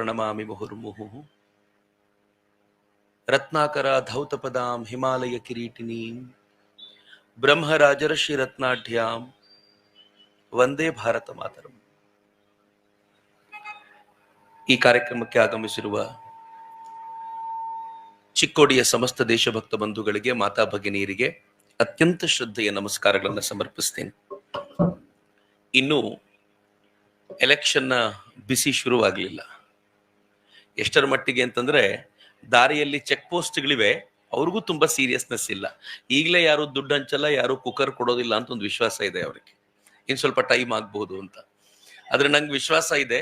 ಪ್ರಣಮಾಮಿ ಮುಹುರ್ಮುಹುಃ. ರತ್ನಾಕರ ಧೌತಪದಾಂ ಹಿಮಾಲಯ ಕಿರೀಟಿನೀಂ ಬ್ರಹ್ಮರಾಜರ್ಷಿ ರತ್ನಾಢ್ಯಾಂ ವಂದೇ ಭಾರತ ಮಾತರಂ. ಈ ಕಾರ್ಯಕ್ರಮಕ್ಕೆ ಆಗಮಿಸಿರುವ ಚಿಕ್ಕೋಡಿಯ ಸಮಸ್ತ ದೇಶಭಕ್ತ ಬಂಧುಗಳಿಗೆ, ಮಾತಾ ಭಗಿನಿಯರಿಗೆ ಅತ್ಯಂತ ಶ್ರದ್ಧೆಯ ನಮಸ್ಕಾರಗಳನ್ನು ಸಮರ್ಪಿಸ್ತೇನೆ. ಇನ್ನು ಎಲೆಕ್ಷನ್ನ ಬಿಸಿ ಶುರುವಾಗಲಿಲ್ಲ. ಎಷ್ಟರ ಮಟ್ಟಿಗೆ ಅಂತಂದ್ರೆ, ದಾರಿಯಲ್ಲಿ ಚೆಕ್ ಪೋಸ್ಟ್ಗಳಿವೆ, ಅವ್ರಿಗೂ ತುಂಬಾ ಸೀರಿಯಸ್ನೆಸ್ ಇಲ್ಲ. ಈಗಲೇ ಯಾರು ದುಡ್ಡು ಹಂಚಲ್ಲ, ಯಾರು ಕುಕ್ಕರ್ ಕೊಡೋದಿಲ್ಲ ಅಂತ ಒಂದು ವಿಶ್ವಾಸ ಇದೆ ಅವರಿಗೆ. ಇನ್ ಸ್ವಲ್ಪ ಟೈಮ್ ಆಗ್ಬಹುದು ಅಂತ. ಆದ್ರೆ ನಂಗೆ ವಿಶ್ವಾಸ ಇದೆ.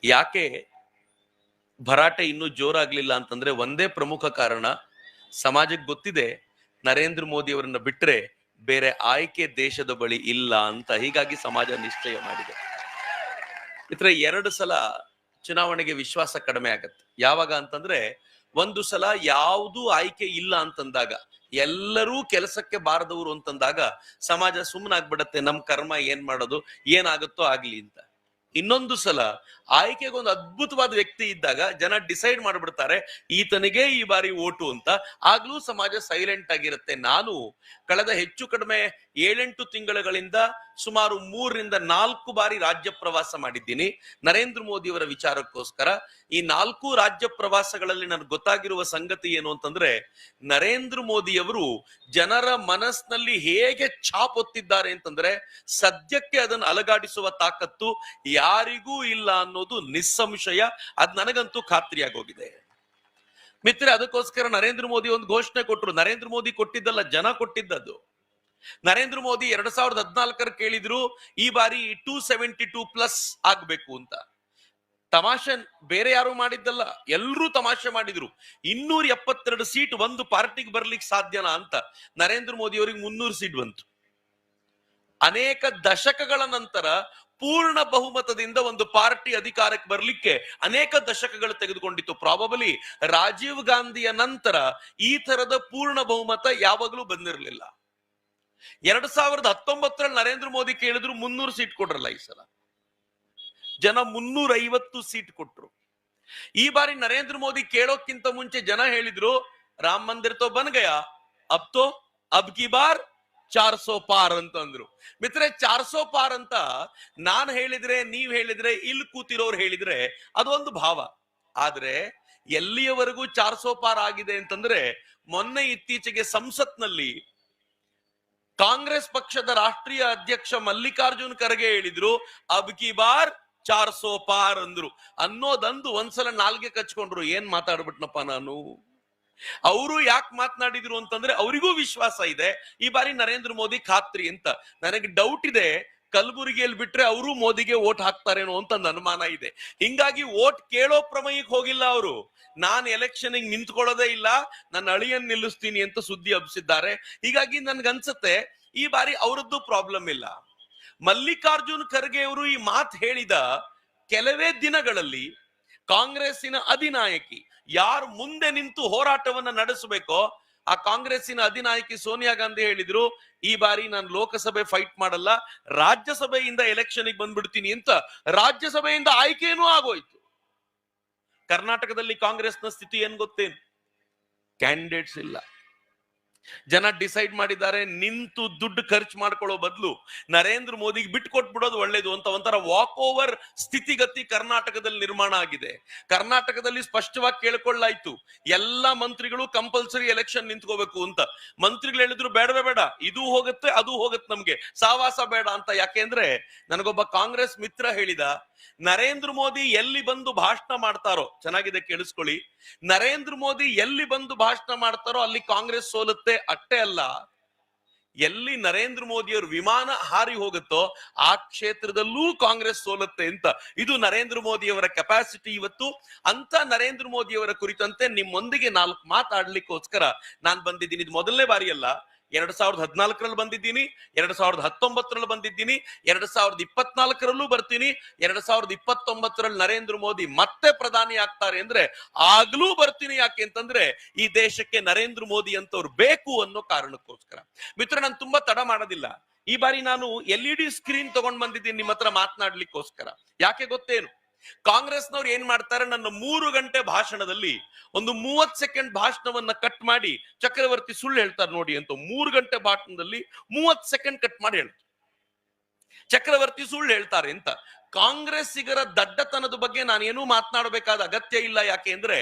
ಯಾಕೆ ಭರಾಟೆ ಇನ್ನೂ ಜೋರಾಗ್ಲಿಲ್ಲ ಅಂತಂದ್ರೆ, ಒಂದೇ ಪ್ರಮುಖ ಕಾರಣ. ಸಮಾಜಕ್ಕೆ ಗೊತ್ತಿದೆ, ನರೇಂದ್ರ ಮೋದಿ ಅವರನ್ನ ಬಿಟ್ರೆ ಬೇರೆ ಆಯ್ಕೆ ದೇಶದ ಬಳಿ ಇಲ್ಲ ಅಂತ. ಹೀಗಾಗಿ ಸಮಾಜ ನಿಶ್ಚಯ ಮಾಡಿದೆ. ಇತರ 2 ಸಲ ಚುನಾವಣೆಗೆ ವಿಶ್ವಾಸ ಕಡಿಮೆ ಆಗತ್ತೆ. ಯಾವಾಗ ಅಂತಂದ್ರೆ, ಒಂದು ಸಲ ಯಾವುದು ಆಯ್ಕೆ ಇಲ್ಲ ಅಂತಂದಾಗ, ಎಲ್ಲರೂ ಕೆಲಸಕ್ಕೆ ಬಾರದವರು ಅಂತಂದಾಗ ಸಮಾಜ ಸುಮ್ಮನಾಗ್ಬಿಡತ್ತೆ, ನಮ್ ಕರ್ಮ ಏನ್ ಮಾಡೋದು, ಏನಾಗುತ್ತೋ ಆಗ್ಲಿ ಅಂತ. ಇನ್ನೊಂದು ಸಲ ಆಯ್ಕೆಗೆ ಒಂದು ಅದ್ಭುತವಾದ ವ್ಯಕ್ತಿ ಇದ್ದಾಗ ಜನ ಡಿಸೈಡ್ ಮಾಡ್ಬಿಡ್ತಾರೆ, ಈತನಿಗೆ ಈ ಬಾರಿ ಓಟು ಅಂತ. ಆಗ್ಲೂ ಸಮಾಜ ಸೈಲೆಂಟ್ ಆಗಿರುತ್ತೆ. ನಾನು ಕಳೆದ ಹೆಚ್ಚು ಕಡಿಮೆ 7-8 ತಿಂಗಳುಗಳಿಂದ ಸುಮಾರು 3-4 ಬಾರಿ ರಾಜ್ಯ ಪ್ರವಾಸ ಮಾಡಿದ್ದೀನಿ ನರೇಂದ್ರ ಮೋದಿ ಅವರ ವಿಚಾರಕ್ಕೋಸ್ಕರ. ಈ 4 ರಾಜ್ಯ ಪ್ರವಾಸಗಳಲ್ಲಿ ನನಗೆ ಗೊತ್ತಾಗಿರುವ ಸಂಗತಿ ಏನು ಅಂತಂದ್ರೆ, ನರೇಂದ್ರ ಮೋದಿ ಅವರು ಜನರ ಮನಸ್ಸಿನಲ್ಲಿ ಹೇಗೆ ಛಾಪ್ ಹೊತ್ತಿದ್ದಾರೆ ಅಂತಂದ್ರೆ, ಸದ್ಯಕ್ಕೆ ಅದನ್ನು ಅಲಗಾಡಿಸುವ ತಾಕತ್ತು ಯಾರಿಗೂ ಇಲ್ಲ ಅನ್ನೋದು ನಿಸ್ಸಂಶಯ. ಅದ್ ನನಗಂತೂ ಖಾತ್ರಿಯಾಗೋಗಿದೆ ಮಿತ್ರ. ಅದಕ್ಕೋಸ್ಕರ ನರೇಂದ್ರ ಮೋದಿ ಒಂದು ಘೋಷಣೆ ಕೊಟ್ಟರು. ನರೇಂದ್ರ ಮೋದಿ ಕೊಟ್ಟಿದ್ದಲ್ಲ, ಜನ ಕೊಟ್ಟಿದ್ದದು. ನರೇಂದ್ರ ಮೋದಿ 2014 ಕೇಳಿದ್ರು, ಈ ಬಾರಿ 272+ ಆಗ್ಬೇಕು ಅಂತ. ತಮಾಷೆ ಬೇರೆ ಯಾರು ಮಾಡಿದ್ದಲ್ಲ, ಎಲ್ರೂ ತಮಾಷೆ ಮಾಡಿದ್ರು. 272 ಸೀಟ್ ಒಂದು ಪಾರ್ಟಿಗೆ ಬರ್ಲಿಕ್ಕೆ ಸಾಧ್ಯನಾ ಅಂತ. ನರೇಂದ್ರ ಮೋದಿ ಅವರಿಗೆ 300 ಸೀಟ್ ಬಂತು. ಅನೇಕ ದಶಕಗಳ ನಂತರ ಪೂರ್ಣ ಬಹುಮತದಿಂದ ಒಂದು ಪಾರ್ಟಿ ಅಧಿಕಾರಕ್ಕೆ ಬರ್ಲಿಕ್ಕೆ ಅನೇಕ ದಶಕಗಳು ತೆಗೆದುಕೊಂಡಿತ್ತು. ಪ್ರಾಬಬಲಿ ರಾಜೀವ್ ಗಾಂಧಿಯ ನಂತರ ಈ ತರದ ಪೂರ್ಣ ಬಹುಮತ ಯಾವಾಗಲೂ ಬಂದಿರಲಿಲ್ಲ. 2019 ನರೇಂದ್ರ ಮೋದಿ ಕೇಳಿದ್ರು 300 ಸೀಟ್ ಕೊಟ್ರಲ್ಲ. ಈ ಸಲ ಜನ 350 ಸೀಟ್ ಕೊಟ್ರು. ಈ ಬಾರಿ ನರೇಂದ್ರ ಮೋದಿ ಕೇಳೋಕ್ಕಿಂತ ಮುಂಚೆ ಜನ ಹೇಳಿದ್ರು, ರಾಮ ಮಂದಿರ್ ತೋ ಬನ್ ಗಯಾ, ಅಬ್ ತೋ ಅಬ್ ಕಿ ಬಾರ್ 400 ಪಾರ್ ಅಂತ ಅಂದ್ರು. ಮಿತ್ರೆ, 400 ಪಾರ್ ಅಂತ ನಾನ್ ಹೇಳಿದ್ರೆ, ನೀವ್ ಹೇಳಿದ್ರೆ, ಇಲ್ಲಿ ಕೂತಿರೋರು ಹೇಳಿದ್ರೆ ಅದೊಂದು ಭಾವ. ಆದ್ರೆ ಎಲ್ಲಿಯವರೆಗೂ 400 ಪಾರ್ ಆಗಿದೆ ಅಂತಂದ್ರೆ, ಮೊನ್ನೆ ಇತ್ತೀಚೆಗೆ ಸಂಸತ್ನಲ್ಲಿ ಕಾಂಗ್ರೆಸ್ ಪಕ್ಷದ ರಾಷ್ಟ್ರೀಯ ಅಧ್ಯಕ್ಷ ಮಲ್ಲಿಕಾರ್ಜುನ್ ಖರ್ಗೆ ಹೇಳಿದ್ರು, ಅಬ್ ಕಿ ಬಾರ್ 400 ಪಾರ್ ಅಂದ್ರು. ಅನ್ನೋದಂದು ಒಂದ್ಸಲ ನಾಲ್ಗೆ ಕಚ್ಕೊಂಡ್ರು. ಏನ್ ಮಾತಾಡ್ಬಿಟ್ನಪ್ಪ ನಾನು. ಅವರು ಯಾಕೆ ಮಾತನಾಡಿದ್ರು ಅಂತಂದ್ರೆ, ಅವರಿಗೂ ವಿಶ್ವಾಸ ಇದೆ ಈ ಬಾರಿ ನರೇಂದ್ರ ಮೋದಿ ಖಾತ್ರಿ ಅಂತ. ನನಗೆ ಡೌಟ್ ಇದೆ, ಕಲಬುರಗಿಯಲ್ಲಿ ಬಿಟ್ರೆ ಅವರು ಮೋದಿಗೆ ವೋಟ್ ಹಾಕ್ತಾರೇನೋ ಅಂತ ಅನುಮಾನ ಇದೆ. ಹಿಂಗಾಗಿ ವೋಟ್ ಕೇಳೋ ಪ್ರಮೇಯಕ್ಕೆ ಹೋಗಿಲ್ಲ ಅವರು. ನಾನು ಎಲೆಕ್ಷನ್ ನಿಂತ್ಕೊಳ್ಳೋದೇ ಇಲ್ಲ, ನನ್ನ ಅಳಿಯನ್ ನಿಲ್ಲಿಸ್ತೀನಿ ಅಂತ ಸುದ್ದಿ ಹಬ್ಬಿಸಿದ್ದಾರೆ. ಹೀಗಾಗಿ ನನ್ಗನ್ಸತ್ತೆ ಈ ಬಾರಿ ಅವರದ್ದು ಪ್ರಾಬ್ಲಮ್ ಇಲ್ಲ. ಮಲ್ಲಿಕಾರ್ಜುನ್ ಖರ್ಗೆ ಅವರು ಈ ಮಾತು ಹೇಳಿದ ಕೆಲವೇ ದಿನಗಳಲ್ಲಿ ಕಾಂಗ್ರೆಸ್ಸಿನ ಅಧಿನಾಯಕಿ, ಯಾರು ಮುಂದೆ ನಿಂತು ಹೋರಾಟವನ್ನ ನಡೆಸಬೇಕೋ ಆ ಕಾಂಗ್ರೆಸ್ಸಿನ ಅಧಿನಾಯಕಿ ಸೋನಿಯಾ ಗಾಂಧಿ ಹೇಳಿದ್ರು, ಈ ಬಾರಿ ನಾನು ಲೋಕಸಭೆ ಫೈಟ್ ಮಾಡಲ್ಲ, ರಾಜ್ಯಸಭೆಯಿಂದ ಎಲೆಕ್ಷನ್ಗೆ ಬಂದ್ಬಿಡ್ತೀನಿ ಅಂತ. ರಾಜ್ಯಸಭೆಯಿಂದ ಆಯ್ಕೆನೂ ಆಗೋಯ್ತು. ಕರ್ನಾಟಕದಲ್ಲಿ ಕಾಂಗ್ರೆಸ್ನ ಸ್ಥಿತಿ ಏನ್ ಗೊತ್ತೇನು? ಕ್ಯಾಂಡಿಡೇಟ್ಸ್ ಇಲ್ಲ. ಜನ ಡಿಸೈಡ್ ಮಾಡಿದ್ದಾರೆ, ನಿಂತು ದುಡ್ಡು ಖರ್ಚು ಮಾಡ್ಕೊಳ್ಳೋ ಬದಲು ನರೇಂದ್ರ ಮೋದಿಗೆ ಬಿಟ್ಕೊಟ್ಬಿಡೋದು ಒಳ್ಳೇದು ಅಂತ. ಒಂಥರ ವಾಕ್ ಓವರ್ ಸ್ಥಿತಿಗತಿ ಕರ್ನಾಟಕದಲ್ಲಿ ನಿರ್ಮಾಣ ಆಗಿದೆ. ಕರ್ನಾಟಕದಲ್ಲಿ ಸ್ಪಷ್ಟವಾಗಿ ಕೇಳ್ಕೊಳ್ಳಾಯ್ತು, ಎಲ್ಲಾ ಮಂತ್ರಿಗಳು ಕಂಪಲ್ಸರಿ ಎಲೆಕ್ಷನ್ ನಿಂತ್ಕೋಬೇಕು ಅಂತ. ಮಂತ್ರಿಗಳು ಹೇಳಿದ್ರು, ಬೇಡವೇ ಬೇಡ, ಇದು ಹೋಗುತ್ತೆ ಅದು ಹೋಗುತ್ತೆ, ನಮ್ಗೆ ಸಾವಾಸ ಬೇಡ ಅಂತ. ಯಾಕೆಂದ್ರೆ ನನಗೊಬ್ಬ ಕಾಂಗ್ರೆಸ್ ಮಿತ್ರ ಹೇಳಿದ, ನರೇಂದ್ರ ಮೋದಿ ಎಲ್ಲಿ ಬಂದು ಭಾಷಣ ಮಾಡ್ತಾರೋ, ಚೆನ್ನಾಗಿದೆ ಕೇಳಿಸ್ಕೊಳ್ಳಿ, ನರೇಂದ್ರ ಮೋದಿ ಎಲ್ಲಿ ಬಂದು ಭಾಷಣ ಮಾಡ್ತಾರೋ ಅಲ್ಲಿ ಕಾಂಗ್ರೆಸ್ ಸೋಲುತ್ತೆ. ಅಷ್ಟೇ ಅಲ್ಲ, ಎಲ್ಲಿ ನರೇಂದ್ರ ಮೋದಿಯವರು ವಿಮಾನ ಹಾರಿ ಹೋಗುತ್ತೋ ಆ ಕ್ಷೇತ್ರದಲ್ಲೂ ಕಾಂಗ್ರೆಸ್ ಸೋಲುತ್ತೆ ಅಂತ. ಇದು ನರೇಂದ್ರ ಮೋದಿಯವರ ಕೆಪಾಸಿಟಿ ಇವತ್ತು. ಅಂತ ನರೇಂದ್ರ ಮೋದಿಯವರ ಕುರಿತಂತೆ ನಿಮ್ಮೊಂದಿಗೆ 4 ಮಾತಾಡ್ಲಿಕ್ಕೋಸ್ಕರ ನಾನು ಬಂದಿದ್ದೀನಿ. ಇದು ಮೊದಲನೇ ಬಾರಿ ಅಲ್ಲ. 2014 ಬಂದಿದ್ದೀನಿ, 2019 ಬಂದಿದ್ದೀನಿ, 2024 ಬರ್ತೀನಿ, 2029 ನರೇಂದ್ರ ಮೋದಿ ಮತ್ತೆ ಪ್ರಧಾನಿ ಆಗ್ತಾರೆ ಅಂದ್ರೆ ಆಗ್ಲೂ ಬರ್ತೀನಿ. ಯಾಕೆ ಅಂತಂದ್ರೆ ಈ ದೇಶಕ್ಕೆ ನರೇಂದ್ರ ಮೋದಿ ಅಂತವ್ರು ಬೇಕು ಅನ್ನೋ ಕಾರಣಕ್ಕೋಸ್ಕರ. ಮಿತ್ರ, ನಾನು ತುಂಬಾ ತಡ ಮಾಡೋದಿಲ್ಲ. ಈ ಬಾರಿ ನಾನು LED ಸ್ಕ್ರೀನ್ ತಗೊಂಡ್ ಬಂದಿದ್ದೀನಿ ನಿಮ್ಮ ಹತ್ರ ಮಾತನಾಡ್ಲಿಕ್ಕೋಸ್ಕರ. ಯಾಕೆ ಗೊತ್ತೇನು? ಕಾಂಗ್ರೆಸ್ನವ್ರು ಏನ್ ಮಾಡ್ತಾರೆ, ನನ್ನ 3 ಗಂಟೆ ಭಾಷಣದಲ್ಲಿ ಒಂದು 30 ಸೆಕೆಂಡ್ ಭಾಷಣವನ್ನ ಕಟ್ ಮಾಡಿ ಚಕ್ರವರ್ತಿ ಸುಳ್ಳು ಹೇಳ್ತಾರೆ ನೋಡಿ ಅಂತ 3 ಗಂಟೆ ಭಾಷಣದಲ್ಲಿ 30 ಸೆಕೆಂಡ್ ಕಟ್ ಮಾಡಿ ಹೇಳ್ತಾರೆ ಚಕ್ರವರ್ತಿ ಸುಳ್ಳು ಹೇಳ್ತಾರೆ ಅಂತ. ಕಾಂಗ್ರೆಸ್ಸಿಗರ ದಡ್ಡತನದ ಬಗ್ಗೆ ನಾನೇನು ಮಾತನಾಡಬೇಕಾದ ಅಗತ್ಯ ಇಲ್ಲ. ಯಾಕೆ ಅಂದ್ರೆ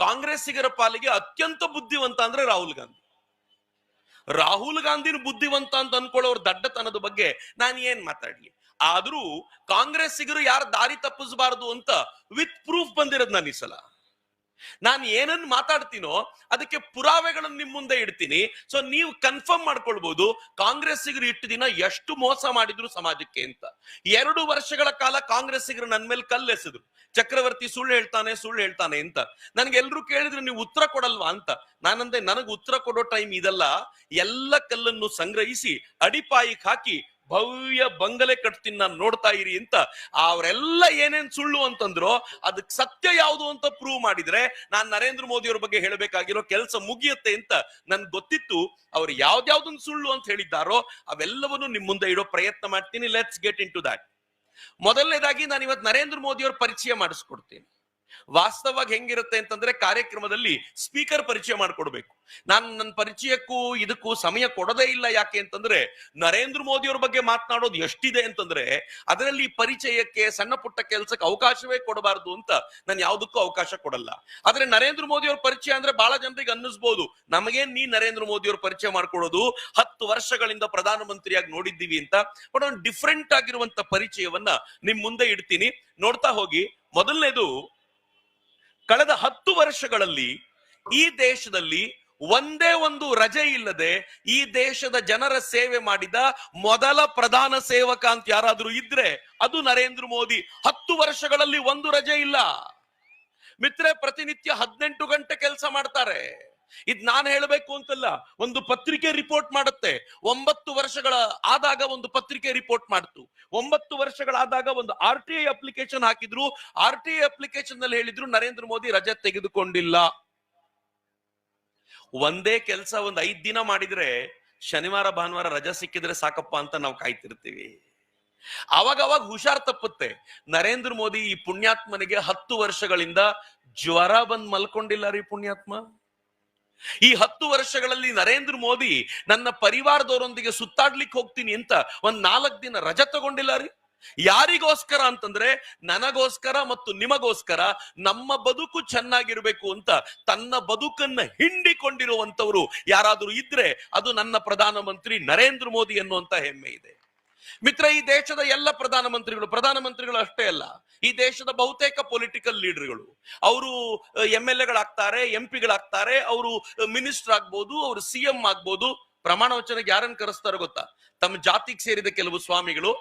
ಕಾಂಗ್ರೆಸ್ಸಿಗರ ಪಾಲಿಗೆ ಅತ್ಯಂತ ಬುದ್ಧಿವಂತ ಅಂದ್ರೆ ರಾಹುಲ್ ಗಾಂಧಿ. ರಾಹುಲ್ ಗಾಂಧಿನ ಬುದ್ಧಿವಂತ ಅಂತ ಅನ್ಕೊಳ್ಳೋರು ದಡ್ಡತನದ ಬಗ್ಗೆ ನಾನು ಏನ್ ಮಾತಾಡ್ಲಿ. ಆದ್ರೂ ಕಾಂಗ್ರೆಸ್ಸಿಗರು ಯಾರು ದಾರಿ ತಪ್ಪಿಸಬಾರದು ಅಂತ ವಿತ್ ಪ್ರೂಫ್ ಬಂದಿರೋದು ನಾನು ಈ ಸಲ. ನಾನು ಏನನ್ನ ಮಾತಾಡ್ತೀನೋ ಅದಕ್ಕೆ ಪುರಾವೆಗಳನ್ನು ನಿಮ್ ಮುಂದೆ ಇಡ್ತೀನಿ. ಸೊ ನೀವು ಕನ್ಫರ್ಮ್ ಮಾಡ್ಕೊಳ್ಬಹುದು ಕಾಂಗ್ರೆಸ್ಸಿಗರು ಇಟ್ಟು ದಿನ ಎಷ್ಟು ಮೋಸ ಮಾಡಿದ್ರು ಸಮಾಜಕ್ಕೆ ಅಂತ. 2 ವರ್ಷಗಳ ಕಾಲ ಕಾಂಗ್ರೆಸ್ಸಿಗರು ನನ್ನ ಮೇಲೆ ಕಲ್ಲೆಸೆದ್ರು, ಚಕ್ರವರ್ತಿ ಸುಳ್ಳು ಹೇಳ್ತಾನೆ ಅಂತ. ನನ್ಗೆ ಎಲ್ರು ಕೇಳಿದ್ರು ನೀವು ಉತ್ತರ ಕೊಡಲ್ವಾ ಅಂತ. ನಾನಂದೆ ನನಗೆ ಉತ್ತರ ಕೊಡೋ ಟೈಮ್ ಇದಲ್ಲ, ಎಲ್ಲ ಕಲ್ಲನ್ನು ಸಂಗ್ರಹಿಸಿ ಅಡಿಪಾಯಿಗೆ ಹಾಕಿ ಭವ್ಯ ಬಂಗಲೆ ಕಟ್ತೀನಿ ನಾನು, ನೋಡ್ತಾ ಇರಿ ಅಂತ. ಅವರೆಲ್ಲ ಏನೇನ್ ಸುಳ್ಳು ಅಂತಂದ್ರು ಅದಕ್ಕೆ ಸತ್ಯ ಯಾವುದು ಅಂತ ಪ್ರೂವ್ ಮಾಡಿದ್ರೆ ನಾನ್ ನರೇಂದ್ರ ಮೋದಿ ಅವ್ರ ಬಗ್ಗೆ ಹೇಳಬೇಕಾಗಿರೋ ಕೆಲಸ ಮುಗಿಯುತ್ತೆ ಅಂತ ನನ್ಗೆ ಗೊತ್ತಿತ್ತು. ಅವ್ರು ಯಾವ್ದಾವ್ದನ್ನ ಸುಳ್ಳು ಅಂತ ಹೇಳಿದ್ದಾರೋ ಅವೆಲ್ಲವನ್ನು ನಿಮ್ ಮುಂದೆ ಇಡೋ ಪ್ರಯತ್ನ ಮಾಡ್ತೀನಿ. ಲೆಟ್ಸ್ ಗೆಟ್ ಇನ್ ಟು ದಾಟ್. ಮೊದಲನೇದಾಗಿ ನಾನು ಇವತ್ತು ನರೇಂದ್ರ ಮೋದಿ ಅವ್ರ ಪರಿಚಯ ಮಾಡಿಸ್ಕೊಡ್ತೀನಿ. ವಾಸ್ತವವಾಗಿ ಹೆಂಗಿರುತ್ತೆ ಅಂತಂದ್ರೆ ಕಾರ್ಯಕ್ರಮದಲ್ಲಿ ಸ್ಪೀಕರ್ ಪರಿಚಯ ಮಾಡ್ಕೊಡ್ಬೇಕು. ನಾನು ನನ್ನ ಪರಿಚಯಕ್ಕೂ ಇದಕ್ಕೂ ಸಮಯ ಕೊಡೋದೇ ಇಲ್ಲ. ಯಾಕೆ ಅಂತಂದ್ರೆ ನರೇಂದ್ರ ಮೋದಿ ಅವ್ರ ಬಗ್ಗೆ ಮಾತನಾಡೋದು ಎಷ್ಟಿದೆ ಅಂತಂದ್ರೆ ಅದರಲ್ಲಿ ಪರಿಚಯಕ್ಕೆ ಸಣ್ಣ ಪುಟ್ಟ ಕೆಲಸಕ್ಕೆ ಅವಕಾಶವೇ ಕೊಡಬಾರ್ದು ಅಂತ ನಾನು ಯಾವುದಕ್ಕೂ ಅವಕಾಶ ಕೊಡಲ್ಲ. ಆದ್ರೆ ನರೇಂದ್ರ ಮೋದಿ ಅವ್ರ ಪರಿಚಯ ಅಂದ್ರೆ ಬಹಳ ಜನರಿಗೆ ಅನ್ನಿಸ್ಬೋದು ನಮಗೇನ್ ನೀ ನರೇಂದ್ರ ಮೋದಿ ಅವ್ರ ಪರಿಚಯ ಮಾಡ್ಕೊಡೋದು, 10 ವರ್ಷಗಳಿಂದ ಪ್ರಧಾನಮಂತ್ರಿಯಾಗಿ ನೋಡಿದ್ದೀವಿ ಅಂತ. ಬಟ್ ಒಂದು ಡಿಫ್ರೆಂಟ್ ಆಗಿರುವಂತ ಪರಿಚಯವನ್ನ ನಿಮ್ ಮುಂದೆ ಇಡ್ತೀನಿ, ನೋಡ್ತಾ ಹೋಗಿ. ಮೊದಲನೇದು, ಕಳೆದ 10 ವರ್ಷಗಳಲ್ಲಿ ಈ ದೇಶದಲ್ಲಿ ಒಂದೇ ಒಂದು ರಜೆ ಇಲ್ಲದೆ ಈ ದೇಶದ ಜನರ ಸೇವೆ ಮಾಡಿದ ಮೊದಲ ಪ್ರಧಾನ ಸೇವಕ ಅಂತ ಯಾರಾದ್ರೂ ಇದ್ರೆ ಅದು ನರೇಂದ್ರ ಮೋದಿ. 10 ವರ್ಷಗಳಲ್ಲಿ ಒಂದು ರಜೆ ಇಲ್ಲ ಮಿತ್ರೆ. ಪ್ರತಿನಿತ್ಯ 18 ಗಂಟೆ ಕೆಲಸ ಮಾಡ್ತಾರೆ. ಇದ್ ನಾನು ಹೇಳಬೇಕು ಅಂತಲ್ಲ, ಒಂದು ಪತ್ರಿಕೆ ರಿಪೋರ್ಟ್ ಮಾಡುತ್ತೆ. 9 ವರ್ಷಗಳ ಆದಾಗ ಒಂದು ಪತ್ರಿಕೆ ರಿಪೋರ್ಟ್ ಮಾಡ್ತು. 9 ವರ್ಷಗಳಾದಾಗ ಒಂದು RTI ಅಪ್ಲಿಕೇಶನ್ ಹಾಕಿದ್ರು. RTI ಅಪ್ಲಿಕೇಶನ್ ನಲ್ಲಿ ಹೇಳಿದ್ರು ನರೇಂದ್ರ ಮೋದಿ ರಜೆ ತೆಗೆದುಕೊಂಡಿಲ್ಲ. ಒಂದೇ ಕೆಲಸ ಒಂದು 5 ದಿನ ಮಾಡಿದ್ರೆ ಶನಿವಾರ ಭಾನುವಾರ ರಜೆ ಸಿಕ್ಕಿದ್ರೆ ಸಾಕಪ್ಪ ಅಂತ ನಾವು ಕಾಯ್ತಿರ್ತೀವಿ. ಅವಾಗ ಹುಷಾರ್ ತಪ್ಪುತ್ತೆ. ನರೇಂದ್ರ ಮೋದಿ ಈ ಪುಣ್ಯಾತ್ಮನಿಗೆ 10 ವರ್ಷಗಳಿಂದ ಜ್ವರ ಬಂದ್ ಮಲ್ಕೊಂಡಿಲ್ಲ ರೀ ಪುಣ್ಯಾತ್ಮ. ಈ 10 ವರ್ಷಗಳಲ್ಲಿ ನರೇಂದ್ರ ಮೋದಿ ನನ್ನ ಪರಿವಾರದವರೊಂದಿಗೆ ಸುತ್ತಾಡ್ಲಿಕ್ಕೆ ಹೋಗ್ತೀನಿ ಅಂತ ಒಂದ್ 4 ದಿನ ರಜೆ ತಗೊಂಡಿಲ್ಲ ರೀ. ಯಾರಿಗೋಸ್ಕರ ಅಂತಂದ್ರೆ ನನಗೋಸ್ಕರ ಮತ್ತು ನಿಮಗೋಸ್ಕರ, ನಮ್ಮ ಬದುಕು ಚೆನ್ನಾಗಿರ್ಬೇಕು ಅಂತ ತನ್ನ ಬದುಕನ್ನ ಹಿಂಡಿಕೊಂಡಿರುವಂತವ್ರು ಯಾರಾದ್ರೂ ಇದ್ರೆ ಅದು ನನ್ನ ಪ್ರಧಾನಮಂತ್ರಿ ನರೇಂದ್ರ ಮೋದಿ ಅನ್ನುವಂತ ಹೆಮ್ಮೆ ಇದೆ ಮಿತ್ರ. ಈ ದೇಶದ ಎಲ್ಲ ಪ್ರಧಾನಮಂತ್ರಿಗಳು ಅಷ್ಟೇ ಅಲ್ಲ, ಈ ದೇಶದ ಬಹುತೇಕ ಪೊಲಿಟಿಕಲ್ ಲೀಡರ್ಗಳು ಅವರು MLA ಗಳಾಗ್ತಾರೆ, MP ಗಳಾಗ್ತಾರೆ, ಅವರು ಮಿನಿಸ್ಟರ್ ಆಗ್ಬೋದು, ಅವರು CM ಆಗ್ಬೋದು. ಪ್ರಮಾಣ ವಚನಕ್ಕೆ ಯಾರನ್ನು ಕರೆಸ್ತಾರೋ ಗೊತ್ತಾ? ತಮ್ಮ ಜಾತಿಗೆ ಸೇರಿದ ಕೆಲವು ಸ್ವಾಮಿಗಳು,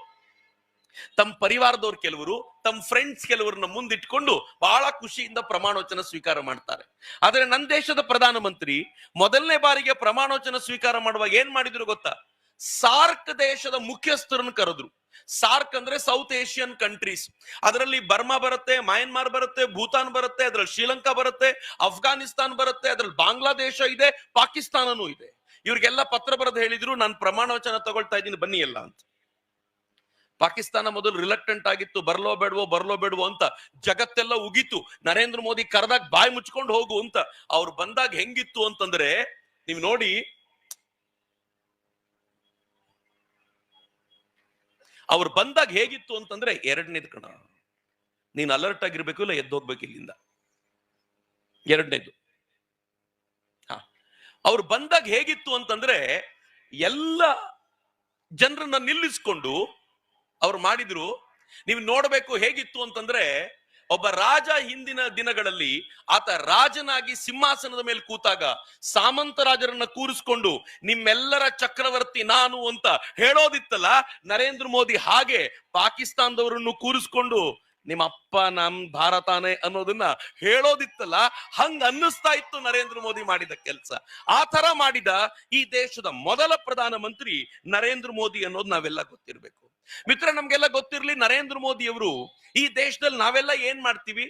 ತಮ್ಮ ಪರಿವಾರದವ್ರು ಕೆಲವರು, ತಮ್ಮ ಫ್ರೆಂಡ್ಸ್ ಕೆಲವರನ್ನ ಮುಂದಿಟ್ಕೊಂಡು ಬಹಳ ಖುಷಿಯಿಂದ ಪ್ರಮಾಣ ವಚನ ಸ್ವೀಕಾರ ಮಾಡ್ತಾರೆ. ಆದ್ರೆ ನನ್ನ ದೇಶದ ಪ್ರಧಾನಮಂತ್ರಿ ಮೊದಲನೇ ಬಾರಿಗೆ ಪ್ರಮಾಣ ವಚನ ಸ್ವೀಕಾರ ಮಾಡುವಾಗ ಏನ್ ಮಾಡಿದ್ರು ಗೊತ್ತಾ? ಸಾರ್ಕ್ ದೇಶದ ಮುಖ್ಯಸ್ಥರನ್ನು ಕರೆದ್ರು. ಸಾರ್ಕ್ ಅಂದ್ರೆ ಸೌತ್ ಏಷ್ಯನ್ ಕಂಟ್ರೀಸ್. ಅದರಲ್ಲಿ ಬರ್ಮಾ ಬರುತ್ತೆ, ಮಯನ್ಮಾರ್ ಬರುತ್ತೆ, ಭೂತಾನ್ ಬರುತ್ತೆ, ಅದ್ರಲ್ಲಿ ಶ್ರೀಲಂಕಾ ಬರುತ್ತೆ, ಅಫ್ಘಾನಿಸ್ತಾನ್ ಬರುತ್ತೆ, ಅದ್ರಲ್ಲಿ ಬಾಂಗ್ಲಾದೇಶ ಇದೆ, ಪಾಕಿಸ್ತಾನನೂ ಇದೆ. ಇವ್ರಿಗೆಲ್ಲ ಪತ್ರ ಬರೆದು ಹೇಳಿದ್ರು ನಾನು ಪ್ರಮಾಣ ವಚನ ತಗೊಳ್ತಾ ಇದ್ದೀನಿ ಬನ್ನಿ ಎಲ್ಲ ಅಂತ. ಪಾಕಿಸ್ತಾನ ಮೊದಲು ರಿಲಕ್ಟೆಂಟ್ ಆಗಿತ್ತು, ಬರ್ಲೋ ಬೇಡವೋ ಅಂತ. ಜಗತ್ತೆಲ್ಲ ಉಗಿತು. ನರೇಂದ್ರ ಮೋದಿ ಕರೆದಾಗ ಬಾಯಿ ಮುಚ್ಕೊಂಡು ಹೋಗು ಅಂತ. ಅವ್ರು ಬಂದಾಗ ಹೆಂಗಿತ್ತು ಅಂತಂದ್ರೆ ನೀವು ನೋಡಿ, ಅವ್ರು ಬಂದಾಗ ಹೇಗಿತ್ತು ಅಂತಂದ್ರೆ ಎರಡನೇದು ಕಣ, ನೀನ್ ಅಲರ್ಟ್ ಆಗಿರ್ಬೇಕು, ಇಲ್ಲ ಎದ್ದೋಗ್ಬೇಕು ಇಲ್ಲಿಂದ. ಎರಡನೇದು, ಅವ್ರು ಬಂದಾಗ ಹೇಗಿತ್ತು ಅಂತಂದ್ರೆ ಎಲ್ಲ ಜನರನ್ನ ನಿಲ್ಲಿಸ್ಕೊಂಡು ಅವ್ರು ಮಾಡಿದ್ರು. ನೀವು ನೋಡ್ಬೇಕು ಹೇಗಿತ್ತು ಅಂತಂದ್ರೆ, ಒಬ್ಬ ರಾಜ ಹಿಂದಿನ ದಿನಗಳಲ್ಲಿ ಆತ ರಾಜನಾಗಿ ಸಿಂಹಾಸನದ ಮೇಲೆ ಕೂತಾಗ ಸಾಮಂತ ರಾಜರನ್ನ ಕೂರಿಸ್ಕೊಂಡು ನಿಮ್ಮೆಲ್ಲರ ಚಕ್ರವರ್ತಿ ನಾನು ಅಂತ ಹೇಳೋದಿತ್ತಲ್ಲ, ನರೇಂದ್ರ ಮೋದಿ ಹಾಗೆ ಪಾಕಿಸ್ತಾನದವರನ್ನು ಕೂರಿಸ್ಕೊಂಡು ನಿಮ್ಮ ಅಪ್ಪ ನಮ್ ಭಾರತಾನೆ ಅನ್ನೋದನ್ನ ಹೇಳೋದಿತ್ತಲ್ಲ, ಹಂಗ ಅನ್ನಿಸ್ತಾ ಇತ್ತು ನರೇಂದ್ರ ಮೋದಿ ಮಾಡಿದ ಕೆಲಸ. ಆ ತರ ಮಾಡಿದ ಈ ದೇಶದ ಮೊದಲ ಪ್ರಧಾನಮಂತ್ರಿ ನರೇಂದ್ರ ಮೋದಿ ಅನ್ನೋದು ನಾವೆಲ್ಲ ಗೊತ್ತಿರ್ಬೇಕು ಮಿತ್ರ. ನಮ್ಗೆಲ್ಲ ಗೊತ್ತಿರ್ಲಿ, ನರೇಂದ್ರ ಮೋದಿ ಅವರು ಈ ದೇಶದಲ್ಲಿ ನಾವೆಲ್ಲ ಏನ್ ಮಾಡ್ತೀವಿ,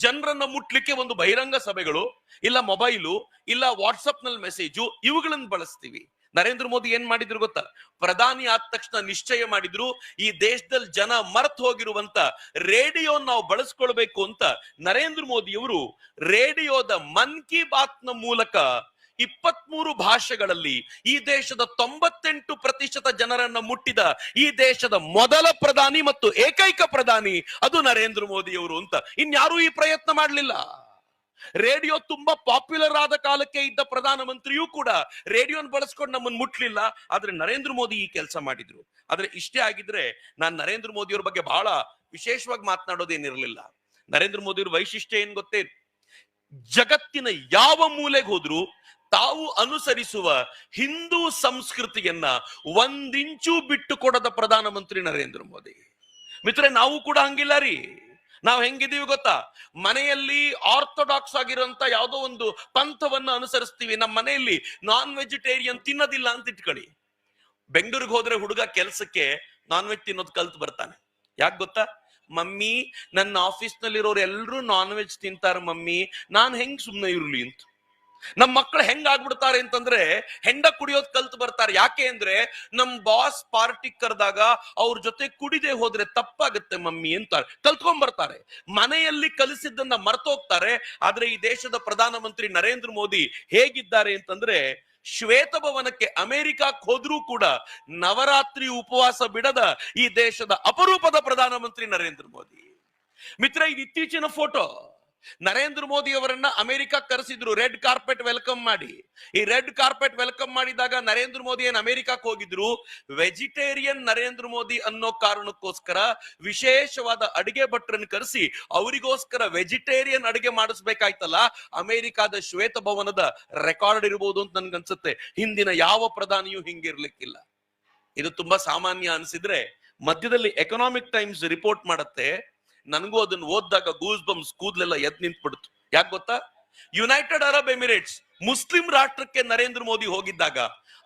ಜನರನ್ನ ಮುಟ್ಲಿಕ್ಕೆ ಒಂದು ಬಹಿರಂಗ ಸಭೆಗಳು, ಇಲ್ಲ ಮೊಬೈಲು, ಇಲ್ಲ ವಾಟ್ಸಪ್ ನಲ್ಲಿ ಮೆಸೇಜು, ಇವುಗಳನ್ನು ಬಳಸ್ತೀವಿ. ನರೇಂದ್ರ ಮೋದಿ ಏನ್ ಮಾಡಿದ್ರು ಗೊತ್ತಾ? ಪ್ರಧಾನಿ ಆದ ತಕ್ಷಣ ನಿಶ್ಚಯ ಮಾಡಿದ್ರು, ಈ ದೇಶದಲ್ಲಿ ಜನ ಮರ್ತ್ ಹೋಗಿರುವಂತ ರೇಡಿಯೋ ನಾವು ಬಳಸ್ಕೊಳ್ಬೇಕು ಅಂತ ನರೇಂದ್ರ ಮೋದಿಯವರು ರೇಡಿಯೋದ ಮನ್ ಕಿ ಬಾತ್ ನ ಮೂಲಕ 23 ಭಾಷೆಗಳಲ್ಲಿ ಈ ದೇಶದ 98% ಜನರನ್ನ ಮುಟ್ಟಿದ ಈ ದೇಶದ ಮೊದಲ ಪ್ರಧಾನಿ ಮತ್ತು ಏಕೈಕ ಪ್ರಧಾನಿ ಅದು ನರೇಂದ್ರ ಮೋದಿಯವರು ಅಂತ. ಇನ್ಯಾರೂ ಈ ಪ್ರಯತ್ನ ಮಾಡಲಿಲ್ಲ. ರೇಡಿಯೋ ತುಂಬಾ ಪಾಪ್ಯುಲರ್ ಆದ ಕಾಲಕ್ಕೆ ಇದ್ದ ಪ್ರಧಾನಮಂತ್ರಿಯೂ ಕೂಡ ರೇಡಿಯೋನ್ ಬಳಸ್ಕೊಂಡು ನಮ್ಮನ್ನು ಮುಟ್ಲಿಲ್ಲ. ಆದ್ರೆ ನರೇಂದ್ರ ಮೋದಿ ಈ ಕೆಲಸ ಮಾಡಿದ್ರು. ಆದ್ರೆ ಇಷ್ಟೇ ಆಗಿದ್ರೆ ನಾನು ನರೇಂದ್ರ ಮೋದಿಯವ್ರ ಬಗ್ಗೆ ಬಹಳ ವಿಶೇಷವಾಗಿ ಮಾತನಾಡೋದೇನಿರಲಿಲ್ಲ. ನರೇಂದ್ರ ಮೋದಿಯವ್ರ ವೈಶಿಷ್ಟ್ಯ ಏನ್ ಗೊತ್ತೇ? ಜಗತ್ತಿನ ಯಾವ ಮೂಲೆಗೆ ಹೋದ್ರು ತಾವು ಅನುಸರಿಸುವ ಹಿಂದೂ ಸಂಸ್ಕೃತಿಯನ್ನ ಒಂದಿಂಚು ಬಿಟ್ಟು ಕೊಡದ ಪ್ರಧಾನಮಂತ್ರಿ ನರೇಂದ್ರ ಮೋದಿ. ಮಿತ್ರರೆ, ನಾವು ಕೂಡ ಹಂಗಿಲ್ಲ ರೀ. ನಾವು ಹೆಂಗಿದೀವಿ ಗೊತ್ತಾ? ಮನೆಯಲ್ಲಿ ಆರ್ಥೋಡಾಕ್ಸ್ ಆಗಿರುವಂತ ಯಾವುದೋ ಒಂದು ಪಂಥವನ್ನು ಅನುಸರಿಸ್ತೀವಿ. ನಮ್ಮ ಮನೆಯಲ್ಲಿ ನಾನ್ ವೆಜಿಟೇರಿಯನ್ ತಿನ್ನೋದಿಲ್ಲ ಅಂತ ಇಟ್ಕೊಳ್ಳಿ. ಬೆಂಗಳೂರಿಗೆ ಹೋದ್ರೆ ಹುಡುಗ ಕೆಲ್ಸಕ್ಕೆ ನಾನ್ ವೆಜ್ ತಿನ್ನೋದು ಕಲ್ತು ಬರ್ತಾನೆ. ಯಾಕೆ ಗೊತ್ತಾ? ಮಮ್ಮಿ, ನನ್ನ ಆಫೀಸ್ ನಲ್ಲಿರೋರು ಎಲ್ಲರೂ ನಾನ್ ವೆಜ್ ತಿಂತಾರ ಮಮ್ಮಿ, ನಾನ್ ಹೆಂಗ್ ಸುಮ್ನೆ ಇರ್ಲಿ ಅಂತ. ನಮ್ಮ ಮಕ್ಕಳು ಹೆಂಗ್ ಆಗ್ಬಿಡ್ತಾರೆ ಅಂತಂದ್ರೆ ಹೆಂಡ ಕುಡಿಯೋದ್ ಕಲ್ತು ಬರ್ತಾರೆ. ಯಾಕೆ ಅಂದ್ರೆ ನಮ್ ಬಾಸ್ ಪಾರ್ಟಿ ಕರೆದಾಗ ಅವ್ರ ಜೊತೆ ಕುಡಿದೇ ಹೋದ್ರೆ ತಪ್ಪಾಗುತ್ತೆ ಮಮ್ಮಿ ಅಂತ ಕಲ್ತ್ಕೊಂಡ್ ಬರ್ತಾರೆ. ಮನೆಯಲ್ಲಿ ಕಲಿಸಿದ್ದನ್ನ ಮರ್ತೋಗ್ತಾರೆ. ಆದ್ರೆ ಈ ದೇಶದ ಪ್ರಧಾನಮಂತ್ರಿ ನರೇಂದ್ರ ಮೋದಿ ಹೇಗಿದ್ದಾರೆ ಅಂತಂದ್ರೆ, ಶ್ವೇತಭವನಕ್ಕೆ ಅಮೆರಿಕಕ್ಕೆ ಹೋದ್ರೂ ಕೂಡ ನವರಾತ್ರಿ ಉಪವಾಸ ಬಿಡದ ಈ ದೇಶದ ಅಪರೂಪದ ಪ್ರಧಾನಮಂತ್ರಿ ನರೇಂದ್ರ ಮೋದಿ. ಮಿತ್ರ, ಇದು ಇತ್ತೀಚಿನ ಫೋಟೋ. ನರೇಂದ್ರ ಮೋದಿ ಅವರನ್ನ ಅಮೆರಿಕ ಕರೆಸಿದ್ರು ರೆಡ್ ಕಾರ್ಪೆಟ್ ವೆಲ್ಕಮ್ ಮಾಡಿ. ಈ ರೆಡ್ ಕಾರ್ಪೆಟ್ ವೆಲ್ಕಮ್ ಮಾಡಿದಾಗ ನರೇಂದ್ರ ಮೋದಿ ಏನ್ ಅಮೆರಿಕಕ್ಕೆ ಹೋಗಿದ್ರು, ವೆಜಿಟೇರಿಯನ್ ನರೇಂದ್ರ ಮೋದಿ ಅನ್ನೋ ಕಾರಣಕ್ಕೋಸ್ಕರ ವಿಶೇಷವಾದ ಅಡಿಗೆ ಭಟ್ರನ್ನ ಕರೆಸಿ ಅವರಿಗೋಸ್ಕರ ವೆಜಿಟೇರಿಯನ್ ಅಡಿಗೆ ಮಾಡಿಸ್ಬೇಕಾಯ್ತಲ್ಲ. ಅಮೆರಿಕಾದ ಶ್ವೇತಭವನದ ರೆಕಾರ್ಡ್ ಇರಬಹುದು ಅಂತ ನನ್ಗನ್ಸುತ್ತೆ. ಹಿಂದಿನ ಯಾವ ಪ್ರಧಾನಿಯೂ ಹಿಂಗಿರ್ಲಿಕ್ಕಿಲ್ಲ. ಇದು ತುಂಬಾ ಸಾಮಾನ್ಯ ಅನ್ಸಿದ್ರೆ, ಮಧ್ಯದಲ್ಲಿ ಎಕನಾಮಿಕ್ ಟೈಮ್ಸ್ ರಿಪೋರ್ಟ್ ಮಾಡುತ್ತೆ, ನನಗೂ ಅದನ್ನ ಓದಿದಾಗ ಗೂಸ್ ಬಂಪ್ಸ್ ಕೂದಲೆಲ್ಲ ಎದ್ ನಿಂತ್ಬಿಡ್ತು. ಯಾಕೆ ಗೊತ್ತಾ? ಯುನೈಟೆಡ್ ಅರಬ್ ಎಮಿರೇಟ್ಸ್ ಮುಸ್ಲಿಂ ರಾಷ್ಟ್ರಕ್ಕೆ ನರೇಂದ್ರ ಮೋದಿ ಹೋಗಿದ್ದಾಗ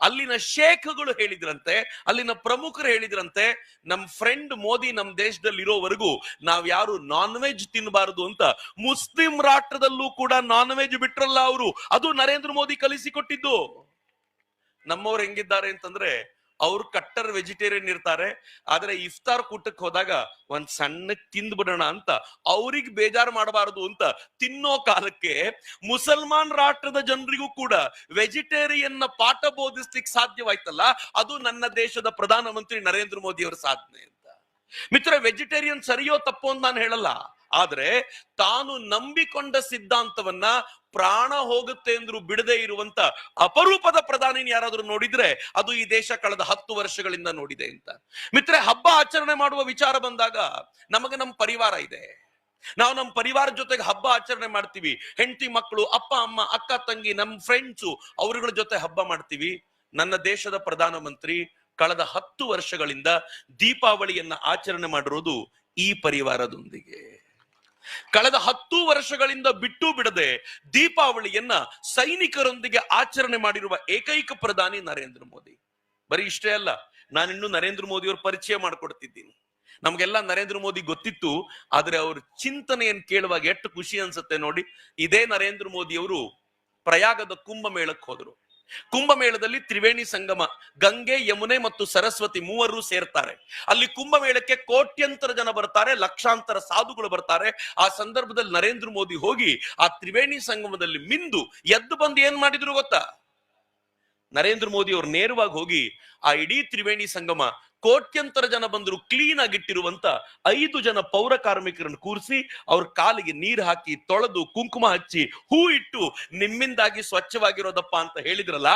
ಅಲ್ಲಿನ ಶೇಖ್ಗಳು ಹೇಳಿದ್ರಂತೆ, ಅಲ್ಲಿನ ಪ್ರಮುಖರು ಹೇಳಿದ್ರಂತೆ, ನಮ್ ಫ್ರೆಂಡ್ ಮೋದಿ ನಮ್ ದೇಶದಲ್ಲಿ ಇರೋವರೆಗೂ ನಾವ್ ಯಾರು ನಾನ್ ವೆಜ್ ತಿನ್ನಬಾರದು ಅಂತ. ಮುಸ್ಲಿಂ ರಾಷ್ಟ್ರದಲ್ಲೂ ಕೂಡ ನಾನ್ ವೆಜ್ ಬಿಟ್ರಲ್ಲ ಅವರು, ಅದು ನರೇಂದ್ರ ಮೋದಿ ಕಲಿಸಿಕೊಟ್ಟಿದ್ದು. ನಮ್ಮವ್ರು ಹೆಂಗಿದ್ದಾರೆ ಅಂತಂದ್ರೆ, ಅವ್ರು ಕಟ್ಟರ್ ವೆಜಿಟೇರಿಯನ್ ಇರ್ತಾರೆ, ಆದ್ರೆ ಇಫ್ತಾರ್ ಕೂಟಕ್ಕೆ ಹೋದಾಗ ಒಂದ್ ಸಣ್ಣ ತಿಂದ್ಬಿಡೋಣ ಅಂತ, ಅವ್ರಿಗೆ ಬೇಜಾರು ಮಾಡಬಾರದು ಅಂತ ತಿನ್ನೋ ಕಾಲಕ್ಕೆ ಮುಸಲ್ಮಾನ್ ರಾಷ್ಟ್ರದ ಜನರಿಗೂ ಕೂಡ ವೆಜಿಟೇರಿಯನ್ ನ ಪಾಠ ಬೋಧಿಸ್ಲಿಕ್ಕೆ ಸಾಧ್ಯವಾಯ್ತಲ್ಲ, ಅದು ನನ್ನ ದೇಶದ ಪ್ರಧಾನಮಂತ್ರಿ ನರೇಂದ್ರ ಮೋದಿ ಅವರ ಸಾಧನೆ ಅಂತ. ಮಿತ್ರ, ವೆಜಿಟೇರಿಯನ್ ಸರಿಯೋ ತಪ್ಪೋ ಅಂತ ನಾನು ಹೇಳಲ್ಲ, ಆದ್ರೆ ತಾನು ನಂಬಿಕೊಂಡ ಸಿದ್ಧಾಂತವನ್ನ ಪ್ರಾಣ ಹೋಗುತ್ತೆ ಅಂದ್ರೂ ಬಿಡದೆ ಇರುವಂತ ಅಪರೂಪದ ಪ್ರಧಾನಿನ ಯಾರಾದ್ರೂ ನೋಡಿದ್ರೆ ಅದು ಈ ದೇಶ ಕಳೆದ 10 ವರ್ಷಗಳಿಂದ ನೋಡಿದೆ ಅಂತ. ಮಿತ್ರ, ಹಬ್ಬ ಆಚರಣೆ ಮಾಡುವ ವಿಚಾರ ಬಂದಾಗ ನಮಗೆ ನಮ್ಮ ಪರಿವಾರ ಇದೆ. ನಾವು ನಮ್ಮ ಪರಿವಾರ ಜೊತೆಗೆ ಹಬ್ಬ ಆಚರಣೆ ಮಾಡ್ತೀವಿ. ಹೆಂಡತಿ ಮಕ್ಕಳು, ಅಪ್ಪ ಅಮ್ಮ, ಅಕ್ಕ ತಂಗಿ, ನಮ್ಮ ಫ್ರೆಂಡ್ಸು, ಅವರುಗಳ ಜೊತೆ ಹಬ್ಬ ಮಾಡ್ತೀವಿ. ನನ್ನ ದೇಶದ ಪ್ರಧಾನಮಂತ್ರಿ ಕಳೆದ 10 ವರ್ಷಗಳಿಂದ ದೀಪಾವಳಿಯನ್ನ ಆಚರಣೆ ಮಾಡಿರೋದು ಈ ಪರಿವಾರದೊಂದಿಗೆ. ಕಳೆದ 10 ವರ್ಷಗಳಿಂದ ಬಿಟ್ಟು ಬಿಡದೆ ದೀಪಾವಳಿಯನ್ನ ಸೈನಿಕರೊಂದಿಗೆ ಆಚರಣೆ ಮಾಡಿರುವ ಏಕೈಕ ಪ್ರಧಾನಿ ನರೇಂದ್ರ ಮೋದಿ. ಬರೀ ಇಷ್ಟೇ ಅಲ್ಲ, ನಾನಿನ್ನು ನರೇಂದ್ರ ಮೋದಿ ಅವ್ರ ಪರಿಚಯ ಮಾಡ್ಕೊಡ್ತಿದ್ದೀನಿ. ನಮ್ಗೆಲ್ಲ ನರೇಂದ್ರ ಮೋದಿ ಗೊತ್ತಿತ್ತು, ಆದ್ರೆ ಅವ್ರ ಚಿಂತನೆಯನ್ನು ಕೇಳುವಾಗ ಎಷ್ಟು ಖುಷಿ ಅನ್ಸುತ್ತೆ ನೋಡಿ. ಇದೇ ನರೇಂದ್ರ ಮೋದಿ ಅವರು ಪ್ರಯಾಗದ ಕುಂಭಮೇಳಕ್ಕೆ ಹೋದ್ರು. ಕುಂಭಮೇಳದಲ್ಲಿ ತ್ರಿವೇಣಿ ಸಂಗಮ, ಗಂಗೆ, ಯಮುನೆ ಮತ್ತು ಸರಸ್ವತಿ ಮೂವರು ಸೇರ್ತಾರೆ. ಅಲ್ಲಿ ಕುಂಭಮೇಳಕ್ಕೆ ಕೋಟ್ಯಂತರ ಜನ ಬರ್ತಾರೆ, ಲಕ್ಷಾಂತರ ಸಾಧುಗಳು ಬರ್ತಾರೆ. ಆ ಸಂದರ್ಭದಲ್ಲಿ ನರೇಂದ್ರ ಮೋದಿ ಹೋಗಿ ಆ ತ್ರಿವೇಣಿ ಸಂಗಮದಲ್ಲಿ ಮಿಂದು ಎದ್ದು ಬಂದು ಏನ್ ಮಾಡಿದ್ರು ಗೊತ್ತಾ? ನರೇಂದ್ರ ಮೋದಿ ಅವರು ನೇರವಾಗಿ ಹೋಗಿ ಆ ಇಡೀ ತ್ರಿವೇಣಿ ಸಂಗಮ, ಕೋಟ್ಯಂತರ ಜನ ಬಂದ್ರು, ಕ್ಲೀನ್ ಆಗಿಟ್ಟಿರುವಂತ 5 ಜನ ಪೌರ ಕಾರ್ಮಿಕರನ್ನು ಕೂರಿಸಿ ಅವ್ರ ಕಾಲಿಗೆ ನೀರು ಹಾಕಿ ತೊಳೆದು ಕುಂಕುಮ ಹಚ್ಚಿ ಹೂ ಇಟ್ಟು ನಿಮ್ಮಿಂದಾಗಿ ಸ್ವಚ್ಛವಾಗಿರೋದಪ್ಪ ಅಂತ ಹೇಳಿದ್ರಲ್ಲ,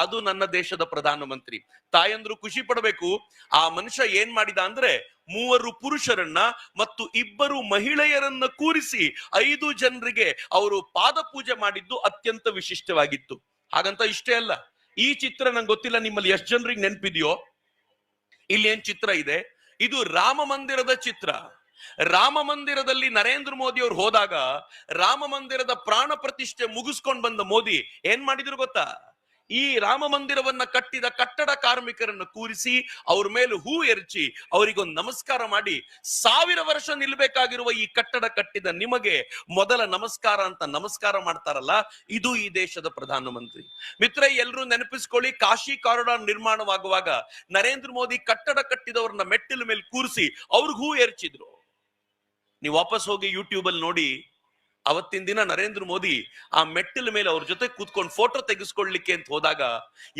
ಅದು ನನ್ನ ದೇಶದ ಪ್ರಧಾನಮಂತ್ರಿ. ತಾಯಂದ್ರು ಖುಷಿ ಪಡಬೇಕು. ಆ ಮನುಷ್ಯ ಏನ್ ಮಾಡಿದ ಅಂದ್ರೆ 3 ಪುರುಷರನ್ನ ಮತ್ತು 2 ಮಹಿಳೆಯರನ್ನ ಕೂರಿಸಿ 5 ಜನರಿಗೆ ಅವರು ಪಾದ ಪೂಜೆ ಮಾಡಿದ್ದು ಅತ್ಯಂತ ವಿಶಿಷ್ಟವಾಗಿತ್ತು. ಹಾಗಂತ ಇಷ್ಟೇ ಅಲ್ಲ, ಈ ಚಿತ್ರ ನಂಗೆ ಗೊತ್ತಿಲ್ಲ ನಿಮ್ಮಲ್ಲಿ ಎಷ್ಟು ಜನರಿಗೆ ನೆನಪಿದೆಯೋ. ಇಲ್ಲಿ ಏನ್ ಚಿತ್ರ ಇದೆ, ಇದು ರಾಮ ಮಂದಿರದ ಚಿತ್ರ. ರಾಮ ಮಂದಿರದಲ್ಲಿ ನರೇಂದ್ರ ಮೋದಿ ಅವರು ಹೋದಾಗ ರಾಮ ಮಂದಿರದ ಪ್ರಾಣ ಪ್ರತಿಷ್ಠೆ ಮುಗಿಸ್ಕೊಂಡು ಬಂದ ಮೋದಿ ಏನ್ ಮಾಡಿದ್ರು ಗೊತ್ತಾ? ಈ ರಾಮ ಮಂದಿರವನ್ನ ಕಟ್ಟಿದ ಕಟ್ಟಡ ಕಾರ್ಮಿಕರನ್ನು ಕೂರಿಸಿ ಅವ್ರ ಮೇಲೆ ಹೂ ಎರಚಿ ಅವರಿಗೊಂದು ನಮಸ್ಕಾರ ಮಾಡಿ 1000 ವರ್ಷ ನಿಲ್ಬೇಕಾಗಿರುವ ಈ ಕಟ್ಟಡ ಕಟ್ಟಿದ ನಿಮಗೆ ಮೊದಲ ನಮಸ್ಕಾರ ಅಂತ ನಮಸ್ಕಾರ ಮಾಡ್ತಾರಲ್ಲ, ಇದು ಈ ದೇಶದ ಪ್ರಧಾನಮಂತ್ರಿ. ಮಿತ್ರ, ಎಲ್ಲರೂ ನೆನಪಿಸ್ಕೊಳ್ಳಿ, ಕಾಶಿ ಕಾರಿಡಾರ್ ನಿರ್ಮಾಣವಾಗುವಾಗ ನರೇಂದ್ರ ಮೋದಿ ಕಟ್ಟಡ ಕಟ್ಟಿದವ್ರನ್ನ ಮೆಟ್ಟಿಲ ಮೇಲೆ ಕೂರಿಸಿ ಅವ್ರಿಗೆ ಹೂ ಎರಚಿದ್ರು. ನೀವು ವಾಪಸ್ ಹೋಗಿ ಯೂಟ್ಯೂಬ್ ಅಲ್ಲಿ ನೋಡಿ, ಅವತ್ತಿನ ದಿನ ನರೇಂದ್ರ ಮೋದಿ ಆ ಮೆಟ್ಟಿಲ ಮೇಲೆ ಅವ್ರ ಜೊತೆ ಕೂತ್ಕೊಂಡು ಫೋಟೋ ತೆಗೆಸ್ಕೊಳ್ಲಿಕ್ಕೆ ಅಂತ ಹೋದಾಗ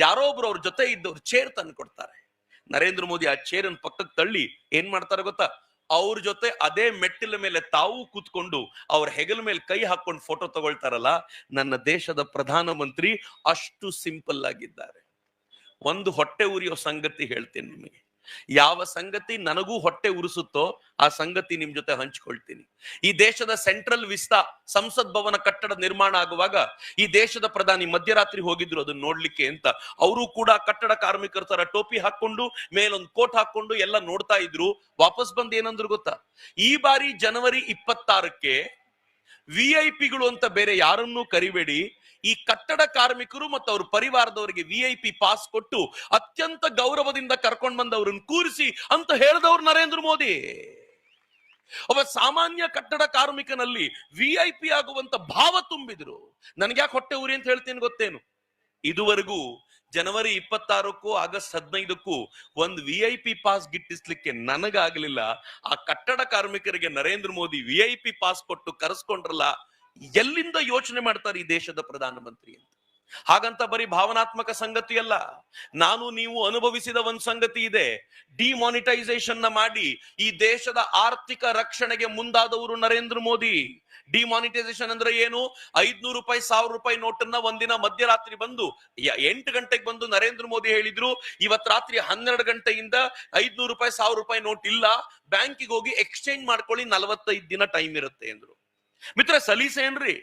ಯಾರೋ ಒಬ್ರು ಅವ್ರ ಜೊತೆ ಇದ್ದವ್ರು ಚೇರ್ ತಂದು ಕೊಡ್ತಾರೆ. ನರೇಂದ್ರ ಮೋದಿ ಆ ಚೇರ್ ಅನ್ನು ಪಕ್ಕಕ್ಕೆ ತಳ್ಳಿ ಏನ್ ಮಾಡ್ತಾರೆ ಗೊತ್ತಾ, ಅವ್ರ ಜೊತೆ ಅದೇ ಮೆಟ್ಟಿಲ ಮೇಲೆ ತಾವು ಕೂತ್ಕೊಂಡು ಅವ್ರ ಹೆಗಲ ಮೇಲೆ ಕೈ ಹಾಕೊಂಡು ಫೋಟೋ ತಗೊಳ್ತಾರಲ್ಲ, ನನ್ನ ದೇಶದ ಪ್ರಧಾನಮಂತ್ರಿ ಅಷ್ಟು ಸಿಂಪಲ್ ಆಗಿದ್ದಾರೆ. ಒಂದು ಹೊಟ್ಟೆ ಉರಿಯೋ ಸಂಗತಿ ಹೇಳ್ತೇನೆ ನಿಮಗೆ. ಯಾವ ಸಂಗತಿ ನನಗೂ ಹೊಟ್ಟೆ ಉರಿಸುತ್ತೋ ಆ ಸಂಗತಿ ನಿಮ್ ಜೊತೆ ಹಂಚ್ಕೊಳ್ತೀನಿ. ಈ ದೇಶದ ಸೆಂಟ್ರಲ್ ವಿಸ್ತಾ ಸಂಸತ್ ಭವನ ಕಟ್ಟಡ ನಿರ್ಮಾಣ ಆಗುವಾಗ ಈ ದೇಶದ ಪ್ರಧಾನಿ ಮಧ್ಯರಾತ್ರಿ ಹೋಗಿದ್ರು ಅದನ್ನ ನೋಡ್ಲಿಕ್ಕೆ ಅಂತ. ಅವರು ಕೂಡ ಕಟ್ಟಡ ಕಾರ್ಮಿಕರ ತರ ಟೋಪಿ ಹಾಕೊಂಡು ಮೇಲೊಂದು ಕೋಟ್ ಹಾಕೊಂಡು ಎಲ್ಲ ನೋಡ್ತಾ ಇದ್ರು. ವಾಪಸ್ ಬಂದು ಏನಂದ್ರು ಗೊತ್ತಾ, ಈ ಬಾರಿ ಜನವರಿ 26ಕ್ಕೆ VIP ಗಳು ಅಂತ ಬೇರೆ ಯಾರನ್ನೂ ಕರಿಬೇಡಿ, ಈ ಕಟ್ಟಡ ಕಾರ್ಮಿಕರು ಮತ್ತು ಅವ್ರ ಪರಿವಾರದವರಿಗೆ VIP ಪಾಸ್ ಕೊಟ್ಟು ಅತ್ಯಂತ ಗೌರವದಿಂದ ಕರ್ಕೊಂಡು ಬಂದವ್ರನ್ನ ಕೂರಿಸಿ ಅಂತ ಹೇಳಿದವ್ರು ನರೇಂದ್ರ ಮೋದಿ. ಒಬ್ಬ ಸಾಮಾನ್ಯ ಕಟ್ಟಡ ಕಾರ್ಮಿಕನಲ್ಲಿ VIP ಆಗುವಂತ ಭಾವ ತುಂಬಿದ್ರು. ನನ್ಗ್ಯಾಕೆ ಹೊಟ್ಟೆ ಉರಿ ಅಂತ ಹೇಳ್ತೀನಿ ಗೊತ್ತೇನು, ಇದುವರೆಗೂ ಜನವರಿ 26ಕ್ಕೂ ಆಗಸ್ಟ್ 15ಕ್ಕೂ ಒಂದು VIP ಪಾಸ್ ಗಿಟ್ಟಿಸ್ಲಿಕ್ಕೆ ನನಗಾಗ್ಲಿಲ್ಲ. ಆ ಕಟ್ಟಡ ಕಾರ್ಮಿಕರಿಗೆ ನರೇಂದ್ರ ಮೋದಿ VIP ಪಾಸ್ ಕೊಟ್ಟು ಕರೆಸ್ಕೊಂಡ್ರಲ್ಲ, ಎಲ್ಲಿಂದ ಯೋಚನೆ ಮಾಡ್ತಾರೆ ಈ ದೇಶದ ಪ್ರಧಾನಮಂತ್ರಿ ಅಂತ. ಹಾಗಂತ ಬರೀ ಭಾವನಾತ್ಮಕ ಸಂಗತಿ ಅಲ್ಲ, ನಾನು ನೀವು ಅನುಭವಿಸಿದ ಒಂದು ಸಂಗತಿ ಇದೆ. ಡಿಮಾನಿಟೈಸೇಷನ್ ನ ಮಾಡಿ ಈ ದೇಶದ ಆರ್ಥಿಕ ರಕ್ಷಣೆಗೆ ಮುಂದಾದವರು ನರೇಂದ್ರ ಮೋದಿ. ಡಿಮಾನಿಟೈಸೇಷನ್ ಅಂದ್ರೆ ಏನು? 500 ರೂಪಾಯಿ 1000 ರೂಪಾಯಿ ನೋಟನ್ನ ಒಂದಿನ ಮಧ್ಯರಾತ್ರಿ ಬಂದು 8 ಗಂಟೆಗೆ ಬಂದು ನರೇಂದ್ರ ಮೋದಿ ಹೇಳಿದ್ರು, ಇವತ್ ರಾತ್ರಿ 12 ಗಂಟೆಯಿಂದ 500 ರೂಪಾಯಿ 1000 ರೂಪಾಯಿ ನೋಟ್ ಇಲ್ಲ, ಬ್ಯಾಂಕಿಗೆ ಹೋಗಿ ಎಕ್ಸ್ಚೇಂಜ್ ಮಾಡ್ಕೊಳ್ಳಿ, 45 ದಿನ ಟೈಮ್ ಇರುತ್ತೆ ಎಂದ್ರು. ಮಿತ್ರ, ಸಲೀಸೇನ್ರಿ?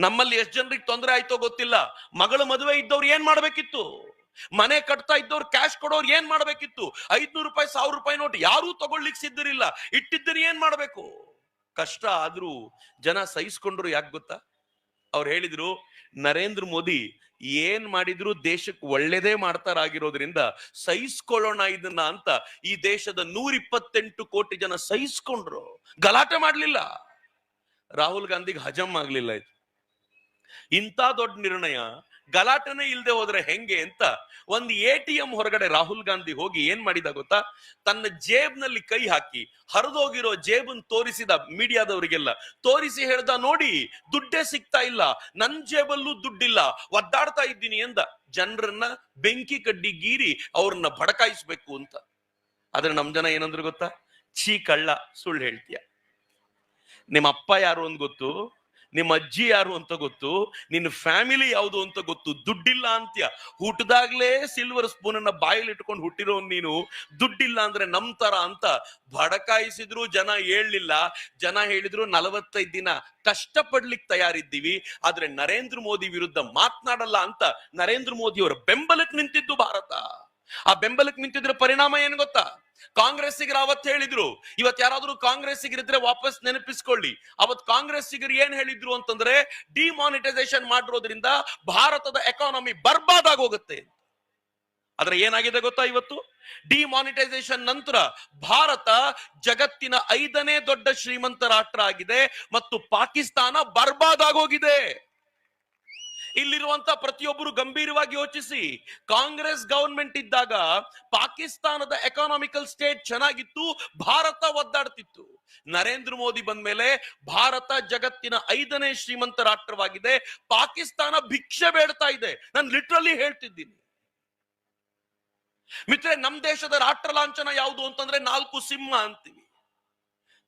ನಮ್ಮಲ್ಲಿ ಎಷ್ಟು ಜನರಿಗೆ ತೊಂದರೆ ಆಯ್ತೋ ಗೊತ್ತಿಲ್ಲ. ಮಗಳ ಮದುವೆ ಇದ್ದವ್ರು ಏನ್ ಮಾಡ್ಬೇಕಿತ್ತು? ಮನೆ ಕಟ್ತಾ ಇದ್ದವ್ರು ಕ್ಯಾಶ್ ಕೊಡೋರು ಏನ್ ಮಾಡ್ಬೇಕಿತ್ತು? 500 ರೂಪಾಯಿ 1000 ರೂಪಾಯಿ ನೋಟ್ ಯಾರೂ ತಗೊಳ್ಲಿಕ್ಕೆ ಸಿದ್ಧರಿಲ್ಲ. ಇಟ್ಟಿದ್ದರೆ ಏನ್ ಮಾಡ್ಬೇಕು? ಕಷ್ಟ ಆದ್ರೂ ಜನ ಸಹಿಸ್ಕೊಂಡ್ರು. ಯಾಕೆ ಗೊತ್ತಾ? ಅವ್ರು ಹೇಳಿದ್ರು, ನರೇಂದ್ರ ಮೋದಿ ಏನ್ ಮಾಡಿದ್ರು ದೇಶಕ್ಕೆ ಒಳ್ಳೇದೇ ಮಾಡ್ತಾರಾಗಿರೋದ್ರಿಂದ ಸಹಿಸ್ಕೊಳ್ಳೋಣ ಇದನ್ನ ಅಂತ ಈ ದೇಶದ 128 ಕೋಟಿ ಜನ ಸಹಿಸ್ಕೊಂಡ್ರು, ಗಲಾಟೆ ಮಾಡ್ಲಿಲ್ಲ. ರಾಹುಲ್ ಗಾಂಧಿಗೆ ಹಜಮ್ ಆಗ್ಲಿಲ್ಲ ಇದು. ಇಂಥ ದೊಡ್ಡ ನಿರ್ಣಯ ಗಲಾಟನೆ ಇಲ್ಲದೆ ಹೋದ್ರೆ ಹೆಂಗೆ ಅಂತ ಒಂದು ATM ಹೊರಗಡೆ ರಾಹುಲ್ ಗಾಂಧಿ ಹೋಗಿ ಏನ್ ಮಾಡಿದ ಗೊತ್ತಾ, ತನ್ನ ಜೇಬ್ನಲ್ಲಿ ಕೈ ಹಾಕಿ ಹರಿದೋಗಿರೋ ಜೇಬನ್ ತೋರಿಸಿದ, ಮೀಡಿಯಾದವರಿಗೆಲ್ಲ ತೋರಿಸಿ ಹೇಳ್ದ, ನೋಡಿ ದುಡ್ಡೇ ಸಿಗ್ತಾ ಇಲ್ಲ, ನನ್ ಜೇಬಲ್ಲೂ ದುಡ್ಡಿಲ್ಲ, ಒದ್ದಾಡ್ತಾ ಇದ್ದೀನಿ ಎಂದ. ಜನರನ್ನ ಬೆಂಕಿ ಕಡ್ಡಿ ಗೀರಿ ಅವ್ರನ್ನ ಭಡಕಾಯಿಸ್ಬೇಕು ಅಂತ. ಆದ್ರೆ ನಮ್ ಜನ ಏನಂದ್ರು ಗೊತ್ತಾ, ಛೀ ಕಳ್ಳ, ಸುಳ್ಳು ಹೇಳ್ತೀಯ, ನಿಮ್ಮ ಅಪ್ಪ ಯಾರು ಅಂತ ಗೊತ್ತು, ನಿಮ್ಮ ಅಜ್ಜಿ ಯಾರು ಅಂತ ಗೊತ್ತು, ನಿನ್ನ ಫ್ಯಾಮಿಲಿ ಯಾವುದು ಅಂತ ಗೊತ್ತು, ದುಡ್ಡಿಲ್ಲ ಅಂತ್ಯ. ಹುಟ್ಟದಾಗ್ಲೇ ಸಿಲ್ವರ್ ಸ್ಪೂನ್ ಅನ್ನ ಬಾಯಲ್ಲಿ ಇಟ್ಕೊಂಡು ಹುಟ್ಟಿರೋ ನೀನು ದುಡ್ಡಿಲ್ಲ ಅಂದ್ರೆ ನಮ್ ತರ ಅಂತ ಭಡಕಾಯಿಸಿದ್ರು. ಜನ ಹೇಳಲಿಲ್ಲ. ಜನ ಹೇಳಿದ್ರು 45 ದಿನ ಕಷ್ಟಪಡ್ಲಿಕ್ಕೆ ತಯಾರಿದ್ದೀವಿ, ಆದ್ರೆ ನರೇಂದ್ರ ಮೋದಿ ವಿರುದ್ಧ ಮಾತನಾಡಲ್ಲ ಅಂತ ನರೇಂದ್ರ ಮೋದಿ ಅವರ ಬೆಂಬಲಕ್ಕೆ ನಿಂತಿದ್ದು ಭಾರತ. ಆ ಬೆಂಬಲಕ್ಕೆ ನಿಂತಿದ್ರ ಪರಿಣಾಮ ಏನ್ ಗೊತ್ತಾ? ಕಾಂಗ್ರೆಸ್ಸಿಗರು ಅವತ್ತು ಹೇಳಿದ್ರು, ಇವತ್ತು ಯಾರಾದ್ರೂ ಕಾಂಗ್ರೆಸ್ಸಿಗರಿದ್ರೆ ವಾಪಸ್ ನೆನಪಿಸ್ಕೊಳ್ಳಿ, ಅವತ್ ಕಾಂಗ್ರೆಸ್ಸಿಗರು ಏನ್ ಹೇಳಿದ್ರು ಅಂತಂದ್ರೆ, ಡಿಮಾನಿಟೈಸೇಷನ್ ಮಾಡಿರೋದ್ರಿಂದ ಭಾರತದ ಎಕಾನಮಿ ಬರ್ಬಾದ್ ಆಗೋಗುತ್ತೆ. ಆದ್ರೆ ಏನಾಗಿದೆ ಗೊತ್ತಾ, ಇವತ್ತು ಡಿಮಾನಿಟೈಸೇಷನ್ ನಂತರ ಭಾರತ ಜಗತ್ತಿನ 5ನೇ ದೊಡ್ಡ ಶ್ರೀಮಂತ ರಾಷ್ಟ್ರ ಆಗಿದೆ ಮತ್ತು ಪಾಕಿಸ್ತಾನ ಬರ್ಬಾದ್ ಆಗೋಗಿದೆ. ಇಲ್ಲಿರುವಂತ ಪ್ರತಿಯೊಬ್ಬರು ಗಂಭೀರವಾಗಿ ಯೋಚಿಸಿ. ಕಾಂಗ್ರೆಸ್ ಗವರ್ಮೆಂಟ್ ಇದ್ದಾಗ ಪಾಕಿಸ್ತಾನದ ಎಕಾನಾಮಿಕಲ್ ಸ್ಟೇಟ್ ಚೆನ್ನಾಗಿತ್ತು, ಭಾರತ ಒದ್ದಾಡ್ತಿತ್ತು. ನರೇಂದ್ರ ಮೋದಿ ಬಂದ ಮೇಲೆ ಭಾರತ ಜಗತ್ತಿನ 5ನೇ ಶ್ರೀಮಂತ ರಾಷ್ಟ್ರವಾಗಿದೆ, ಪಾಕಿಸ್ತಾನ ಭಿಕ್ಷೆ ಬೇಡ್ತಾ ಇದೆ. ನಾನು ಲಿಟ್ರಲಿ ಹೇಳ್ತಿದ್ದೀನಿ ಮಿತ್ರೆ. ನಮ್ ದೇಶದ ರಾಷ್ಟ್ರ ಲಾಂಛನ ಯಾವುದು ಅಂತಂದ್ರೆ 4 ಸಿಂಹ ಅಂತೀವಿ.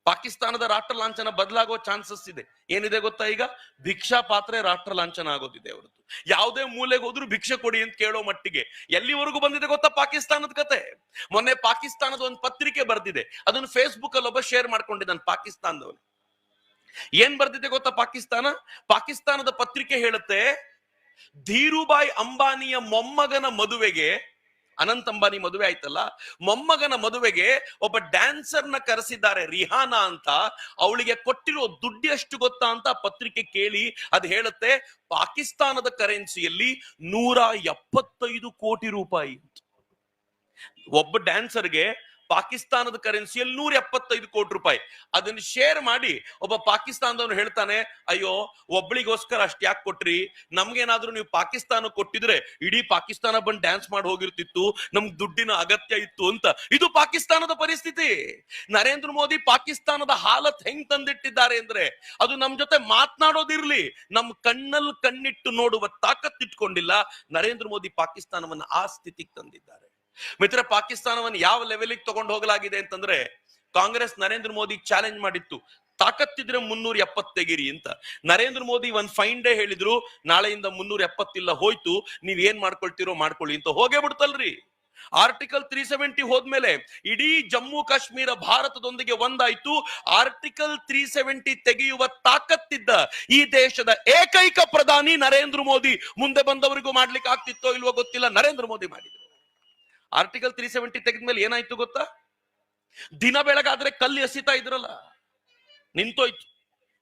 ಪಾಕಿಸ್ತಾನದ ರಾಷ್ಟ್ರ ಲಾಂಛನ ಬದಲಾಗೋ ಚಾನ್ಸಸ್ ಇದೆ. ಏನಿದೆ ಗೊತ್ತಾ, ಈಗ ಭಿಕ್ಷಾ ಪಾತ್ರೆ ರಾಷ್ಟ್ರ ಲಾಂಛನ ಆಗೋದಿದೆ ಅವರದ್ದು. ಯಾವುದೇ ಮೂಲೆಗೆ ಹೋದ್ರು ಭಿಕ್ಷೆ ಕೊಡಿ ಅಂತ ಕೇಳೋ ಮಟ್ಟಿಗೆ ಎಲ್ಲಿವರೆಗೂ ಬಂದಿದೆ ಗೊತ್ತಾ ಪಾಕಿಸ್ತಾನದ ಕತೆ. ಮೊನ್ನೆ ಪಾಕಿಸ್ತಾನದ ಒಂದು ಪತ್ರಿಕೆ ಬರ್ದಿದೆ, ಅದನ್ನು ಫೇಸ್ಬುಕ್ ಅಲ್ಲಿ ಒಬ್ಬ ಶೇರ್ ಮಾಡ್ಕೊಂಡಿದ್ದಾನೆ ಪಾಕಿಸ್ತಾನದವನು. ಏನ್ ಬರ್ದಿದೆ ಗೊತ್ತಾ ಪಾಕಿಸ್ತಾನದ ಪತ್ರಿಕೆ ಹೇಳುತ್ತೆ, ಧೀರುಭಾಯ್ ಅಂಬಾನಿಯ ಮೊಮ್ಮಗನ ಮದುವೆಗೆ ಅನಂತ್ ಅಂಬಾನಿ ಮದುವೆ ಆಯ್ತಲ್ಲ, ಮೊಮ್ಮಗನ ಮದುವೆಗೆ ಒಬ್ಬ ಡ್ಯಾನ್ಸರ್ ನ ಕರೆಸಿದ್ದಾರೆ ರಿಹಾನಾ ಅಂತ. ಅವಳಿಗೆ ಕೊಟ್ಟಿರೋ ದುಡ್ಡು ಎಷ್ಟು ಗೊತ್ತಾ ಅಂತ ಪತ್ರಿಕೆ ಕೇಳಿ ಅದು ಹೇಳುತ್ತೆ, ಪಾಕಿಸ್ತಾನದ ಕರೆನ್ಸಿಯಲ್ಲಿ 175 ಕೋಟಿ ರೂಪಾಯಿ. ಒಬ್ಬ ಡ್ಯಾನ್ಸರ್ಗೆ ಪಾಕಿಸ್ತಾನದ ಕರೆನ್ಸಿಯಲ್ಲಿ 175 ಕೋಟಿ ರೂಪಾಯಿ. ಅದನ್ನು ಶೇರ್ ಮಾಡಿ ಒಬ್ಬ ಪಾಕಿಸ್ತಾನದವನು ಹೇಳ್ತಾನೆ, ಅಯ್ಯೋ ಒಬ್ಳಿಗೋಸ್ಕರ ಅಷ್ಟು ಯಾಕೆ ಕೊಟ್ರಿ, ನಮ್ಗೇನಾದ್ರೂ ನೀವು ಪಾಕಿಸ್ತಾನ ಕೊಟ್ಟಿದ್ರೆ ಇಡೀ ಪಾಕಿಸ್ತಾನ ಬಂದು ಡ್ಯಾನ್ಸ್ ಮಾಡಿ ಹೋಗಿರ್ತಿತ್ತು, ನಮ್ಗೆ ದುಡ್ಡಿನ ಅಗತ್ಯ ಇತ್ತು ಅಂತ. ಇದು ಪಾಕಿಸ್ತಾನದ ಪರಿಸ್ಥಿತಿ. ನರೇಂದ್ರ ಮೋದಿ ಪಾಕಿಸ್ತಾನದ ಹಾಲತ್ ಹೆಂಗ್ ತಂದಿಟ್ಟಿದ್ದಾರೆ ಅಂದ್ರೆ, ಅದು ನಮ್ ಜೊತೆ ಮಾತನಾಡೋದಿರ್ಲಿ, ನಮ್ ಕಣ್ಣಲ್ಲಿ ಕಣ್ಣಿಟ್ಟು ನೋಡುವ ತಾಕತ್ ಇಟ್ಕೊಂಡಿಲ್ಲ. ನರೇಂದ್ರ ಮೋದಿ ಪಾಕಿಸ್ತಾನವನ್ನ ಆ ಸ್ಥಿತಿಗೆ ತಂದಿದ್ದಾರೆ. ಮಿತ್ರ, ಪಾಕಿಸ್ತಾನವನ್ನು ಯಾವ ಲೆವೆಲ್ಗೆ ತಗೊಂಡು ಹೋಗಲಾಗಿದೆ ಅಂತಂದ್ರೆ, ಕಾಂಗ್ರೆಸ್ ನರೇಂದ್ರ ಮೋದಿ ಚಾಲೆಂಜ್ ಮಾಡಿತ್ತು, ತಾಕತ್ತಿದ್ರೆ 370 ತೆಗಿರಿ ಅಂತ. ನರೇಂದ್ರ ಮೋದಿ ಒಂದ್ ಫೈನ್ ಡೇ ಹೇಳಿದ್ರು, ನಾಳೆಯಿಂದ 370 ಇಲ್ಲ, ಹೋಯ್ತು, ನೀವ್ ಏನ್ ಮಾಡ್ಕೊಳ್ತಿರೋ ಮಾಡ್ಕೊಳ್ಳಿ ಅಂತ. ಹೋಗೇ ಬಿಡ್ತಲ್ರಿ. ಆರ್ಟಿಕಲ್ 370 ಹೋದ್ಮೇಲೆ ಇಡೀ ಜಮ್ಮು ಕಾಶ್ಮೀರ ಭಾರತದೊಂದಿಗೆ ಒಂದಾಯ್ತು. ಆರ್ಟಿಕಲ್ 370 ತೆಗೆಯುವ ತಾಕತ್ತಿದ್ದ ಈ ದೇಶದ ಏಕೈಕ ಪ್ರಧಾನಿ ನರೇಂದ್ರ ಮೋದಿ. ಮುಂದೆ ಬಂದವರಿಗೂ ಮಾಡ್ಲಿಕ್ಕೆ ಆಗ್ತಿತ್ತೋ ಇಲ್ವೋ ಗೊತ್ತಿಲ್ಲ, ನರೇಂದ್ರ ಮೋದಿ ಮಾಡಿದ್ರು. ಆರ್ಟಿಕಲ್ 370 ತೆಗೆದ್ಮೇಲೆ ಏನಾಯ್ತು ಗೊತ್ತಾ? ದಿನ ಬೆಳಗಾದ್ರೆ ಕಲ್ಲು ಎಸಿತಾ ಇದ್ರಲ್ಲ, ನಿಂತೋಯ್ತು.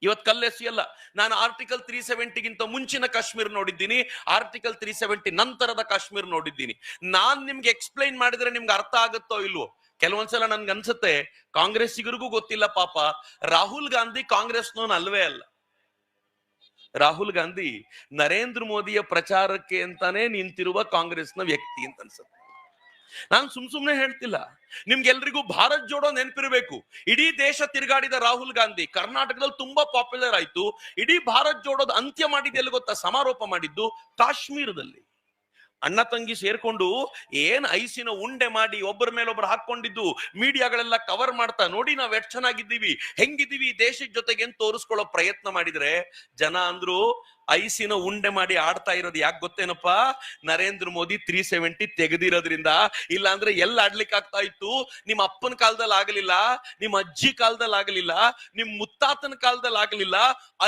ಇವತ್ ಕಲ್ಲು ಎಸಿಯಲ್ಲ. ನಾನು ಆರ್ಟಿಕಲ್ 370ಗಿಂತ ಮುಂಚಿನ ಕಾಶ್ಮೀರ ನೋಡಿದ್ದೀನಿ, ಆರ್ಟಿಕಲ್ 370 ನಂತರದ ಕಾಶ್ಮೀರ ನೋಡಿದ್ದೀನಿ. ನಾನ್ ನಿಮ್ಗೆ ಎಕ್ಸ್ಪ್ಲೈನ್ ಮಾಡಿದ್ರೆ ನಿಮ್ಗೆ ಅರ್ಥ ಆಗುತ್ತೋ ಇಲ್ವೋ? ಕೆಲವೊಂದ್ಸಲ ನನ್ಗೆ ಅನ್ಸುತ್ತೆ ಕಾಂಗ್ರೆಸ್ಸಿಗರಿಗೂ ಗೊತ್ತಿಲ್ಲ ಪಾಪ, ರಾಹುಲ್ ಗಾಂಧಿ ಕಾಂಗ್ರೆಸ್ನವನ್ ಅಲ್ವೇ ಅಲ್ಲ. ರಾಹುಲ್ ಗಾಂಧಿ ನರೇಂದ್ರ ಮೋದಿಯ ಪ್ರಚಾರಕ್ಕೆ ಅಂತಾನೆ ನಿಂತಿರುವ ಕಾಂಗ್ರೆಸ್ನ ವ್ಯಕ್ತಿ ಅಂತ ಅನ್ಸುತ್ತೆ. ನಾನು ಸುಮ್ನೆ ಹೇಳ್ತಿಲ್ಲ, ನಿಮ್ಗೆಲ್ರಿಗೂ ಭಾರತ್ ಜೋಡೋ ನೆನಪಿರಬೇಕು. ಇಡೀ ದೇಶ ತಿರುಗಾಡಿದ ರಾಹುಲ್ ಗಾಂಧಿ ಕರ್ನಾಟಕದಲ್ಲಿ ತುಂಬಾ ಪಾಪ್ಯುಲರ್ ಆಯ್ತು. ಇಡೀ ಭಾರತ್ ಜೋಡೋದ್ ಅಂತ್ಯ ಮಾಡಿದ್ದು ಎಲ್ಲಿ ಗೊತ್ತಾ? ಸಮಾರೋಪ ಮಾಡಿದ್ದು ಕಾಶ್ಮೀರದಲ್ಲಿ. ಅಣ್ಣ ತಂಗಿ ಸೇರ್ಕೊಂಡು ಏನ್ ಐಸಿನ ಉಂಡೆ ಮಾಡಿ ಒಬ್ಬರ ಮೇಲೊಬ್ರು ಹಾಕೊಂಡಿದ್ದು ಮೀಡಿಯಾಗಳೆಲ್ಲ ಕವರ್ ಮಾಡ್ತಾ, ನೋಡಿ ನಾವ್ ಎಷ್ಟು ಚೆನ್ನಾಗಿದ್ದೀವಿ, ಹೆಂಗಿದ್ದೀವಿ ದೇಶದ ಜೊತೆಗೆ ತೋರಿಸ್ಕೊಳ್ಳೋ ಪ್ರಯತ್ನ ಮಾಡಿದ್ರೆ, ಜನ ಅಂದ್ರು ಐಸಿನ ಉಂಡೆ ಮಾಡಿ ಆಡ್ತಾ ಇರೋದು ಯಾಕೆ ಗೊತ್ತೇನಪ್ಪ? ನರೇಂದ್ರ ಮೋದಿ 370 ತೆಗೆದಿರೋದ್ರಿಂದ. ಇಲ್ಲ ಅಂದ್ರೆ ಎಲ್ಲ ಆಡ್ಲಿಕ್ಕೆ ಆಗ್ತಾ ಇತ್ತು? ನಿಮ್ಮ ಅಪ್ಪನ ಕಾಲದಲ್ಲಿ ಆಗಲಿಲ್ಲ, ನಿಮ್ಮ ಅಜ್ಜಿ ಕಾಲದಲ್ಲಿ ಆಗಲಿಲ್ಲ, ನಿಮ್ ಮುತ್ತಾತನ ಕಾಲದಲ್ಲಿ ಆಗಲಿಲ್ಲ.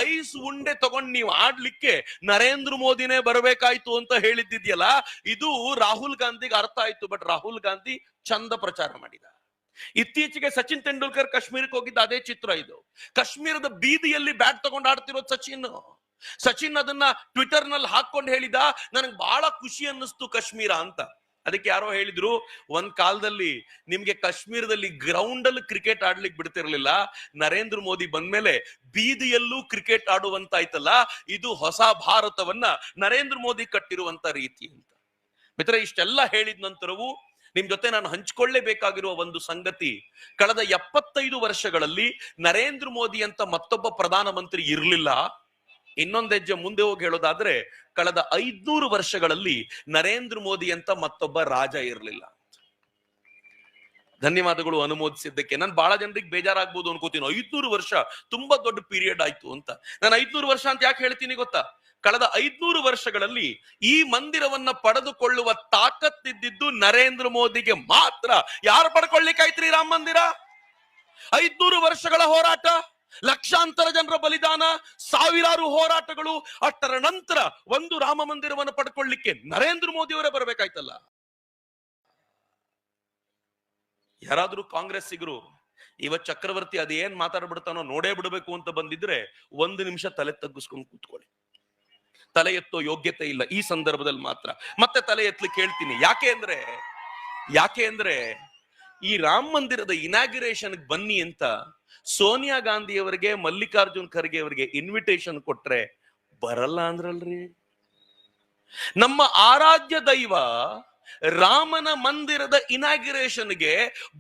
ಐಸ್ ಉಂಡೆ ತಗೊಂಡು ನೀವು ಆಡ್ಲಿಕ್ಕೆ ನರೇಂದ್ರ ಮೋದಿನೇ ಬರಬೇಕಾಯ್ತು ಅಂತ ಹೇಳಿದ್ದಿದ್ಯಲ್ಲ, ಇದು ರಾಹುಲ್ ಗಾಂಧಿಗೆ ಅರ್ಥ ಆಯ್ತು. ಬಟ್ ರಾಹುಲ್ ಗಾಂಧಿ ಚಂದ ಪ್ರಚಾರ ಮಾಡಿದ. ಇತ್ತೀಚೆಗೆ ಸಚಿನ್ ತೆಂಡೂಲ್ಕರ್ ಕಾಶ್ಮೀರಕ್ಕೆ ಹೋಗಿದ್ದ ಅದೇ ಚಿತ್ರ ಇದು. ಕಾಶ್ಮೀರದ ಬೀದಿಯಲ್ಲಿ ಬ್ಯಾಟ್ ತಗೊಂಡು ಆಡ್ತಿರೋದು ಸಚಿನ್ ಅದನ್ನ ಟ್ವಿಟರ್ ನಲ್ಲಿ ಹಾಕೊಂಡು ಹೇಳಿದ, ನನಗೆ ಬಹಳ ಖುಷಿ ಅನ್ನಿಸ್ತು ಕಾಶ್ಮೀರ ಅಂತ. ಅದಕ್ಕೆ ಯಾರೋ ಹೇಳಿದ್ರು, ಒಂದ್ ಕಾಲದಲ್ಲಿ ನಿಮ್ಗೆ ಕಾಶ್ಮೀರದಲ್ಲಿ ಗ್ರೌಂಡ್ ಅಲ್ಲಿ ಕ್ರಿಕೆಟ್ ಆಡ್ಲಿಕ್ಕೆ ಬಿಡ್ತಿರ್ಲಿಲ್ಲ, ನರೇಂದ್ರ ಮೋದಿ ಬಂದ್ಮೇಲೆ ಬೀದಿಯಲ್ಲೂ ಕ್ರಿಕೆಟ್ ಆಡುವಂತಾಯ್ತಲ್ಲ, ಇದು ಹೊಸ ಭಾರತವನ್ನ ನರೇಂದ್ರ ಮೋದಿ ಕಟ್ಟಿರುವಂತ ರೀತಿ ಅಂತ. ಮಿತ್ರ, ಇಷ್ಟೆಲ್ಲ ಹೇಳಿದ ನಂತರವೂ ನಿಮ್ ಜೊತೆ ನಾನು ಹಂಚಿಕೊಳ್ಳೇಬೇಕಾಗಿರುವ ಒಂದು ಸಂಗತಿ, ಕಳೆದ 75 ವರ್ಷಗಳಲ್ಲಿ ನರೇಂದ್ರ ಮೋದಿ ಅಂತ ಮತ್ತೊಬ್ಬ ಪ್ರಧಾನಮಂತ್ರಿ ಇರ್ಲಿಲ್ಲ. ಇನ್ನೊಂದು ಹೆಜ್ಜೆ ಮುಂದೆ ಹೋಗಿ ಹೇಳೋದಾದ್ರೆ, ಕಳೆದ 500 ವರ್ಷಗಳಲ್ಲಿ ನರೇಂದ್ರ ಮೋದಿ ಅಂತ ಮತ್ತೊಬ್ಬ ರಾಜ ಇರಲಿಲ್ಲ. ಧನ್ಯವಾದಗಳು ಅನುಮೋದಿಸಿದ್ದಕ್ಕೆ. ನಾನು ಬಹಳ ಜನರಿಗೆ ಬೇಜಾರಾಗ್ಬೋದು ಅನ್ಕೋತೀನಿ, 500 ವರ್ಷ ತುಂಬಾ ದೊಡ್ಡ ಪೀರಿಯಡ್ ಆಯ್ತು ಅಂತ. ನಾನು 500 ವರ್ಷ ಅಂತ ಯಾಕೆ ಹೇಳ್ತೀನಿ ಗೊತ್ತಾ? ಕಳೆದ 500 ವರ್ಷಗಳಲ್ಲಿ ಈ ಮಂದಿರವನ್ನ ಪಡೆದುಕೊಳ್ಳುವ ತಾಕತ್ತಿದ್ದು ನರೇಂದ್ರ ಮೋದಿಗೆ ಮಾತ್ರ. ಯಾರು ಪಡ್ಕೊಳ್ಳಿಕ್ಕಾಯ್ತ್ರಿ ರಾಮ ಮಂದಿರ? 500 ವರ್ಷಗಳ ಹೋರಾಟ, ಲಕ್ಷಾಂತರ ಜನರ ಬಲಿದಾನ, ಸಾವಿರಾರು ಹೋರಾಟಗಳು. ಅಷ್ಟರ ನಂತರ ಒಂದು ರಾಮ ಮಂದಿರವನ್ನು ಪಡ್ಕೊಳ್ಳಿಕ್ಕೆ ನರೇಂದ್ರ ಮೋದಿ ಅವರೇ ಬರಬೇಕಾಯ್ತಲ್ಲ. ಯಾರಾದ್ರೂ ಕಾಂಗ್ರೆಸ್ಸಿಗರು ಇವತ್ ಚಕ್ರವರ್ತಿ ಅದೇನ್ ಮಾತಾಡ್ಬಿಡ್ತಾನೋ ನೋಡೇ ಬಿಡಬೇಕು ಅಂತ ಬಂದಿದ್ರೆ 1 ನಿಮಿಷ ತಲೆ ತಗ್ಗಿಸ್ಕೊಂಡು ಕೂತ್ಕೊಳ್ಳಿ. ತಲೆ ಎತ್ತೋ ಯೋಗ್ಯತೆ ಇಲ್ಲ ಈ ಸಂದರ್ಭದಲ್ಲಿ ಮಾತ್ರ. ಮತ್ತೆ ತಲೆ ಎತ್ತಲಿಕ್ಕೆ ಹೇಳ್ತೀನಿ. ಯಾಕೆ ಅಂದ್ರೆ ಈ ರಾಮ ಮಂದಿರದ ಇನಾಗ್ಯುರೇಷನ್ ಬನ್ನಿ ಅಂತ ಸೋನಿಯಾ ಗಾಂಧಿ ಅವರಿಗೆ, ಮಲ್ಲಿಕಾರ್ಜುನ್ ಖರ್ಗೆ ಅವರಿಗೆ ಇನ್ವಿಟೇಷನ್ ಕೊಟ್ರೆ ಬರಲ್ಲ ಅಂದ್ರಲ್ರಿ. ನಮ್ಮ ಆರಾಧ್ಯ ದೈವ ರಾಮನ ಮಂದಿರದ ಇನಾಗ್ಯುರೇಷನ್ಗೆ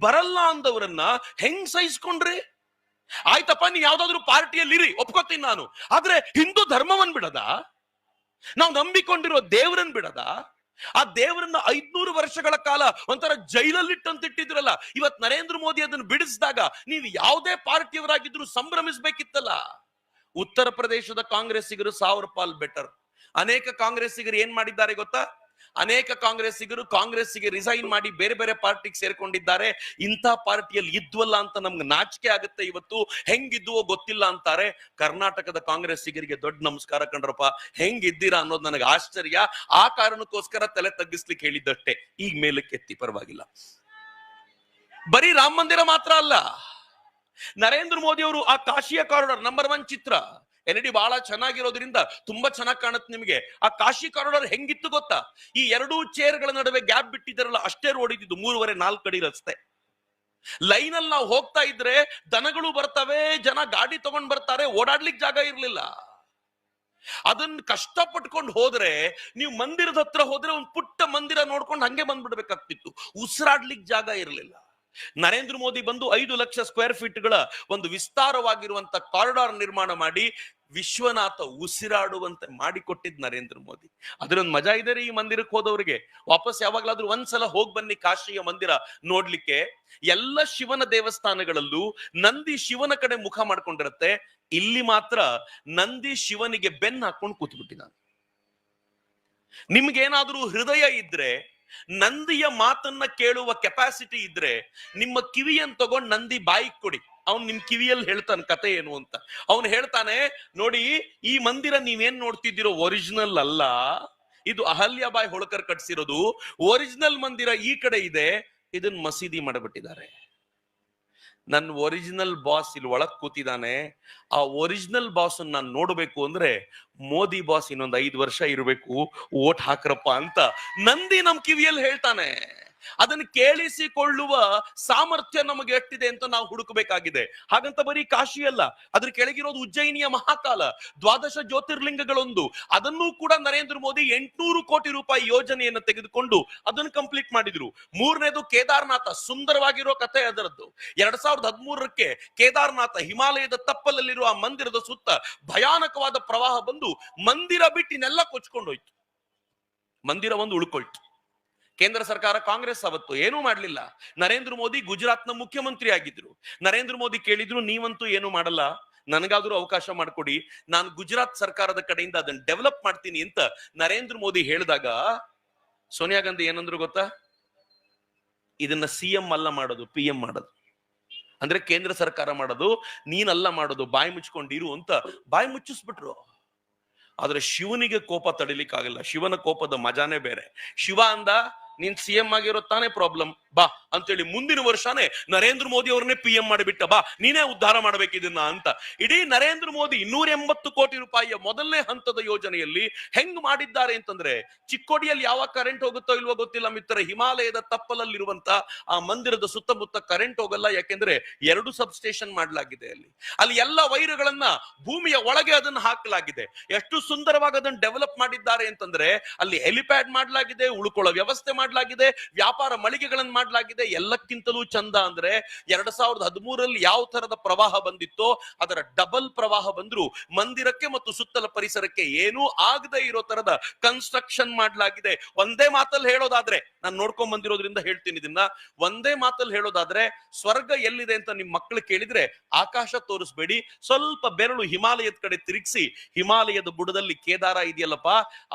ಬರಲ್ಲ ಅಂದವರನ್ನ ಹೆಂಗ್ ಸಹಿಸ್ಕೊಂಡ್ರಿ? ಆಯ್ತಪ್ಪ, ನೀವು ಯಾವ್ದಾದ್ರು ಪಾರ್ಟಿಯಲ್ಲಿ ಇರಿ, ಒಪ್ಕೋತೀನಿ ನಾನು. ಆದ್ರೆ ಹಿಂದೂ ಧರ್ಮವನ್ ಬಿಡದ? ನಾವು ನಂಬಿಕೊಂಡಿರೋ ದೇವರನ್ನ ಬಿಡದ? ಆ ದೇವರನ್ನ 500 ವರ್ಷಗಳ ಕಾಲ ಒಂಥರ ಜೈಲಲ್ಲಿಟ್ಟಂತಿಟ್ಟಿದ್ರಲ್ಲ, ಇವತ್ ನರೇಂದ್ರ ಮೋದಿ ಅದನ್ನು ಬಿಡಿಸಿದಾಗ ನೀವು ಯಾವುದೇ ಪಾರ್ಟಿಯವರಾಗಿದ್ರು ಸಂಭ್ರಮಿಸ್ಬೇಕಿತ್ತಲ್ಲ. ಉತ್ತರ ಪ್ರದೇಶದ ಕಾಂಗ್ರೆಸ್ಸಿಗರು 1000 ಪಾಲ್ ಬೆಟರ್. ಅನೇಕ ಕಾಂಗ್ರೆಸ್ಸಿಗರು ಏನ್ ಮಾಡಿದ್ದಾರೆ ಗೊತ್ತಾ? ಅನೇಕ ಕಾಂಗ್ರೆಸ್ಸಿಗರು ಕಾಂಗ್ರೆಸ್ಸಿಗೆ ರಿಸೈನ್ ಮಾಡಿ ಬೇರೆ ಬೇರೆ ಪಾರ್ಟಿಗೆ ಸೇರ್ಕೊಂಡಿದ್ದಾರೆ. ಇಂಥ ಪಾರ್ಟಿಯಲ್ಲಿ ಇದ್ವಲ್ಲ ಅಂತ ನಮ್ಗೆ ನಾಚಿಕೆ ಆಗುತ್ತೆ, ಇವತ್ತು ಹೆಂಗಿದ್ವೋ ಗೊತ್ತಿಲ್ಲ ಅಂತಾರೆ. ಕರ್ನಾಟಕದ ಕಾಂಗ್ರೆಸ್ಸಿಗರಿಗೆ ದೊಡ್ಡ ನಮಸ್ಕಾರ ಕಂಡ್ರಪ್ಪ, ಹೆಂಗಿದ್ದೀರಾ ಅನ್ನೋದು ನನಗೆ ಆಶ್ಚರ್ಯ. ಆ ಕಾರಣಕ್ಕೋಸ್ಕರ ತಲೆ ತಗ್ಗಿಸ್ಲಿಕ್ಕೆ ಹೇಳಿದ್ದಷ್ಟೇ. ಈಗ ಮೇಲಕ್ಕೆ ಎತ್ತಿ, ಪರವಾಗಿಲ್ಲ. ಬರೀ ರಾಮ ಮಂದಿರ ಮಾತ್ರ ಅಲ್ಲ, ನರೇಂದ್ರ ಮೋದಿ ಅವರು ಆ ಕಾಶಿಯ ಕಾರಿಡಾರ್ ನಂಬರ್ 1 ಚಿತ್ರ ಎಲ್ಇಡಿ ಬಹಳ ಚೆನ್ನಾಗಿರೋದ್ರಿಂದ ತುಂಬಾ ಚೆನ್ನಾಗಿ ಕಾಣುತ್ತೆ ನಿಮಗೆ. ಆ ಕಾಶಿ ಕಾರಿಡಾರ್ ಹೆಂಗಿತ್ತು ಗೊತ್ತಾ? ಈ 2 ಚೇರ್ಗಳ ನಡುವೆ ಗ್ಯಾಪ್ ಬಿಟ್ಟಿದ್ದಾರಲ್ಲ, ಅಷ್ಟೇ ರೋಡ್ ಇದ್ದಿದ್ದು, 3.5-4 ಅಡಿ ರಸ್ತೆ. ಲೈನ್ ಅಲ್ಲಿ ನಾವು ಹೋಗ್ತಾ ಇದ್ರೆ ದನಗಳು ಬರ್ತವೆ, ಜನ ಗಾಡಿ ತಗೊಂಡ್ ಬರ್ತಾರೆ, ಓಡಾಡ್ಲಿಕ್ಕೆ ಜಾಗ ಇರ್ಲಿಲ್ಲ. ಅದನ್ನ ಕಷ್ಟಪಟ್ಕೊಂಡು ಹೋದ್ರೆ, ನೀವು ಮಂದಿರದ ಹತ್ರ ಹೋದ್ರೆ ಒಂದು ಪುಟ್ಟ ಮಂದಿರ ನೋಡ್ಕೊಂಡು ಹಂಗೆ ಬಂದ್ಬಿಡ್ಬೇಕಾಗ್ತಿತ್ತು, ಉಸಿರಾಡ್ಲಿಕ್ಕೆ ಜಾಗ ಇರಲಿಲ್ಲ. ನರೇಂದ್ರ ಮೋದಿ ಬಂದು 5 ಲಕ್ಷ ಸ್ಕ್ವೇರ್ ಫೀಟ್ಗಳ ಒಂದು ವಿಸ್ತಾರವಾಗಿರುವಂತ ಕಾರಿಡಾರ್ ನಿರ್ಮಾಣ ಮಾಡಿ ವಿಶ್ವನಾಥ ಉಸಿರಾಡುವಂತೆ ಮಾಡಿಕೊಟ್ಟಿದ್ ನರೇಂದ್ರ ಮೋದಿ. ಅದ್ರೊಂದು ಮಜಾ ಇದೆ ರೀ. ಈ ಮಂದಿರಕ್ಕೆ ಹೋದವರಿಗೆ ವಾಪಸ್ ಯಾವಾಗ್ಲಾದ್ರೂ ಒಂದ್ಸಲ ಹೋಗ್ ಬನ್ನಿ ಕಾಶಿಯ ಮಂದಿರ ನೋಡ್ಲಿಕ್ಕೆ. ಎಲ್ಲ ಶಿವನ ದೇವಸ್ಥಾನಗಳಲ್ಲೂ ನಂದಿ ಶಿವನ ಕಡೆ ಮುಖ ಮಾಡ್ಕೊಂಡಿರತ್ತೆ, ಇಲ್ಲಿ ಮಾತ್ರ ನಂದಿ ಶಿವನಿಗೆ ಬೆನ್ನು ಹಾಕೊಂಡು ಕೂತ್ಬಿಟ್ಟಿದ್ದಾನೆ. ನಿಮ್ಗೇನಾದ್ರೂ ಹೃದಯ ಇದ್ರೆ, ನಂದಿಯ ಮಾತನ್ನ ಕೇಳುವ ಕೆಪಾಸಿಟಿ ಇದ್ರೆ, ನಿಮ್ಮ ಕಿವಿಯನ್ನು ತಗೊಂಡ್ ನಂದಿ ಬಾಯಿಗೆ ಕೊಡಿ, ಅವ್ನು ನಿಮ್ ಕಿವಿಯಲ್ಲಿ ಹೇಳ್ತಾನೆ ಕತೆ ಏನು ಅಂತ. ಅವನು ಹೇಳ್ತಾನೆ, ನೋಡಿ ಈ ಮಂದಿರ ನೀವೇನ್ ನೋಡ್ತಿದ್ದೀರೋ ಒರಿಜಿನಲ್ ಅಲ್ಲ, ಇದು ಅಹಲ್ಯಾಬಾಯಿ ಹೋಳ್ಕರ್ ಕಟ್ಸಿರೋದು. ಒರಿಜಿನಲ್ ಮಂದಿರ ಈ ಕಡೆ ಇದೆ, ಇದನ್ನ ಮಸೀದಿ ಮಾಡಿಬಿಟ್ಟಿದ್ದಾರೆ. ನನ್ನ ಒರಿಜಿನಲ್ ಬಾಸ್ ಇಲ್ಲಿ ಒಳಗ್ ಕೂತಿದ್ದಾನೆ. ಆ ಒರಿಜಿನಲ್ ಬಾಸ್ ನಾನು ನೋಡ್ಬೇಕು ಅಂದ್ರೆ ಮೋದಿ ಬಾಸ್ ಇನ್ನೊಂದು 5 ವರ್ಷ ಇರಬೇಕು, ಓಟ್ ಹಾಕ್ರಪ್ಪ ಅಂತ ನಂದಿ ನಮ್ ಕಿವಿಯಲ್ಲಿ ಹೇಳ್ತಾನೆ. ಅದನ್ನು ಕೇಳಿಸಿಕೊಳ್ಳುವ ಸಾಮರ್ಥ್ಯ ನಮಗೆ ಎಷ್ಟಿದೆ ಅಂತ ನಾವು ಹುಡುಕಬೇಕಾಗಿದೆ. ಹಾಗಂತ ಬರೀ ಕಾಶಿ ಅಲ್ಲ, ಅದ್ರ ಕೆಳಗಿರೋದು ಉಜ್ಜಯಿನಿಯ ಮಹಾಕಾಲ, 12 ಜ್ಯೋತಿರ್ಲಿಂಗಗಳೊಂದು. ಅದನ್ನೂ ಕೂಡ ನರೇಂದ್ರ ಮೋದಿ 800 ಕೋಟಿ ರೂಪಾಯಿ ಯೋಜನೆಯನ್ನು ತೆಗೆದುಕೊಂಡು ಅದನ್ನು ಕಂಪ್ಲೀಟ್ ಮಾಡಿದ್ರು. 3ನೇದು ಕೇದಾರನಾಥ, ಸುಂದರವಾಗಿರೋ ಕಥೆ ಅದರದ್ದು. 2013ಕ್ಕೆ ಕೇದಾರನಾಥ ಹಿಮಾಲಯದ ತಪ್ಪಲಲ್ಲಿರುವ ಆ ಮಂದಿರದ ಸುತ್ತ ಭಯಾನಕವಾದ ಪ್ರವಾಹ ಬಂದು ಮಂದಿರ ಬಿಟ್ಟಿನೆಲ್ಲ ಕೊಚ್ಕೊಂಡೋಯ್ತು. ಮಂದಿರ ಒಂದು ಉಳ್ಕೊಳ್ತು. ಕೇಂದ್ರ ಸರ್ಕಾರ, ಕಾಂಗ್ರೆಸ್ ಅವತ್ತು ಏನೂ ಮಾಡಲಿಲ್ಲ. ನರೇಂದ್ರ ಮೋದಿ ಗುಜರಾತ್ನ ಮುಖ್ಯಮಂತ್ರಿ ಆಗಿದ್ರು. ನರೇಂದ್ರ ಮೋದಿ ಕೇಳಿದ್ರು, ನೀವಂತೂ ಏನು ಮಾಡಲ್ಲ, ನನಗಾದ್ರೂ ಅವಕಾಶ ಮಾಡಿಕೊಡಿ, ನಾನು ಗುಜರಾತ್ ಸರ್ಕಾರದ ಕಡೆಯಿಂದ ಅದನ್ನ ಡೆವಲಪ್ ಮಾಡ್ತೀನಿ ಅಂತ ನರೇಂದ್ರ ಮೋದಿ ಹೇಳಿದಾಗ ಸೋನಿಯಾ ಗಾಂಧಿ ಏನಂದ್ರು ಗೊತ್ತಾ? ಇದನ್ನ ಸಿಎಂ ಅಲ್ಲ ಮಾಡೋದು, PM ಮಾಡೋದು. ಅಂದ್ರೆ ಕೇಂದ್ರ ಸರ್ಕಾರ ಮಾಡೋದು, ನೀನಲ್ಲ ಮಾಡೋದು, ಬಾಯಿ ಮುಚ್ಕೊಂಡಿರು ಅಂತ ಬಾಯಿ ಮುಚ್ಚಿಸ್ಬಿಟ್ರು. ಆದ್ರೆ ಶಿವನಿಗೆ ಕೋಪ ತಡಿಲಿಕ್ಕಾಗಲ್ಲ. ಶಿವನ ಕೋಪದ ಮಜಾನೇ ಬೇರೆ. ಶಿವ ಅಂದ, ನೀನ್ CM ಆಗಿರೋ ತಾನೇ ಪ್ರಾಬ್ಲಮ್, ಬಾ ಅಂತೇಳಿ ಮುಂದಿನ ವರ್ಷನೇ ನರೇಂದ್ರ ಮೋದಿ ಅವ್ರನ್ನೇ PM ಮಾಡಿಬಿಟ್ಟ, ಬಾ ನೀನೇ ಉದ್ಧಾರ ಮಾಡ್ಬೇಕಿದನ್ನ ಅಂತ. ಇಡೀ ನರೇಂದ್ರ ಮೋದಿ 280 ಕೋಟಿ ರೂಪಾಯಿಯ ಮೊದಲನೇ ಹಂತದ ಯೋಜನೆಯಲ್ಲಿ ಹೆಂಗ್ ಮಾಡಿದ್ದಾರೆ ಅಂತಂದ್ರೆ, ಚಿಕ್ಕೋಡಿಯಲ್ಲಿ ಯಾವಾಗ ಕರೆಂಟ್ ಹೋಗುತ್ತೋ ಇಲ್ವೋ ಗೊತ್ತಿಲ್ಲ ಮಿತ್ರ, ಹಿಮಾಲಯದ ತಪ್ಪಲಲ್ಲಿರುವಂತ ಆ ಮಂದಿರದ ಸುತ್ತಮುತ್ತ ಕರೆಂಟ್ ಹೋಗಲ್ಲ. ಯಾಕೆಂದ್ರೆ 2 ಸಬ್ ಸ್ಟೇಷನ್ ಮಾಡಲಾಗಿದೆ. ಅಲ್ಲಿ ಎಲ್ಲ ವೈರುಗಳನ್ನ ಭೂಮಿಯ ಒಳಗೆ ಅದನ್ನ ಹಾಕಲಾಗಿದೆ. ಎಷ್ಟು ಸುಂದರವಾಗಿ ಅದನ್ನ ಡೆವಲಪ್ ಮಾಡಿದ್ದಾರೆ ಅಂತಂದ್ರೆ, ಅಲ್ಲಿ ಹೆಲಿಪ್ಯಾಡ್ ಮಾಡಲಾಗಿದೆ, ಉಳ್ಕೊಳ್ಳೋ ವ್ಯವಸ್ಥೆ ಮಾಡಲಾಗಿದೆ, ವ್ಯಾಪಾರ ಮಳಿಗೆಗಳನ್ನು ಮಾಡಲಾಗಿದೆ. ಎಲ್ಲಕ್ಕಿಂತಲೂ ಚಂದ ಅಂದ್ರೆ 2013ರಲ್ಲಿ ಯಾವ ತರದ ಪ್ರವಾಹ ಬಂದಿತ್ತೋ ಅದರ ಡಬಲ್ ಪ್ರವಾಹ ಬಂದ್ರು ಮಂದಿರಕ್ಕೆ ಮತ್ತು ಸುತ್ತಲ ಪರಿಸರಕ್ಕೆ ಏನೂ ಆಗದೆ ಇರೋ ತರದ ಕನ್ಸ್ಟ್ರಕ್ಷನ್ ಮಾಡಲಾಗಿದೆ. ಒಂದೇ ಮಾತಲ್ಲಿ ಹೇಳೋದಾದ್ರೆ, ನಾನು ನೋಡ್ಕೊಂಡ್ ಬಂದಿರೋದ್ರಿಂದ ಹೇಳ್ತೀನಿ ಇದನ್ನ, ಒಂದೇ ಮಾತಲ್ಲಿ ಹೇಳೋದಾದ್ರೆ, ಸ್ವರ್ಗ ಎಲ್ಲಿದೆ ಅಂತ ನಿಮ್ ಮಕ್ಕಳು ಕೇಳಿದ್ರೆ ಆಕಾಶ ತೋರಿಸ್ಬೇಡಿ, ಸ್ವಲ್ಪ ಬೆರಳು ಹಿಮಾಲಯದ ಕಡೆ ತಿರುಗಿಸಿ, ಹಿಮಾಲಯದ ಬುಡದಲ್ಲಿ ಕೇದಾರ ಇದೆಯಲ್ಲಪ್ಪ,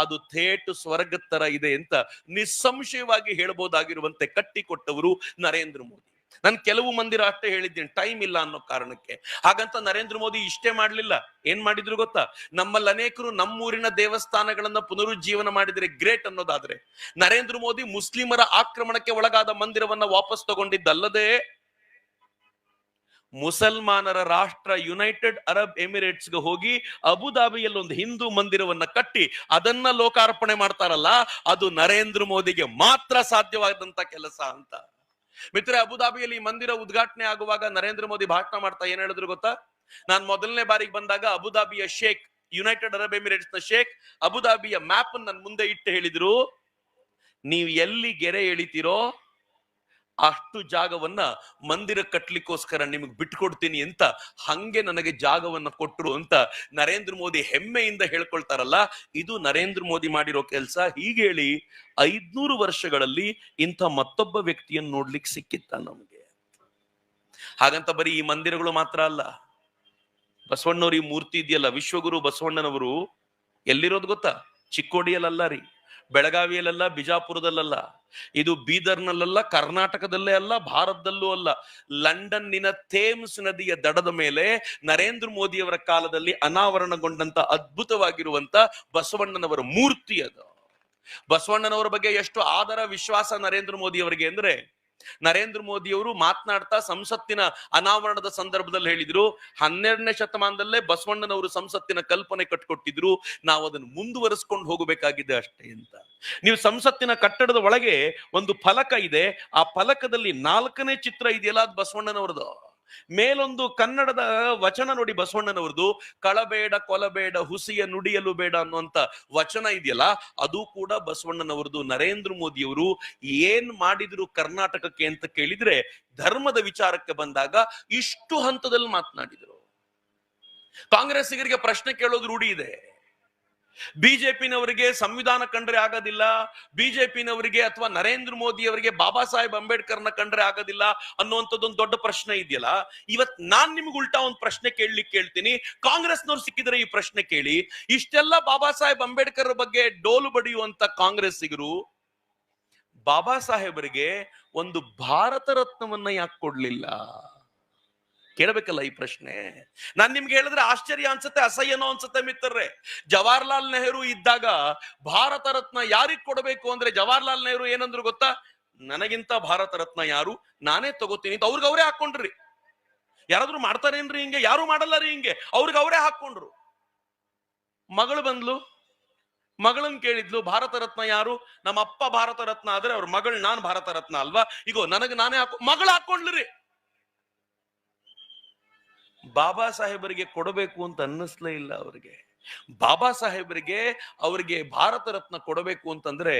ಅದು ಥೇಟ್ ಸ್ವರ್ಗದ ತರ ಇದೆ ಅಂತ ನಿಸ್ಸಂಶಯವಾಗಿ ಹೇಳಬಹುದಾಗಿರುವಂತೆ ಕಟ್ಟಿಕೊಟ್ಟವರು ನರೇಂದ್ರ ಮೋದಿ. ನಾನು ಕೆಲವು ಮಂದಿರ ಅಷ್ಟೇ ಹೇಳಿದ್ದೀನಿ, ಟೈಮ್ ಇಲ್ಲ ಅನ್ನೋ ಕಾರಣಕ್ಕೆ. ಹಾಗಂತ ನರೇಂದ್ರ ಮೋದಿ ಇಷ್ಟೇ ಮಾಡ್ಲಿಲ್ಲ. ಏನ್ ಮಾಡಿದ್ರು ಗೊತ್ತಾ? ನಮ್ಮಲ್ಲಿ ಅನೇಕರು ನಮ್ಮೂರಿನ ದೇವಸ್ಥಾನಗಳನ್ನ ಪುನರುಜ್ಜೀವನ ಮಾಡಿದ್ರೆ ಗ್ರೇಟ್ ಅನ್ನೋದಾದ್ರೆ, ನರೇಂದ್ರ ಮೋದಿ ಮುಸ್ಲಿಮರ ಆಕ್ರಮಣಕ್ಕೆ ಒಳಗಾದ ಮಂದಿರವನ್ನ ವಾಪಸ್ ತಗೊಂಡಿದ್ದಲ್ಲದೆ, ಮುಸಲ್ಮಾನರ ರಾಷ್ಟ್ರ ಯುನೈಟೆಡ್ ಅರಬ್ ಎಮಿರೇಟ್ಸ್ಗೆ ಹೋಗಿ ಅಬುದಾಬಿಯಲ್ಲಿ ಒಂದು ಹಿಂದೂ ಮಂದಿರವನ್ನ ಕಟ್ಟಿ ಅದನ್ನ ಲೋಕಾರ್ಪಣೆ ಮಾಡ್ತಾರಲ್ಲ, ಅದು ನರೇಂದ್ರ ಮೋದಿಗೆ ಮಾತ್ರ ಸಾಧ್ಯವಾದಂತ ಕೆಲಸ ಅಂತ. ಮಿತ್ರ, ಅಬುದಾಬಿಯಲ್ಲಿ ಈ ಮಂದಿರ ಉದ್ಘಾಟನೆ ಆಗುವಾಗ ನರೇಂದ್ರ ಮೋದಿ ಭಾಷಣ ಮಾಡ್ತಾ ಏನ್ ಹೇಳಿದ್ರು ಗೊತ್ತಾ? ನಾನ್ ಮೊದಲನೇ ಬಾರಿಗೆ ಬಂದಾಗ ಅಬುದಾಬಿಯ ಶೇಖ್, ಯುನೈಟೆಡ್ ಅರಬ್ ಎಮಿರೇಟ್ಸ್ ನ ಶೇಖ್ ಅಬುದಾಬಿಯ ಮ್ಯಾಪ್ ನನ್ನ ಮುಂದೆ ಇಟ್ಟು ಹೇಳಿದ್ರು, ನೀವು ಎಲ್ಲಿ ಗೆರೆ ಎಳಿತೀರೋ ಅಷ್ಟು ಜಾಗವನ್ನ ಮಂದಿರ ಕಟ್ಲಿಕ್ಕೋಸ್ಕರ ನಿಮಗೆ ಬಿಟ್ಕೊಡ್ತೀನಿ ಅಂತ, ಹಂಗೆ ನನಗೆ ಜಾಗವನ್ನ ಕೊಟ್ರು ಅಂತ ನರೇಂದ್ರ ಮೋದಿ ಹೆಮ್ಮೆಯಿಂದ ಹೇಳ್ಕೊಳ್ತಾರಲ್ಲ, ಇದು ನರೇಂದ್ರ ಮೋದಿ ಮಾಡಿರೋ ಕೆಲಸ. ಹೀಗೆ ಹೇಳಿ 500 ವರ್ಷಗಳಲ್ಲಿ ಇಂಥ ಮತ್ತೊಬ್ಬ ವ್ಯಕ್ತಿಯನ್ನು ನೋಡ್ಲಿಕ್ಕೆ ಸಿಕ್ಕಿತ್ತ ನಮಗೆ. ಹಾಗಂತ ಬರೀ ಈ ಮಂದಿರಗಳು ಮಾತ್ರ ಅಲ್ಲ, ಬಸವಣ್ಣವ್ರ ಈ ಮೂರ್ತಿ ಇದೆಯಲ್ಲ, ವಿಶ್ವಗುರು ಬಸವಣ್ಣನವರು ಎಲ್ಲಿರೋದು ಗೊತ್ತಾ? ಚಿಕ್ಕೋಡಿಯಲ್ಲ ರೀ, ಬೆಳಗಾವಿಯಲ್ಲ, ಬಿಜಾಪುರದಲ್ಲ, ಇದು ಬೀದರ್ನಲ್ಲ, ಕರ್ನಾಟಕದಲ್ಲೇ ಅಲ್ಲ, ಭಾರತದಲ್ಲೂ ಅಲ್ಲ, ಲಂಡನ್ನಿನ ಥೇಮ್ಸ್ ನದಿಯ ದಡದ ಮೇಲೆ ನರೇಂದ್ರ ಮೋದಿಯವರ ಕಾಲದಲ್ಲಿ ಅನಾವರಣಗೊಂಡಂತ ಅದ್ಭುತವಾಗಿರುವಂತ ಬಸವಣ್ಣನವರ ಮೂರ್ತಿ ಅದು. ಬಸವಣ್ಣನವರ ಬಗ್ಗೆ ಎಷ್ಟು ಆದರ ವಿಶ್ವಾಸ ನರೇಂದ್ರ ಮೋದಿ ಅವರಿಗೆ ಅಂದ್ರೆ, ನರೇಂದ್ರ ಮೋದಿಯವರು ಮಾತನಾಡ್ತಾ ಸಂಸತ್ತಿನ ಅನಾವರಣದ ಸಂದರ್ಭದಲ್ಲಿ ಹೇಳಿದ್ರು, 12ನೇ ಶತಮಾನದಲ್ಲೇ ಬಸವಣ್ಣನವರು ಸಂಸತ್ತಿನ ಕಲ್ಪನೆ ಕಟ್ಟಿಕೊಟ್ಟಿದ್ರು, ನಾವು ಅದನ್ನು ಮುಂದುವರಿಸಿಕೊಂಡು ಹೋಗಬೇಕಾಗಿದೆ ಅಷ್ಟೇ ಅಂತ. ನೀವು ಸಂಸತ್ತಿನ ಕಟ್ಟಡದ ಒಳಗೆ ಒಂದು ಫಲಕ ಇದೆ, ಆ ಫಲಕದಲ್ಲಿ 4ನೇ ಚಿತ್ರ ಇದೆಯಲ್ಲ, ಅದು ಬಸವಣ್ಣನವರದು. ಮೇಲೊಂದು ಕನ್ನಡದ ವಚನ ನೋಡಿ ಬಸವಣ್ಣನವರದು, ಕಳಬೇಡ ಕೊಲಬೇಡ ಹುಸಿಯ ನುಡಿಯಲು ಬೇಡ ಅನ್ನುವಂತ ವಚನ ಇದೆಯಲ್ಲ, ಅದು ಕೂಡ ಬಸವಣ್ಣನವರದು. ನರೇಂದ್ರ ಮೋದಿಯವರು ಏನ್ ಮಾಡಿದ್ರು ಕರ್ನಾಟಕಕ್ಕೆ ಅಂತ ಕೇಳಿದ್ರೆ, ಧರ್ಮದ ವಿಚಾರಕ್ಕೆ ಬಂದಾಗ ಇಷ್ಟು ಹಂತದಲ್ಲಿ ಮಾತನಾಡಿದ್ರು. ಕಾಂಗ್ರೆಸ್ಸಿಗರಿಗೆ ಪ್ರಶ್ನೆ ಕೇಳೋದು ರೂಢಿ ಇದೆ. ಬಿಜೆಪಿನವರಿಗೆ ಸಂವಿಧಾನ ಕಂಡ್ರೆ ಆಗೋದಿಲ್ಲ, ಬಿಜೆಪಿನವರಿಗೆ ಅಥವಾ ನರೇಂದ್ರ ಮೋದಿ ಅವರಿಗೆ ಬಾಬಾ ಸಾಹೇಬ್ ಅಂಬೇಡ್ಕರ್ನ ಕಂಡ್ರೆ ಆಗೋದಿಲ್ಲ ಅನ್ನುವಂಥದ್ದೊಂದು ದೊಡ್ಡ ಪ್ರಶ್ನೆ ಇದೆಯಲ್ಲ. ಇವತ್ ನಾನ್ ನಿಮ್ಗೆ ಉಲ್ಟಾ ಒಂದು ಪ್ರಶ್ನೆ ಕೇಳ್ತೀನಿ, ಕಾಂಗ್ರೆಸ್ನವ್ರು ಸಿಕ್ಕಿದ್ರೆ ಈ ಪ್ರಶ್ನೆ ಕೇಳಿ. ಇಷ್ಟೆಲ್ಲ ಬಾಬಾ ಸಾಹೇಬ್ ಅಂಬೇಡ್ಕರ್ ಬಗ್ಗೆ ಡೋಲು ಬಡಿಯುವಂತ ಕಾಂಗ್ರೆಸ್ಸಿಗರು ಬಾಬಾ ಸಾಹೇಬರಿಗೆ ಒಂದು ಭಾರತ ರತ್ನವನ್ನ ಯಾಕೆ ಕೊಡ್ಲಿಲ್ಲ? ಕೇಳಬೇಕಲ್ಲ ಈ ಪ್ರಶ್ನೆ. ನಾನ್ ನಿಮ್ಗೆ ಹೇಳಿದ್ರೆ ಆಶ್ಚರ್ಯ ಅನ್ಸುತ್ತೆ, ಅಸಹ್ಯನೋ ಅನ್ಸುತ್ತೆ ಮಿತ್ರರೇ. ಜವಾಹರ್ಲಾಲ್ ನೆಹರು ಇದ್ದಾಗ ಭಾರತ ರತ್ನ ಯಾರಿಗ್ ಕೊಡಬೇಕು ಅಂದ್ರೆ, ಜವಾಹರ್ಲಾಲ್ ನೆಹರು ಏನಂದ್ರು ಗೊತ್ತಾ? ನನಗಿಂತ ಭಾರತ ರತ್ನ ಯಾರು, ನಾನೇ ತಗೋತೀನಿ ಅಂತ ಅವ್ರಿಗೆ ಅವರೇ ಹಾಕೊಂಡ್ರಿ. ಯಾರಾದ್ರೂ ಮಾಡ್ತಾರೇನ್ರಿ ಹಿಂಗೆ? ಯಾರು ಮಾಡಲ್ಲ ರೀ ಹಿಂಗೆ, ಅವ್ರಿಗೆ ಅವರೇ ಹಾಕೊಂಡ್ರು. ಮಗಳು ಬಂದ್ಲು, ಮಗಳನ್ ಕೇಳಿದ್ಲು, ಭಾರತ ರತ್ನ ಯಾರು? ನಮ್ಮ ಅಪ್ಪ ಭಾರತ ರತ್ನ ಆದ್ರೆ ಅವ್ರ ಮಗಳು ನಾನ್ ಭಾರತ ರತ್ನ ಅಲ್ವಾ, ಈಗ ನನಗೆ ನಾನೇ ಮಗಳು ಹಾಕೊಂಡ್ಲಿ. ಬಾಬಾ ಸಾಹೇಬರಿಗೆ ಕೊಡಬೇಕು ಅಂತ ಅನ್ನಿಸ್ಲೇ ಇಲ್ಲ ಅವರಿಗೆ. ಬಾಬಾ ಸಾಹೇಬರಿಗೆ ಅವರಿಗೆ ಭಾರತ ರತ್ನ ಕೊಡಬೇಕು ಅಂತಂದ್ರೆ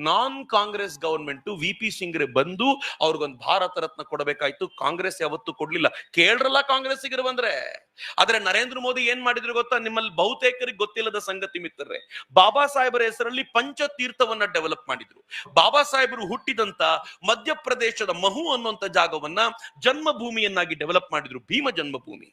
ನಾನ್ ಕಾಂಗ್ರೆಸ್ ಗವರ್ಮೆಂಟ್ ವಿ ಪಿ ಸಿಂಗ್ರೆ ಬಂದು ಅವ್ರಿಗೊಂದು ಭಾರತ ರತ್ನ ಕೊಡಬೇಕಾಯ್ತು. ಕಾಂಗ್ರೆಸ್ ಯಾವತ್ತೂ ಕೊಡ್ಲಿಲ್ಲ. ಕೇಳ್ರಲ್ಲ ಕಾಂಗ್ರೆಸ್ಸಿಗರು ಬಂದ್ರೆ. ಆದ್ರೆ ನರೇಂದ್ರ ಮೋದಿ ಏನ್ ಮಾಡಿದ್ರು ಗೊತ್ತಾ? ನಿಮ್ಮಲ್ಲಿ ಬಹುತೇಕರಿಗೆ ಗೊತ್ತಿಲ್ಲದ ಸಂಗತಿ ಮಿತ್ರರೇ, ಬಾಬಾ ಸಾಹೇಬರ ಹೆಸರಲ್ಲಿ ಪಂಚತೀರ್ಥವನ್ನ ಡೆವಲಪ್ ಮಾಡಿದ್ರು. ಬಾಬಾ ಸಾಹೇಬರು ಹುಟ್ಟಿದಂತ ಮಧ್ಯಪ್ರದೇಶದ ಮಹು ಅನ್ನುವಂತ ಜಾಗವನ್ನ ಜನ್ಮಭೂಮಿಯನ್ನಾಗಿ ಡೆವಲಪ್ ಮಾಡಿದ್ರು, ಭೀಮ ಜನ್ಮಭೂಮಿ.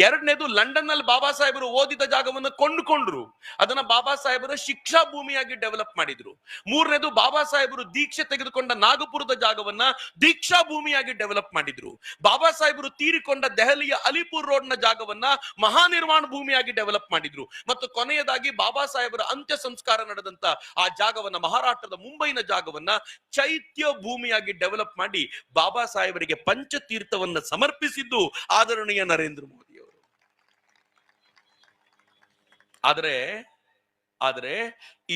ಎರಡನೇದು, ಲಂಡನ್ ನಲ್ಲಿ ಬಾಬಾ ಸಾಹೇಬರು ಓದಿದ ಜಾಗವನ್ನು ಕೊಂಡುಕೊಂಡ್ರು, ಅದನ್ನ ಬಾಬಾ ಸಾಹೇಬರ ಶಿಕ್ಷಾ ಭೂಮಿಯಾಗಿ ಡೆವಲಪ್ ಮಾಡಿದ್ರು. ಮೂರನೇದು, ಬಾಬಾ ಸಾಹೇಬರು ದೀಕ್ಷೆ ತೆಗೆದುಕೊಂಡ ನಾಗಪುರದ ಜಾಗವನ್ನ ದೀಕ್ಷಾ ಭೂಮಿಯಾಗಿ ಡೆವಲಪ್ ಮಾಡಿದ್ರು. ಬಾಬಾ ಸಾಹೇಬರು ತೀರಿಕೊಂಡ ದೆಹಲಿಯ ಅಲಿಪುರ್ ರೋಡ್ ನ ಜಾಗವನ್ನ ಮಹಾನಿರ್ವಾಣ ಭೂಮಿಯಾಗಿ ಡೆವಲಪ್ ಮಾಡಿದ್ರು. ಮತ್ತು ಕೊನೆಯದಾಗಿ ಬಾಬಾ ಸಾಹೇಬರ ಅಂತ್ಯ ಸಂಸ್ಕಾರ ನಡೆದಂತ ಆ ಜಾಗವನ್ನ, ಮಹಾರಾಷ್ಟ್ರದ ಮುಂಬೈನ ಜಾಗವನ್ನ ಚೈತ್ಯ ಭೂಮಿಯಾಗಿ ಡೆವಲಪ್ ಮಾಡಿ ಬಾಬಾ ಸಾಹೇಬರಿಗೆ ಪಂಚತೀರ್ಥವನ್ನ ಸಮರ್ಪಿಸಿದ್ದು ಆದರಣೀಯ ನರೇಂದ್ರ ಮೋದಿ ಅವರು. ಆದ್ರೆ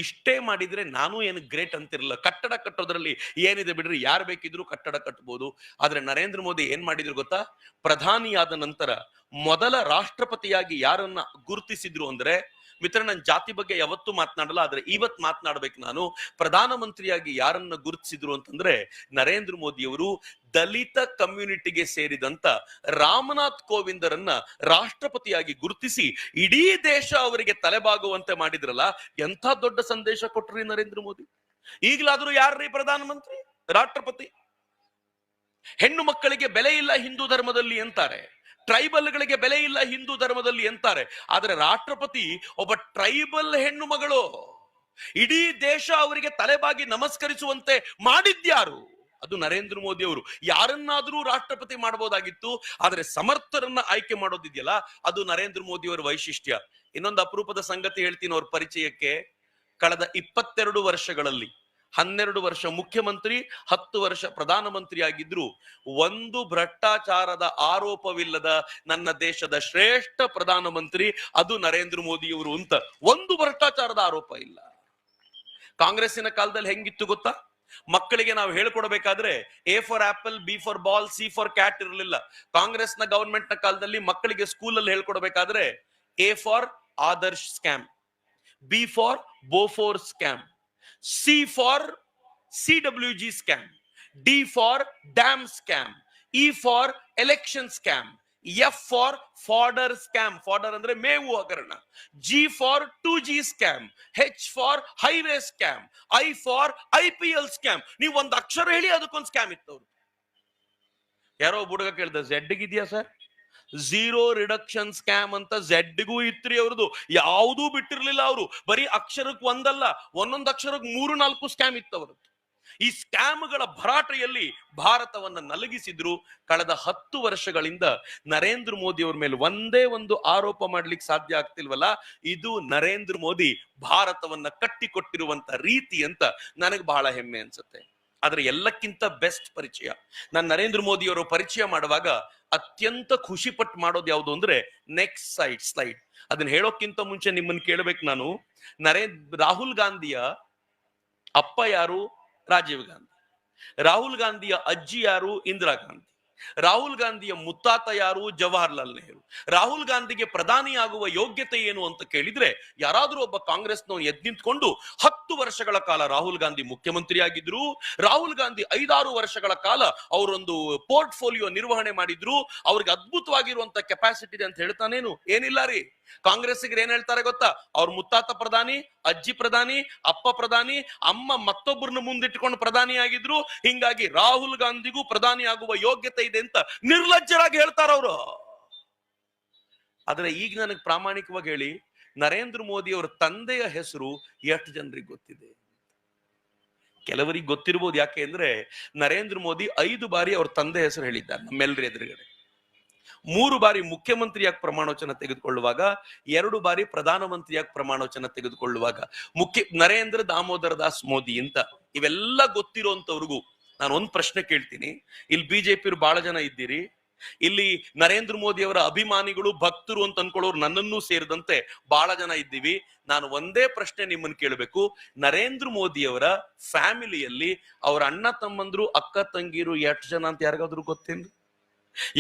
ಇಷ್ಟೇ ಮಾಡಿದ್ರೆ ನಾನು ಏನು ಗ್ರೇಟ್ ಅಂತಿರಲಿಲ್ಲ. ಕಟ್ಟಡ ಕಟ್ಟೋದ್ರಲ್ಲಿ ಏನಿದೆ ಬಿಡ್ರಿ, ಯಾರು ಬೇಕಿದ್ರು ಕಟ್ಟಡ ಕಟ್ಟಬಹುದು. ಆದ್ರೆ ನರೇಂದ್ರ ಮೋದಿ ಏನ್ ಮಾಡಿದ್ರು ಗೊತ್ತಾ? ಪ್ರಧಾನಿಯಾದ ನಂತರ ಮೊದಲ ರಾಷ್ಟ್ರಪತಿಯಾಗಿ ಯಾರನ್ನ ಗುರುತಿಸಿದ್ರು ಅಂದ್ರೆ, ಮಿತ್ರ, ನನ್ನ ಜಾತಿ ಬಗ್ಗೆ ಯಾವತ್ತೂ ಮಾತನಾಡಲ್ಲ, ಆದ್ರೆ ಇವತ್ ಮಾತನಾಡ್ಬೇಕು ನಾನು. ಪ್ರಧಾನಮಂತ್ರಿಯಾಗಿ ಯಾರನ್ನ ಗುರುತಿಸಿದ್ರು ಅಂತಂದ್ರೆ, ನರೇಂದ್ರ ಮೋದಿಯವರು ದಲಿತ ಕಮ್ಯುನಿಟಿಗೆ ಸೇರಿದಂತ ರಾಮನಾಥ್ ಕೋವಿಂದರನ್ನ ರಾಷ್ಟ್ರಪತಿಯಾಗಿ ಗುರುತಿಸಿ ಇಡೀ ದೇಶ ಅವರಿಗೆ ತಲೆಬಾಗುವಂತೆ ಮಾಡಿದ್ರಲ್ಲ, ಎಂಥ ದೊಡ್ಡ ಸಂದೇಶ ಕೊಟ್ರಿ ನರೇಂದ್ರ ಮೋದಿ. ಈಗಲಾದ್ರೂ ಯಾರ್ರೀ ಪ್ರಧಾನಮಂತ್ರಿ, ರಾಷ್ಟ್ರಪತಿ? ಹೆಣ್ಣು ಮಕ್ಕಳಿಗೆ ಬೆಲೆ ಇಲ್ಲ ಹಿಂದೂ ಧರ್ಮದಲ್ಲಿ ಅಂತಾರೆ, ಟ್ರೈಬಲ್ಗಳಿಗೆ ಬೆಲೆ ಇಲ್ಲ ಹಿಂದೂ ಧರ್ಮದಲ್ಲಿ ಅಂತಾರೆ. ಆದ್ರೆ ರಾಷ್ಟ್ರಪತಿ ಒಬ್ಬ ಟ್ರೈಬಲ್ ಹೆಣ್ಣು ಮಗಳು. ಇಡೀ ದೇಶ ಅವರಿಗೆ ತಲೆಬಾಗಿ ನಮಸ್ಕರಿಸುವಂತೆ ಮಾಡಿದ್ಯಾರು? ಅದು ನರೇಂದ್ರ ಮೋದಿ ಅವರು. ಯಾರನ್ನಾದ್ರೂ ರಾಷ್ಟ್ರಪತಿ ಮಾಡಬಹುದಾಗಿತ್ತು, ಆದ್ರೆ ಸಮರ್ಥರನ್ನ ಆಯ್ಕೆ ಮಾಡೋದಿದೆಯಲ್ಲ, ಅದು ನರೇಂದ್ರ ಮೋದಿ ಅವರ ವೈಶಿಷ್ಟ್ಯ. ಇನ್ನೊಂದು ಅಪರೂಪದ ಸಂಗತಿ ಹೇಳ್ತೀನಿ ಅವ್ರ ಪರಿಚಯಕ್ಕೆ. ಕಳೆದ 22 ವರ್ಷಗಳಲ್ಲಿ 12 ವರ್ಷ ಮುಖ್ಯಮಂತ್ರಿ, 10 ವರ್ಷ ಪ್ರಧಾನಮಂತ್ರಿ ಆಗಿದ್ರು, ಒಂದು ಭ್ರಷ್ಟಾಚಾರದ ಆರೋಪವಿಲ್ಲದ ನನ್ನ ದೇಶದ ಶ್ರೇಷ್ಠ ಪ್ರಧಾನಮಂತ್ರಿ ಅದು ನರೇಂದ್ರ ಮೋದಿಯವರು ಅಂತ. ಒಂದು ಭ್ರಷ್ಟಾಚಾರದ ಆರೋಪ ಇಲ್ಲ. ಕಾಂಗ್ರೆಸ್ಸಿನ ಕಾಲದಲ್ಲಿ ಹೆಂಗಿತ್ತು ಗೊತ್ತಾ? ಮಕ್ಕಳಿಗೆ ನಾವು ಹೇಳ್ಕೊಡ್ಬೇಕಾದ್ರೆ A for apple, B for ball, C for cat ಇರಲಿಲ್ಲ. ಕಾಂಗ್ರೆಸ್ನ ಗವರ್ಮೆಂಟ್ ನ ಕಾಲದಲ್ಲಿ ಮಕ್ಕಳಿಗೆ ಸ್ಕೂಲಲ್ಲಿ ಹೇಳ್ಕೊಡ್ಬೇಕಾದ್ರೆ A for Adarsh scam, B for Bofors scam, C for CWG scam, D for dam scam, E for election scam, F for fodder scam, fodder ಅಂದ್ರೆ ಮೇವು ಹಗರಣ, G for 2G scam, H for highway scam, I for IPL scam. ನೀವು ಒಂದು ಅಕ್ಷರ ಹೇಳಿ ಅದಕ್ಕೊಂದು scam ಇತ್ತು. ಯಾರೋ ಹುಡುಗ ಕೇಳ್ದ, ಝೆಡ್ಗಿದ್ಯಾ ಸರ್? ಝೀರೋ ರಿಡಕ್ಷನ್ ಸ್ಕ್ಯಾಮ್ ಅಂತ ಝೆಡ್ಗೂ ಇತ್ರಿ ಅವ್ರದ್ದು, ಯಾವುದೂ ಬಿಟ್ಟಿರ್ಲಿಲ್ಲ ಅವರು. ಬರೀ ಅಕ್ಷರಕ್ಕೆ ಒಂದಲ್ಲ, ಒಂದೊಂದು ಅಕ್ಷರಕ್ಕೆ 3-4 ಸ್ಕ್ಯಾಮ್ ಇತ್ತು ಅವರದ್ದು. ಈ ಸ್ಕ್ಯಾಮ್ಗಳ ಭರಾಟೆಯಲ್ಲಿ ಭಾರತವನ್ನ ನಲಗಿಸಿದ್ರು. ಕಳೆದ 10 ವರ್ಷಗಳಿಂದ ನರೇಂದ್ರ ಮೋದಿ ಅವರ ಮೇಲೆ ಒಂದೇ ಒಂದು ಆರೋಪ ಮಾಡ್ಲಿಕ್ಕೆ ಸಾಧ್ಯ ಆಗ್ತಿಲ್ವಲ್ಲ, ಇದು ನರೇಂದ್ರ ಮೋದಿ ಭಾರತವನ್ನ ಕಟ್ಟಿಕೊಟ್ಟಿರುವಂತ ರೀತಿ ಅಂತ ನನಗೆ ಬಹಳ ಹೆಮ್ಮೆ ಅನ್ಸುತ್ತೆ. ಆದ್ರೆ ಎಲ್ಲಕ್ಕಿಂತ ಬೆಸ್ಟ್ ಪರಿಚಯ, ನಾನು ನರೇಂದ್ರ ಮೋದಿ ಅವರು ಪರಿಚಯ ಮಾಡುವಾಗ ಅತ್ಯಂತ ಖುಷಿ ಪಟ್ಟು ಮಾಡೋದು ಯಾವುದು ಅಂದ್ರೆ ನೆಕ್ಸ್ಟ್ ಸ್ಲೈಡ್. ಅದನ್ನ ಹೇಳೋಕ್ಕಿಂತ ಮುಂಚೆ ನಿಮ್ಮನ್ನು ಕೇಳಬೇಕು ನಾನು. ರಾಹುಲ್ ಗಾಂಧಿಯ ಅಪ್ಪ ಯಾರು? ರಾಜೀವ್ ಗಾಂಧಿ. ರಾಹುಲ್ ಗಾಂಧಿಯ ಅಜ್ಜಿ ಯಾರು? ಇಂದಿರಾ ಗಾಂಧಿ. ರಾಹುಲ್ ಗಾಂಧಿಯ ಮುತ್ತಾತ ಯಾರು? ಜವಾಹರ್ಲಾಲ್ ನೆಹರು. ರಾಹುಲ್ ಗಾಂಧಿಗೆ ಪ್ರಧಾನಿ ಆಗುವ ಯೋಗ್ಯತೆ ಏನು ಅಂತ ಕೇಳಿದ್ರೆ, ಯಾರಾದ್ರೂ ಒಬ್ಬ ಕಾಂಗ್ರೆಸ್ನವನು ಎದ್ದು ನಿಂತ್ಕೊಂಡು 10 ವರ್ಷಗಳ ಕಾಲ ರಾಹುಲ್ ಗಾಂಧಿ ಮುಖ್ಯಮಂತ್ರಿ ಆಗಿದ್ರು, ರಾಹುಲ್ ಗಾಂಧಿ 5-6 ವರ್ಷಗಳ ಕಾಲ ಅವರೊಂದು ಪೋರ್ಟ್ಫೋಲಿಯೋ ನಿರ್ವಹಣೆ ಮಾಡಿದ್ರು, ಅವ್ರಿಗೆ ಅದ್ಭುತವಾಗಿರುವಂತ ಕೆಪಾಸಿಟಿ ಇದೆ ಅಂತ ಹೇಳ್ತಾನೇನು? ಏನಿಲ್ಲ ರೀ. ಕಾಂಗ್ರೆಸ್ಸಿಗರು ಏನ್ ಹೇಳ್ತಾರೆ ಗೊತ್ತಾ? ಅವ್ರ ಮುತ್ತಾತ ಪ್ರಧಾನಿ, ಅಜ್ಜಿ ಪ್ರಧಾನಿ, ಅಪ್ಪ ಪ್ರಧಾನಿ, ಅಮ್ಮ ಮತ್ತೊಬ್ಬರನ್ನ ಮುಂದಿಟ್ಟುಕೊಂಡು ಪ್ರಧಾನಿ ಆಗಿದ್ರು, ಹಿಂಗಾಗಿ ರಾಹುಲ್ ಗಾಂಧಿಗೂ ಪ್ರಧಾನಿ ಆಗುವ ಯೋಗ್ಯತೆ ಇದೆ ಅಂತ ನಿರ್ಲಜ್ಜರಾಗಿ ಹೇಳ್ತಾರ ಅವರು. ಆದ್ರೆ ಈಗ ನನಗೆ ಪ್ರಾಮಾಣಿಕವಾಗಿ ಹೇಳಿ, ನರೇಂದ್ರ ಮೋದಿ ಅವರ ತಂದೆಯ ಹೆಸರು ಎಷ್ಟು ಜನರಿಗೆ ಗೊತ್ತಿದೆ? ಕೆಲವರಿಗೆ ಗೊತ್ತಿರಬಹುದು. ಯಾಕೆ ಅಂದ್ರೆ ನರೇಂದ್ರ ಮೋದಿ 5 ಬಾರಿ ಅವ್ರ ತಂದೆ ಹೆಸರು ಹೇಳಿದ್ದಾರೆ ನಮ್ಮೆಲ್ಲರ ಎದುರುಗಡೆ. 3 ಬಾರಿ ಮುಖ್ಯಮಂತ್ರಿಯಾಗಿ ಪ್ರಮಾಣವಚನ ತೆಗೆದುಕೊಳ್ಳುವಾಗ, 2 ಬಾರಿ ಪ್ರಧಾನಮಂತ್ರಿಯಾಗಿ ಪ್ರಮಾಣವಚನ ತೆಗೆದುಕೊಳ್ಳುವಾಗ. ನರೇಂದ್ರ ದಾಮೋದರ ದಾಸ್ ಮೋದಿ ಅಂತ ಇವೆಲ್ಲ ಗೊತ್ತಿರೋಂಥವ್ರಿಗೂ ನಾನು ಒಂದ್ ಪ್ರಶ್ನೆ ಕೇಳ್ತೀನಿ. ಇಲ್ಲಿ ಬಿಜೆಪಿ ಬಹಳ ಜನ ಇದ್ದೀರಿ, ಇಲ್ಲಿ ನರೇಂದ್ರ ಮೋದಿ ಅವರ ಅಭಿಮಾನಿಗಳು, ಭಕ್ತರು ಅಂತ ಅನ್ಕೊಳ್ಳೋರು ನನ್ನನ್ನೂ ಸೇರಿದಂತೆ ಬಹಳ ಜನ ಇದ್ದೀವಿ. ನಾನು ಒಂದೇ ಪ್ರಶ್ನೆ ನಿಮ್ಮನ್ನು ಕೇಳಬೇಕು. ನರೇಂದ್ರ ಮೋದಿ ಅವರ ಫ್ಯಾಮಿಲಿಯಲ್ಲಿ ಅವರ ಅಣ್ಣ ತಮ್ಮಂದ್ರು, ಅಕ್ಕ ತಂಗಿರು ಎಷ್ಟು ಜನ ಅಂತ ಯಾರಿಗಾದ್ರೂ ಗೊತ್ತೇನು?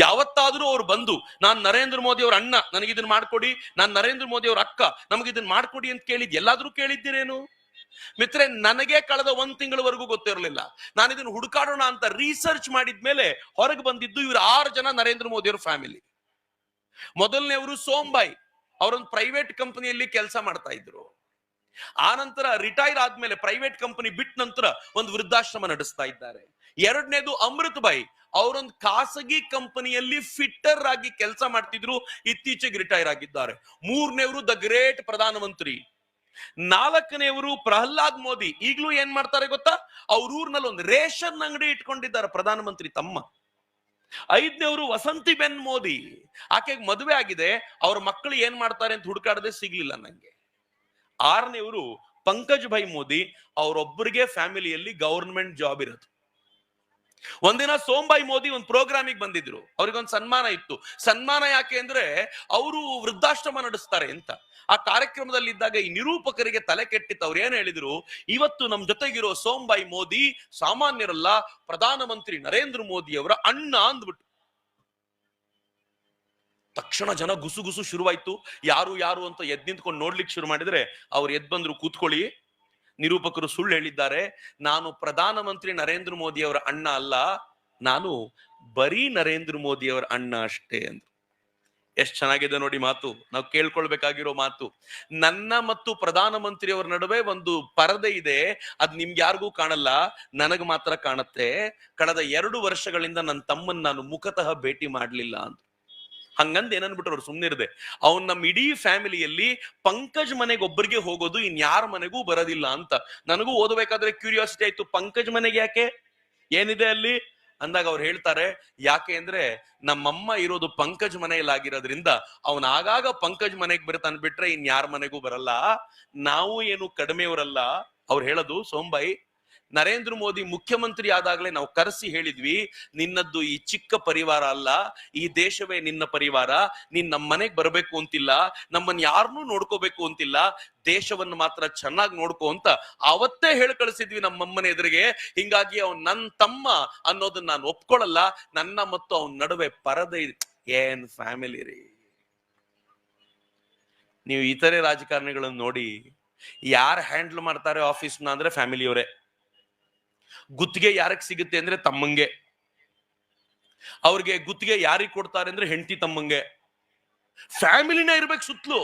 ಯಾವತ್ತಾದ್ರೂ ಅವ್ರು ಬಂದು ನಾನ್ ನರೇಂದ್ರ ಮೋದಿ ಅವ್ರ ಅಣ್ಣ, ನನಗಿದನ್ನ ಮಾಡ್ಕೊಡಿ, ನಾನ್ ನರೇಂದ್ರ ಮೋದಿ ಅವ್ರ ಅಕ್ಕ, ನಮಗಿದನ್ನ ಮಾಡ್ಕೊಡಿ ಅಂತ ಎಲ್ಲಾದ್ರೂ ಕೇಳಿದ್ದೀರೇನು? ಮಿತ್ರೆ, ನನಗೆ ಕಳೆದ 1 ತಿಂಗಳವರೆಗೂ ಗೊತ್ತಿರಲಿಲ್ಲ. ನಾನು ಇದನ್ನ ಹುಡುಕಾಡೋಣ ಅಂತ ರಿಸರ್ಚ್ ಮಾಡಿದ್ಮೇಲೆ ಹೊರಗೆ ಬಂದಿದ್ದು ಇವ್ರು 6 ಜನ ನರೇಂದ್ರ ಮೋದಿ ಅವ್ರ ಫ್ಯಾಮಿಲಿ. ಮೊದಲನೇವರು ಸೋಂಬಾಯಿ, ಅವರೊಂದು ಪ್ರೈವೇಟ್ ಕಂಪನಿಯಲ್ಲಿ ಕೆಲಸ ಮಾಡ್ತಾ ಇದ್ರು. ಆ ನಂತರ ರಿಟೈರ್ ಆದ್ಮೇಲೆ ಪ್ರೈವೇಟ್ ಕಂಪನಿ ಬಿಟ್ಟ ನಂತರ ಒಂದು ವೃದ್ಧಾಶ್ರಮ ನಡೆಸ್ತಾ ಇದ್ದಾರೆ. ಎರಡನೇದು ಅಮೃತ್ ಬಾಯಿ, ಅವರೊಂದು ಖಾಸಗಿ ಕಂಪನಿಯಲ್ಲಿ ಫಿಟ್ಟರ್ ಆಗಿ ಕೆಲಸ ಮಾಡ್ತಿದ್ರು, ಇತ್ತೀಚೆಗೆ ರಿಟೈರ್ ಆಗಿದ್ದಾರೆ. 3ನೇವರು ದ ಗ್ರೇಟ್ ಪ್ರಧಾನಮಂತ್ರಿ. 4ನೇವರು ಪ್ರಹ್ಲಾದ್ ಮೋದಿ, ಈಗಲೂ ಏನ್ ಮಾಡ್ತಾರೆ ಗೊತ್ತಾ? ಅವ್ರ ಊರ್ನಲ್ಲಿ ಒಂದು ರೇಷನ್ ಅಂಗಡಿ ಇಟ್ಕೊಂಡಿದ್ದಾರೆ ಪ್ರಧಾನಮಂತ್ರಿ ತಮ್ಮ. 5ನೇವರು ವಸಂತಿ ಬೆನ್ ಮೋದಿ, ಆಕೆಗೆ ಮದುವೆ ಆಗಿದೆ, ಅವ್ರ ಮಕ್ಕಳು ಏನ್ ಮಾಡ್ತಾರೆ ಅಂತ ಹುಡುಕಾಡದೆ ಸಿಗ್ಲಿಲ್ಲ ನಂಗೆ. 6ನೇವರು ಪಂಕಜ್ ಭಾಯ್ ಮೋದಿ, ಅವರೊಬ್ಬರಿಗೆ ಫ್ಯಾಮಿಲಿಯಲ್ಲಿ ಗವರ್ಮೆಂಟ್ ಜಾಬ್ ಇರೋದು. ಒಂದಿನ ಸೋಂಬಾಯಿ ಮೋದಿ ಒಂದು ಪ್ರೋಗ್ರಾಮಿಗೆ ಬಂದಿದ್ರು, ಅವ್ರಿಗೊಂದು ಸನ್ಮಾನ ಇತ್ತು. ಸನ್ಮಾನ ಯಾಕೆ ಅಂದ್ರೆ ಅವರು ವೃದ್ಧಾಶ್ರಮ ನಡೆಸ್ತಾರೆ ಅಂತ. ಆ ಕಾರ್ಯಕ್ರಮದಲ್ಲಿ ಇದ್ದಾಗ ಈ ನಿರೂಪಕರಿಗೆ ತಲೆ ಕೆಟ್ಟಿತ್ತು. ಅವ್ರು ಏನ್ ಹೇಳಿದ್ರು, ಇವತ್ತು ನಮ್ ಜೊತೆಗಿರೋ ಸೋಂಬಾಯಿ ಮೋದಿ ಸಾಮಾನ್ಯರಲ್ಲ, ಪ್ರಧಾನಮಂತ್ರಿ ನರೇಂದ್ರ ಮೋದಿ ಅವರ ಅಣ್ಣ ಅಂದ್ಬಿಟ್ಟು. ತಕ್ಷಣ ಜನ ಗುಸು ಶುರುವಾಯ್ತು. ಯಾರು ಅಂತ ಎದ್ ನಿಂತ್ಕೊಂಡು ನೋಡ್ಲಿಕ್ಕೆ ಶುರು ಮಾಡಿದ್ರೆ ಅವ್ರು ಎದ್ ಬಂದ್ರು, ಕೂತ್ಕೊಳ್ಳಿ, ನಿರೂಪಕರು ಸುಳ್ಳು ಹೇಳಿದ್ದಾರೆ, ನಾನು ಪ್ರಧಾನಮಂತ್ರಿ ನರೇಂದ್ರ ಮೋದಿ ಅವರ ಅಣ್ಣ ಅಲ್ಲ, ನಾನು ಬರೀ ನರೇಂದ್ರ ಮೋದಿ ಅವರ ಅಣ್ಣ ಅಷ್ಟೇ ಅಂದ್ರು. ಎಷ್ಟ್ ಚೆನ್ನಾಗಿದೆ ನೋಡಿ ಮಾತು, ನಾವು ಕೇಳ್ಕೊಳ್ಬೇಕಾಗಿರೋ ಮಾತು. ನನ್ನ ಮತ್ತು ಪ್ರಧಾನಮಂತ್ರಿ ಅವರ ನಡುವೆ ಒಂದು ಪರದೆ ಇದೆ, ಅದ್ ನಿಮ್ಗೆ ಯಾರಿಗೂ ಕಾಣಲ್ಲ, ನನಗ್ ಮಾತ್ರ ಕಾಣತ್ತೆ. ಕಳೆದ 2 ವರ್ಷಗಳಿಂದ ನನ್ನ ತಮ್ಮನ್ ನಾನು ಮುಖತಃ ಭೇಟಿ ಮಾಡ್ಲಿಲ್ಲ ಅಂತ. ಹಂಗಂದ್ ಏನನ್ಬಿಟ್ರು ಅವ್ರು ಸುಮ್ನಿರ್ದೆ. ಅವ್ನ್ ನಮ್ಮ ಇಡೀ ಫ್ಯಾಮಿಲಿಯಲ್ಲಿ ಪಂಕಜ್ ಮನೆಗೆ ಒಬ್ಬರಿಗೆ ಹೋಗೋದು, ಇನ್ಯಾರ ಮನೆಗೂ ಬರೋದಿಲ್ಲ ಅಂತ. ನನಗೂ ಓದಬೇಕಾದ್ರೆ ಕ್ಯೂರಿಯಾಸಿಟಿ ಆಯ್ತು, ಪಂಕಜ್ ಮನೆಗೆ ಯಾಕೆ, ಏನಿದೆ ಅಲ್ಲಿ ಅಂದಾಗ ಅವ್ರು ಹೇಳ್ತಾರೆ, ಯಾಕೆ ಅಂದ್ರೆ ನಮ್ಮಮ್ಮ ಇರೋದು ಪಂಕಜ್ ಮನೆಯಲ್ಲಾಗಿರೋದ್ರಿಂದ ಅವನ್ ಆಗಾಗ ಪಂಕಜ್ ಮನೆಗೆ ಬರ್ತಾನೆ ಬಿಟ್ರೆ ಇನ್ಯಾರ ಮನೆಗೂ ಬರಲ್ಲ, ನಾವು ಏನು ಕಡಿಮೆಯವರಲ್ಲ. ಅವ್ರು ಹೇಳೋದು, ಸೋಂಬಾಯಿ, ನರೇಂದ್ರ ಮೋದಿ ಮುಖ್ಯಮಂತ್ರಿ ಆದಾಗ್ಲೇ ನಾವು ಕರೆಸಿ ಹೇಳಿದ್ವಿ, ನಿನ್ನದ್ದು ಈ ಚಿಕ್ಕ ಪರಿವಾರ ಅಲ್ಲ, ಈ ದೇಶವೇ ನಿನ್ನ ಪರಿವಾರ, ನೀನ್ ನಮ್ಮ ಮನೆಗ್ ಬರಬೇಕು ಅಂತಿಲ್ಲ, ನಮ್ಮನ್ನ ಯಾರನ್ನೂ ನೋಡ್ಕೋಬೇಕು ಅಂತಿಲ್ಲ, ದೇಶವನ್ನು ಮಾತ್ರ ಚೆನ್ನಾಗಿ ನೋಡ್ಕೋ ಅಂತ ಅವತ್ತೇ ಹೇಳಿ ಕಳಿಸಿದ್ವಿ ನಮ್ಮಮ್ಮನ ಎದುರಿಗೆ. ಹಿಂಗಾಗಿ ಅವ್ನ್ ನನ್ ತಮ್ಮ ಅನ್ನೋದನ್ನ ನಾನು ಒಪ್ಕೊಳ್ಳಲ್ಲ, ನನ್ನ ಮತ್ತು ಅವನ ನಡುವೆ ಪರದೆ. ಏನ್ ಫ್ಯಾಮಿಲಿ ರೀ! ನೀವು ಇತರೆ ರಾಜಕಾರಣಿಗಳನ್ನು ನೋಡಿ, ಯಾರು ಹ್ಯಾಂಡಲ್ ಮಾಡ್ತಾರೆ ಆಫೀಸ್ನ ಅಂದ್ರೆ ಫ್ಯಾಮಿಲಿಯವರೇ. ಗುತ್ತಿಗೆ ಯಾರಿಗೆ ಸಿಗುತ್ತೆ ಅಂದ್ರೆ ತಮ್ಮಂಗೆ, ಅವ್ರಿಗೆ ಗುತ್ತಿಗೆ ಯಾರಿಗೆ ಕೊಡ್ತಾರೆ ಅಂದ್ರೆ ಹೆಂಡತಿ ತಮ್ಮಂಗೆ, ಫ್ಯಾಮಿಲಿನೇ ಇರ್ಬೇಕು ಸುತ್ತಲೂ,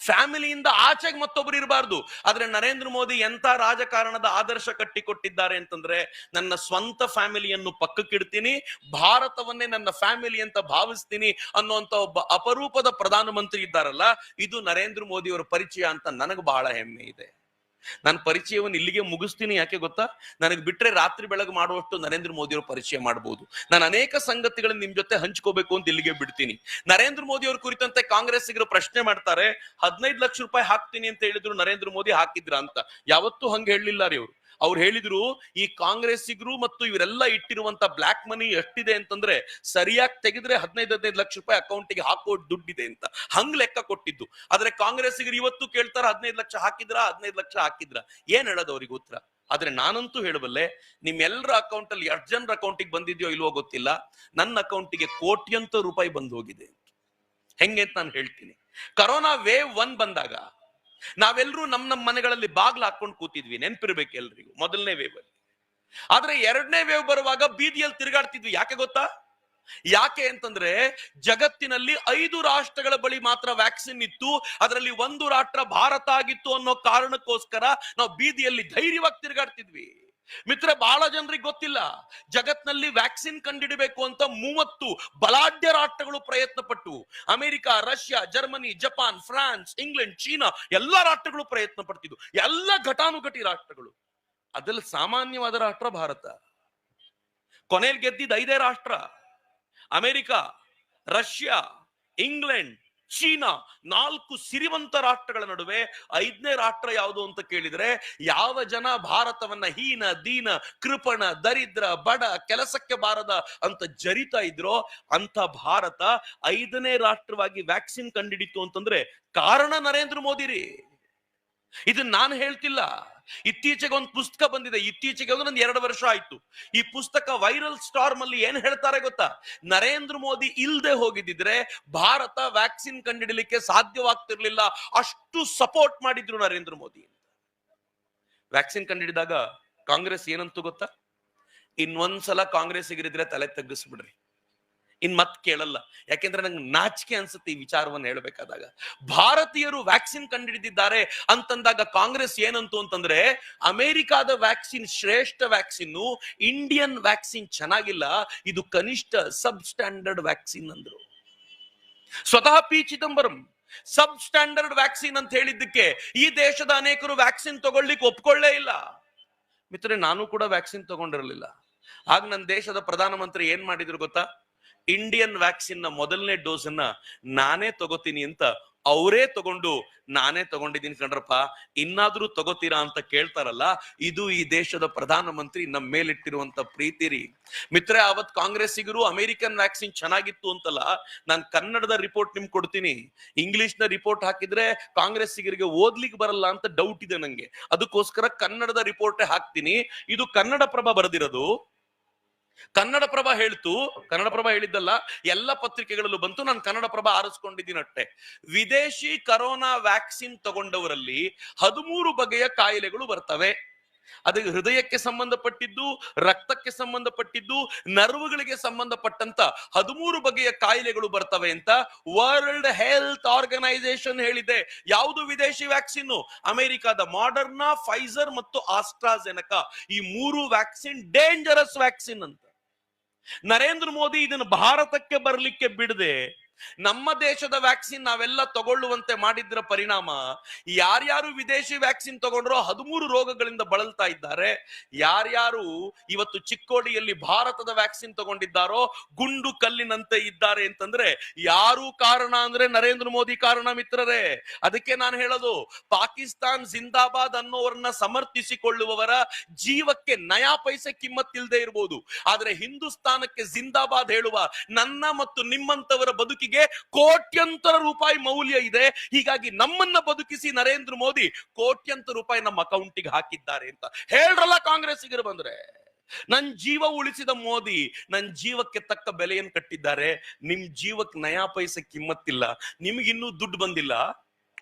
ಫ್ಯಾಮಿಲಿಯಿಂದ ಆಚೆಗೆ ಮತ್ತೊಬ್ರು ಇರಬಾರ್ದು. ಆದ್ರೆ ನರೇಂದ್ರ ಮೋದಿ ಎಂತ ರಾಜಕಾರಣದ ಆದರ್ಶ ಕಟ್ಟಿಕೊಟ್ಟಿದ್ದಾರೆ ಅಂತಂದ್ರೆ, ನನ್ನ ಸ್ವಂತ ಫ್ಯಾಮಿಲಿಯನ್ನು ಪಕ್ಕಕ್ಕಿಡ್ತೀನಿ, ಭಾರತವನ್ನೇ ನನ್ನ ಫ್ಯಾಮಿಲಿ ಅಂತ ಭಾವಿಸ್ತೀನಿ ಅನ್ನುವಂತ ಒಬ್ಬ ಅಪರೂಪದ ಪ್ರಧಾನಮಂತ್ರಿ ಇದ್ದಾರಲ್ಲ, ಇದು ನರೇಂದ್ರ ಮೋದಿ ಅವರ ಪರಿಚಯ ಅಂತ ನನಗೆ ಬಹಳ ಹೆಮ್ಮೆ ಇದೆ. ನನ್ನ ಪರಿಚಯವನ್ನು ಇಲ್ಲಿಗೆ ಮುಗಿಸ್ತೀನಿ. ಯಾಕೆ ಗೊತ್ತಾ, ನನಗೆ ಬಿಟ್ರೆ ರಾತ್ರಿ ಬೆಳಗ್ಗೆ ಮಾಡುವಷ್ಟು ನರೇಂದ್ರ ಮೋದಿ ಅವರ ಪರಿಚಯ ಮಾಡಬಹುದು. ನಾನು ಅನೇಕ ಸಂಗತಿಗಳನ್ನ ನಿಮ್ ಜೊತೆ ಹಂಚ್ಕೋಬೇಕು ಅಂತ ಇಲ್ಲಿಗೆ ಬಿಡ್ತೀನಿ. ನರೇಂದ್ರ ಮೋದಿ ಅವ್ರ ಕುರಿತಂತೆ ಕಾಂಗ್ರೆಸ್ಸಿಗರು ಪ್ರಶ್ನೆ ಮಾಡ್ತಾರೆ, 15 ಲಕ್ಷ ರೂಪಾಯಿ ಹಾಕ್ತೀನಿ ಅಂತ ಹೇಳಿದ್ರು, ನರೇಂದ್ರ ಮೋದಿ ಹಾಕಿದ್ರ ಅಂತ. ಯಾವತ್ತೂ ಹಂಗೆ ಹೇಳಲಿಲ್ಲ ರೀ ಅವರು. ಅವ್ರು ಹೇಳಿದ್ರು, ಈ ಕಾಂಗ್ರೆಸ್ಸಿಗರು ಮತ್ತು ಇವರೆಲ್ಲ ಇಟ್ಟಿರುವಂತ ಬ್ಲಾಕ್ ಮನಿ ಎಷ್ಟಿದೆ ಅಂತಂದ್ರೆ, ಸರಿಯಾಗಿ ತೆಗೆದ್ರೆ 15 ಲಕ್ಷ ರೂಪಾಯಿ ಅಕೌಂಟಿಗೆ ಹಾಕೋ ದುಡ್ಡಿದೆ ಅಂತ ಹಂಗ್ ಲೆಕ್ಕ ಕೊಟ್ಟಿದ್ದು. ಆದ್ರೆ ಕಾಂಗ್ರೆಸ್ಸಿಗರು ಇವತ್ತು ಕೇಳ್ತಾರ, 15 ಲಕ್ಷ ಹಾಕಿದ್ರ, 15 ಲಕ್ಷ ಹಾಕಿದ್ರ. ಏನ್ ಹೇಳೋದು ಅವ್ರಿಗೆ ಉತ್ತರ? ಆದ್ರೆ ನಾನಂತೂ ಹೇಳಬಲ್ಲೆ, ನಿಮ್ಮೆಲ್ಲರ ಅಕೌಂಟ್ ಅಲ್ಲಿ ಎಷ್ಟು ಜನರ ಅಕೌಂಟಿಗೆ ಬಂದಿದ್ಯೋ ಇಲ್ವೋ ಗೊತ್ತಿಲ್ಲ, ನನ್ನ ಅಕೌಂಟಿಗೆ ಕೋಟ್ಯಂತರ ರೂಪಾಯಿ ಬಂದು ಹೋಗಿದೆ. ಹೆಂಗೆ ಅಂತ ನಾನು ಹೇಳ್ತೀನಿ. ಕರೋನಾ ವೇವ್ 1 ಬಂದಾಗ ನಾವೆಲ್ಲರೂ ನಮ್ಮ ಮನೆಗಳಲ್ಲಿ ಬಾಗ್ಲು ಹಾಕೊಂಡು ಕೂತಿದ್ವಿ, ನೆನ್ಪಿರ್ಬೇಕು ಎಲ್ರಿಗೂ, ಮೊದಲನೇ ವೇವ್ ಅಲ್ಲಿ. ಆದ್ರೆ ಎರಡನೇ ವೇವ್ ಬರುವಾಗ ಬೀದಿಯಲ್ಲಿ ತಿರುಗಾಡ್ತಿದ್ವಿ. ಯಾಕೆ ಗೊತ್ತಾ? ಯಾಕೆ ಅಂತಂದ್ರೆ, ಜಗತ್ತಿನಲ್ಲಿ 5 ರಾಷ್ಟ್ರಗಳ ಬಳಿ ಮಾತ್ರ ವ್ಯಾಕ್ಸಿನ್ ಇತ್ತು, ಅದರಲ್ಲಿ ಒಂದು ರಾಷ್ಟ್ರ ಭಾರತ ಆಗಿತ್ತು ಅನ್ನೋ ಕಾರಣಕ್ಕೋಸ್ಕರ ನಾವು ಬೀದಿಯಲ್ಲಿ ಧೈರ್ಯವಾಗಿ ತಿರುಗಾಡ್ತಿದ್ವಿ. ಮಿತ್ರ, ಬಹಳ ಜನರಿಗೆ ಗೊತ್ತಿಲ್ಲ, ಜಗತ್ನಲ್ಲಿ ವ್ಯಾಕ್ಸಿನ್ ಕಂಡಿಡಬೇಕು ಅಂತ 30 ಬಲಾಢ್ಯ ರಾಷ್ಟ್ರಗಳು ಪ್ರಯತ್ನ ಪಟ್ಟು, America, Russia, Germany, Japan, France, England, China ಎಲ್ಲ ರಾಷ್ಟ್ರಗಳು ಪ್ರಯತ್ನ ಪಡ್ತಿದ್ವು, ಎಲ್ಲ ಘಟಾನುಘಟಿ ರಾಷ್ಟ್ರಗಳು. ಅದ್ರಲ್ಲಿ ಸಾಮಾನ್ಯವಾದ ರಾಷ್ಟ್ರ ಭಾರತ. ಕೊನೆಯಲ್ಲಿ ಗೆದ್ದಿದ್ದ 5 ರಾಷ್ಟ್ರ: ಅಮೆರಿಕ, ರಷ್ಯಾ, ಇಂಗ್ಲೆಂಡ್, ಚೀನಾ. 4 ಸಿರಿವಂತ ರಾಷ್ಟ್ರಗಳ ನಡುವೆ 5ನೇ ರಾಷ್ಟ್ರ ಯಾವುದು ಅಂತ ಕೇಳಿದ್ರೆ, ಯಾವ ಜನ ಭಾರತವನ್ನ ಹೀನ, ದೀನ, ಕೃಪಣ, ದರಿದ್ರ, ಬಡ, ಕೆಲಸಕ್ಕೆ ಬಾರದ ಅಂತ ಜರಿತಾ ಇದ್ರೋ ಅಂತ ಭಾರತ 5ನೇ ರಾಷ್ಟ್ರವಾಗಿ ವ್ಯಾಕ್ಸಿನ್ ಕಂಡಿಡಿತು ಅಂತಂದ್ರೆ ಕಾರಣ ನರೇಂದ್ರ ಮೋದಿ ರೀ. ಇದನ್ನ ನಾನು ಹೇಳ್ತಿಲ್ಲ. ಇತ್ತೀಚೆಗೆ ಒಂದು ಪುಸ್ತಕ ಬಂದಿದೆ, ಇತ್ತೀಚೆಗೆ ಒಂದು 2 ವರ್ಷ ಆಯ್ತು. ಈ ಪುಸ್ತಕ ವೈರಲ್ ಸ್ಟಾರ್ಮ್ ಅಲ್ಲಿ ಏನ್ ಹೇಳ್ತಾರೆ ಗೊತ್ತಾ? ನರೇಂದ್ರ ಮೋದಿ ಇಲ್ದೆ ಹೋಗಿದ್ರೆ ಭಾರತ ವ್ಯಾಕ್ಸಿನ್ ಕಂಡಿಡಲಿಕ್ಕೆ ಸಾಧ್ಯವಾಗ್ತಿರ್ಲಿಲ್ಲ, ಅಷ್ಟು ಸಪೋರ್ಟ್ ಮಾಡಿದ್ರು ನರೇಂದ್ರ ಮೋದಿ. ವ್ಯಾಕ್ಸಿನ್ ಕಂಡಿಡಿದಾಗ ಕಾಂಗ್ರೆಸ್ ಏನಂತೂ ಗೊತ್ತಾ? ಇನ್ನೊಂದ್ಸಲ ಕಾಂಗ್ರೆಸ್ಸಿಗರಿದ್ರೆ ತಲೆ ತಗ್ಗಿಸ್ಬಿಡ್ರಿ, ಇನ್ ಮತ್ ಕೇಳಲ್ಲ. ಯಾಕೆಂದ್ರೆ ನಂಗೆ ನಾಚಿಕೆ ಅನ್ಸುತ್ತೆ ಈ ವಿಚಾರವನ್ನು ಹೇಳ್ಬೇಕಾದಾಗ. ಭಾರತೀಯರು ವ್ಯಾಕ್ಸಿನ್ ಕಂಡುಹಿಡಿದಿದ್ದಾರೆ ಅಂತಂದಾಗ ಕಾಂಗ್ರೆಸ್ ಏನಂತು ಅಂತಂದ್ರೆ, ಅಮೆರಿಕಾದ ವ್ಯಾಕ್ಸಿನ್ ಶ್ರೇಷ್ಠ ವ್ಯಾಕ್ಸಿನ್, ಇಂಡಿಯನ್ ವ್ಯಾಕ್ಸಿನ್ ಚೆನ್ನಾಗಿಲ್ಲ, ಇದು ಕನಿಷ್ಠ ಸಬ್ ಸ್ಟ್ಯಾಂಡರ್ಡ್ ವ್ಯಾಕ್ಸಿನ್ ಅಂದ್ರು. ಸ್ವತಃ ಪಿ ಚಿದಂಬರಂ ಸಬ್ ಸ್ಟ್ಯಾಂಡರ್ಡ್ ವ್ಯಾಕ್ಸಿನ್ ಅಂತ ಹೇಳಿದ್ದಕ್ಕೆ ಈ ದೇಶದ ಅನೇಕರು ವ್ಯಾಕ್ಸಿನ್ ತಗೊಳ್ಳಿಕ್ಕೆ ಒಪ್ಕೊಳ್ಳೇ ಇಲ್ಲ. ಮಿತ್ರ, ನಾನು ಕೂಡ ವ್ಯಾಕ್ಸಿನ್ ತಗೊಂಡಿರಲಿಲ್ಲ. ಆಗ ನನ್ನ ದೇಶದ ಪ್ರಧಾನಮಂತ್ರಿ ಏನ್ ಮಾಡಿದ್ರು ಗೊತ್ತಾ? ಇಂಡಿಯನ್ ವ್ಯಾಕ್ಸಿನ್ ನ ಮೊದಲನೇ ಡೋಸ್ ಅನ್ನ ನಾನೇ ತಗೋತೀನಿ ಅಂತ ಅವರೇ ತಗೊಂಡು, ನಾನೇ ತಗೊಂಡಿದ್ದೀನಿ ಕಣ್ರಪ್ಪ, ಇನ್ನಾದ್ರೂ ತಗೋತೀರಾ ಅಂತ ಕೇಳ್ತಾರಲ್ಲ, ಇದು ಈ ದೇಶದ ಪ್ರಧಾನಮಂತ್ರಿ ನಮ್ಮ ಮೇಲಿಟ್ಟಿರುವಂತ ಪ್ರೀತಿ ರೀ. ಮಿತ್ರ, ಅವತ್ ಕಾಂಗ್ರೆಸ್ಸಿಗರು ಅಮೆರಿಕನ್ ವ್ಯಾಕ್ಸಿನ್ ಚೆನ್ನಾಗಿತ್ತು ಅಂತಲ್ಲ, ನಾನು ಕನ್ನಡದ ರಿಪೋರ್ಟ್ ನಿಮ್ಗೆ ಕೊಡ್ತೀನಿ. ಇಂಗ್ಲಿಷ್ ನ ರಿಪೋರ್ಟ್ ಹಾಕಿದ್ರೆ ಕಾಂಗ್ರೆಸ್ಸಿಗರಿಗೆ ಓದ್ಲಿಕ್ಕೆ ಬರಲ್ಲ ಅಂತ ಡೌಟ್ ಇದೆ ನಂಗೆ, ಅದಕ್ಕೋಸ್ಕರ ಕನ್ನಡದ ರಿಪೋರ್ಟ್ ಹಾಕ್ತೀನಿ. ಇದು ಕನ್ನಡಪ್ರಭ ಬರೆದಿರೋದು. ಕನ್ನಡಪ್ರಭ ಹೇಳ್ತು, ಕನ್ನಡಪ್ರಭ ಹೇಳಿದ್ದಲ್ಲ, ಎಲ್ಲ ಪತ್ರಿಕೆಗಳಲ್ಲೂ ಬಂತು, ನಾನು ಕನ್ನಡಪ್ರಭ ಆರಿಸ್ಕೊಂಡಿದ್ದೀನಿ ಅಷ್ಟೇ. ವಿದೇಶಿ ಕರೋನಾ ವ್ಯಾಕ್ಸಿನ್ ತಗೊಂಡವರಲ್ಲಿ 13 ಬಗೆಯ ಕಾಯಿಲೆಗಳು ಬರ್ತವೆ. ಅದಕ್ಕೆ ಹೃದಯಕ್ಕೆ ಸಂಬಂಧಪಟ್ಟಿದ್ದು, ರಕ್ತಕ್ಕೆ ಸಂಬಂಧಪಟ್ಟಿದ್ದು, ನರ್ವ್ಗಳಿಗೆ ಸಂಬಂಧಪಟ್ಟಂತ 13 ಬಗೆಯ ಕಾಯಿಲೆಗಳು ಬರ್ತವೆ ಅಂತ ವರ್ಲ್ಡ್ ಹೆಲ್ತ್ ಆರ್ಗನೈಸೇಷನ್ ಹೇಳಿದೆ. ಯಾವುದು ವಿದೇಶಿ ವ್ಯಾಕ್ಸಿನ್? ಅಮೆರಿಕದ ಮಾಡರ್ನಾ, ಫೈಸರ್ ಮತ್ತು ಆಸ್ಟ್ರಾಜೆನಕಾ. ಈ 3 ವ್ಯಾಕ್ಸಿನ್ ಡೇಂಜರಸ್ ವ್ಯಾಕ್ಸಿನ್ ಅಂತ. ನರೇಂದ್ರ ಮೋದಿ ಇದನ್ನು ಭಾರತಕ್ಕೆ ಬರಲಿಕ್ಕೆ ಬಿಡದೆ ನಮ್ಮ ದೇಶದ ವ್ಯಾಕ್ಸಿನ್ ನಾವೆಲ್ಲ ತಗೊಳ್ಳುವಂತೆ ಮಾಡಿದ್ರ ಪರಿಣಾಮ ಯಾರ್ಯಾರು ವಿದೇಶಿ ವ್ಯಾಕ್ಸಿನ್ ತಗೊಂಡ್ರೋ 13 ರೋಗಗಳಿಂದ ಬಳಲ್ತಾ ಇದ್ದಾರೆ. ಯಾರ್ಯಾರು ಇವತ್ತು ಚಿಕ್ಕೋಡಿಯಲ್ಲಿ ಭಾರತದ ವ್ಯಾಕ್ಸಿನ್ ತಗೊಂಡಿದ್ದಾರೋ ಗುಂಡು ಕಲ್ಲಿನಂತೆ ಇದ್ದಾರೆ ಅಂತಂದ್ರೆ ಯಾರು ಕಾರಣ ಅಂದ್ರೆ ನರೇಂದ್ರ ಮೋದಿ ಕಾರಣ ಮಿತ್ರರೇ. ಅದಕ್ಕೆ ನಾನು ಹೇಳೋದು, ಪಾಕಿಸ್ತಾನ್ ಜಿಂದಾಬಾದ್ ಅನ್ನೋವರನ್ನ ಸಮರ್ಥಿಸಿಕೊಳ್ಳುವವರ ಜೀವಕ್ಕೆ ನಯಾ ಪೈಸೆ ಕಿಮ್ಮತ್ತಿಲ್ಲದೆ ಇರಬಹುದು, ಆದ್ರೆ ಹಿಂದೂಸ್ತಾನಕ್ಕೆ ಜಿಂದಾಬಾದ್ ಹೇಳುವ ನನ್ನ ಮತ್ತು ನಿಮ್ಮಂತವರ ಬದುಕಿ ಕೋಟ್ಯಂತರ ರೂಪಾಯಿ ಮೌಲ್ಯ ಇದೆ. ಹೀಗಾಗಿ ನಮ್ಮನ್ನ ಬದುಕಿಸಿ ನರೇಂದ್ರ ಮೋದಿ ಕೋಟ್ಯಂತರ ರೂಪಾಯಿ ನಮ್ಮ ಅಕೌಂಟಿಗೆ ಹಾಕಿದ್ದಾರೆ ಅಂತ ಹೇಳ್ರಲ್ಲ ಕಾಂಗ್ರೆಸ್ಸಿಗರು ಬಂದ್ರೆ. ನನ್ ಜೀವ ಉಳಿಸಿದ ಮೋದಿ ನನ್ ಜೀವಕ್ಕೆ ತಕ್ಕ ಬೆಲೆಯನ್ನು ಕಟ್ಟಿದ್ದಾರೆ. ನಿಮ್ ಜೀವಕ್ಕೆ ನಯಾ ಪೈಸೆ ಕಿಮ್ಮತ್ತಿಲ್ಲ, ನಿಮ್ಗಿನ್ನೂ ದುಡ್ಡು ಬಂದಿಲ್ಲ.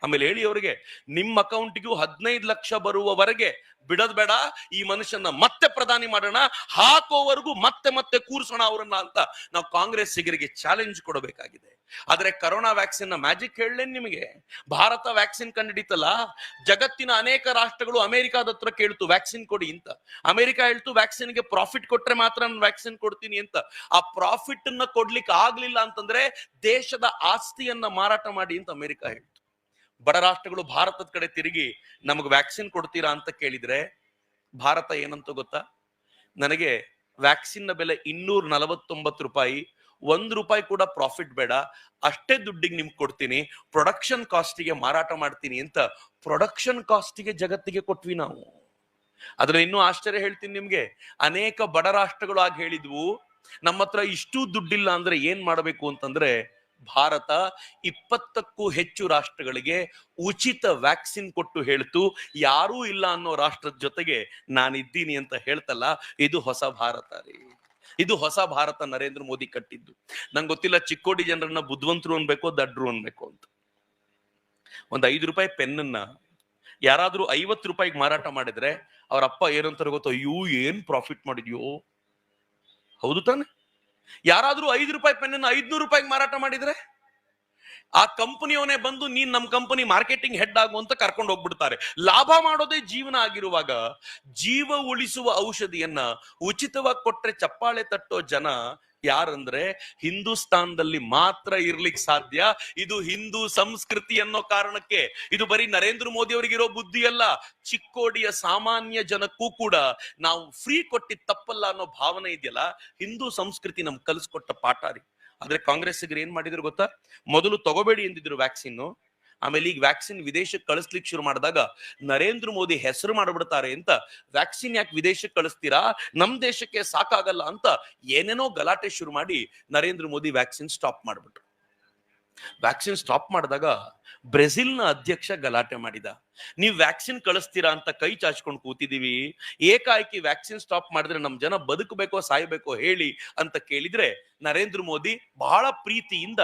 ಆಮೇಲೆ ಹೇಳಿ ಅವರಿಗೆ, ನಿಮ್ಮ ಅಕೌಂಟಿಗೂ 15 ಲಕ್ಷ ಬರುವವರೆಗೆ ಬಿಡೋದ್ ಬೇಡ, ಈ ಮನುಷ್ಯನ ಮತ್ತೆ ಪ್ರಧಾನಿ ಮಾಡೋಣ, ಹಾಕೋವರೆಗೂ ಮತ್ತೆ ಮತ್ತೆ ಕೂರ್ಸೋಣ ಅವರನ್ನ ಅಂತ ನಾವು ಕಾಂಗ್ರೆಸ್ಸಿಗರಿಗೆ ಚಾಲೆಂಜ್ ಕೊಡಬೇಕಾಗಿದೆ. ಆದ್ರೆ ಕರೋನಾ ವ್ಯಾಕ್ಸಿನ್ ನ ಮ್ಯಾಜಿಕ್ ಹೇಳಲೇನ್ ನಿಮಗೆ? ಭಾರತ ವ್ಯಾಕ್ಸಿನ್ ಕಂಡಿಡಿತಲ್ಲ, ಜಗತ್ತಿನ ಅನೇಕ ರಾಷ್ಟ್ರಗಳು ಅಮೆರಿಕಾದ ಹತ್ರ ಕೇಳ್ತು ವ್ಯಾಕ್ಸಿನ್ ಕೊಡಿ ಅಂತ. ಅಮೆರಿಕ ಹೇಳ್ತು ವ್ಯಾಕ್ಸಿನ್ಗೆ ಪ್ರಾಫಿಟ್ ಕೊಟ್ರೆ ಮಾತ್ರ ನಾನು ವ್ಯಾಕ್ಸಿನ್ ಕೊಡ್ತೀನಿ ಅಂತ. ಆ ಪ್ರಾಫಿಟ್ ಅನ್ನ ಕೊಡ್ಲಿಕ್ಕೆ ಆಗ್ಲಿಲ್ಲ ಅಂತಂದ್ರೆ ದೇಶದ ಆಸ್ತಿಯನ್ನ ಮಾರಾಟ ಮಾಡಿ ಅಂತ ಅಮೆರಿಕ ಹೇಳ್ತು. ಬಡ ರಾಷ್ಟ್ರಗಳು ಭಾರತದ ಕಡೆ ತಿರುಗಿ ನಮಗೆ ವ್ಯಾಕ್ಸಿನ್ ಕೊಡ್ತೀರಾ ಅಂತ ಕೇಳಿದ್ರೆ ಭಾರತ ಏನಂತ ಗೊತ್ತಾ? ನನಗೆ ವ್ಯಾಕ್ಸಿನ್ ನ ಬೆಲೆ 249 ರೂಪಾಯಿ, 1 ರೂಪಾಯಿ ಕೂಡ ಪ್ರಾಫಿಟ್ ಬೇಡ, ಅಷ್ಟೇ ದುಡ್ಡಿಗೆ ನಿಮ್ಗೆ ಕೊಡ್ತೀನಿ, ಪ್ರೊಡಕ್ಷನ್ ಕಾಸ್ಟಿಗೆ ಮಾರಾಟ ಮಾಡ್ತೀನಿ ಅಂತ ಪ್ರೊಡಕ್ಷನ್ ಕಾಸ್ಟಿಗೆ ಜಗತ್ತಿಗೆ ಕೊಟ್ವಿ ನಾವು. ಆದ್ರೆ ಇನ್ನೂ ಆಶ್ಚರ್ಯ ಹೇಳ್ತೀನಿ ನಿಮ್ಗೆ, ಅನೇಕ ಬಡ ರಾಷ್ಟ್ರಗಳು ಆಗ ಹೇಳಿದ್ವು ನಮ್ಮ ಹತ್ರ ಇಷ್ಟು ದುಡ್ಡಿಲ್ಲ ಅಂದ್ರೆ ಏನ್ ಮಾಡಬೇಕು ಅಂತಂದ್ರೆ, ಭಾರತ 20ಕ್ಕೂ ಹೆಚ್ಚು ರಾಷ್ಟ್ರಗಳಿಗೆ ಉಚಿತ ವ್ಯಾಕ್ಸಿನ್ ಕೊಟ್ಟು ಹೇಳ್ತು ಯಾರೂ ಇಲ್ಲ ಅನ್ನೋ ರಾಷ್ಟ್ರದ ಜೊತೆಗೆ ನಾನಿದ್ದೀನಿ ಅಂತ ಹೇಳ್ತಲ್ಲ. ಇದು ಹೊಸ ಭಾರತ ರೀ, ಇದು ಹೊಸ ಭಾರತ ನರೇಂದ್ರ ಮೋದಿ ಕಟ್ಟಿದ್ದು. ನಂಗೆ ಗೊತ್ತಿಲ್ಲ ಚಿಕ್ಕೋಡಿ ಜನರನ್ನ ಬುದ್ಧಿವಂತರು ಅನ್ಬೇಕೋ ದಡ್ರು ಅನ್ಬೇಕು ಅಂತ. ಒಂದ್ 5 ರೂಪಾಯಿ ಪೆನ್ನ ಯಾರಾದ್ರೂ 50 ರೂಪಾಯಿಗೆ ಮಾರಾಟ ಮಾಡಿದ್ರೆ ಅವ್ರ ಅಪ್ಪ ಏನಂತಾರೆ ಗೊತ್ತೋ? ಅಯ್ಯೋ ಏನ್ ಪ್ರಾಫಿಟ್ ಮಾಡಿದ್ಯೋ. ಹೌದು ತಾನೆ? ಯಾರಾದ್ರೂ 5 ರೂಪಾಯಿ ಪೆನ್ನ 500 ರೂಪಾಯಿಗೆ ಮಾರಾಟ ಮಾಡಿದ್ರೆ ಆ ಕಂಪನಿಯವನೇ ಬಂದು ನೀನ್ ನಮ್ ಕಂಪನಿ ಮಾರ್ಕೆಟಿಂಗ್ ಹೆಡ್ ಆಗು ಅಂತ ಕರ್ಕೊಂಡು ಹೋಗ್ಬಿಡ್ತಾರೆ. ಲಾಭ ಮಾಡೋದೇ ಜೀವನ ಆಗಿರುವಾಗ ಜೀವ ಉಳಿಸುವ ಔಷಧಿಯನ್ನ ಉಚಿತವಾಗಿ ಕೊಟ್ರೆ ಚಪ್ಪಾಳೆ ತಟ್ಟೋ ಜನ ಯಾರಂದ್ರೆ ಹಿಂದೂಸ್ತಾನದಲ್ಲಿ ಮಾತ್ರ ಇರ್ಲಿಕ್ಕೆ ಸಾಧ್ಯ. ಇದು ಹಿಂದೂ ಸಂಸ್ಕೃತಿ ಅನ್ನೋ ಕಾರಣಕ್ಕೆ. ಇದು ಬರೀ ನರೇಂದ್ರ ಮೋದಿ ಅವರಿಗಿರೋ ಬುದ್ಧಿ ಅಲ್ಲ, ಚಿಕ್ಕೋಡಿಯ ಸಾಮಾನ್ಯ ಜನಕ್ಕೂ ಕೂಡ ನಾವು ಫ್ರೀ ಕೊಟ್ಟಿದ್ ತಪ್ಪಲ್ಲ ಅನ್ನೋ ಭಾವನೆ ಇದೆಯಲ್ಲ, ಹಿಂದೂ ಸಂಸ್ಕೃತಿ ನಮ್ಗೆ ಕಲಿಸ್ಕೊಟ್ಟ ಪಾಠ ರೀ. ಆದ್ರೆ ಕಾಂಗ್ರೆಸ್ಸಿಗರು ಏನ್ ಮಾಡಿದ್ರು ಗೊತ್ತಾ? ಮೊದಲು ತಗೋಬೇಡಿ ಎಂದಿದ್ರು ವ್ಯಾಕ್ಸಿನ್, ಆಮೇಲೆ ಈಗ ವ್ಯಾಕ್ಸಿನ್ ವಿದೇಶಕ್ಕೆ ಕಳಿಸ್ಲಿಕ್ಕೆ ಶುರು ಮಾಡಿದಾಗ ನರೇಂದ್ರ ಮೋದಿ ಹೆಸರು ಮಾಡ್ಬಿಡ್ತಾರೆ ಅಂತ ವ್ಯಾಕ್ಸಿನ್ ಯಾಕೆ ವಿದೇಶಕ್ಕೆ ಕಳಿಸ್ತೀರಾ, ನಮ್ ದೇಶಕ್ಕೆ ಸಾಕಾಗಲ್ಲ ಅಂತ ಏನೇನೋ ಗಲಾಟೆ ಶುರು ಮಾಡಿ ನರೇಂದ್ರ ಮೋದಿ ವ್ಯಾಕ್ಸಿನ್ ಸ್ಟಾಪ್ ಮಾಡ್ಬಿಟ್ರು. ವ್ಯಾಕ್ಸಿನ್ ಸ್ಟಾಪ್ ಮಾಡಿದಾಗ ಬ್ರೆಜಿಲ್ನ ಅಧ್ಯಕ್ಷ ಗಲಾಟೆ ಮಾಡಿದ, ನೀವು ವ್ಯಾಕ್ಸಿನ್ ಕಳಿಸ್ತೀರಾ ಅಂತ ಕೈ ಚಾಚ್ಕೊಂಡು ಕೂತಿದೀವಿ, ಏಕಾಏಕಿ ವ್ಯಾಕ್ಸಿನ್ ಸ್ಟಾಪ್ ಮಾಡಿದ್ರೆ ನಮ್ ಜನ ಬದುಕಬೇಕೋ ಸಾಯ್ಬೇಕೋ ಹೇಳಿ ಅಂತ ಕೇಳಿದ್ರೆ ನರೇಂದ್ರ ಮೋದಿ ಬಹಳ ಪ್ರೀತಿಯಿಂದ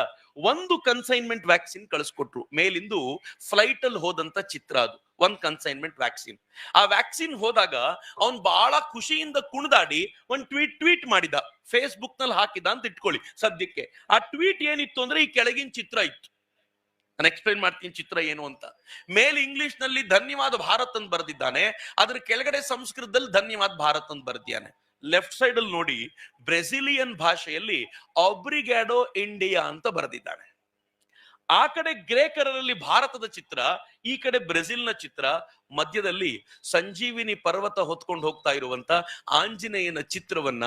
ಒಂದು ಕನ್ಸೈನ್ಮೆಂಟ್ ವ್ಯಾಕ್ಸಿನ್ ಕಳಿಸ್ಕೊಟ್ರು. ಮೇಲಿಂದು ಫ್ಲೈಟ್ ಅಲ್ಲಿ ಹೋದಂತ ಚಿತ್ರ ಅದು, ಒಂದ್ ಕನ್ಸೈನ್ಮೆಂಟ್ ವ್ಯಾಕ್ಸಿನ್. ಆ ವ್ಯಾಕ್ಸಿನ್ ಹೋದಾಗ ಅವನ್ ಬಹಳ ಖುಷಿಯಿಂದ ಕುಣಿದಾಡಿ ಒಂದ್ ಟ್ವೀಟ್ ಮಾಡಿದ, ಫೇಸ್ಬುಕ್ ನಲ್ಲಿ ಹಾಕಿದ ಅಂತ ಇಟ್ಕೊಳ್ಳಿ ಸದ್ಯಕ್ಕೆ. ಆ ಟ್ವೀಟ್ ಏನಿತ್ತು ಅಂದ್ರೆ ಈ ಕೆಳಗಿನ ಚಿತ್ರ ಇತ್ತು. ನಾನು ಎಕ್ಸ್ಪ್ಲೈನ್ ಮಾಡ್ತೀನಿ ಚಿತ್ರ ಏನು ಅಂತ. ಮೇಲೆ ಇಂಗ್ಲಿಷ್ ನಲ್ಲಿ ಧನ್ಯವಾದ ಭಾರತ್ ಅಂತ ಬರೆದಿದ್ದಾನೆ, ಅದ್ರ ಕೆಳಗಡೆ ಸಂಸ್ಕೃತದಲ್ಲಿ ಧನ್ಯವಾದ ಭಾರತ್ ಅಂತ ಬರೆದಿದ್ದಾನೆ. ಲೆಫ್ಟ್ ಸೈಡ್ ಅಲ್ಲಿ ನೋಡಿ ಬ್ರೆಜಿಲಿಯನ್ ಭಾಷೆಯಲ್ಲಿ ಆಬ್ರಿಗ್ಯಾಡೋ ಇಂಡಿಯಾ ಅಂತ ಬರೆದಿದ್ದಾನೆ. ಆ ಕಡೆ ಗ್ರೇ ಕಲರ್ ಅಲ್ಲಿ ಭಾರತದ ಚಿತ್ರ, ಈ ಕಡೆ ಬ್ರೆಜಿಲ್ನ ಚಿತ್ರ, ಮಧ್ಯದಲ್ಲಿ ಸಂಜೀವಿನಿ ಪರ್ವತ ಹೊತ್ಕೊಂಡು ಹೋಗ್ತಾ ಇರುವಂತ ಆಂಜನೇಯನ ಚಿತ್ರವನ್ನ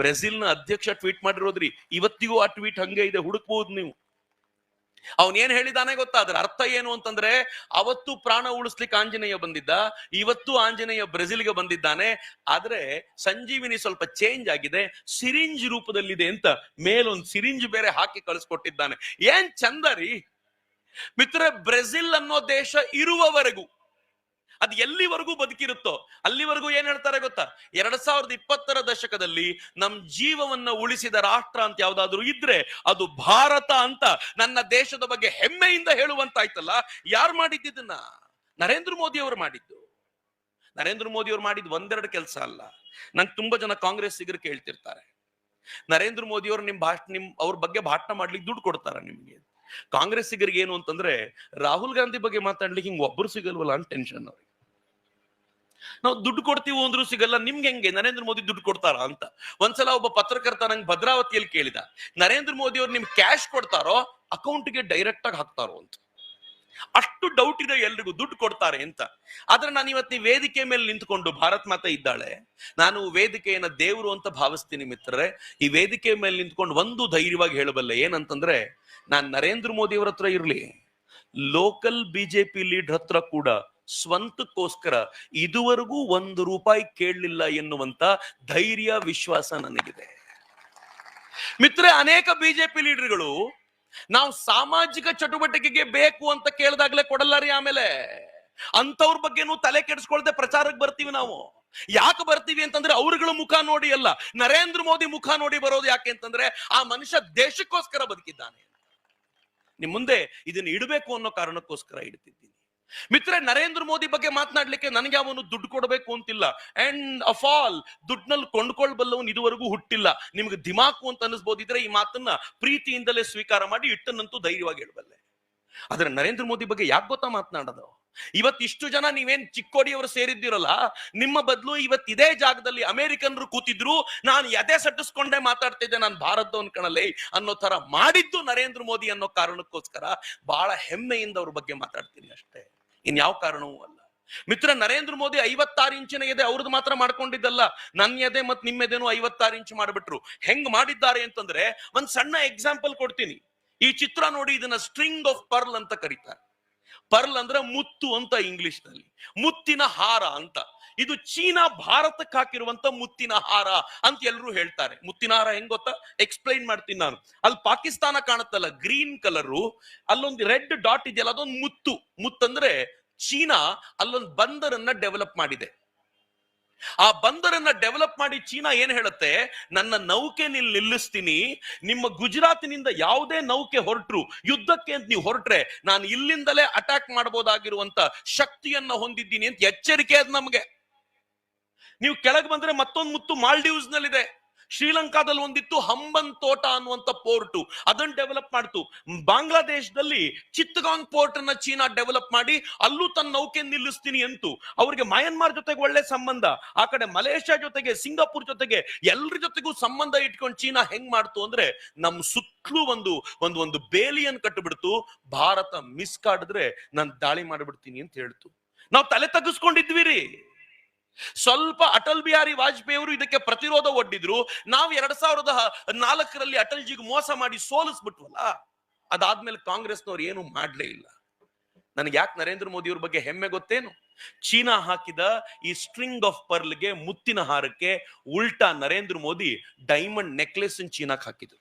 ಬ್ರೆಜಿಲ್ನ ಅಧ್ಯಕ್ಷ ಟ್ವೀಟ್ ಮಾಡಿರೋದ್ರಿ. ಇವತ್ತಿಗೂ ಆ ಟ್ವೀಟ್ ಹಂಗೆ ಇದೆ, ಹುಡುಕ್ಬಹುದು ನೀವು. ಅವನ್ ಏನ್ ಹೇಳಿದಾನೆ ಗೊತ್ತಾ? ಅದ್ರ ಅರ್ಥ ಏನು ಅಂತಂದ್ರೆ, ಅವತ್ತು ಪ್ರಾಣ ಉಳಿಸ್ಲಿಕ್ಕೆ ಆಂಜನೇಯ ಬಂದಿದ್ದ, ಇವತ್ತು ಆಂಜನೇಯ ಬ್ರೆಜಿಲ್ಗೆ ಬಂದಿದ್ದಾನೆ, ಆದ್ರೆ ಸಂಜೀವಿನಿ ಸ್ವಲ್ಪ ಚೇಂಜ್ ಆಗಿದೆ, ಸಿರಿಂಜ್ ರೂಪದಲ್ಲಿದೆ ಅಂತ ಮೇಲೊಂದು ಸಿರಿಂಜ್ ಬೇರೆ ಹಾಕಿ ಕಳಿಸ್ಕೊಟ್ಟಿದ್ದಾನೆ. ಏನ್ ಚಂದ ರೀ ಮಿತ್ರ. ಬ್ರೆಜಿಲ್ ಅನ್ನೋ ದೇಶ ಇರುವವರೆಗೂ, ಅದು ಎಲ್ಲಿವರೆಗೂ ಬದುಕಿರುತ್ತೋ ಅಲ್ಲಿವರೆಗೂ ಏನ್ ಹೇಳ್ತಾರೆ ಗೊತ್ತಾ? 2020ರ ದಶಕದಲ್ಲಿ ನಮ್ ಜೀವವನ್ನ ಉಳಿಸಿದ ರಾಷ್ಟ್ರ ಅಂತ ಯಾವ್ದಾದ್ರು ಇದ್ರೆ ಅದು ಭಾರತ ಅಂತ ನನ್ನ ದೇಶದ ಬಗ್ಗೆ ಹೆಮ್ಮೆಯಿಂದ ಹೇಳುವಂತಾಯ್ತಲ್ಲ. ಯಾರು ಮಾಡಿದ್ದನ್ನ? ನರೇಂದ್ರ ಮೋದಿ ಅವರು ಮಾಡಿದ್ದು. ನರೇಂದ್ರ ಮೋದಿ ಅವರು ಮಾಡಿದ್ ಒಂದೆರಡು ಕೆಲಸ ಅಲ್ಲ. ನಂಗೆ ತುಂಬಾ ಜನ ಕಾಂಗ್ರೆಸ್ಸಿಗರು ಕೇಳ್ತಿರ್ತಾರೆ, ನರೇಂದ್ರ ಮೋದಿ ಅವರು ಅವ್ರ ಬಗ್ಗೆ ಭಾಷಣ ಮಾಡ್ಲಿಕ್ಕೆ ದುಡ್ಡು ಕೊಡ್ತಾರ ನಿಮ್ಗೆ? ಕಾಂಗ್ರೆಸ್ಸಿಗರಿಗೆ ಏನು ಅಂತಂದ್ರೆ, ರಾಹುಲ್ ಗಾಂಧಿ ಬಗ್ಗೆ ಮಾತಾಡ್ಲಿಕ್ಕೆ ಹಿಂಗ್ ಒಬ್ಬರು ಸಿಗಲ್ವಲ್ಲ ಅಂತ ಟೆನ್ಷನ್ ಅವ್ರಿಗೆ. ನಾವು ದುಡ್ಡು ಕೊಡ್ತೀವಿ ಅಂದ್ರೂ ಸಿಗಲ್ಲ, ನಿಮ್ಗೆ ಹೆಂಗೆ ನರೇಂದ್ರ ಮೋದಿ ದುಡ್ಡು ಕೊಡ್ತಾರ ಅಂತ. ಒಂದ್ಸಲ ಒಬ್ಬ ಪತ್ರಕರ್ತ ನಂಗೆ ಭದ್ರಾವತಿಯಲ್ಲಿ ಕೇಳಿದ, ನರೇಂದ್ರ ಮೋದಿ ಅವ್ರು ನಿಮ್ಗೆ ಕ್ಯಾಶ್ ಕೊಡ್ತಾರೋ ಅಕೌಂಟ್ಗೆ ಡೈರೆಕ್ಟ್ ಆಗಿ ಹಾಕ್ತಾರೋ ಅಂತ. ಅಷ್ಟು ಡೌಟ್ ಇದೆ ಎಲ್ರಿಗೂ ದುಡ್ಡು ಕೊಡ್ತಾರೆ ಅಂತ. ಆದ್ರೆ ನಾನು ಇವತ್ತು ಈ ವೇದಿಕೆ ಮೇಲೆ ನಿಂತ್ಕೊಂಡು, ಭಾರತ್ ಮಾತಾ ಇದ್ದಾಳೆ, ನಾನು ವೇದಿಕೆಯನ್ನ ದೇವರು ಅಂತ ಭಾವಿಸ್ತೀನಿ ಮಿತ್ರರೇ. ಈ ವೇದಿಕೆ ಮೇಲೆ ನಿಂತ್ಕೊಂಡು ಒಂದು ಧೈರ್ಯವಾಗಿ ಹೇಳಬಲ್ಲೆ, ಏನಂತಂದ್ರೆ, ನಾನ್ ನರೇಂದ್ರ ಮೋದಿ ಅವರ ಹತ್ರ ಇರ್ಲಿ, ಲೋಕಲ್ ಬಿಜೆಪಿ ಲೀಡರ್ ಹತ್ರ ಕೂಡ ಸ್ವಂತಕ್ಕೋಸ್ಕರ ಇದುವರೆಗೂ 1 ರೂಪಾಯಿ ಕೇಳಲಿಲ್ಲ ಎನ್ನುವಂತ ಧೈರ್ಯ ವಿಶ್ವಾಸ ನನಗಿದೆ ಮಿತ್ರೆ. ಅನೇಕ ಬಿಜೆಪಿ ಲೀಡರ್ಗಳು ನಾವು ಸಾಮಾಜಿಕ ಚಟುವಟಿಕೆಗೆ ಬೇಕು ಅಂತ ಕೇಳಿದಾಗ್ಲೇ ಕೊಡಲ್ಲ ರೀ. ಆಮೇಲೆ ಅಂತವ್ರ ಬಗ್ಗೆನೂ ತಲೆ ಕೆಡಿಸ್ಕೊಳ್ದೆ ಪ್ರಚಾರಕ್ಕೆ ಬರ್ತೀವಿ ನಾವು. ಯಾಕೆ ಬರ್ತೀವಿ ಅಂತಂದ್ರೆ ಅವ್ರಗಳ ಮುಖ ನೋಡಿ ಅಲ್ಲ, ನರೇಂದ್ರ ಮೋದಿ ಮುಖ ನೋಡಿ ಬರೋದು. ಯಾಕೆ ಅಂತಂದ್ರೆ ಆ ಮನುಷ್ಯ ದೇಶಕ್ಕೋಸ್ಕರ ಬದುಕಿದ್ದಾನೆ. ನಿಮ್ ಮುಂದೆ ಇದನ್ನ ಇಡಬೇಕು ಅನ್ನೋ ಕಾರಣಕ್ಕೋಸ್ಕರ ಇಡ್ತಿದ್ದೀನಿ. ಮಿತ್ರ, ನರೇಂದ್ರ ಮೋದಿ ಬಗ್ಗೆ ಮಾತನಾಡ್ಲಿಕ್ಕೆ ನನಗೆ ಅವನು ದುಡ್ಡು ಕೊಡಬೇಕು ಅಂತಿಲ್ಲ. ಅಂಡ್ ಆಫ್ ಆಲ್, ದುಡ್ಡಿನಲ್ಲಿ ಕೊಂಡ್ಕೊಳ್ಬಲ್ಲವನು ಇದುವರೆಗೂ ಹುಟ್ಟಿಲ್ಲ. ನಿಮ್ಗೆ ದಿಮಾಕು ಅಂತ ಅನಿಸ್ಬೋದಿದ್ರೆ ಈ ಮಾತನ್ನ ಪ್ರೀತಿಯಿಂದಲೇ ಸ್ವೀಕಾರ ಮಾಡಿ ಇಟ್ಟನ್ನಂತೂ ಧೈರ್ಯವಾಗಿ ಹೇಳಬಲ್ಲೆ. ಆದ್ರೆ ನರೇಂದ್ರ ಮೋದಿ ಬಗ್ಗೆ ಯಾಕೆ ಗೊತ್ತಾ ಮಾತನಾಡೋದು? ಇವತ್ತಿಷ್ಟು ಜನ ನೀವೇನ್ ಚಿಕ್ಕೋಡಿಯವರು ಸೇರಿದ್ದೀರಲ್ಲ, ನಿಮ್ಮ ಬದಲು ಇವತ್ತು ಇದೇ ಜಾಗದಲ್ಲಿ ಅಮೆರಿಕನ್ರು ಕೂತಿದ್ರು, ನಾನು ಎದೆ ಸಟ್ಟಿಸ್ಕೊಂಡೇ ಮಾತಾಡ್ತಿದ್ದೆ, ನಾನು ಭಾರತದವನ್ ಕಣಲೇ ಅನ್ನೋ ತರ ಮಾಡಿದ್ದು ನರೇಂದ್ರ ಮೋದಿ ಅನ್ನೋ ಕಾರಣಕ್ಕೋಸ್ಕರ ಬಹಳ ಹೆಮ್ಮೆಯಿಂದ ಅವ್ರ ಬಗ್ಗೆ ಮಾತಾಡ್ತೀನಿ ಅಷ್ಟೇ, ಇನ್ಯಾವ ಕಾರಣವೂ ಅಲ್ಲ. ಮಿತ್ರ, ನರೇಂದ್ರ ಮೋದಿ 56 ಇಂಚಿನ ಎದೆ ಅವ್ರದ್ದು ಮಾತ್ರ ಮಾಡ್ಕೊಂಡಿದ್ದಲ್ಲ, ನನ್ನ ಎದೆ ಮತ್ ನಿಮ್ಮ ಎದೆನೂ 56 ಇಂಚು ಮಾಡಿಬಿಟ್ರು. ಹೆಂಗ್ ಮಾಡಿದ್ದಾರೆ ಅಂತಂದ್ರೆ ಒಂದ್ ಸಣ್ಣ ಎಕ್ಸಾಂಪಲ್ ಕೊಡ್ತೀನಿ. ಈ ಚಿತ್ರ ನೋಡಿ, ಇದನ್ನ ಸ್ಟ್ರಿಂಗ್ ಆಫ್ ಪರ್ಲ್ ಅಂತ ಕರೀತಾರೆ. ಪರ್ಲ್ ಅಂದ್ರೆ ಮುತ್ತು ಅಂತ ಇಂಗ್ಲಿಷ್ ನಲ್ಲಿ, ಮುತ್ತಿನ ಹಾರ ಅಂತ. ಇದು ಚೀನಾ ಭಾರತಕ್ಕೆ ಹಾಕಿರುವಂತ ಮುತ್ತಿನ ಹಾರ ಅಂತ ಎಲ್ಲರೂ ಹೇಳ್ತಾರೆ. ಮುತ್ತಿನ ಹಾರ ಹೆಂಗ್ ಗೊತ್ತಾ? ಎಕ್ಸ್ಪ್ಲೈನ್ ಮಾಡ್ತೀನಿ ನಾನು. ಅಲ್ಲಿ ಪಾಕಿಸ್ತಾನ ಕಾಣುತ್ತಲ್ಲ, ಗ್ರೀನ್ ಕಲರು, ಅಲ್ಲೊಂದು ರೆಡ್ ಡಾಟ್ ಇದೆಯಲ್ಲ, ಅದೊಂದು ಮುತ್ತು. ಮುತ್ತಂದ್ರೆ ಚೀನಾ ಅಲ್ಲೊಂದು ಬಂದರನ್ನ ಡೆವಲಪ್ ಮಾಡಿದೆ. ಆ ಬಂದರನ್ನ ಡೆವಲಪ್ ಮಾಡಿ ಚೀನಾ ಏನ್ ಹೇಳುತ್ತೆ, ನನ್ನ ನೌಕೆ ನಿಲ್ಲಿಸ್ತೀನಿ, ನಿಮ್ಮ ಗುಜರಾತಿನಿಂದ ಯಾವುದೇ ನೌಕೆ ಹೊರಟ್ರು ಯುದ್ಧಕ್ಕೆ ಅಂತ ನೀವು ಹೊರಟ್ರೆ ನಾನು ಇಲ್ಲಿಂದಲೇ ಅಟ್ಯಾಕ್ ಮಾಡಬಹುದಾಗಿರುವಂತ ಶಕ್ತಿಯನ್ನ ಹೊಂದಿದ್ದೀನಿ ಅಂತ ಎಚ್ಚರಿಕೆ ಅದ್ ನಮ್ಗೆ. ನೀವು ಕೆಳಗೆ ಬಂದ್ರೆ ಮತ್ತೊಂದು ಮುತ್ತು ಮಾಲ್ಡೀವ್ಸ್ ನಲ್ಲಿದೆ. ಶ್ರೀಲಂಕಾದಲ್ಲಿ ಒಂದಿತ್ತು ಹಂಬನ್ ತೋಟ ಅನ್ನುವಂತ ಪೋರ್ಟು, ಅದನ್ನ ಡೆವಲಪ್ ಮಾಡ್ತು. ಬಾಂಗ್ಲಾದೇಶದಲ್ಲಿ ಚಿತ್ತಗಾಂಗ್ ಪೋರ್ಟ್ ಅನ್ನ ಚೀನಾ ಡೆವಲಪ್ ಮಾಡಿ ಅಲ್ಲೂ ತನ್ನ ನೌಕೆ ನಿಲ್ಲಿಸ್ತೀನಿ ಅಂತು. ಅವ್ರಿಗೆ ಮಯನ್ಮಾರ್ ಜೊತೆಗೆ ಒಳ್ಳೆ ಸಂಬಂಧ, ಆ ಕಡೆ ಮಲೇಷ್ಯಾ ಜೊತೆಗೆ, ಸಿಂಗಾಪುರ್ ಜೊತೆಗೆ, ಎಲ್ಲರ ಜೊತೆಗೂ ಸಂಬಂಧ ಇಟ್ಕೊಂಡು ಚೀನಾ ಹೆಂಗ್ ಮಾಡ್ತು ಅಂದ್ರೆ ನಮ್ ಸುತ್ತಲೂ ಒಂದು ಬೇಲಿಯನ್ ಕಟ್ಟಿಬಿಡ್ತು. ಭಾರತ ಮಿಸ್ ಕಾಡಿದ್ರೆ ನಾನು ದಾಳಿ ಮಾಡಿಬಿಡ್ತೀನಿ ಅಂತ ಹೇಳ್ತು. ನಾವು ತಲೆ ತಗ್ಗಿಸ್ಕೊಂಡಿದ್ವಿ ರೀ. ಸ್ವಲ್ಪ ಅಟಲ್ ಬಿಹಾರಿ ವಾಜಪೇಯಿ ಅವರು ಇದಕ್ಕೆ ಪ್ರತಿರೋಧ ಒಡ್ಡಿದ್ರು. ನಾವು 2004ರಲ್ಲಿ ಅಟಲ್ಜಿಗೆ ಮೋಸ ಮಾಡಿ ಸೋಲಿಸ್ಬಿಟ್ವಲ್ಲ, ಅದಾದ್ಮೇಲೆ ಕಾಂಗ್ರೆಸ್ನವ್ರು ಏನು ಮಾಡ್ಲೇ ಇಲ್ಲ. ನನಗೆ ಯಾಕೆ ನರೇಂದ್ರ ಮೋದಿ ಅವ್ರ ಬಗ್ಗೆ ಹೆಮ್ಮೆ ಗೊತ್ತೇನು? ಚೀನಾ ಹಾಕಿದ ಈ ಸ್ಟ್ರಿಂಗ್ ಆಫ್ ಪರ್ಲ್ಗೆ, ಮುತ್ತಿನ ಹಾರಕ್ಕೆ ಉಲ್ಟಾ ನರೇಂದ್ರ ಮೋದಿ ಡೈಮಂಡ್ ನೆಕ್ಲೆಸ್ ಚೀನಾಕ್ ಹಾಕಿದ್ರು.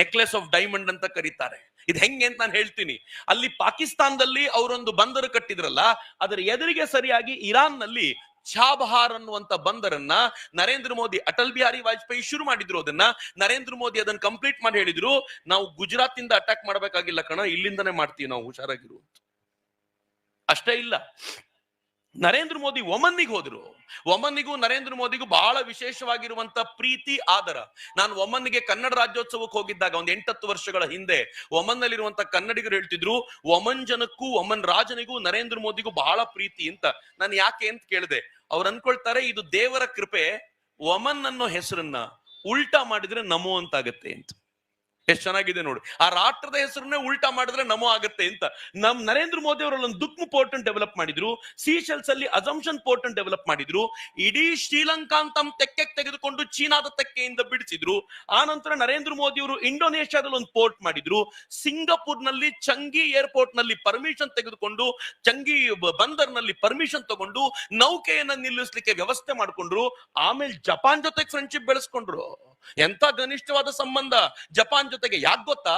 ನೆಕ್ಲೆಸ್ ಆಫ್ ಡೈಮಂಡ್ ಅಂತ ಕರೀತಾರೆ. ಇದು ಹೆಂಗೆ ಅಂತ ನಾನು ಹೇಳ್ತೀನಿ. ಅಲ್ಲಿ ಪಾಕಿಸ್ತಾನದಲ್ಲಿ ಅವರೊಂದು ಬಂದರು ಕಟ್ಟಿದ್ರಲ್ಲ, ಅದರ ಎದುರಿಗೆ ಸರಿಯಾಗಿ ಇರಾನ್ ನಲ್ಲಿ ಚಾಬಹಾರ್ ಅನ್ನುವಂತ ಬಂದರನ್ನ ನರೇಂದ್ರ ಮೋದಿ, ಅಟಲ್ ಬಿಹಾರಿ ವಾಜಪೇಯಿ ಶುರು ಮಾಡಿದ್ರು. ಅದನ್ನ ನರೇಂದ್ರ ಮೋದಿ ಅದನ್ನ ಕಂಪ್ಲೀಟ್ ಮಾಡಿ ಹೇಳಿದ್ರು, ನಾವು ಗುಜರಾತ್ ಇಂದ ಅಟ್ಯಾಕ್ ಮಾಡಬೇಕಾಗಿಲ್ಲ ಕಣ, ಇಲ್ಲಿಂದನೇ ಮಾಡ್ತೀವಿ ನಾವು, ಹುಷಾರಾಗಿರು. ಅಷ್ಟೇ ಇಲ್ಲ, ನರೇಂದ್ರ ಮೋದಿ ಒಮನ್ನಿಗೆ ಹೋದ್ರು. ಒಮನ್ನಿಗೂ ನರೇಂದ್ರ ಮೋದಿಗೂ ಬಹಳ ವಿಶೇಷವಾಗಿರುವಂತ ಪ್ರೀತಿ, ಆದರ. ನಾನು ಒಮನ್ನಿಗೆ ಕನ್ನಡ ರಾಜ್ಯೋತ್ಸವಕ್ಕೆ ಹೋಗಿದ್ದಾಗ ಒಂದು 8-10 ವರ್ಷಗಳ ಹಿಂದೆ ಒಮನ್ ನಲ್ಲಿರುವಂತ ಕನ್ನಡಿಗರು ಹೇಳ್ತಿದ್ರು, ಒಮನ್ ಜನಕ್ಕೂ ಒಮನ್ ರಾಜನಿಗೂ ನರೇಂದ್ರ ಮೋದಿಗೂ ಬಹಳ ಪ್ರೀತಿ ಅಂತ. ನಾನು ಯಾಕೆ ಅಂತ ಕೇಳಿದೆ. ಅವ್ರು ಅನ್ಕೊಳ್ತಾರೆ, ಇದು ದೇವರ ಕೃಪೆ, ಒಮನ್ ಅನ್ನೋ ಹೆಸರನ್ನ ಉಲ್ಟಾ ಮಾಡಿದ್ರೆ ನಮೋ ಅಂತಾಗತ್ತೆ ಅಂತ. ಎಷ್ಟು ಚೆನ್ನಾಗಿದೆ ನೋಡಿ, ಆ ರಾಷ್ಟ್ರದ ಹೆಸರನ್ನೇ ಉಲ್ಟಾ ಮಾಡಿದ್ರೆ ನಮೋ ಆಗತ್ತೆ ಅಂತ. ನಮ್ ನರೇಂದ್ರ ಮೋದಿ ಅವರಲ್ಲಿ ಒಂದು ದುಕ್ಮು ಪೋರ್ಟ್ ಅನ್ನು ಡೆವಲಪ್ ಮಾಡಿದ್ರು, ಸೀಶೆಲ್ಸ್ ಅಲ್ಲಿ ಅಸಂಪ್ಷನ್ ಪೋರ್ಟ್ ಅನ್ನು ಡೆವಲಪ್ ಮಾಡಿದ್ರು, ಇಡೀ ಶ್ರೀಲಂಕಾ ತಮ್ಮ ತೆಕ್ಕೆಗೆ ತೆಗೆದುಕೊಂಡು ಚೀನಾದ ತೆಕ್ಕೆಯಿಂದ ಬಿಡಿಸಿದ್ರು. ಆ ನಂತರ ನರೇಂದ್ರ ಮೋದಿ ಅವರು ಇಂಡೋನೇಷ್ಯಾದಲ್ಲಿ ಒಂದು ಪೋರ್ಟ್ ಮಾಡಿದ್ರು, ಸಿಂಗಾಪುರ್ ನಲ್ಲಿ ಚಂಗಿ ಏರ್ಪೋರ್ಟ್ ನಲ್ಲಿ ಪರ್ಮಿಷನ್ ತೆಗೆದುಕೊಂಡು, ಚಂಗಿ ಬಂದರ್ ನಲ್ಲಿ ಪರ್ಮಿಷನ್ ತಗೊಂಡು ನೌಕೆಯನ್ನ ನಿಲ್ಲಿಸಲಿಕ್ಕೆ ವ್ಯವಸ್ಥೆ ಮಾಡಿಕೊಂಡ್ರು. ಆಮೇಲೆ ಜಪಾನ್ ಜೊತೆಗೆ ಫ್ರೆಂಡ್ಶಿಪ್ ಬೆಳೆಸ್ಕೊಂಡ್ರು. ಎಂತ ಘನಿಷ್ಠವಾದ ಸಂಬಂಧ ಜಪಾನ್ ಜೊತೆಗೆ. ಯಾಕೆ ಗೊತ್ತಾ?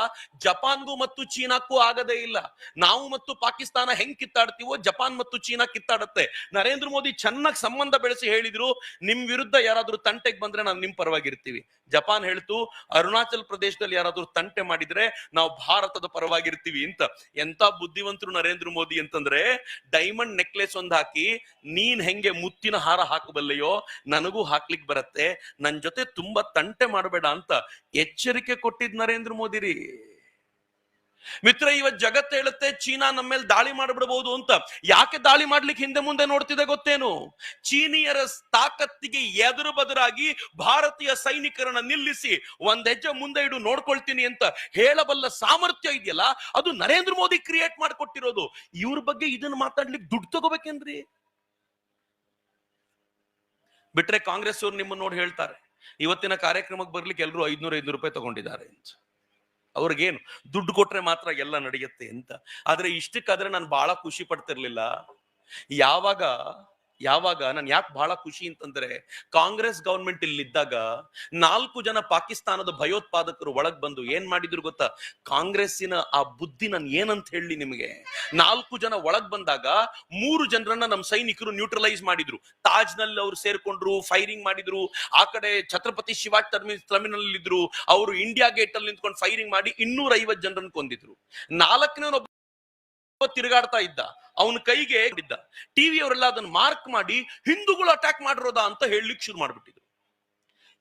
ಜಪಾನ್ಗೂ ಮತ್ತು ಚೀನಾಕ್ಕೂ ಆಗದೇ ಇಲ್ಲ. ನಾವು ಮತ್ತು ಪಾಕಿಸ್ತಾನ ಹೆಂಗ್ ಕಿತ್ತಾಡ್ತೀವೋ ಜಪಾನ್ ಮತ್ತು ಚೀನಾ ಕಿತ್ತಾಡುತ್ತೆ. ನರೇಂದ್ರ ಮೋದಿ ಚೆನ್ನಾಗಿ ಸಂಬಂಧ ಬೆಳೆಸಿ ಹೇಳಿದ್ರು, ನಿಮ್ ವಿರುದ್ಧ ಯಾರಾದ್ರೂ ತಂಟೆಗೆ ಬಂದ್ರೆ ನಾವು ನಿಮ್ ಪರವಾಗಿರ್ತೀವಿ. ಜಪಾನ್ ಹೇಳ್ತು, ಅರುಣಾಚಲ್ ಪ್ರದೇಶದಲ್ಲಿ ಯಾರಾದ್ರೂ ತಂಟೆ ಮಾಡಿದ್ರೆ ನಾವು ಭಾರತದ ಪರವಾಗಿರ್ತೀವಿ ಅಂತ. ಎಂತ ಬುದ್ಧಿವಂತರು ನರೇಂದ್ರ ಮೋದಿ ಅಂತಂದ್ರೆ, ಡೈಮಂಡ್ ನೆಕ್ಲೆಸ್ ಒಂದ್ ಹಾಕಿ, ನೀನ್ ಹೆಂಗೆ ಮುತ್ತಿನ ಹಾರ ಹಾಕಬಲ್ಲೆಯೋ ನನಗೂ ಹಾಕ್ಲಿಕ್ಕೆ ಬರತ್ತೆ, ನನ್ ಜೊತೆ ತುಂಬಾ ತಂಟೆ ಮಾಡಬೇಡ ಅಂತ ಎಚ್ಚರಿಕೆ ಕೊಟ್ಟಿದ್ ನರೇಂದ್ರ ಮೋದಿ ರೀ. ಮಿತ್ರ, ಇವತ್ ಜಗತ್ತು ಹೇಳುತ್ತೆ ಚೀನಾ ನಮ್ಮ ಮೇಲೆ ದಾಳಿ ಮಾಡಿಬಿಡಬಹುದು ಅಂತ. ಯಾಕೆ ದಾಳಿ ಮಾಡ್ಲಿಕ್ಕೆ ಹಿಂದೆ ಮುಂದೆ ನೋಡ್ತಿದೆ ಗೊತ್ತೇನು? ಚೀನಿಯರ ತಾಕತ್ತಿಗೆ ಎದುರು ಬದರಾಗಿ ಭಾರತೀಯ ಸೈನಿಕರನ್ನ ನಿಲ್ಲಿಸಿ ಒಂದ್ ಹೆಜ್ಜೆ ಮುಂದೆ ಇಡು, ನೋಡ್ಕೊಳ್ತೀನಿ ಅಂತ ಹೇಳಬಲ್ಲ ಸಾಮರ್ಥ್ಯ ಇದೆಯಲ್ಲ, ಅದು ನರೇಂದ್ರ ಮೋದಿ ಕ್ರಿಯೇಟ್ ಮಾಡಿಕೊಟ್ಟಿರೋದು. ಇವ್ರ ಬಗ್ಗೆ ಇದನ್ನ ಮಾತಾಡ್ಲಿಕ್ಕೆ ದುಡ್ಡು ತಗೋಬೇಕೇನ್ರಿ? ಬಿಟ್ರೆ ಕಾಂಗ್ರೆಸ್ ಅವ್ರು ನಿಮ್ಮನ್ನ ನೋಡಿ ಹೇಳ್ತಾರೆ, ಇವತ್ತಿನ ಕಾರ್ಯಕ್ರಮಕ್ಕೆ ಬರ್ಲಿಕ್ಕೆ ಎಲ್ಲರೂ 500 ರೂಪಾಯಿ ತಗೊಂಡಿದ್ದಾರೆ ಅಂತ. ಅವ್ರಿಗೇನು ದುಡ್ಡು ಕೊಟ್ರೆ ಮಾತ್ರ ಎಲ್ಲ ನಡೆಯುತ್ತೆ ಅಂತ. ಆದ್ರೆ ಇಷ್ಟಕ್ಕಾದ್ರೆ ನಾನು ಬಹಳ ಖುಷಿ ಪಡ್ತಿರ್ಲಿಲ್ಲ. ಯಾವಾಗ ನಾನು ಯಾಕೆ ಬಹಳ ಖುಷಿ ಅಂತಂದ್ರೆ, ಕಾಂಗ್ರೆಸ್ ಗವರ್ಮೆಂಟ್ ಇಲ್ಲಿದ್ದಾಗ 4 ಜನ ಪಾಕಿಸ್ತಾನದ ಭಯೋತ್ಪಾದಕರು ಒಳಗ್ ಬಂದು ಏನ್ ಮಾಡಿದ್ರು ಗೊತ್ತಾ? ಕಾಂಗ್ರೆಸ್ಸಿನ ಆ ಬುದ್ಧಿ ನಾನು ಏನಂತ ಹೇಳಿ ನಿಮಗೆ. 4 ಜನ ಒಳಗ್ ಬಂದಾಗ 3 ಜನರನ್ನ ನಮ್ಮ ಸೈನಿಕರು ನ್ಯೂಟ್ರಲೈಸ್ ಮಾಡಿದ್ರು. ತಾಜ್ ನಲ್ಲಿ ಅವ್ರು ಸೇರ್ಕೊಂಡ್ರು, ಫೈರಿಂಗ್ ಮಾಡಿದ್ರು. ಆ ಕಡೆ ಛತ್ರಪತಿ ಶಿವಾಜ್ ಟರ್ಮಿನಲ್ ಇದ್ರು, ಅವರು ಇಂಡಿಯಾ ಗೇಟ್ ಅಲ್ಲಿ ನಿಂತ್ಕೊಂಡು ಫೈರಿಂಗ್ ಮಾಡಿ 250 ಜನರನ್ನು ಕೊಂದಿದ್ರು. 4ನೇ ತಿರುಗಾಡ್ತಾ ಇದ್ದ, ಅವನ ಕೈಗೆ ಇದ್ದ ಟಿವಿ ಅವರೆಲ್ಲ ಅದನ್ನ ಮಾರ್ಕ್ ಮಾಡಿ ಹಿಂದೂಗಳು ಅಟ್ಯಾಕ್ ಮಾಡಿರೋದಾ ಅಂತ ಹೇಳಲಿಕ್ಕೆ ಶುರು ಮಾಡ್ಬಿಟ್ಟಿದ್ರು.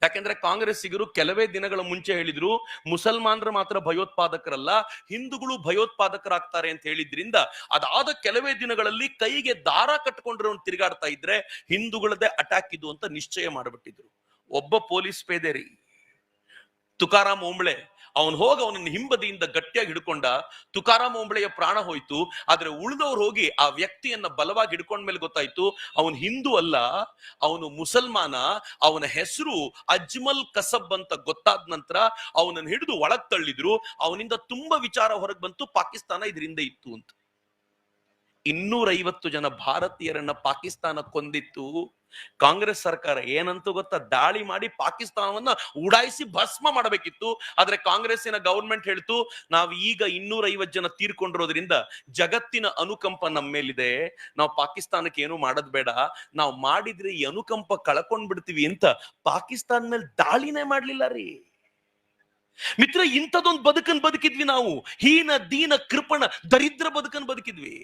ಯಾಕೆಂದ್ರೆ ಕಾಂಗ್ರೆಸ್ಸಿಗರು ಕೆಲವೇ ದಿನಗಳ ಮುಂಚೆ ಹೇಳಿದ್ರು ಮುಸಲ್ಮಾನರು ಮಾತ್ರ ಭಯೋತ್ಪಾದಕರಲ್ಲ, ಹಿಂದೂಗಳು ಭಯೋತ್ಪಾದಕರಾಗ್ತಾರೆ ಅಂತ ಹೇಳಿದ್ರಿಂದ ಅದಾದ ಕೆಲವೇ ದಿನಗಳಲ್ಲಿ ಕೈಗೆ ದಾರ ಕಟ್ಕೊಂಡಿರೋ ತಿರುಗಾಡ್ತಾ ಇದ್ರೆ ಹಿಂದೂಗಳದೇ ಅಟ್ಯಾಕ್ ಇದು ಅಂತ ನಿಶ್ಚಯ ಮಾಡಿಬಿಟ್ಟಿದ್ರು. ಒಬ್ಬ ಪೊಲೀಸ್ ಪೇದೆರಿ ತುಕಾರಾಮ್ ಓಂಬ್ಳೆ, ಅವನು ಹೋಗಿ ಅವನನ್ನು ಹಿಂಬದಿಯಿಂದ ಗಟ್ಟಿಯಾಗಿ ಹಿಡ್ಕೊಂಡ. ತುಕಾರಾಮ್ ಓಂಬ್ಳೆಯ ಪ್ರಾಣ ಹೋಯ್ತು. ಆದ್ರೆ ಉಳಿದವ್ರು ಹೋಗಿ ಆ ವ್ಯಕ್ತಿಯನ್ನ ಬಲವಾಗಿ ಹಿಡ್ಕೊಂಡ ಮೇಲೆ ಗೊತ್ತಾಯ್ತು ಅವನು ಹಿಂದೂ ಅಲ್ಲ, ಅವನು ಮುಸಲ್ಮಾನ. ಅವನ ಹೆಸರು ಅಜ್ಮಲ್ ಕಸಬ್ ಅಂತ ಗೊತ್ತಾದ ನಂತರ ಅವನನ್ನು ಹಿಡಿದು ಒಳಗ್ ತಳ್ಳಿದ್ರು. ಅವನಿಂದ ತುಂಬಾ ವಿಚಾರ ಹೊರಗೆ ಬಂತು, ಪಾಕಿಸ್ತಾನ ಇದರಿಂದ ಇತ್ತು ಅಂತ. 250 ಜನ ಭಾರತೀಯರನ್ನ ಪಾಕಿಸ್ತಾನ ಕೊಂದಿತ್ತು. ಕಾಂಗ್ರೆಸ್ ಸರ್ಕಾರ ಏನಂತೂ ಗೊತ್ತಾ, ದಾಳಿ ಮಾಡಿ ಪಾಕಿಸ್ತಾನವನ್ನ ಉಡಾಯಿಸಿ ಭಸ್ಮ ಮಾಡಬೇಕಿತ್ತು. ಆದ್ರೆ ಕಾಂಗ್ರೆಸ್ಸಿನ ಗವರ್ಮೆಂಟ್ ಹೇಳ್ತು ನಾವು ಈಗ 250 ಜನ ತೀರ್ಕೊಂಡಿರೋದ್ರಿಂದ ಜಗತ್ತಿನ ಅನುಕಂಪ ನಮ್ಮ ಮೇಲಿದೆ, ನಾವು ಪಾಕಿಸ್ತಾನಕ್ಕೆ ಏನು ಮಾಡೋದ್ ಬೇಡ, ನಾವು ಮಾಡಿದ್ರೆ ಈ ಅನುಕಂಪ ಕಳ್ಕೊಂಡ್ ಬಿಡ್ತೀವಿ ಅಂತ ಪಾಕಿಸ್ತಾನ ಮೇಲೆ ದಾಳಿನೇ ಮಾಡ್ಲಿಲ್ಲ ರೀ. ಮಿತ್ರ, ಇಂಥದೊಂದು ಬದುಕಿದ್ವಿ ನಾವು. ಹೀನ ದೀನ ಕೃಪಣ ದರಿದ್ರ ಬದುಕಿದ್ವಿ.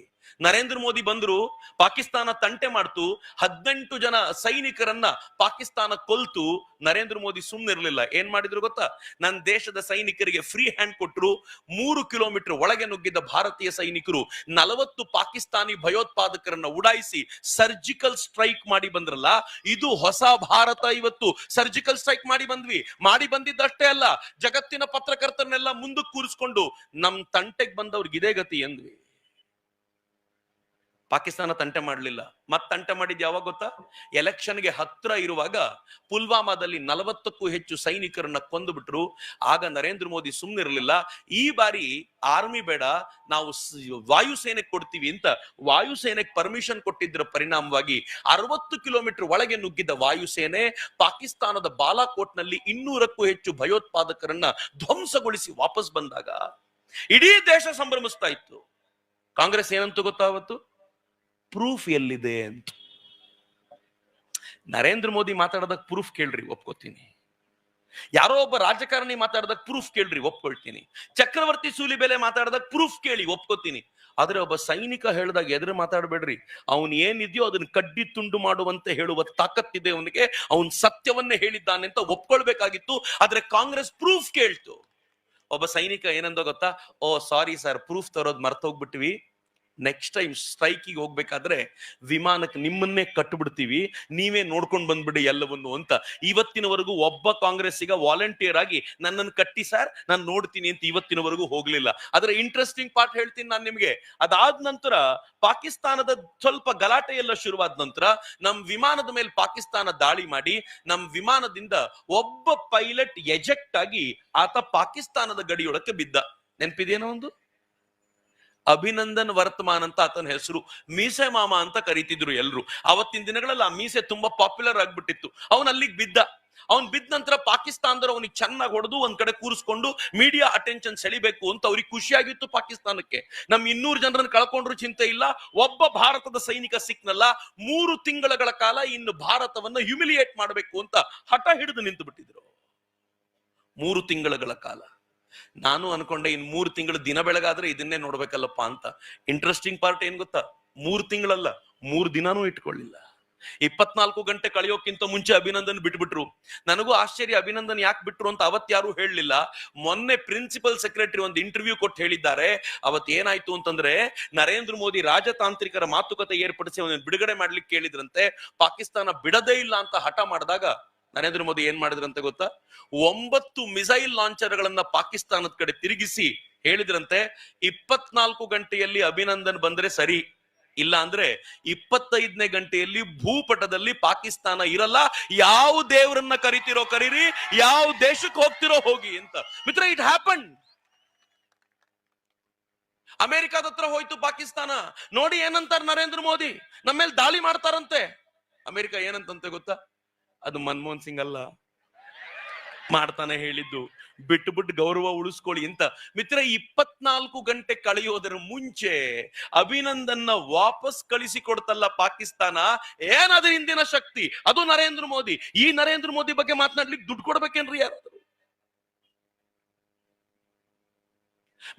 ನರೇಂದ್ರ ಮೋದಿ ಬಂದ್ರು, ಪಾಕಿಸ್ತಾನ ತಂಟೆ ಮಾಡ್ತು, 18 ಜನ ಸೈನಿಕರನ್ನ ಪಾಕಿಸ್ತಾನ ಕೊಲ್ತು. ನರೇಂದ್ರ ಮೋದಿ ಸುಮ್ಮನಿರ್ಲಿಲ್ಲ. ಏನ್ ಮಾಡಿದ್ರು ಗೊತ್ತಾ? ನನ್ನ ದೇಶದ ಸೈನಿಕರಿಗೆ ಫ್ರೀ ಹ್ಯಾಂಡ್ ಕೊಟ್ರು. 3 ಕಿಲೋಮೀಟರ್ ಒಳಗೆ ನುಗ್ಗಿದ್ದ ಭಾರತೀಯ ಸೈನಿಕರು 40 ಪಾಕಿಸ್ತಾನಿ ಭಯೋತ್ಪಾದಕರನ್ನ ಉಡಾಯಿಸಿ ಸರ್ಜಿಕಲ್ ಸ್ಟ್ರೈಕ್ ಮಾಡಿ ಬಂದ್ರಲ್ಲ, ಇದು ಹೊಸ ಭಾರತ. ಇವತ್ತು ಸರ್ಜಿಕಲ್ ಸ್ಟ್ರೈಕ್ ಮಾಡಿ ಬಂದಿದ್ದಷ್ಟೇ ಅಲ್ಲ, ಜಗತ್ತಿನ ಪತ್ರಕರ್ತರನ್ನೆಲ್ಲ ಮುಂದಕ್ಕೆ ಕೂರಿಸ್ಕೊಂಡು ನಮ್ ತಂಟೆಗೆ ಬಂದವ್ರಿಗೆ ಇದೇ ಗತಿ ಎಂದ್ವಿ. ಪಾಕಿಸ್ತಾನ ತಂಟೆ ಮಾಡಲಿಲ್ಲ. ತಂಟೆ ಮಾಡಿದ್ ಯಾವಾಗ ಗೊತ್ತಾ? ಎಲೆಕ್ಷನ್ಗೆ ಹತ್ರ ಇರುವಾಗ ಪುಲ್ವಾಮಾದಲ್ಲಿ 40ಕ್ಕೂ ಹೆಚ್ಚು ಸೈನಿಕರನ್ನ ಕೊಂದು ಬಿಟ್ರು. ಆಗ ನರೇಂದ್ರ ಮೋದಿ ಸುಮ್ಮನಿರಲಿಲ್ಲ. ಈ ಬಾರಿ ಆರ್ಮಿ ಬೇಡ, ನಾವು ವಾಯುಸೇನೆಗೆ ಕೊಡ್ತೀವಿ ಅಂತ ವಾಯುಸೇನೆಗೆ ಪರ್ಮಿಷನ್ ಕೊಟ್ಟಿದ್ದರ ಪರಿಣಾಮವಾಗಿ 60 ಕಿಲೋಮೀಟರ್ ಒಳಗೆ ನುಗ್ಗಿದ್ದ ವಾಯುಸೇನೆ ಪಾಕಿಸ್ತಾನದ ಬಾಲಾಕೋಟ್ ನಲ್ಲಿ 200ಕ್ಕೂ ಹೆಚ್ಚು ಭಯೋತ್ಪಾದಕರನ್ನ ಧ್ವಂಸಗೊಳಿಸಿ ವಾಪಸ್ ಬಂದಾಗ ಇಡೀ ದೇಶ ಸಂಭ್ರಮಿಸ್ತಾ ಇತ್ತು. ಕಾಂಗ್ರೆಸ್ ಏನಂತೂ ಗೊತ್ತಾ ಅವತ್ತು? ಪ್ರೂಫ್ ಎಲ್ಲಿದೆ ಅಂತ. ನರೇಂದ್ರ ಮೋದಿ ಮಾತಾಡೋದಕ್ಕೆ ಪ್ರೂಫ್ ಕೇಳ್ರಿ, ಒಪ್ಕೋತೀನಿ. ಯಾರೋ ಒಬ್ಬ ರಾಜಕಾರಣಿ ಮಾತಾಡೋದಕ್ಕೆ ಪ್ರೂಫ್ ಕೇಳ್ರಿ, ಒಪ್ಕೊಳ್ತೀನಿ. ಚಕ್ರವರ್ತಿ ಸೂಲಿಬೆಲೆ ಮಾತಾಡೋದಕ್ಕೆ ಪ್ರೂಫ್ ಕೇಳಿ, ಒಪ್ಕೋತೀನಿ. ಆದ್ರೆ ಒಬ್ಬ ಸೈನಿಕ ಹೇಳಿದಾಗ ಎದುರು ಮಾತಾಡಬೇಡ್ರಿ. ಅವನ್ ಏನಿದೆಯೋ ಅದನ್ನ ಕಡ್ಡಿ ತುಂಡು ಮಾಡುವಂತೆ ಹೇಳುವ ತಾಕತ್ತಿದೆ ಅವನಿಗೆ, ಅವನ್ ಸತ್ಯವನ್ನೇ ಹೇಳಿದ್ದಾನೆ ಅಂತ ಒಪ್ಕೊಳ್ಬೇಕಾಗಿತ್ತು. ಆದ್ರೆ ಕಾಂಗ್ರೆಸ್ ಪ್ರೂಫ್ ಕೇಳ್ತು. ಒಬ್ಬ ಸೈನಿಕ ಏನಂದ ಗೊತ್ತಾ? ಓ ಸಾರಿ ಸರ್, ಪ್ರೂಫ್ ತರೋದ್ ಮರ್ತೋಗ್ಬಿಟ್ವಿ, ನೆಕ್ಸ್ಟ್ ಟೈಮ್ ಸ್ಟ್ರೈಕಿಗೆ ಹೋಗ್ಬೇಕಾದ್ರೆ ವಿಮಾನಕ್ಕೆ ನಿಮ್ಮನ್ನೇ ಕಟ್ಟುಬಿಡ್ತೀವಿ, ನೀವೇ ನೋಡ್ಕೊಂಡು ಬಂದ್ಬಿಡಿ ಎಲ್ಲವನ್ನು ಅಂತ. ಇವತ್ತಿನವರೆಗೂ ಒಬ್ಬ ಕಾಂಗ್ರೆಸ್ಸಿಗ ವಾಲಂಟಿಯರ್ ಆಗಿ ನನ್ನನ್ನು ಕಟ್ಟಿ ಸರ್ ನಾನು ನೋಡ್ತೀನಿ ಅಂತ ಇವತ್ತಿನವರೆಗೂ ಹೋಗ್ಲಿಲ್ಲ. ಆದ್ರೆ ಇಂಟ್ರೆಸ್ಟಿಂಗ್ ಪಾರ್ಟ್ ಹೇಳ್ತೀನಿ ನಾನು ನಿಮ್ಗೆ. ಅದಾದ ನಂತರ ಪಾಕಿಸ್ತಾನದ ಸ್ವಲ್ಪ ಗಲಾಟೆ ಎಲ್ಲ ಶುರುವಾದ ನಂತರ ನಮ್ ವಿಮಾನದ ಮೇಲೆ ಪಾಕಿಸ್ತಾನ ದಾಳಿ ಮಾಡಿ ನಮ್ ವಿಮಾನದಿಂದ ಒಬ್ಬ ಪೈಲಟ್ ಎಜೆಕ್ಟ್ ಆಗಿ ಆತ ಪಾಕಿಸ್ತಾನದ ಗಡಿಯೊಳಕ್ಕೆ ಬಿದ್ದ. ನೆನಪಿದೇನೋ ಒಂದು? ಅಭಿನಂದನ್ ವರ್ತಮಾನ್ ಅಂತ ಆತನ ಹೆಸರು. ಮೀಸೆ ಮಾಮ ಅಂತ ಕರೀತಿದ್ರು ಎಲ್ರು. ಅವತ್ತಿನ ದಿನಗಳಲ್ಲಿ ಆ ಮೀಸೆ ತುಂಬಾ ಪಾಪ್ಯುಲರ್ ಆಗ್ಬಿಟ್ಟಿತ್ತು. ಅವನ್ ಅಲ್ಲಿಗೆ ಬಿದ್ದ. ಅವ್ನ್ ಬಿದ್ದ ನಂತರ ಪಾಕಿಸ್ತಾನದವ್ರು ಅವನಿಗೆ ಚೆನ್ನಾಗಿ ಹೊಡೆದು ಒಂದ್ ಕಡೆ ಕೂರಿಸ್ಕೊಂಡು ಮೀಡಿಯಾ ಅಟೆನ್ಷನ್ ಸೆಳಿಬೇಕು ಅಂತ ಅವ್ರಿಗೆ ಖುಷಿಯಾಗಿತ್ತು ಪಾಕಿಸ್ತಾನಕ್ಕೆ. ನಮ್ 200 ಜನರನ್ನು ಕಳ್ಕೊಂಡ್ರು ಚಿಂತೆ ಇಲ್ಲ, ಒಬ್ಬ ಭಾರತದ ಸೈನಿಕ ಸಿಕ್ನಲ್ಲ. 3 ತಿಂಗಳ ಕಾಲ ಇನ್ನು ಭಾರತವನ್ನ ಹ್ಯುಮಿಲಿಯೇಟ್ ಮಾಡಬೇಕು ಅಂತ ಹಠ ಹಿಡಿದು ನಿಂತು ಬಿಟ್ಟಿದ್ರು. 3 ತಿಂಗಳ ಕಾಲ. ನಾನು ಅನ್ಕೊಂಡೆ ಇನ್ 3 ತಿಂಗಳು ದಿನ ಬೆಳಗಾದ್ರೆ ಇದನ್ನೇ ನೋಡ್ಬೇಕಲ್ಲಪ್ಪ ಅಂತ. ಇಂಟ್ರೆಸ್ಟಿಂಗ್ ಪಾರ್ಟ್ ಏನ್ ಗೊತ್ತಾ? 3 ತಿಂಗಳಲ್ಲ, 3 ದಿನಾನೂ ಇಟ್ಕೊಳ್ಳಿಲ್ಲ. 24 ಗಂಟೆ ಕಳೆಯೋಕ್ಕಿಂತ ಮುಂಚೆ ಅಭಿನಂದನ್ ಬಿಟ್ಬಿಟ್ರು. ನನಗೂ ಆಶ್ಚರ್ಯ, ಅಭಿನಂದನ್ ಯಾಕೆ ಬಿಟ್ರು ಅಂತ ಅವತ್ ಯಾರು ಹೇಳಲಿಲ್ಲ. ಮೊನ್ನೆ ಪ್ರಿನ್ಸಿಪಲ್ ಸೆಕ್ರೆಟರಿ ಒಂದು ಇಂಟರ್ವ್ಯೂ ಕೊಟ್ಟು ಹೇಳಿದ್ದಾರೆ. ಅವತ್ ಏನಾಯ್ತು ಅಂತಂದ್ರೆ, ನರೇಂದ್ರ ಮೋದಿ ರಾಜತಾಂತ್ರಿಕರ ಮಾತುಕತೆ ಏರ್ಪಡಿಸಿ ಅವನನ್ನು ಬಿಡುಗಡೆ ಮಾಡ್ಲಿಕ್ಕೆ ಕೇಳಿದ್ರಂತೆ. ಪಾಕಿಸ್ತಾನ ಬಿಡದೇ ಇಲ್ಲ ಅಂತ ಹಠ ಮಾಡಿದಾಗ ನರೇಂದ್ರ ಮೋದಿ ಏನ್ ಮಾಡಿದ್ರಂತೆ ಗೊತ್ತಾ? 9 ಮಿಸೈಲ್ ಲಾಂಚರ್ಗಳನ್ನ ಪಾಕಿಸ್ತಾನದ ಕಡೆ ತಿರುಗಿಸಿ ಹೇಳಿದ್ರಂತೆ, 24 ಗಂಟೆಯಲ್ಲಿ ಅಭಿನಂದನ್ ಬಂದ್ರೆ ಸರಿ, ಇಲ್ಲ ಅಂದ್ರೆ 25ನೇ ಗಂಟೆಯಲ್ಲಿ ಭೂಪಟದಲ್ಲಿ ಪಾಕಿಸ್ತಾನ ಇರಲ್ಲ. ಯಾವ ದೇವರನ್ನ ಕರಿತಿರೋ ಕರೀರಿ, ಯಾವ ದೇಶಕ್ಕೆ ಹೋಗ್ತಿರೋ ಹೋಗಿ ಅಂತ. ಮಿತ್ರ, ಇಟ್ ಹ್ಯಾಪನ್. ಅಮೆರಿಕಾದ ಹತ್ರ ಹೋಯ್ತು ಪಾಕಿಸ್ತಾನ. ನೋಡಿ ಏನಂತಾರೆ ನರೇಂದ್ರ ಮೋದಿ, ನಮ್ಮ ಮೇಲೆ ದಾಳಿ ಮಾಡ್ತಾರಂತೆ. ಅಮೆರಿಕ ಏನಂತಂತೆ ಗೊತ್ತಾ? ಅದು ಮನಮೋಹನ್ ಸಿಂಗ್ ಅಲ್ಲ, ಮಾಡ್ತಾನೆ ಹೇಳಿದ್ದು, ಬಿಟ್ಟು ಬಿಟ್ಟು ಗೌರವ ಉಳಿಸ್ಕೊಳ್ಳಿ ಅಂತ. ಮಿತ್ರ, 24 ಗಂಟೆ ಕಳೆಯೋದರ ಮುಂಚೆ ಅಭಿನಂದನ್ನ ವಾಪಸ್ ಕಳಿಸಿಕೊಡ್ತಲ್ಲ ಪಾಕಿಸ್ತಾನ. ಏನದ್ರ ಹಿಂದಿನ ಶಕ್ತಿ? ಅದು ನರೇಂದ್ರ ಮೋದಿ. ಈ ನರೇಂದ್ರ ಮೋದಿ ಬಗ್ಗೆ ಮಾತನಾಡ್ಲಿಕ್ಕೆ ದುಡ್ಡು ಕೊಡ್ಬೇಕೇನ್ರಿ ಯಾರಾದ್ರು?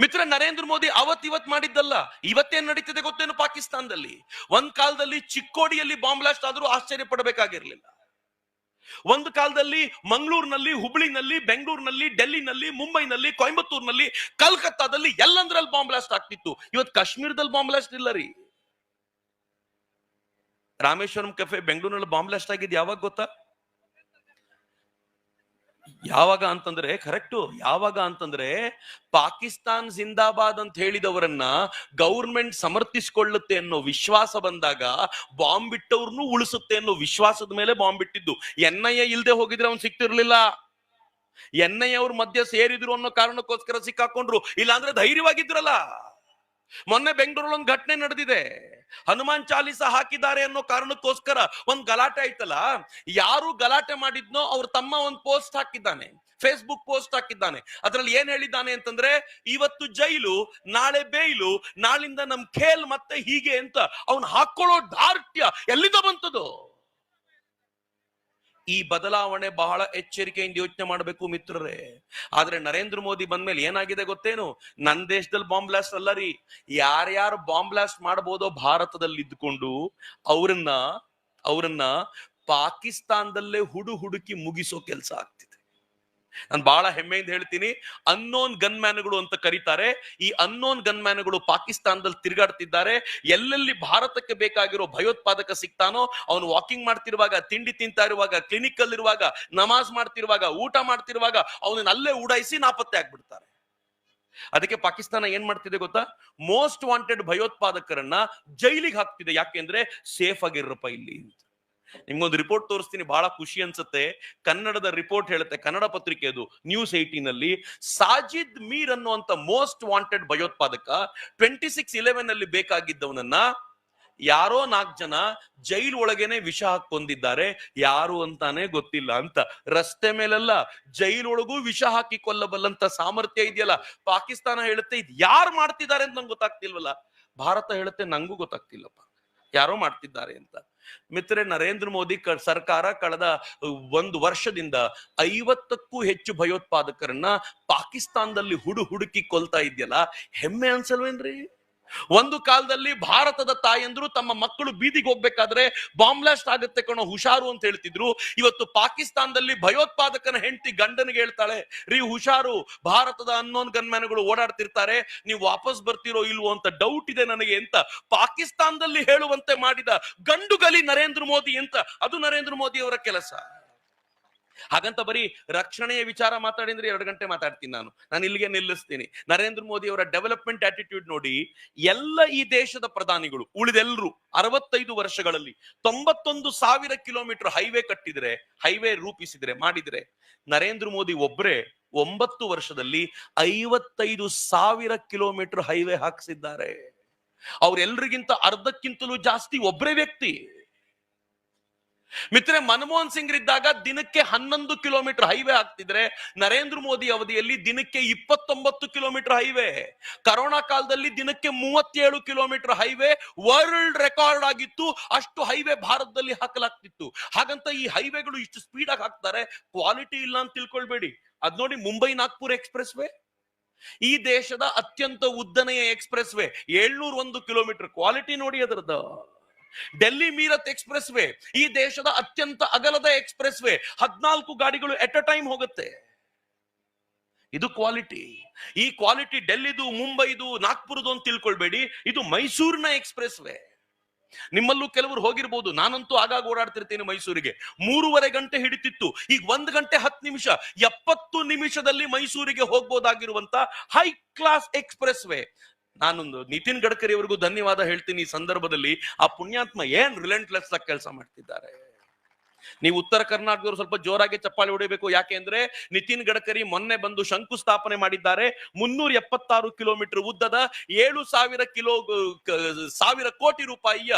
ಮಿತ್ರ, ನರೇಂದ್ರ ಮೋದಿ ಇವತ್ ಮಾಡಿದ್ದಲ್ಲ, ಇವತ್ತೇನ್ ನಡೀತಿದೆ ಗೊತ್ತೇನು ಪಾಕಿಸ್ತಾನದಲ್ಲಿ? ಒಂದ್ ಕಾಲದಲ್ಲಿ ಚಿಕ್ಕೋಡಿಯಲ್ಲಿ ಬಾಂಬ್ ಬ್ಲಾಸ್ಟ್ ಆದ್ರೂ ಆಶ್ಚರ್ಯ ಪಡಬೇಕಾಗಿರ್ಲಿಲ್ಲ. ಒಂದು ಕಾಲದಲ್ಲಿ ಮಂಗಳೂರಿನಲ್ಲಿ, ಹುಬ್ಳಿನಲ್ಲಿ, ಬೆಂಗಳೂರಿನಲ್ಲಿ, ಡೆಲ್ಲಿನಲ್ಲಿ, ಮುಂಬೈನಲ್ಲಿ, ಕೊಯಂಬತ್ತೂರ್ನಲ್ಲಿ, ಕಲ್ಕತ್ತಾದಲ್ಲಿ ಎಲ್ಲಂದ್ರಲ್ಲಿ ಬಾಂಬ್ ಬ್ಲಾಸ್ಟ್ ಆಗ್ತಿತ್ತು. ಇವತ್ತು ಕಾಶ್ಮೀರದಲ್ಲಿ ಬಾಂಬ್ ಬ್ಲಾಸ್ಟ್ ಇಲ್ಲ ರೀ. ರಾಮೇಶ್ವರಂ ಕೆಫೆ ಬೆಂಗಳೂರಿನಲ್ಲಿ ಬಾಂಬ್ ಬ್ಲಾಸ್ಟ್ ಆಗಿದ್ದು ಯಾವಾಗ ಗೊತ್ತಾ? ಯಾವಾಗ ಅಂತಂದ್ರೆ, ಕರೆಕ್ಟು, ಯಾವಾಗ ಅಂತಂದ್ರೆ ಪಾಕಿಸ್ತಾನ್ ಜಿಂದಾಬಾದ್ ಅಂತ ಹೇಳಿದವರನ್ನ ಗೌರ್ಮೆಂಟ್ ಸಮರ್ಥಿಸಿಕೊಳ್ಳುತ್ತೆ ಅನ್ನೋ ವಿಶ್ವಾಸ ಬಂದಾಗ ಬಾಂಬ್ ಬಿಟ್ಟವ್ರನ್ನು ಉಳಿಸುತ್ತೆ ಅನ್ನೋ ವಿಶ್ವಾಸದ ಮೇಲೆ ಬಾಂಬ್ ಬಿಟ್ಟಿದ್ದು. NIA ಇಲ್ದೆ ಹೋಗಿದ್ರೆ ಅವ್ನು ಸಿಕ್ತಿರ್ಲಿಲ್ಲ. NIA ಅವ್ರ ಮಧ್ಯೆ ಸೇರಿದ್ರು ಅನ್ನೋ ಕಾರಣಕ್ಕೋಸ್ಕರ ಸಿಕ್ಕಾಕೊಂಡ್ರು, ಇಲ್ಲಾಂದ್ರೆ ಧೈರ್ಯವಾಗಿದ್ರಲ್ಲ. ಮೊನ್ನೆ ಬೆಂಗಳೂರಲ್ಲಿ ಒಂದು ಘಟನೆ ನಡೆದಿದೆ. ಹನುಮಾನ್ ಚಾಲಿಸ ಹಾಕಿದ್ದಾರೆ ಅನ್ನೋ ಕಾರಣಕ್ಕೋಸ್ಕರ ಒಂದ್ ಗಲಾಟೆ ಆಯ್ತಲ್ಲ. ಯಾರು ಗಲಾಟೆ ಮಾಡಿದ್ನೋ ಅವ್ರ ತಮ್ಮ ಒಂದು ಪೋಸ್ಟ್ ಹಾಕಿದ್ದಾನೆ, ಫೇಸ್ಬುಕ್ ಪೋಸ್ಟ್ ಹಾಕಿದ್ದಾನೆ. ಅದ್ರಲ್ಲಿ ಏನ್ ಹೇಳಿದ್ದಾನೆ ಅಂತಂದ್ರೆ, ಇವತ್ತು ಜೈಲು, ನಾಳೆ ಬೇಯ್ಲು, ನಾಳಿಂದ ನಮ್ ಖೇಲ್ ಮತ್ತೆ ಹೀಗೆ ಅಂತ ಅವ್ನು ಹಾಕೊಳ್ಳೋ ದಾರ್ಢ್ಯ ಎಲ್ಲಿಂದ ಬಂತದು? ಈ ಬದಲಾವಣೆ ಬಹಳ ಎಚ್ಚರಿಕೆಯಿಂದ ಯೋಚನೆ ಮಾಡಬೇಕು ಮಿತ್ರರೇ. ಆದ್ರೆ ನರೇಂದ್ರ ಮೋದಿ ಬಂದ್ಮೇಲೆ ಏನಾಗಿದೆ ಗೊತ್ತೇನು? ನನ್ನ ದೇಶದಲ್ಲಿ ಬಾಂಬ್ ಬ್ಲಾಸ್ಟ್ ಅಲ್ಲ ರೀ, ಯಾರ್ಯಾರು ಬಾಂಬ್ ಬ್ಲಾಸ್ಟ್ ಮಾಡಬಹುದೋ ಭಾರತದಲ್ಲಿ ಇದ್ದುಕೊಂಡು ಅವರನ್ನ ಪಾಕಿಸ್ತಾನದಲ್ಲೇ ಹುಡುಕಿ ಮುಗಿಸೋ ಕೆಲಸ ಆಗ್ತಿದೆ. ನಾನು ಬಹಳ ಹೆಮ್ಮೆಯಿಂದ ಹೇಳ್ತೀನಿ, ಅನ್ನೋನ್ ಗನ್ ಮ್ಯಾನ್ಗಳು ಅಂತ ಕರೀತಾರೆ. ಈ ಅನ್ನೋನ್ ಗನ್ ಮ್ಯಾನ್ಗಳು ಪಾಕಿಸ್ತಾನದಲ್ಲಿ ತಿರುಗಾಡ್ತಿದ್ದಾರೆ. ಎಲ್ಲೆಲ್ಲಿ ಭಾರತಕ್ಕೆ ಬೇಕಾಗಿರೋ ಭಯೋತ್ಪಾದಕ ಸಿಗ್ತಾನೋ, ಅವನು ವಾಕಿಂಗ್ ಮಾಡ್ತಿರುವಾಗ, ತಿಂಡಿ ತಿಂತಾ ಇರುವಾಗ, ಕ್ಲಿನಿಕ್ ಅಲ್ಲಿರುವಾಗ, ನಮಾಜ್ ಮಾಡ್ತಿರುವಾಗ, ಊಟ ಮಾಡ್ತಿರುವಾಗ ಅವನನ್ನ ಅಲ್ಲೇ ಉಡಾಯಿಸಿ ನಾಪತ್ತೆ ಆಗ್ಬಿಡ್ತಾರೆ. ಅದಕ್ಕೆ ಪಾಕಿಸ್ತಾನ ಏನ್ ಮಾಡ್ತಿದೆ ಗೊತ್ತಾ? ಮೋಸ್ಟ್ ವಾಂಟೆಡ್ ಭಯೋತ್ಪಾದಕರನ್ನ ಜೈಲಿಗೆ ಹಾಕ್ತಿದೆ. ಯಾಕೆಂದ್ರೆ ಸೇಫ್ ಆಗಿರಪ್ಪ ಇಲ್ಲಿ ಅಂತ. ನಿಮ್ಗೊಂದು ರಿಪೋರ್ಟ್ ತೋರಿಸ್ತೀನಿ, ಬಹಳ ಖುಷಿ ಅನ್ಸುತ್ತೆ. ಕನ್ನಡದ ರಿಪೋರ್ಟ್ ಹೇಳುತ್ತೆ, ಕನ್ನಡ ಪತ್ರಿಕೆ ಅದು, News 18 ನಲ್ಲಿ ಸಾಜಿದ್ ಮೀರ್ ಅನ್ನುವಂತ ಮೋಸ್ಟ್ ವಾಂಟೆಡ್ ಭಯೋತ್ಪಾದಕ 26/11 ಅಲ್ಲಿ ಬೇಕಾಗಿದ್ದವನನ್ನ ಯಾರೋ 4 ಜನ ಜೈಲ್ ಒಳಗೇನೆ ವಿಷ ಹಾಕೊಂಡಿದ್ದಾರೆ. ಯಾರು ಅಂತಾನೆ ಗೊತ್ತಿಲ್ಲ ಅಂತ. ರಸ್ತೆ ಮೇಲೆಲ್ಲ ಜೈಲೊಳಗೂ ವಿಷ ಹಾಕಿ ಕೊಲ್ಲಬಲ್ಲಂತ ಸಾಮರ್ಥ್ಯ ಇದೆಯಲ್ಲ. ಪಾಕಿಸ್ತಾನ ಹೇಳುತ್ತೆ ಇದು ಯಾರು ಮಾಡ್ತಿದ್ದಾರೆ ಅಂತ ನಂಗೆ ಗೊತ್ತಾಗ್ತಿಲ್ವಲ್ಲ. ಭಾರತ ಹೇಳುತ್ತೆ ನಂಗೂ ಗೊತ್ತಾಗ್ತಿಲ್ಲಪ್ಪ, ಯಾರೋ ಮಾಡ್ತಿದ್ದಾರೆ ಅಂತ. ಮಿತ್ರರೇ, ನರೇಂದ್ರ ಮೋದಿ ಸರ್ಕಾರ ಕಳೆದ 1 ವರ್ಷದಿಂದ 50ಕ್ಕೂ ಹೆಚ್ಚು ಭಯೋತ್ಪಾದಕರನ್ನ ಪಾಕಿಸ್ತಾನದಲ್ಲಿ ಹುಡುಕಿ ಕೊಲ್ತಾ ಇದೆಯಲ್ಲ, ಹೆಮ್ಮೆ ಅನ್ಸಲ್ವೇನ್ರಿ? ಒಂದು ಕಾಲದಲ್ಲಿ ಭಾರತದ ತಾಯಂದ್ರು ತಮ್ಮ ಮಕ್ಕಳು ಬೀದಿಗೆ ಹೋಗ್ಬೇಕಾದ್ರೆ ಬಾಂಬ್ ಬ್ಲಾಸ್ಟ್ ಆಗುತ್ತೆ ಕಣೋ ಹುಷಾರು ಅಂತ ಹೇಳ್ತಿದ್ರು. ಇವತ್ತು ಪಾಕಿಸ್ತಾನದಲ್ಲಿ ಭಯೋತ್ಪಾದಕನ ಹೆಂಡತಿ ಗಂಡನಿಗೆ ಹೇಳ್ತಾಳೆ, ರೀ ಹುಷಾರು, ಭಾರತದ ಅನ್ನೋನ್ ಗನ್ಮ್ಯಾನ್ಗಳು ಓಡಾಡ್ತಿರ್ತಾರೆ, ನೀವು ವಾಪಸ್ ಬರ್ತಿರೋ ಇಲ್ವೋ ಅಂತ ಡೌಟ್ ಇದೆ ನನಗೆ ಅಂತ ಪಾಕಿಸ್ತಾನದಲ್ಲಿ ಹೇಳುವಂತೆ ಮಾಡಿದ ಗಂಡುಗಲಿ ನರೇಂದ್ರ ಮೋದಿ ಅಂತ. ಅದು ನರೇಂದ್ರ ಮೋದಿ ಅವರ ಕೆಲಸ. ಹಾಗಂತ ಬರೀ ರಕ್ಷಣೆಯ ವಿಚಾರ ಮಾತಾಡಿದ್ರೆ 2 ಗಂಟೆ ಮಾತಾಡ್ತೀನಿ ನಾನು ಇಲ್ಲಿಗೆ ನಿಲ್ಲಿಸ್ತೀನಿ. ನರೇಂದ್ರ ಮೋದಿ ಅವರ ಡೆವಲಪ್ಮೆಂಟ್ ಆಟಿಟ್ಯೂಡ್ ನೋಡಿ. ಎಲ್ಲ ಈ ದೇಶದ ಪ್ರಧಾನಿಗಳು ಉಳಿದೆಲ್ಲರೂ 65 ವರ್ಷಗಳಲ್ಲಿ 91,000 ಕಿಲೋಮೀಟರ್ ಹೈವೇ ಕಟ್ಟಿದ್ರೆ, ಹೈವೇ ರೂಪಿಸಿದ್ರೆ, ಮಾಡಿದ್ರೆ, ನರೇಂದ್ರ ಮೋದಿ ಒಬ್ಬರೇ 9 ವರ್ಷದಲ್ಲಿ 55,000 ಕಿಲೋಮೀಟರ್ ಹೈವೇ ಹಾಕಿಸಿದ್ದಾರೆ. ಅವ್ರೆಲ್ರಿಗಿಂತ ಅರ್ಧಕ್ಕಿಂತಲೂ ಜಾಸ್ತಿ ಒಬ್ಬರೇ ವ್ಯಕ್ತಿ. ಮಿತ್ರರೆ, ಮನಮೋಹನ್ ಸಿಂಗ್ ಇದ್ದಾಗ ದಿನಕ್ಕೆ 11 ಕಿಲೋಮೀಟರ್ ಹೈವೇ ಆಗ್ತಿದ್ರೆ, ನರೇಂದ್ರ ಮೋದಿ ಅವಧಿಯಲ್ಲಿ ದಿನಕ್ಕೆ 29 ಕಿಲೋಮೀಟರ್ ಹೈವೇ. ಕರೋನಾ ಕಾಲದಲ್ಲಿ ದಿನಕ್ಕೆ 37 ಕಿಲೋಮೀಟರ್ ಹೈವೇ ವರ್ಲ್ಡ್ ರೆಕಾರ್ಡ್ ಆಗಿತ್ತು. ಅಷ್ಟು ಹೈವೇ ಭಾರತದಲ್ಲಿ ಹಾಕಲಾಗ್ತಿತ್ತು. ಹಾಗಂತ ಈ ಹೈವೇಗಳು ಇಷ್ಟು ಸ್ಪೀಡ್ ಆಗಿ ಹಾಕ್ತಾರೆ, ಕ್ವಾಲಿಟಿ ಇಲ್ಲ ಅಂತ ತಿಳ್ಕೊಳ್ಬೇಡಿ. ಅದ್ ನೋಡಿ, ಮುಂಬೈ ನಾಗ್ಪುರ್ ಎಕ್ಸ್ಪ್ರೆಸ್ ವೇ ಈ ದೇಶದ ಅತ್ಯಂತ ಉದ್ದನೆಯ ಎಕ್ಸ್ಪ್ರೆಸ್ ವೇ, 701 ಕಿಲೋಮೀಟರ್. ಕ್ವಾಲಿಟಿ ನೋಡಿ ಅದರದ್ದು. ಡೆಲ್ಲಿ ಮೀರತ್ ಎಕ್ಸ್ಪ್ರೆಸ್ ವೇ ಈ ದೇಶದ ಅತ್ಯಂತ ಅಗಲದ ಎಕ್ಸ್ಪ್ರೆಸ್ ವೇ, 14 ಗಾಡಿಗಳು ಎಟ್ ಅ ಟೈಮ್ ಹೋಗುತ್ತೆ. ಇದು ಕ್ವಾಲಿಟಿ. ಈ ಕ್ವಾಲಿಟಿ ಡೆಲ್ಲಿದು, ಮುಂಬೈದು, ನಾಗ್ಪುರದು ಅಂತ ತಿಳ್ಕೊಳ್ಬೇಡಿ. ಇದು ಮೈಸೂರಿನ ಎಕ್ಸ್ಪ್ರೆಸ್ ವೇ. ನಿಮ್ಮಲ್ಲೂ ಕೆಲವರು ಹೋಗಿರ್ಬೋದು. ನಾನಂತೂ ಆಗಾಗ ಓಡಾಡ್ತಿರ್ತೀನಿ ಮೈಸೂರಿಗೆ. 3.5 ಗಂಟೆ ಹಿಡಿತಿತ್ತು. ಈಗ 1 ಗಂಟೆ 10 ನಿಮಿಷ, 70 ನಿಮಿಷದಲ್ಲಿ ಮೈಸೂರಿಗೆ ಹೋಗ್ಬೋದಾಗಿರುವಂತ ಹೈ ಕ್ಲಾಸ್ ಎಕ್ಸ್ಪ್ರೆಸ್ ವೇ. ನಾನೊಂದು ನಿತಿನ್ ಗಡ್ಕರಿ ಅವರಿಗೂ ಧನ್ಯವಾದ ಹೇಳ್ತೀನಿ ಈ ಸಂದರ್ಭದಲ್ಲಿ. ಆ ಪುಣ್ಯಾತ್ಮ ಏನ್ ರಿಲೆಂಟ್ಲೆಸ್ ಆಗಿ ಕೆಲಸ ಮಾಡ್ತಿದ್ದಾರೆ. ನೀವು ಉತ್ತರ ಕರ್ನಾಟಕದವರು ಸ್ವಲ್ಪ ಜೋರಾಗಿ ಚಪ್ಪಾಳೆ ಹೊಡಿಬೇಕು. ಯಾಕೆ ಅಂದ್ರೆ ನಿತಿನ್ ಗಡ್ಕರಿ ಮೊನ್ನೆ ಬಂದು ಶಂಕುಸ್ಥಾಪನೆ ಮಾಡಿದ್ದಾರೆ. 376 ಕಿಲೋಮೀಟರ್ ಉದ್ದದ 7,000 ಕೋಟಿ ರೂಪಾಯಿಯ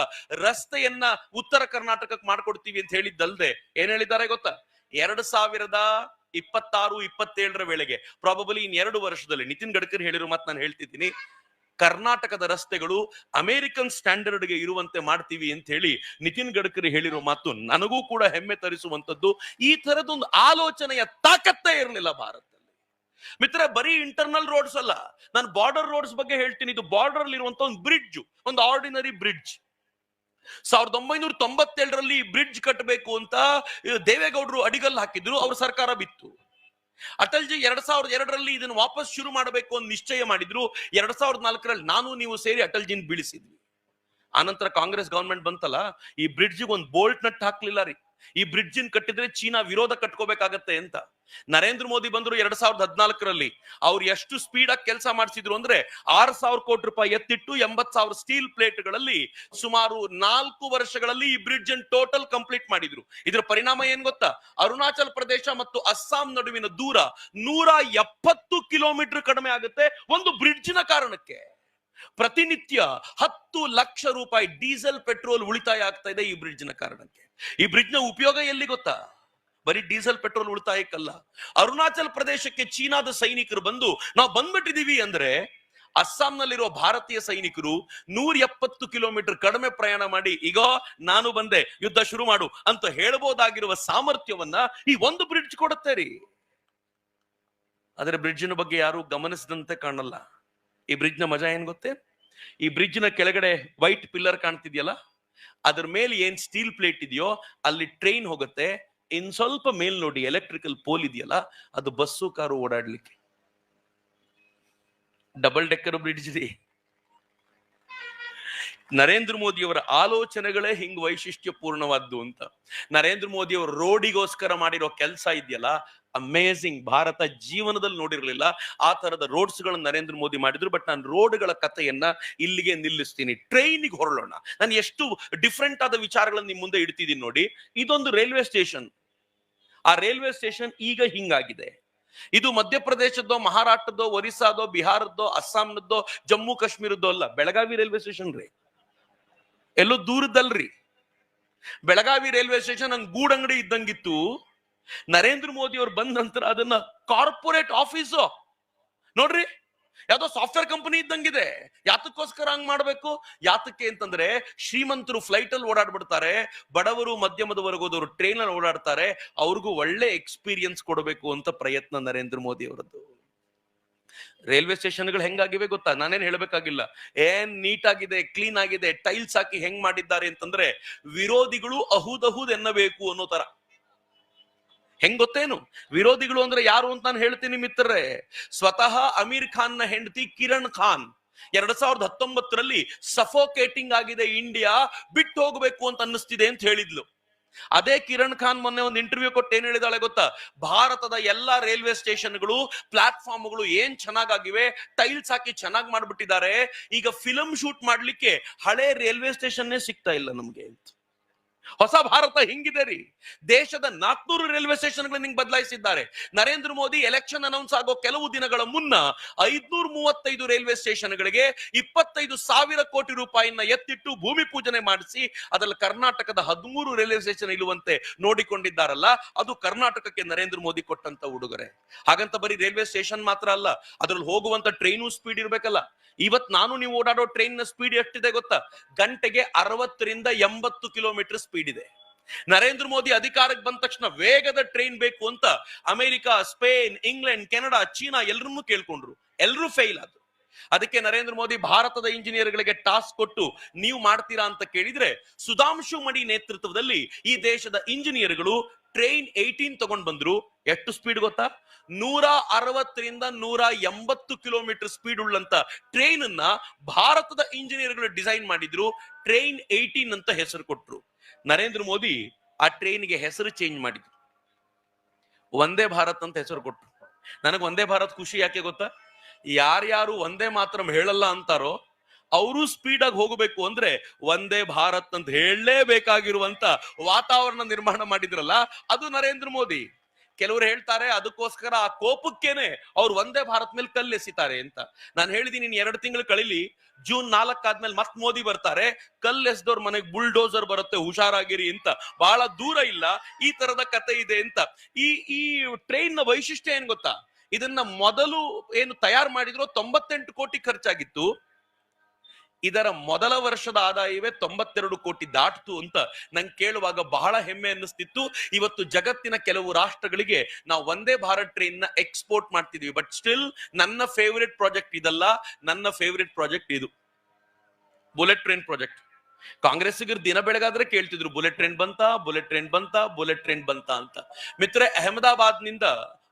ರಸ್ತೆಯನ್ನ ಉತ್ತರ ಕರ್ನಾಟಕಕ್ಕೆ ಮಾಡ್ಕೊಡ್ತೀವಿ ಅಂತ ಹೇಳಿದ್ದಲ್ದೆ ಏನ್ ಹೇಳಿದ್ದಾರೆ ಗೊತ್ತಾ? 2026-27 ವೇಳೆಗೆ ಪ್ರಾಬಬಲಿ ಇನ್ 2 ವರ್ಷದಲ್ಲಿ ನಿತಿನ್ ಗಡ್ಕರಿ ಹೇಳಿರೋ ಮಾತು ನಾನು ಹೇಳ್ತಿದ್ದೀನಿ, ಕರ್ನಾಟಕದ ರಸ್ತೆಗಳು ಅಮೆರಿಕನ್ ಸ್ಟ್ಯಾಂಡರ್ಡ್ ಗೆ ಇರುವಂತೆ ಮಾಡ್ತೀವಿ ಅಂತ ಹೇಳಿ ನಿತಿನ್ ಗಡ್ಕರಿ ಹೇಳಿರೋ ಮಾತು ನನಗೂ ಕೂಡ ಹೆಮ್ಮೆ ತರಿಸುವಂತದ್ದು. ಈ ತರದೊಂದು ಆಲೋಚನೆಯ ತಾಕತ್ತೇ ಇರಲಿಲ್ಲ ಭಾರತದಲ್ಲಿ. ಮಿತ್ರ, ಬರೀ ಇಂಟರ್ನಲ್ ರೋಡ್ಸ್ ಅಲ್ಲ, ನಾನು ಬಾರ್ಡರ್ ರೋಡ್ಸ್ ಬಗ್ಗೆ ಹೇಳ್ತೀನಿ. ಇದು ಬಾರ್ಡರ್ ಅಲ್ಲಿ ಇರುವಂತ ಒಂದು ಬ್ರಿಡ್ಜ್, ಒಂದು ಆರ್ಡಿನರಿ ಬ್ರಿಡ್ಜ್. 1997ರಲ್ಲಿ ಬ್ರಿಡ್ಜ್ ಕಟ್ಟಬೇಕು ಅಂತ ದೇವೇಗೌಡರು ಅಡಿಗಲ್ಲು ಹಾಕಿದ್ರು, ಅವ್ರ ಸರ್ಕಾರ ಬಿತ್ತು. ಅಟಲ್ಜಿ 2002ರಲ್ಲಿ ಇದನ್ನು ವಾಪಸ್ ಶುರು ಮಾಡಬೇಕು ಅಂತ ನಿಶ್ಚಯ ಮಾಡಿದ್ರು. 2004ರಲ್ಲಿ ನಾನು ನೀವು ಸೇರಿ ಅಟಲ್ಜಿನ್ ಬೀಳಿಸಿದ್ವಿ. ಆನಂತರ ಕಾಂಗ್ರೆಸ್ ಗವರ್ಮೆಂಟ್ ಬಂತಲ್ಲ, ಈ ಬ್ರಿಡ್ಜ್ ಒಂದು ಬೋಲ್ಟ್ ನಟ್ ಹಾಕ್ಲಿಲ್ಲ ರೀ. ಈ ಬ್ರಿಡ್ಜ್ ಕಟ್ಟಿದ್ರೆ ಚೀನಾ ವಿರೋಧ ಕಟ್ಕೋಬೇಕಾಗತ್ತೆ ಅಂತ. ನರೇಂದ್ರ ಮೋದಿ ಬಂದ್ರು 2014ರಲ್ಲಿ. ಅವ್ರು ಎಷ್ಟು ಸ್ಪೀಡ್ ಆಗಿ ಕೆಲಸ ಮಾಡಿಸಿದ್ರು ಅಂದ್ರೆ 6,000 ಕೋಟಿ ರೂಪಾಯಿ ಎತ್ತಿಟ್ಟು 80,000 ಸ್ಟೀಲ್ ಪ್ಲೇಟ್ಗಳಲ್ಲಿ ಸುಮಾರು 4 ವರ್ಷಗಳಲ್ಲಿ ಈ ಬ್ರಿಡ್ಜ್ ಅನ್ನು ಟೋಟಲ್ ಕಂಪ್ಲೀಟ್ ಮಾಡಿದ್ರು. ಇದ್ರ ಪರಿಣಾಮ ಏನ್ ಗೊತ್ತಾ? ಅರುಣಾಚಲ ಪ್ರದೇಶ ಮತ್ತು ಅಸ್ಸಾಂ ನಡುವಿನ ದೂರ 170 ಕಿಲೋಮೀಟರ್ ಕಡಿಮೆ ಆಗುತ್ತೆ ಒಂದು ಬ್ರಿಡ್ಜ್ ನ ಕಾರಣಕ್ಕೆ. ಪ್ರತಿನಿತ್ಯ 10 ಲಕ್ಷ ರೂಪಾಯಿ ಡೀಸೆಲ್ ಪೆಟ್ರೋಲ್ ಉಳಿತಾಯ ಆಗ್ತಾ ಇದೆ ಈ ಬ್ರಿಡ್ಜ್ ನ ಕಾರಣಕ್ಕೆ. ಈ ಬ್ರಿಡ್ಜ್ ನ ಉಪಯೋಗ ಎಲ್ಲಿ ಗೊತ್ತಾ? ಬರೀ ಡೀಸೆಲ್ ಪೆಟ್ರೋಲ್ ಉಳಿತಾಯಕ್ಕಲ್ಲ. ಅರುಣಾಚಲ ಪ್ರದೇಶಕ್ಕೆ ಚೀನಾದ ಸೈನಿಕರು ಬಂದು ನಾವು ಬಂದ್ಬಿಟ್ಟಿದೀವಿ ಅಂದ್ರೆ ಅಸ್ಸಾಂನಲ್ಲಿರುವ ಭಾರತೀಯ ಸೈನಿಕರು 170 ಕಿಲೋಮೀಟರ್ ಕಡಿಮೆ ಪ್ರಯಾಣ ಮಾಡಿ ಈಗ ನಾನು ಬಂದೆ ಯುದ್ಧ ಶುರು ಮಾಡು ಅಂತ ಹೇಳಬಹುದಾಗಿರುವ ಸಾಮರ್ಥ್ಯವನ್ನ ಈ ಒಂದು ಬ್ರಿಡ್ಜ್ ಕೊಡುತ್ತೆ ರೀ. ಆದ್ರೆ ಬ್ರಿಡ್ಜಿನ ಬಗ್ಗೆ ಯಾರು ಗಮನಿಸಿದಂತೆ ಕಾಣಲ್ಲ. ಈ ಬ್ರಿಡ್ಜ್ ನ ಮಜಾ ಏನ್ ಗೊತ್ತೇ? ಈ ಬ್ರಿಡ್ಜ್ ನ ಕೆಳಗಡೆ ವೈಟ್ ಪಿಲ್ಲರ್ ಕಾಣ್ತಿದ್ಯಲ್ಲ, ಅದ್ರ ಮೇಲೆ ಏನ್ ಸ್ಟೀಲ್ ಪ್ಲೇಟ್ ಇದೆಯೋ ಅಲ್ಲಿ ಟ್ರೈನ್ ಹೋಗುತ್ತೆ. ಇನ್ ಸ್ವಲ್ಪ ಮೇಲ್ ನೋಡಿ ಎಲೆಕ್ಟ್ರಿಕಲ್ ಪೋಲ್ ಇದೆಯಲ್ಲ, ಅದು ಬಸ್ಸು ಕಾರು ಓಡಾಡ್ಲಿಕ್ಕೆ. ಡಬಲ್ ಡೆಕ್ಕರ್ ಬ್ರಿಡ್ಜ್ ಇದೆ. ನರೇಂದ್ರ ಮೋದಿ ಅವರ ಆಲೋಚನೆಗಳೇ ಹಿಂಗ್ ವೈಶಿಷ್ಟ್ಯಪೂರ್ಣವಾದ್ದು ಅಂತ. ನರೇಂದ್ರ ಮೋದಿ ಅವರು ರೋಡಿಗೋಸ್ಕರ ಮಾಡಿರೋ ಕೆಲಸ ಇದೆಯಲ್ಲ, ಅಮೇಸಿಂಗ್. ಭಾರತ ಜೀವನದಲ್ಲಿ ನೋಡಿರ್ಲಿಲ್ಲ ಆ ತರದ ರೋಡ್ಸ್ ಗಳನ್ನ ನರೇಂದ್ರ ಮೋದಿ ಮಾಡಿದ್ರು. ಬಟ್ ನಾನು ರೋಡ್ಗಳ ಕಥೆಯನ್ನ ಇಲ್ಲಿಗೆ ನಿಲ್ಲಿಸ್ತೀನಿ. ಟ್ರೈನಿಗೆ ಹೊರಳೋಣ. ನಾನು ಎಷ್ಟು ಡಿಫ್ರೆಂಟ್ ಆದ ವಿಚಾರಗಳನ್ನ ನಿಮ್ ಮುಂದೆ ಇಡ್ತಿದ್ದೀನಿ ನೋಡಿ. ಇದೊಂದು ರೈಲ್ವೆ ಸ್ಟೇಷನ್. ಆ ರೈಲ್ವೆ ಸ್ಟೇಷನ್ ಈಗ ಹಿಂಗಾಗಿದೆ. ಇದು ಮಧ್ಯಪ್ರದೇಶದ್ದೋ, ಮಹಾರಾಷ್ಟ್ರದ್ದೋ, ಒರಿಸ್ಸಾದೋ, ಬಿಹಾರದ್ದೋ, ಅಸ್ಸಾಂನದ್ದೋ, ಜಮ್ಮು ಕಾಶ್ಮೀರದ್ದೋ ಅಲ್ಲ. ಬೆಳಗಾವಿ ರೈಲ್ವೆ ಸ್ಟೇಷನ್ ರೀ, ಎಲ್ಲೋ ದೂರದಲ್ರಿ. ಬೆಳಗಾವಿ ರೈಲ್ವೆ ಸ್ಟೇಷನ್ ಹಂಗ್ ಗೂಡಂಗಡಿ ಇದ್ದಂಗಿತ್ತು. ನರೇಂದ್ರ ಮೋದಿ ಅವ್ರು ಬಂದ ನಂತರ ಅದನ್ನ ಕಾರ್ಪೊರೇಟ್ ಆಫೀಸು ನೋಡ್ರಿ, ಯಾವ್ದೋ ಸಾಫ್ಟ್ವೇರ್ ಕಂಪನಿ ಇದ್ದಂಗಿದೆ. ಯಾತಕ್ಕೋಸ್ಕರ ಹಂಗ್ ಮಾಡ್ಬೇಕು? ಯಾತಕ್ಕೆ ಅಂತಂದ್ರೆ ಶ್ರೀಮಂತರು ಫ್ಲೈಟ್ ಅಲ್ಲಿ ಓಡಾಡ್ಬಿಡ್ತಾರೆ, ಬಡವರು ಮಧ್ಯಮದ ವರ್ಗದವರು ಟ್ರೈನ್ ಅಲ್ಲಿ ಓಡಾಡ್ತಾರೆ. ಅವ್ರಿಗೂ ಒಳ್ಳೆ ಎಕ್ಸ್ಪೀರಿಯನ್ಸ್ ಕೊಡಬೇಕು ಅಂತ ಪ್ರಯತ್ನ ನರೇಂದ್ರ ಮೋದಿ ಅವರದ್ದು. ರೈಲ್ವೆ ಸ್ಟೇಷನ್ಗಳು ಹೆಂಗಾಗಿವೆ ಗೊತ್ತಾ? ನಾನೇನ್ ಹೇಳ್ಬೇಕಾಗಿಲ್ಲ. ಏನ್ ನೀಟ್ ಆಗಿದೆ, ಕ್ಲೀನ್ ಆಗಿದೆ, ಟೈಲ್ಸ್ ಹಾಕಿ ಹೆಂಗ್ ಮಾಡಿದ್ದಾರೆ ಅಂತಂದ್ರೆ ವಿರೋಧಿಗಳು ಅಹುದಹುದ್ ಎನ್ನಬೇಕು ಅನ್ನೋ ತರ. ಹೆಂಗ್ ಗೊತ್ತೇನು? ವಿರೋಧಿಗಳು ಅಂದ್ರೆ ಯಾರು ಅಂತ ನಾನು ಹೇಳ್ತೀನಿ ಮಿತ್ರರೇ. ಸ್ವತಃ ಅಮೀರ್ ಖಾನ್ ನ ಹೆಂಡತಿ ಕಿರಣ್ ಖಾನ್ 2019ರಲ್ಲಿ ಸಫೋಕೇಟಿಂಗ್ ಆಗಿದೆ ಇಂಡಿಯಾ, ಬಿಟ್ಟು ಹೋಗ್ಬೇಕು ಅಂತ ಅನ್ನಿಸ್ತಿದೆ ಅಂತ ಹೇಳಿದ್ಲು. ಅದೇ ಕಿರಣ್ ಖಾನ್ ಮೊನ್ನೆ ಒಂದು ಇಂಟರ್ವ್ಯೂ ಕೊಟ್ಟು ಏನ್ ಹೇಳಿದಾಳೆ ಗೊತ್ತಾ? ಭಾರತದ ಎಲ್ಲಾ ರೈಲ್ವೆ ಸ್ಟೇಷನ್ಗಳು, ಪ್ಲಾಟ್ಫಾರ್ಮ್ಗಳು ಏನ್ ಚೆನ್ನಾಗಿವೆ, ಟೈಲ್ಸ್ ಹಾಕಿ ಚೆನ್ನಾಗಿ ಮಾಡ್ಬಿಟ್ಟಿದ್ದಾರೆ. ಈಗ ಫಿಲಂ ಶೂಟ್ ಮಾಡ್ಲಿಕ್ಕೆ ಹಳೆ ರೈಲ್ವೆ ಸ್ಟೇಷನ್ನೇ ಸಿಗ್ತಾ ಇಲ್ಲ ನಮ್ಗೆ ಅಂತ. ಹೊಸ ಭಾರತ ಹಿಂಗಿದೆ ರೀ. ದೇಶದ 400 ರೈಲ್ವೆ ಸ್ಟೇಷನ್ಗಳನ್ನ ಹಿಂಗ್ ಬದಲಾಯಿಸಿದ್ದಾರೆ. ನರೇಂದ್ರ ಮೋದಿ ಎಲೆಕ್ಷನ್ ಅನೌನ್ಸ್ ಆಗೋ ಕೆಲವು ದಿನಗಳ ಮುನ್ನ 535 ರೈಲ್ವೆ ಸ್ಟೇಷನ್ಗಳಿಗೆ 25,000 ಕೋಟಿ ರೂಪಾಯಿನ ಎತ್ತಿಟ್ಟು ಭೂಮಿ ಪೂಜನೆ ಮಾಡಿಸಿ ಅದರಲ್ಲಿ ಕರ್ನಾಟಕದ 13 ರೈಲ್ವೆ ಸ್ಟೇಷನ್ ಇಲ್ಲುವಂತೆ ನೋಡಿಕೊಂಡಿದ್ದಾರಲ್ಲ, ಅದು ಕರ್ನಾಟಕಕ್ಕೆ ನರೇಂದ್ರ ಮೋದಿ ಕೊಟ್ಟಂತ ಉಡುಗೊರೆ. ಹಾಗಂತ ಬರೀ ರೈಲ್ವೆ ಸ್ಟೇಷನ್ ಮಾತ್ರ ಅಲ್ಲ, ಅದ್ರಲ್ಲಿ ಹೋಗುವಂತ ಟ್ರೈನು ಸ್ಪೀಡ್ ಇರ್ಬೇಕಲ್ಲ. ಇವತ್ ನಾನು ನೀವು ಓಡಾಡೋ ಟ್ರೈನ್ ನ ಸ್ಪೀಡ್ ಎಷ್ಟಿದೆ ಗೊತ್ತಾ? ಗಂಟೆಗೆ 60ರಿಂದ 80 ಕಿಲೋಮೀಟರ್ ಸ್ಪೀಡ್ ಇದೆ. ನರೇಂದ್ರ ಮೋದಿ ಅಧಿಕಾರಕ್ಕೆ ಬಂದ ತಕ್ಷಣ ವೇಗದ ಟ್ರೈನ್ ಬೇಕು ಅಂತ America, Spain, England, Canada, China ಎಲ್ಲರನ್ನೂ ಕೇಳ್ಕೊಂಡ್ರು. ಎಲ್ಲರೂ ಫೇಲ್ ಆದ್ರು. ಅದಕ್ಕೆ ನರೇಂದ್ರ ಮೋದಿ ಭಾರತದ ಇಂಜಿನಿಯರ್ಗಳಿಗೆ ಟಾಸ್ಕ್ ಕೊಟ್ಟು ನೀವು ಮಾಡ್ತೀರಾ ಅಂತ ಕೇಳಿದ್ರೆ, ಸುಧಾಂಶು ಮಣಿ ನೇತೃತ್ವದಲ್ಲಿ ಈ ದೇಶದ ಇಂಜಿನಿಯರ್ಗಳು ಟ್ರೈನ್ 18 ತಗೊಂಡ್ ಬಂದ್ರು. ಎಷ್ಟು ಸ್ಪೀಡ್ ಗೊತ್ತಾ? 160ರಿಂದ 180 ಕಿಲೋಮೀಟರ್ ಸ್ಪೀಡ್ ಉಳ್ಳಂತ ಟ್ರೈನ್ ಅನ್ನ ಭಾರತದ ಇಂಜಿನಿಯರ್ಗಳು ಡಿಸೈನ್ ಮಾಡಿದ್ರು. ಟ್ರೈನ್ 18 ಅಂತ ಹೆಸರು ಕೊಟ್ರು. ನರೇಂದ್ರ ಮೋದಿ ಆ ಟ್ರೈನ್ಗೆ ಹೆಸರು ಚೇಂಜ್ ಮಾಡಿದ್ರು, ವಂದೇ ಭಾರತ್ ಅಂತ ಹೆಸರು ಕೊಟ್ರು. ನನಗೆ ವಂದೇ ಭಾರತ್ ಖುಷಿ ಯಾಕೆ ಗೊತ್ತಾ? ಯಾರ್ಯಾರು ವಂದೇ ಮಾತರಂ ಹೇಳಲ್ಲ ಅಂತಾರೋ ಅವರು ಸ್ಪೀಡ್ ಆಗಿ ಹೋಗಬೇಕು ಅಂದ್ರೆ ವಂದೇ ಭಾರತ್ ಅಂತ ಹೇಳಲೇಬೇಕಾಗಿರುವಂತ ವಾತಾವರಣ ನಿರ್ಮಾಣ ಮಾಡಿದ್ರಲ್ಲ, ಅದು ನರೇಂದ್ರ ಮೋದಿ. ಕೆಲವರು ಹೇಳ್ತಾರೆ ಅದಕ್ಕೋಸ್ಕರ ಆ ಕೋಪಕ್ಕೇನೆ ಅವ್ರು ವಂದೇ ಭಾರತ್ ಮೇಲೆ ಕಲ್ಲೆಸಿತಾರೆ ಅಂತ. ನಾನು ಹೇಳಿದೀನಿ, 2 ತಿಂಗಳು ಕಳಿಲಿ, ಜೂನ್ 4 ಆದ್ಮೇಲೆ ಮತ್ ಮೋದಿ ಬರ್ತಾರೆ, ಕಲ್ಲೆಸ್ದವ್ರ ಮನೆಗೆ ಬುಲ್ಡೋಸರ್ ಬರುತ್ತೆ, ಹುಷಾರಾಗಿರಿ ಅಂತ. ಬಹಳ ದೂರ ಇಲ್ಲ, ಈ ತರದ ಕತೆ ಇದೆ ಅಂತ. ಈ ಟ್ರೈನ್ ನ ವೈಶಿಷ್ಟ್ಯ ಏನ್ ಗೊತ್ತಾ? ಇದನ್ನ ಮೊದಲು ಏನು ತಯಾರು ಮಾಡಿದ್ರು 98 ಕೋಟಿ ಖರ್ಚಾಗಿತ್ತು. ಇದರ ಮೊದಲ ವರ್ಷದ ಆದಾಯವೇ 92 ಕೋಟಿ ದಾಟಿತು ಅಂತ ನಂಗೆ ಕೇಳುವಾಗ ಬಹಳ ಹೆಮ್ಮೆ ಅನ್ನಿಸ್ತಿತ್ತು. ಇವತ್ತು ಜಗತ್ತಿನ ಕೆಲವು ರಾಷ್ಟ್ರಗಳಿಗೆ ನಾವು ವಂದೇ ಭಾರತ್ ಟ್ರೈನ್ ನ ಎಕ್ಸ್ಪೋರ್ಟ್ ಮಾಡ್ತಿದ್ವಿ. ಬಟ್ ಸ್ಟಿಲ್ ನನ್ನ ಫೇವರಿಟ್ ಪ್ರಾಜೆಕ್ಟ್ ಇದಲ್ಲ, ನನ್ನ ಫೇವರಿಟ್ ಪ್ರಾಜೆಕ್ಟ್ ಇದು, ಬುಲೆಟ್ ಟ್ರೈನ್ ಪ್ರಾಜೆಕ್ಟ್. ಕಾಂಗ್ರೆಸ್ಸಿಗರು ದಿನ ಬೆಳಗಾದ್ರೆ ಕೇಳ್ತಿದ್ರು ಬುಲೆಟ್ ಟ್ರೈನ್ ಬಂತ, ಬುಲೆಟ್ ಟ್ರೈನ್ ಬಂತ, ಬುಲೆಟ್ ಟ್ರೈನ್ ಬಂತ ಅಂತ. ಮಿತ್ರ, ಅಹಮದಾಬಾದ್ ನಿಂದ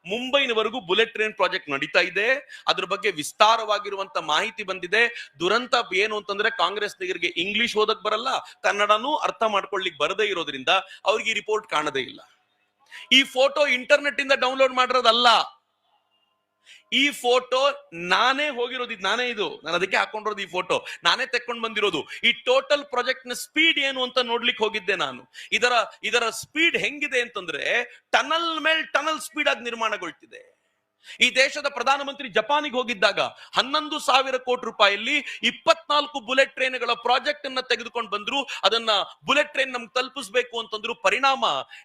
ಮುಂಬೈನವರೆಗೂ ಬುಲೆಟ್ ಟ್ರೈನ್ ಪ್ರಾಜೆಕ್ಟ್ ನಡೀತಾ ಇದೆ. ಅದ್ರ ಬಗ್ಗೆ ವಿಸ್ತಾರವಾಗಿರುವಂತ ಮಾಹಿತಿ ಬಂದಿದೆ. ದುರಂತ ಏನು ಅಂತಂದ್ರೆ, ಕಾಂಗ್ರೆಸ್ನಿಗರಿಗೆ ಇಂಗ್ಲಿಷ್ ಓದಕ್ ಬರಲ್ಲ, ಕನ್ನಡನೂ ಅರ್ಥ ಮಾಡ್ಕೊಳ್ಳಿಕ್ ಬರದೇ ಇರೋದ್ರಿಂದ ಅವ್ರಿಗೆ ಈ ರಿಪೋರ್ಟ್ ಕಾಣದೇ ಇಲ್ಲ. ಈ ಫೋಟೋ ಇಂಟರ್ನೆಟ್ ಇಂದ ಡೌನ್ಲೋಡ್ ಮಾಡಿರೋದಲ್ಲ, ಈ ಫೋಟೋ ನಾನೇ ಹೋಗಿರೋದು, ನಾನು ಅದಕ್ಕೆ ಹಾಕೊಂಡಿರೋದು. ಈ ಫೋಟೋ ನಾನೇ ತೆಕ್ಕೊಂಡು ಬಂದಿರೋದು. ಈ ಟೋಟಲ್ ಪ್ರಾಜೆಕ್ಟ್ ನ ಸ್ಪೀಡ್ ಏನು ಅಂತ ನೋಡ್ಲಿಕ್ಕೆ ಹೋಗಿದ್ದೆ ನಾನು. ಇದರ ಸ್ಪೀಡ್ ಹೆಂಗಿದೆ ಅಂತಂದ್ರೆ, ಟನಲ್ ಮೇಲ್ ಟನಲ್ ಸ್ಪೀಡ್ ಆಗಿ ನಿರ್ಮಾಣಗೊಳ್ತಿದೆ. ಈ ದೇಶದ ಪ್ರಧಾನಮಂತ್ರಿ ಜಪಾನಿಗೆ ಹೋಗಿದ್ದಾಗ 11,000 ಕೋಟಿ ರೂಪಾಯಿಯಲ್ಲಿ 24 ಬುಲೆಟ್ ಟ್ರೈನ್ಗಳ ಪ್ರಾಜೆಕ್ಟ್ ಅನ್ನ ತೆಗೆದುಕೊಂಡು ಬಂದ್ರು. ಅದನ್ನ ಬುಲೆಟ್ ಟ್ರೈನ್ ನಮ್ಗೆ ತಲುಪಿಸಬೇಕು ಅಂತಂದ್ರು. ಪರಿಣಾಮ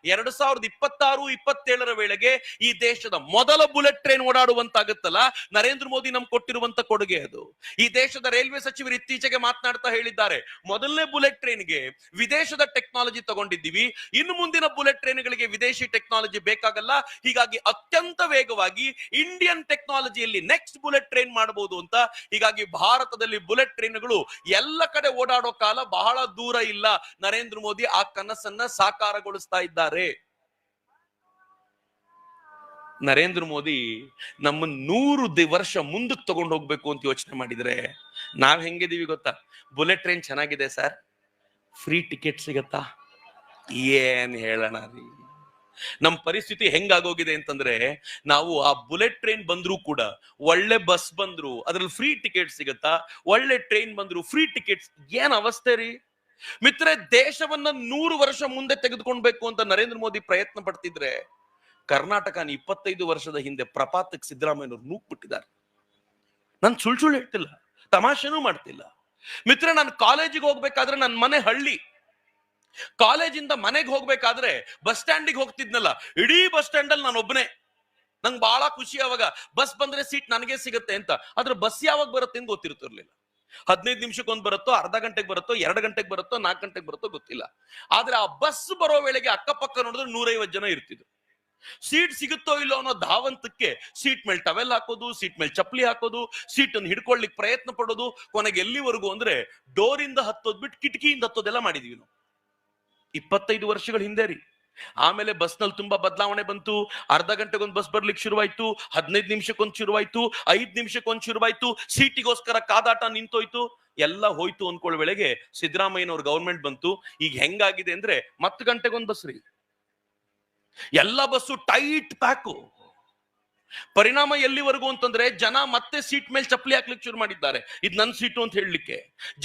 2026-27 ವೇಳೆಗೆ ಈ ದೇಶದ ಮೊದಲ ಬುಲೆಟ್ ಟ್ರೈನ್ ಓಡಾಡುವಂತಾಗುತ್ತಲ್ಲ, ನರೇಂದ್ರ ಮೋದಿ ನಮ್ಗೆ ಕೊಟ್ಟಿರುವಂತ ಕೊಡುಗೆ ಅದು. ಈ ದೇಶದ ರೈಲ್ವೆ ಸಚಿವರು ಇತ್ತೀಚೆಗೆ ಮಾತನಾಡ್ತಾ ಹೇಳಿದ್ದಾರೆ, ಮೊದಲನೇ ಬುಲೆಟ್ ಟ್ರೈನ್ಗೆ ವಿದೇಶದ ಟೆಕ್ನಾಲಜಿ ತಗೊಂಡಿದ್ದೀವಿ, ಇನ್ನು ಮುಂದಿನ ಬುಲೆಟ್ ಟ್ರೈನ್ಗಳಿಗೆ ವಿದೇಶಿ ಟೆಕ್ನಾಲಜಿ ಬೇಕಾಗಲ್ಲ, ಹೀಗಾಗಿ ಅತ್ಯಂತ ವೇಗವಾಗಿ ಇಂಡಿಯನ್ ಟೆಕ್ನಾಲಜಿಯಲ್ಲಿ ನೆಕ್ಸ್ಟ್ ಬುಲೆಟ್ ಟ್ರೈನ್ ಮಾಡಬಹುದು ಅಂತ. ಹೀಗಾಗಿ ಭಾರತದಲ್ಲಿ ಬುಲೆಟ್ ಟ್ರೈನ್ಗಳು ಎಲ್ಲ ಕಡೆ ಓಡಾಡೋ ಕಾಲ ಬಹಳ ದೂರ ಇಲ್ಲ. ನರೇಂದ್ರ ಮೋದಿ ಆ ಕನಸನ್ನ ಸಾಕಾರಗೊಳಿಸ್ತಾ ಇದ್ದಾರೆ. ನರೇಂದ್ರ ಮೋದಿ ನಮ್ಮ 100 ವರ್ಷ ಮುಂದಕ್ಕೆ ತಗೊಂಡು ಹೋಗ್ಬೇಕು ಅಂತ ಯೋಚನೆ ಮಾಡಿದ್ರೆ ನಾವ್ ಹೆಂಗಿದೀವಿ ಗೊತ್ತಾ? ಬುಲೆಟ್ ಟ್ರೈನ್ ಚೆನ್ನಾಗಿದೆ ಸರ್, ಫ್ರೀ ಟಿಕೆಟ್ ಸಿಗತ್ತಾ? ಏನ್ ಹೇಳೋಣ ರೀ, ನಮ್ ಪರಿಸ್ಥಿತಿ ಹೆಂಗಾಗೋಗಿದೆ ಅಂತಂದ್ರೆ, ನಾವು ಆ ಬುಲೆಟ್ ಟ್ರೈನ್ ಬಂದ್ರು ಕೂಡ, ಒಳ್ಳೆ ಬಸ್ ಬಂದ್ರು ಅದ್ರಲ್ಲಿ ಫ್ರೀ ಟಿಕೆಟ್ ಸಿಗತ್ತಾ? ಒಳ್ಳೆ ಟ್ರೈನ್ ಬಂದ್ರು ಫ್ರೀ ಟಿಕೆಟ್ಸ್, ಏನ್ ಅವಸ್ಥೆ ರೀ ಮಿತ್ರ. ದೇಶವನ್ನ 100 ವರ್ಷ ಮುಂದೆ ತೆಗೆದುಕೊಳ್ಬೇಕು ಅಂತ ನರೇಂದ್ರ ಮೋದಿ ಪ್ರಯತ್ನ ಪಡ್ತಿದ್ರೆ, ಕರ್ನಾಟಕನ 25 ವರ್ಷದ ಹಿಂದೆ ಪ್ರಪಾತಕ್ಕೆ ಸಿದ್ದರಾಮಯ್ಯನವ್ರು ನೂಕ್ಬಿಟ್ಟಿದ್ದಾರೆ. ನಾನು ಸುಳ್ಳು ಹೇಳ್ತಿಲ್ಲ, ತಮಾಷೆನೂ ಮಾಡ್ತಿಲ್ಲ ಮಿತ್ರ. ನಾನು ಕಾಲೇಜಿಗೆ ಹೋಗ್ಬೇಕಾದ್ರೆ ನನ್ನ ಮನೆ ಹಳ್ಳಿ, ಕಾಲೇಜಿಂದ ಮನೆಗೆ ಹೋಗ್ಬೇಕಾದ್ರೆ ಬಸ್ ಸ್ಟ್ಯಾಂಡಿಗೆ ಹೋಗ್ತಿದ್ನಲ್ಲ, ಇಡೀ ಬಸ್ ಸ್ಟ್ಯಾಂಡ್ ಅಲ್ಲಿ ನಾನು ಒಬ್ಬನೇ. ನಂಗೆ ಬಹಳ ಖುಷಿ ಅವಾಗ, ಬಸ್ ಬಂದ್ರೆ ಸೀಟ್ ನನಗೆ ಸಿಗುತ್ತೆ ಅಂತ. ಆದ್ರೆ ಬಸ್ ಯಾವಾಗ ಬರುತ್ತೆ ಅಂತ ಗೊತ್ತಿರ್ತಿರ್ಲಿಲ್ಲ. 15 ನಿಮಿಷಕ್ಕೊಂದು ಬರುತ್ತೋ, ಅರ್ಧ ಗಂಟೆಗೆ ಬರುತ್ತೋ, 2 ಗಂಟೆಗೆ ಬರುತ್ತೋ, 4 ಗಂಟೆಗೆ ಬರುತ್ತೋ ಗೊತ್ತಿಲ್ಲ. ಆದ್ರೆ ಆ ಬಸ್ ಬರೋ ವೇಳೆಗೆ ಅಕ್ಕಪಕ್ಕ ನೋಡಿದ್ರೆ 150 ಜನ ಇರ್ತಿದ್ರು. ಸೀಟ್ ಸಿಗುತ್ತೋ ಇಲ್ಲೋ ಅನ್ನೋ ಧಾವಂತಕ್ಕೆ ಸೀಟ್ ಮೇಲೆ ಟವೆಲ್ ಹಾಕೋದು, ಸೀಟ್ ಮೇಲೆ ಚಪ್ಪಲಿ ಹಾಕೋದು, ಸೀಟ್ ಅನ್ನು ಹಿಡ್ಕೊಳ್ಳಿಕ್ ಪ್ರಯತ್ನ ಪಡೋದು. ಕೊನೆಗೆ ಎಲ್ಲಿವರೆಗೂ ಅಂದ್ರೆ ಡೋರಿಂದ ಹತ್ತೋದ್ ಬಿಟ್ಟು ಕಿಟಕಿಯಿಂದ ಹತ್ತೋದೆಲ್ಲ ಮಾಡಿದೀವಿ ನಾವು 25 ವರ್ಷಗಳ ಹಿಂದೆ ರೀ. ಆಮೇಲೆ ಬಸ್ ನಲ್ಲಿ ತುಂಬಾ ಬದಲಾವಣೆ ಬಂತು. ಅರ್ಧ ಗಂಟೆಗೊಂದು ಬಸ್ ಬರ್ಲಿಕ್ಕೆ ಶುರುವಾಯ್ತು, 15 ನಿಮಿಷಕ್ಕೊಂದು ಶುರುವಾಯ್ತು, 5 ನಿಮಿಷಕ್ಕೊಂದು ಶುರುವಾಯ್ತು. ಸೀಟಿಗೋಸ್ಕರ ಕಾದಾಟ ನಿಂತೋಯ್ತು. ಎಲ್ಲ ಹೋಯ್ತು ಅನ್ಕೊಳ್ಳೋ ವೇಳೆಗೆ ಸಿದ್ದರಾಮಯ್ಯನವ್ರ ಗೌರ್ಮೆಂಟ್ ಬಂತು. ಈಗ ಹೆಂಗಾಗಿದೆ ಅಂದ್ರೆ 10 ಗಂಟೆಗೊಂದು ಬಸ್ ರೀ, ಎಲ್ಲ ಬಸ್ಸು ಟೈಟ್ ಪ್ಯಾಕು. ಪರಿಣಾಮ ಎಲ್ಲಿವರೆಗೂ ಅಂತಂದ್ರೆ, ಜನ ಮತ್ತೆ ಸೀಟ್ ಮೇಲೆ ಚಪ್ಪಲಿ ಹಾಕ್ಲಿಕ್ಕೆ ಶುರು ಮಾಡಿದ್ದಾರೆ, ಇದು ನನ್ನ ಸೀಟು ಅಂತ ಹೇಳಲಿಕ್ಕೆ.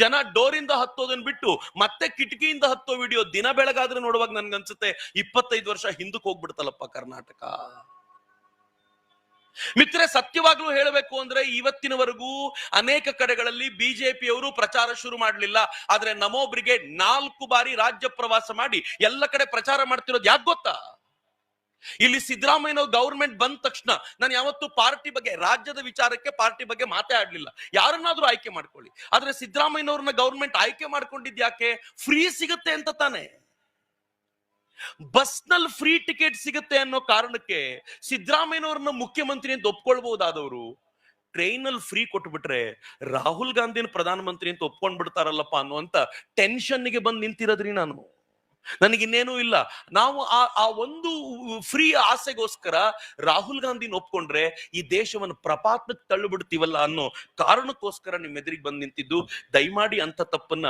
ಜನ ಡೋರಿಂದ ಹತ್ತೋದನ್ನ ಬಿಟ್ಟು ಮತ್ತೆ ಕಿಟಕಿಯಿಂದ ಹತ್ತೋ ವಿಡಿಯೋ ದಿನ ಬೆಳಗಾದ್ರೆ ನೋಡುವಾಗ ನನ್ಗನ್ಸುತ್ತೆ 25 ವರ್ಷ ಹಿಂದಕ್ಕೆ ಹೋಗ್ಬಿಡ್ತಲ್ಲಪ್ಪ ಕರ್ನಾಟಕ. ಮಿತ್ರೆ, ಸತ್ಯವಾಗ್ಲೂ ಹೇಳಬೇಕು ಅಂದ್ರೆ, ಇವತ್ತಿನವರೆಗೂ ಅನೇಕ ಕಡೆಗಳಲ್ಲಿ ಬಿಜೆಪಿಯವರು ಪ್ರಚಾರ ಶುರು ಮಾಡಲಿಲ್ಲ. ಆದ್ರೆ ನಮೋ ಬ್ರಿಗೇಡ್ 4 ಬಾರಿ ರಾಜ್ಯ ಪ್ರವಾಸ ಮಾಡಿ ಎಲ್ಲ ಕಡೆ ಪ್ರಚಾರ ಮಾಡ್ತಿರೋದು ಯಾಕೆ ಗೊತ್ತಾ? ಇಲ್ಲಿ ಸಿದ್ದರಾಮಯ್ಯ ಗೌರ್ಮೆಂಟ್ ಬಂದ ತಕ್ಷಣ ನಾನು ಯಾವತ್ತು ಪಾರ್ಟಿ ಬಗ್ಗೆ, ರಾಜ್ಯದ ವಿಚಾರಕ್ಕೆ ಪಾರ್ಟಿ ಬಗ್ಗೆ ಮಾತೇ ಆಡ್ಲಿಲ್ಲ. ಯಾರನ್ನಾದ್ರೂ ಆಯ್ಕೆ ಮಾಡ್ಕೊಳ್ಳಿ, ಆದ್ರೆ ಸಿದ್ದರಾಮಯ್ಯನವ್ರನ್ನ ಗೌರ್ಮೆಂಟ್ ಆಯ್ಕೆ ಮಾಡ್ಕೊಂಡಿದ್ ಯಾಕೆ? ಫ್ರೀ ಸಿಗುತ್ತೆ ಅಂತ ತಾನೆ. ಬಸ್ ನಲ್ಲಿ ಫ್ರೀ ಟಿಕೆಟ್ ಸಿಗುತ್ತೆ ಅನ್ನೋ ಕಾರಣಕ್ಕೆ ಸಿದ್ದರಾಮಯ್ಯನವ್ರನ್ನ ಮುಖ್ಯಮಂತ್ರಿ ಅಂತ ಒಪ್ಕೊಳ್ಬಹುದಾದವರು ಟ್ರೈನ್ ಅಲ್ಲಿ ಫ್ರೀ ಕೊಟ್ಬಿಟ್ರೆ ರಾಹುಲ್ ಗಾಂಧಿನ ಪ್ರಧಾನಮಂತ್ರಿ ಅಂತ ಒಪ್ಕೊಂಡ್ ಬಿಡ್ತಾರಲ್ಲಪ್ಪ ಅನ್ನುವಂತ ಟೆನ್ಷನ್ಗೆ ಬಂದು ನಿಂತಿರೋದ್ರಿ ನಾನು. ನನಗಿನ್ನೇನೂ ಇಲ್ಲ. ನಾವು ಆ ಒಂದು ಫ್ರೀ ಆಸೆಗೋಸ್ಕರ ರಾಹುಲ್ ಗಾಂಧಿನ ಒಪ್ಕೊಂಡ್ರೆ ಈ ದೇಶವನ್ನು ಪ್ರಪಾತಕ್ಕೆ ತಳ್ಳು ಬಿಡ್ತೀವಲ್ಲ ಅನ್ನೋ ಕಾರಣಕ್ಕೋಸ್ಕರ ನಿಮ್ಮ ಎದುರಿಗೆ ಬಂದು ನಿಂತಿದ್ದು. ದಯಮಾಡಿ ಅಂತ ತಪ್ಪನ್ನ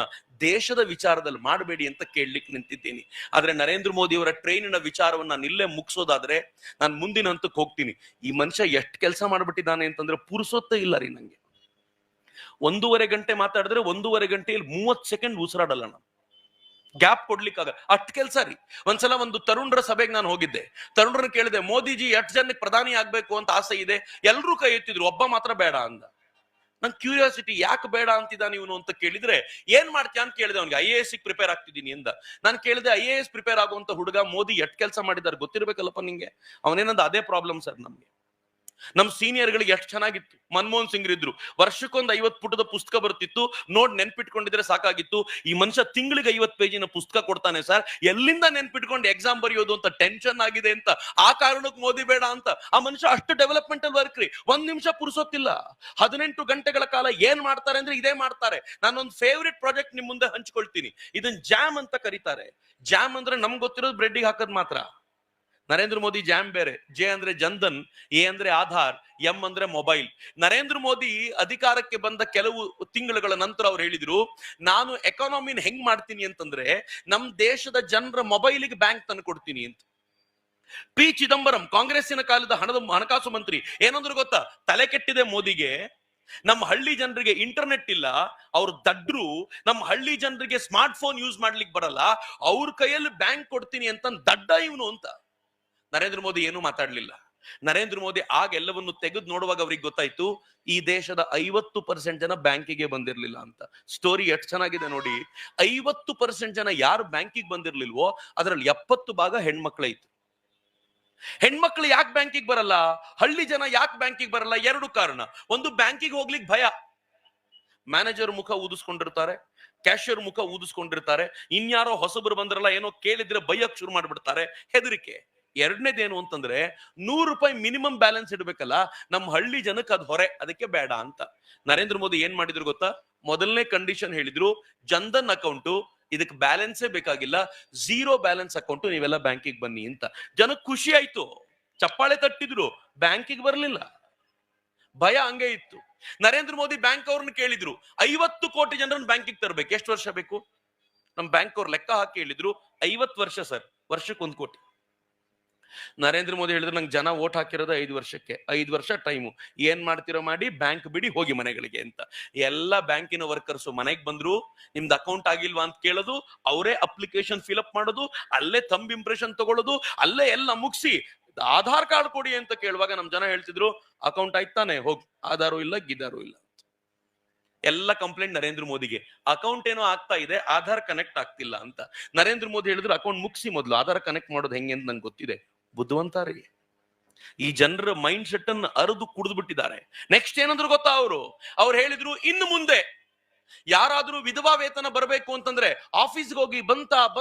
ದೇಶದ ವಿಚಾರದಲ್ಲಿ ಮಾಡಬೇಡಿ ಅಂತ ಕೇಳಲಿಕ್ಕೆ ನಿಂತಿದ್ದೀನಿ. ಆದ್ರೆ ನರೇಂದ್ರ ಮೋದಿ ಅವರ ಟ್ರೈನಿನ ವಿಚಾರವನ್ನ ನಾನು ಇಲ್ಲೇ ಮುಗಿಸೋದಾದ್ರೆ ನಾನು ಮುಂದಿನ ಹಂತಕ್ಕೆ ಹೋಗ್ತೀನಿ. ಈ ಮನುಷ್ಯ ಎಷ್ಟು ಕೆಲಸ ಮಾಡ್ಬಿಟ್ಟಿದ್ದಾನೆ ಅಂತಂದ್ರೆ ಪುರುಸೊತ್ತೇ ಇಲ್ಲ ರೀ ನಂಗೆ. 1.5 ಗಂಟೆ ಮಾತಾಡಿದ್ರೆ 1.5 ಗಂಟೆಯಲ್ಲಿ 30 ಸೆಕೆಂಡ್ ಉಸಿರಾಡಲ್ಲ ನಾನು, ಗ್ಯಾಪ್ ಕೊಡ್ಲಿಕ್ಕಾಗ ಅಷ್ಟು ಕೆಲಸ ರೀ. ಒಂದ್ಸಲ ಒಂದು ತರುಣರ ಸಭೆಗೆ ನಾನು ಹೋಗಿದ್ದೆ. ತರುಣರನ್ನ ಕೇಳಿದೆ, ಮೋದಿಜಿ ಎಷ್ಟು ಜನಕ್ಕೆ ಪ್ರಧಾನಿ ಆಗ್ಬೇಕು ಅಂತ ಆಸೆ ಇದೆ? ಎಲ್ರೂ ಕೈ ಎತ್ತಿದ್ರು, ಒಬ್ಬ ಮಾತ್ರ ಬೇಡ ಅಂದ. ನನ್ ಕ್ಯೂರಿಯಾಸಿಟಿ, ಯಾಕೆ ಬೇಡ ಅಂತಿದ್ದಾನೆ ಇವನು ಅಂತ ಕೇಳಿದ್ರೆ, ಏನ್ ಮಾಡ್ತೀಯ ಅಂತ ಕೇಳಿದೆ ಅವ್ನಿಗೆ. IAS ಪ್ರಿಪೇರ್ ಆಗ್ತಿದ್ದೀನಿ ಅಂದ. ನಾನು ಕೇಳಿದೆ, IAS ಪ್ರಿಪೇರ್ ಆಗುವಂತ ಹುಡುಗ ಮೋದಿ ಎಷ್ಟು ಕೆಲಸ ಮಾಡಿದ್ದಾರೆ ಗೊತ್ತಿರ್ಬೇಕಲ್ಲಪ್ಪ ನಿಂಗೆ. ಅವನೇನಂದ, ಅದೇ ಪ್ರಾಬ್ಲಮ್ ಸರ್ ನಮ್ಗೆ. ನಮ್ ಸೀನಿಯರ್ಗಳಿಗೆ ಎಷ್ಟು ಚೆನ್ನಾಗಿತ್ತು, ಮನಮೋಹನ್ ಸಿಂಗ್ ಇದ್ರು, ವರ್ಷಕ್ಕೊಂದು 50 ಪುಟದ ಪುಸ್ತಕ ಬರ್ತಿತ್ತು, ನೋಡ್ ನೆನ್ಪಿಟ್ಕೊಂಡಿದ್ರೆ ಸಾಕಾಗಿತ್ತು. ಈ ಮನುಷ್ಯ ತಿಂಗಳಿಗೆ 50 ಪೇಜಿನ ಪುಸ್ತಕ ಕೊಡ್ತಾನೆ ಸರ್, ಎಲ್ಲಿಂದ ನೆನ್ಪಿಟ್ಕೊಂಡು ಎಕ್ಸಾಮ್ ಬರೆಯೋದು ಅಂತ ಟೆನ್ಷನ್ ಆಗಿದೆ ಅಂತ. ಆ ಕಾರಣಕ್ಕೆ ಮೋದಿ ಬೇಡ ಅಂತ. ಆ ಮನುಷ್ಯ ಅಷ್ಟು ಡೆವಲಪ್ಮೆಂಟಲ್ ವರ್ಕ್ ರೀ, 1 ನಿಮಿಷ ಪುರ್ಸೊತ್ತಿಲ್ಲ. 18 ಗಂಟೆಗಳ ಕಾಲ ಏನ್ ಮಾಡ್ತಾರೆ ಅಂದ್ರೆ ಇದೇ ಮಾಡ್ತಾರೆ. ನಾನೊಂದು ಫೇವ್ರೆಟ್ ಪ್ರಾಜೆಕ್ಟ್ ನಿಮ್ ಮುಂದೆ ಹಂಚ್ಕೊಳ್ತೀನಿ. ಇದನ್ನ ಜಾಮ್ ಅಂತ ಕರೀತಾರೆ. ಜಾಮ್ ಅಂದ್ರೆ ನಮ್ಗೆ ಗೊತ್ತಿರೋದು ಬ್ರೆಡ್ಡಿಗೆ ಹಾಕೋದ್ ಮಾತ್ರ. ನರೇಂದ್ರ ಮೋದಿ ಜಾಮ್ ಬೇರೆ. ಜೆ ಅಂದ್ರೆ ಜನ್ಧನ್, ಎ ಅಂದ್ರೆ ಆಧಾರ್, ಎಂ ಅಂದ್ರೆ ಮೊಬೈಲ್. ನರೇಂದ್ರ ಮೋದಿ ಅಧಿಕಾರಕ್ಕೆ ಬಂದ ಕೆಲವು ತಿಂಗಳುಗಳ ನಂತರ ಅವ್ರು ಹೇಳಿದ್ರು, ನಾನು ಎಕಾನಮಿನ ಹೆಂಗ್ ಮಾಡ್ತೀನಿ ಅಂತಂದ್ರೆ ನಮ್ ದೇಶದ ಜನರ ಮೊಬೈಲಿಗೆ ಬ್ಯಾಂಕ್ ತಂದು ಕೊಡ್ತೀನಿ ಅಂತ. ಪಿ ಚಿದಂಬರಂ, ಕಾಂಗ್ರೆಸ್ಸಿನ ಕಾಲದ ಹಣಕಾಸು ಮಂತ್ರಿ, ಏನಂದ್ರು ಗೊತ್ತಾ? ತಲೆ ಕೆಟ್ಟಿದೆ ಮೋದಿಗೆ, ನಮ್ಮ ಹಳ್ಳಿ ಜನರಿಗೆ ಇಂಟರ್ನೆಟ್ ಇಲ್ಲ, ಅವ್ರು ದಡ್ರು, ನಮ್ಮ ಹಳ್ಳಿ ಜನರಿಗೆ ಸ್ಮಾರ್ಟ್ ಫೋನ್ ಯೂಸ್ ಮಾಡ್ಲಿಕ್ಕೆ ಬರಲ್ಲ, ಅವ್ರ ಕೈಯಲ್ಲಿ ಬ್ಯಾಂಕ್ ಕೊಡ್ತೀನಿ ಅಂತ ದಡ್ಡ ಇವನು ಅಂತ. ನರೇಂದ್ರ ಮೋದಿ ಏನು ಮಾತಾಡ್ಲಿಲ್ಲ. ನರೇಂದ್ರ ಮೋದಿ ಆಗ ಎಲ್ಲವನ್ನು ತೆಗೆದು ನೋಡುವಾಗ ಅವ್ರಿಗೆ ಗೊತ್ತಾಯ್ತು, ಈ ದೇಶದ 50% ಜನ ಬ್ಯಾಂಕಿಗೆ ಬಂದಿರ್ಲಿಲ್ಲ ಅಂತ. ಸ್ಟೋರಿ ಎಷ್ಟು ಚೆನ್ನಾಗಿದೆ ನೋಡಿ. 50% ಜನ ಯಾರು ಬ್ಯಾಂಕಿಗೆ ಬಂದಿರ್ಲಿಲ್ವೋ ಅದರಲ್ಲಿ 70 ಭಾಗ ಹೆಣ್ಮಕ್ಳೈತು. ಹೆಣ್ಮಕ್ಳು ಯಾಕೆ ಬ್ಯಾಂಕಿಗೆ ಬರಲ್ಲ? ಹಳ್ಳಿ ಜನ ಯಾಕೆ ಬ್ಯಾಂಕಿಗೆ ಬರಲ್ಲ? 2 ಕಾರಣ. ಒಂದು, ಬ್ಯಾಂಕಿಗೆ ಹೋಗ್ಲಿಕ್ಕೆ ಭಯ. ಮ್ಯಾನೇಜರ್ ಮುಖ ಊದಿಸ್ಕೊಂಡಿರ್ತಾರೆ, ಕ್ಯಾಶಿಯರ್ ಮುಖ ಊದಿಸ್ಕೊಂಡಿರ್ತಾರೆ, ಇನ್ಯಾರೋ ಹೊಸಬರು ಬಂದ್ರಲ್ಲ ಏನೋ ಕೇಳಿದ್ರೆ ಬೈಯಕ್ ಶುರು ಮಾಡ್ಬಿಡ್ತಾರೆ, ಹೆದರಿಕೆ. ಎರಡನೇದೇನು ಅಂತಂದ್ರೆ, 100 ರೂಪಾಯಿ ಮಿನಿಮಮ್ ಬ್ಯಾಲೆನ್ಸ್ ಇಡ್ಬೇಕಲ್ಲ, ನಮ್ಮ ಹಳ್ಳಿ ಜನಕ್ಕೆ ಅದು ಹೊರೆ, ಅದಕ್ಕೆ ಬೇಡ ಅಂತ. ನರೇಂದ್ರ ಮೋದಿ ಏನ್ ಮಾಡಿದ್ರು ಗೊತ್ತಾ? ಮೊದಲನೇ ಕಂಡೀಷನ್ ಹೇಳಿದ್ರು, ಜನ್ಧನ್ ಅಕೌಂಟು, ಇದಕ್ಕೆ ಬ್ಯಾಲೆನ್ಸೇ ಬೇಕಾಗಿಲ್ಲ, 0 ಬ್ಯಾಲೆನ್ಸ್ ಅಕೌಂಟು, ನೀವೆಲ್ಲ ಬ್ಯಾಂಕಿಗೆ ಬನ್ನಿ ಅಂತ. ಜನಕ್ಕೆ ಖುಷಿ ಆಯ್ತು, ಚಪ್ಪಾಳೆ ತಟ್ಟಿದ್ರು, ಬ್ಯಾಂಕಿಗೆ ಬರಲಿಲ್ಲ, ಭಯ ಹಂಗೆ ಇತ್ತು. ನರೇಂದ್ರ ಮೋದಿ ಬ್ಯಾಂಕ್ ಅವ್ರನ್ನ ಕೇಳಿದ್ರು, 50 ಕೋಟಿ ಜನರನ್ನ ಬ್ಯಾಂಕಿಗೆ ತರಬೇಕು, ಎಷ್ಟು ವರ್ಷ ಬೇಕು? ನಮ್ ಬ್ಯಾಂಕ್ ಅವ್ರು ಲೆಕ್ಕ ಹಾಕಿ ಹೇಳಿದ್ರು, 50 ವರ್ಷ ಸರ್, ವರ್ಷಕ್ಕೆ 1 ಕೋಟಿ. ನರೇಂದ್ರ ಮೋದಿ ಹೇಳಿದ್ರು, ನಂಗೆ ಜನ ವೋಟ್ ಹಾಕಿರೋದು 5 ವರ್ಷಕ್ಕೆ, 5 ವರ್ಷ ಟೈಮು, ಏನ್ ಮಾಡ್ತಿರೋ ಮಾಡಿ, ಬ್ಯಾಂಕ್ ಬಿಡಿ, ಹೋಗಿ ಮನೆಗಳಿಗೆ ಅಂತ. ಎಲ್ಲ ಬ್ಯಾಂಕಿನ ವರ್ಕರ್ಸ್ ಮನೆಗೆ ಬಂದ್ರು, ನಿಮ್ದು ಅಕೌಂಟ್ ಆಗಿಲ್ವಾ ಅಂತ ಕೇಳೋದು, ಅವರೇ ಅಪ್ಲಿಕೇಶನ್ ಫಿಲ್ಅಪ್ ಮಾಡೋದು, ಅಲ್ಲೇ ಥಂಬ್ ಇಂಪ್ರೆಷನ್ ತಗೊಳ್ಳೋದು, ಅಲ್ಲೇ ಎಲ್ಲ ಮುಗಿಸಿ ಆಧಾರ್ ಕಾರ್ಡ್ ಕೊಡಿ ಅಂತ ಕೇಳುವಾಗ ನಮ್ ಜನ ಹೇಳ್ತಿದ್ರು, ಅಕೌಂಟ್ ಆಯ್ತಾನೆ, ಹೋಗ್, ಆಧಾರು ಇಲ್ಲ, ಗಿದಾರು ಇಲ್ಲ. ಎಲ್ಲ ಕಂಪ್ಲೇಂಟ್ ನರೇಂದ್ರ ಮೋದಿಗೆ, ಅಕೌಂಟ್ ಏನೋ ಆಗ್ತಾ ಇದೆ, ಆಧಾರ್ ಕನೆಕ್ಟ್ ಆಗ್ತಿಲ್ಲ ಅಂತ. ನರೇಂದ್ರ ಮೋದಿ ಹೇಳಿದ್ರು, ಅಕೌಂಟ್ ಮುಗಿಸಿ ಮೊದಲು, ಆಧಾರ್ ಕನೆಕ್ಟ್ ಮಾಡೋದು ಹೆಂಗೆ ಅಂತ ನಂಗೆ ಗೊತ್ತಿದೆ. ಬುದ್ಧಿವಂತರಿಗೆ ಈ ಜನರ ಮೈಂಡ್ ಸೆಟ್ ಅನ್ನು ಅರಿದು ಕುಡಿದು ಬಿಟ್ಟಿದ್ದಾರೆ. ನೆಕ್ಸ್ಟ್ ಏನಂದ್ರು ಗೊತ್ತಾ? ಅವ್ರು ಹೇಳಿದ್ರು, ಇನ್ನು ಮುಂದೆ ಯಾರಾದ್ರೂ ವಿಧವಾ ವೇತನ ಬರಬೇಕು ಅಂತಂದ್ರೆ ಆಫೀಸ್ಗೆ ಹೋಗಿ ಬಂತ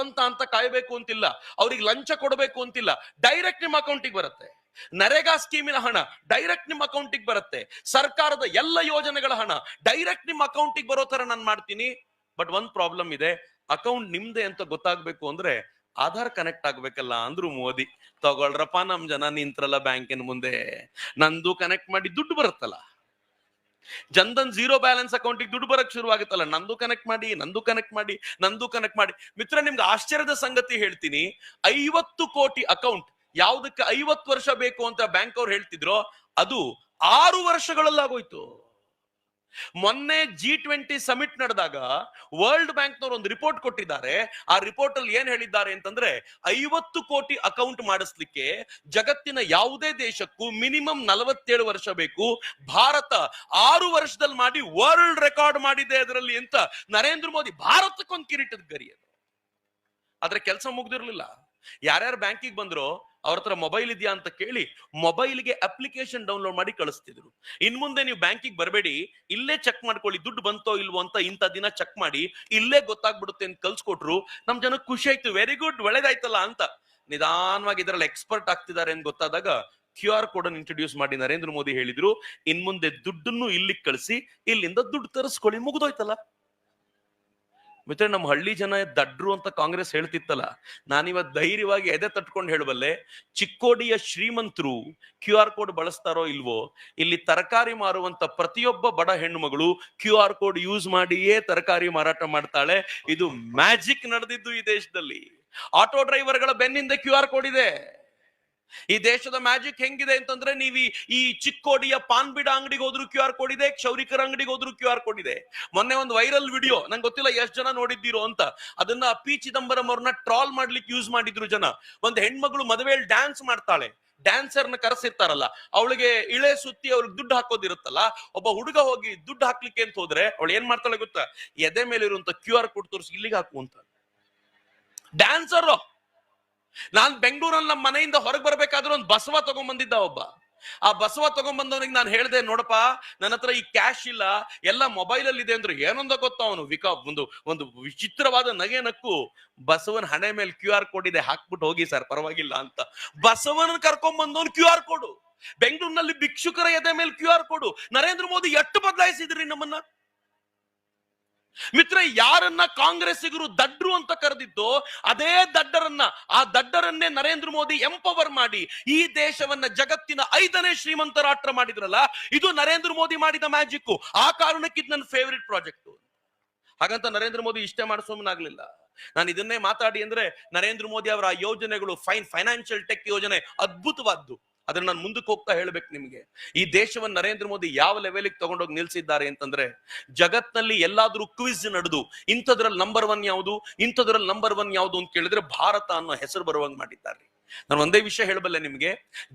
ಅಂತ ಕಾಯ್ಬೇಕು ಅಂತಿಲ್ಲ, ಅವ್ರಿಗೆ ಲಂಚ ಕೊಡಬೇಕು ಅಂತಿಲ್ಲ, ಡೈರೆಕ್ಟ್ ನಿಮ್ಮ ಅಕೌಂಟಿಗೆ ಬರುತ್ತೆ. ನರೇಗಾ ಸ್ಕೀಮಿನ ಹಣ ಡೈರೆಕ್ಟ್ ನಿಮ್ಮ ಅಕೌಂಟಿಗೆ ಬರುತ್ತೆ. ಸರ್ಕಾರದ ಎಲ್ಲ ಯೋಜನೆಗಳ ಹಣ ಡೈರೆಕ್ಟ್ ನಿಮ್ಮ ಅಕೌಂಟಿಗೆ ಬರೋ ತರ ನಾನು ಮಾಡ್ತೀನಿ. ಬಟ್ ಒಂದ್ ಪ್ರಾಬ್ಲಮ್ ಇದೆ, ಅಕೌಂಟ್ ನಿಮ್ದೆ ಅಂತ ಗೊತ್ತಾಗ್ಬೇಕು ಅಂದ್ರೆ ಆಧಾರ್ ಕನೆಕ್ಟ್ ಆಗ್ಬೇಕಲ್ಲ ಅಂದ್ರು ಮೋದಿ. ತಗೊಳ್ರಪ್ಪ, ನಮ್ ಜನ ನಿಂತ್ರಲ್ಲ ಬ್ಯಾಂಕಿನ ಮುಂದೆ, ನಂದು ಕನೆಕ್ಟ್ ಮಾಡಿ ದುಡ್ಡು ಬರುತ್ತಲ್ಲ. ಜನ್ಧನ್ 0 ಬ್ಯಾಲೆನ್ಸ್ ಅಕೌಂಟಿಗೆ ದುಡ್ಡು ಬರಕ್ ಶುರು ಆಗುತ್ತಲ್ಲ, ನಂದು ಕನೆಕ್ಟ್ ಮಾಡಿ, ನಂದು ಕನೆಕ್ಟ್ ಮಾಡಿ, ನಂದು ಕನೆಕ್ಟ್ ಮಾಡಿ. ಮಿತ್ರ, ನಿಮ್ಗೆ ಆಶ್ಚರ್ಯದ ಸಂಗತಿ ಹೇಳ್ತೀನಿ, 50 ಕೋಟಿ ಅಕೌಂಟ್ ಯಾವ್ದಕ್ಕೆ 50 ವರ್ಷ ಬೇಕು ಅಂತ ಬ್ಯಾಂಕ್ ಅವ್ರು ಹೇಳ್ತಿದ್ರು, ಅದು 6 ವರ್ಷಗಳಲ್ಲಾಗೋಯ್ತು. ಮೊನ್ನೆ G20 ಸಮಿಟ್ ನಡೆದಾಗ ವರ್ಲ್ಡ್ ಬ್ಯಾಂಕ್ನವರು ಒಂದು ರಿಪೋರ್ಟ್ ಕೊಟ್ಟಿದ್ದಾರೆ. ಆ ರಿಪೋರ್ಟ್ ಅಲ್ಲಿ ಏನ್ ಹೇಳಿದ್ದಾರೆ ಅಂತಂದ್ರೆ, 50 ಕೋಟಿ ಅಕೌಂಟ್ ಮಾಡಿಸ್ಲಿಕ್ಕೆ ಜಗತ್ತಿನ ಯಾವುದೇ ದೇಶಕ್ಕೂ ಮಿನಿಮಮ್ 47 ವರ್ಷ ಬೇಕು. ಭಾರತ 6 ವರ್ಷದಲ್ಲಿ ಮಾಡಿ ವರ್ಲ್ಡ್ ರೆಕಾರ್ಡ್ ಮಾಡಿದೆ ಅದರಲ್ಲಿ ಅಂತ ನರೇಂದ್ರ ಮೋದಿ ಭಾರತಕ್ಕೊಂದು ಕಿರೀಟದ ಗರಿ. ಅದು ಆದ್ರೆ ಕೆಲಸ ಮುಗ್ದಿರ್ಲಿಲ್ಲ. ಯಾರ್ಯಾರು ಬ್ಯಾಂಕಿಗೆ ಬಂದ್ರು ಅವ್ರ ಹತ್ರ ಮೊಬೈಲ್ ಇದೆಯಾ ಅಂತ ಕೇಳಿ ಮೊಬೈಲ್ಗೆ ಅಪ್ಲಿಕೇಶನ್ ಡೌನ್ಲೋಡ್ ಮಾಡಿ ಕಳಿಸ್ತಿದ್ರು. ಇನ್ ಮುಂದೆ ನೀವು ಬ್ಯಾಂಕಿಗೆ ಬರಬೇಡಿ, ಇಲ್ಲೇ ಚೆಕ್ ಮಾಡ್ಕೊಳ್ಳಿ ದುಡ್ಡು ಬಂತೋ ಇಲ್ವೋ ಅಂತ, ಇಂಥ ದಿನ ಚೆಕ್ ಮಾಡಿ, ಇಲ್ಲೇ ಗೊತ್ತಾಗ್ಬಿಡುತ್ತೆ ಅಂತ ಕಲ್ಸ್ಕೊಟ್ರು. ನಮ್ ಜನಕ್ಕೆ ಖುಷಿ ಆಯ್ತು, ವೆರಿ ಗುಡ್, ಒಳ್ಳೇದಾಯ್ತಲ್ಲ ಅಂತ. ನಿಧಾನವಾಗಿ ಇದರಲ್ಲಿ ಎಕ್ಸ್ಪರ್ಟ್ ಆಗ್ತಿದ್ದಾರೆ ಅಂತ ಗೊತ್ತಾದಾಗ QR ಕೋಡ್ ಅನ್ನು ಇಂಟ್ರೊಡ್ಯೂಸ್ ಮಾಡಿ ನರೇಂದ್ರ ಮೋದಿ ಹೇಳಿದ್ರು, ಇನ್ ಮುಂದೆ ದುಡ್ಡನ್ನು ಇಲ್ಲಿಗೆ ಕಳಿಸಿ, ಇಲ್ಲಿಂದ ದುಡ್ಡು ತರಿಸ್ಕೊಳ್ಳಿ, ಮುಗಿದೋಯ್ತಲ್ಲ. ಮಿತ್ರ, ನಮ್ಮ ಹಳ್ಳಿ ಜನ ದಡ್ರು ಅಂತ ಕಾಂಗ್ರೆಸ್ ಹೇಳ್ತಿತ್ತಲ್ಲ, ನಾನಿವತ್ತು ಧೈರ್ಯವಾಗಿ ಎದೆ ತಟ್ಕೊಂಡು ಹೇಳಬಲ್ಲೆ, ಚಿಕ್ಕೋಡಿಯ ಶ್ರೀಮಂತರು QR ಕೋಡ್ ಬಳಸ್ತಾರೋ ಇಲ್ವೋ, ಇಲ್ಲಿ ತರಕಾರಿ ಮಾರುವಂತ ಪ್ರತಿಯೊಬ್ಬ ಬಡ ಹೆಣ್ಣು ಮಗಳು QR ಕೋಡ್ ಯೂಸ್ ಮಾಡಿಯೇ ತರಕಾರಿ ಮಾರಾಟ ಮಾಡ್ತಾಳೆ. ಇದು ಮ್ಯಾಜಿಕ್ ನಡೆದಿದ್ದು ಈ ದೇಶದಲ್ಲಿ. ಆಟೋ ಡ್ರೈವರ್ಗಳ ಬೆನ್ನಿಂದ QR ಕೋಡ್ ಇದೆ. ಈ ದೇಶದ ಮ್ಯಾಜಿಕ್ ಹೆಂಗಿದೆ ಅಂತಂದ್ರೆ ನೀವು ಈ ಚಿಕ್ಕೋಡಿಯ ಪಾನ್ ಬಿಡ ಅಂಗಡಿಗೆ ಹೋದ್ರು ಕ್ಯೂ ಆರ್ ಕೋಡ್ ಇದೆ, ಕ್ಷೌರಿಕರ ಅಂಗಡಿಗೆ ಹೋದ್ರು ಕ್ಯೂ ಆರ್ ಕೋಡ್ ಇದೆ. ಮೊನ್ನೆ ಒಂದು ವೈರಲ್ ವಿಡಿಯೋ, ನಂಗೆ ಗೊತ್ತಿಲ್ಲ ಎಷ್ಟು ಜನ ನೋಡಿದ್ದೀರೋ ಅಂತ, ಅದನ್ನ ಪಿ ಚಿದಂಬರಂ ಅವ್ರನ್ನ ಟ್ರಾಲ್ ಮಾಡ್ಲಿಕ್ಕೆ ಯೂಸ್ ಮಾಡಿದ್ರು ಜನ. ಒಂದು ಹೆಣ್ಮಗಳು ಮದುವೆಯಲ್ಲಿ ಡ್ಯಾನ್ಸ್ ಮಾಡ್ತಾಳೆ, ಡ್ಯಾನ್ಸರ್ನ ಕರೆಸಿರ್ತಾರಲ್ಲ, ಅವಳಿಗೆ ಇಳೆ ಸುತ್ತಿ ಅವ್ರಿಗೆ ದುಡ್ಡು ಹಾಕೋದಿರುತ್ತಲ್ಲ, ಒಬ್ಬ ಹುಡುಗ ಹೋಗಿ ದುಡ್ಡು ಹಾಕ್ಲಿಕ್ಕೆ ಅಂತ ಹೋದ್ರೆ ಅವಳು ಏನ್ ಮಾಡ್ತಾಳೆ ಗೊತ್ತಾ, ಎದೆ ಮೇಲೆ ಇರುವಂತ ಕ್ಯೂ ಆರ್ ಕೋಡ್ ತೋರಿಸಿ ಇಲ್ಲಿಗೆ ಹಾಕು ಅಂತ. ಡ್ಯಾನ್ಸರ್. ನಾನ್ ಬೆಂಗಳೂರಲ್ಲಿ ನಮ್ಮ ಮನೆಯಿಂದ ಹೊರಗೆ ಬರ್ಬೇಕಾದ್ರೆ ಒಂದು ಬಸವ ತಗೊಂಡ್ಬಂದಿದ್ದ ಒಬ್ಬ. ಆ ಬಸವ ತಗೊಂಡ್ಬಂದವನಿಗೆ ನಾನು ಹೇಳ್ದೆ, ನೋಡಪ್ಪ ನನ್ನ ಹತ್ರ ಈ ಕ್ಯಾಶ್ ಇಲ್ಲ, ಎಲ್ಲ ಮೊಬೈಲ್ ಅಲ್ಲಿ ಇದೆ ಅಂದ್ರೆ ಏನೊಂದ ಗೊತ್ತ ಅವನು ಒಂದು ವಿಚಿತ್ರವಾದ ನಗೆ ನಕ್ಕು, ಬಸವನ ಹಣೆ ಮೇಲೆ ಕ್ಯೂ ಆರ್ ಕೋಡ್ ಇದೆ, ಹಾಕ್ಬಿಟ್ಟು ಹೋಗಿ ಸರ್ ಪರವಾಗಿಲ್ಲ ಅಂತ. ಬಸವನ ಕರ್ಕೊಂಡ್ ಬಂದವನು ಕ್ಯೂ ಆರ್ ಕೋಡ್. ಬೆಂಗಳೂರಿನಲ್ಲಿ ಭಿಕ್ಷುಕರ ಎದೆ ಮೇಲೆ Q R code. Narendra Modi ಎಷ್ಟು ಬದಲಾಯಿಸಿದ್ರಿ ನಮ್ಮನ್ನ. ಮಿತ್ರ, ಯಾರನ್ನ ಕಾಂಗ್ರೆಸ್ಸಿಗರು ದಡ್ರು ಅಂತ ಕರೆದಿದ್ದೋ ಅದೇ ಆ ದಡ್ಡರನ್ನೇ ನರೇಂದ್ರ ಮೋದಿ ಎಂಪವರ್ ಮಾಡಿ ಈ ದೇಶವನ್ನ ಜಗತ್ತಿನ 5ನೇ ಶ್ರೀಮಂತ ರಾಷ್ಟ್ರ ಮಾಡಿದ್ರಲ್ಲ, ಇದು ನರೇಂದ್ರ ಮೋದಿ ಮಾಡಿದ ಮ್ಯಾಜಿಕ್. ಆ ಕಾರಣಕ್ಕೆ ಇದು ನನ್ನ ಫೇವರಿಟ್ ಪ್ರಾಜೆಕ್ಟ್. ಹಾಗಂತ ನರೇಂದ್ರ ಮೋದಿ ಇಷ್ಟೇ ಮಾಡಿಸೋಮನಾಗ್ಲಿಲ್ಲ. ನಾನು ಇದನ್ನೇ ಮಾತಾಡಿ ಅಂದ್ರೆ, ನರೇಂದ್ರ ಮೋದಿ ಅವರ ಯೋಜನೆಗಳು ಫೈನಾನ್ಷಿಯಲ್ ಟೆಕ್ ಯೋಜನೆ ಅದ್ಭುತವಾದ್ದು. ಅದನ್ನ ನಾನು ಮುಂದಕ್ಕೆ ಹೋಗ್ತಾ ಹೇಳ್ಬೇಕು ನಿಮ್ಗೆ. ಈ ದೇಶವನ್ನು ನರೇಂದ್ರ ಮೋದಿ ಯಾವ ಲೆವೆಲ್ಗೆ ತಗೊಂಡೋಗಿ ನಿಲ್ಸಿದ್ದಾರೆ ಅಂತಂದ್ರೆ, ಜಗತ್ನಲ್ಲಿ ಎಲ್ಲಾದ್ರೂ ಕ್ವಿಜ್ ನಡೆದು ಇಂಥದ್ರಲ್ಲಿ ನಂಬರ್ 1 ಯಾವುದು, ಇಂಥದ್ರಲ್ಲಿ ನಂಬರ್ 1 ಯಾವುದು ಅಂತ ಕೇಳಿದ್ರೆ ಭಾರತ ಅನ್ನೋ ಹೆಸರು ಬರುವಂಗ್ ಮಾಡಿದ್ದಾರೆ. ನಾನು ಒಂದೇ ವಿಷಯ ಹೇಳಬಲ್ಲೆ ನಿಮ್ಗೆ,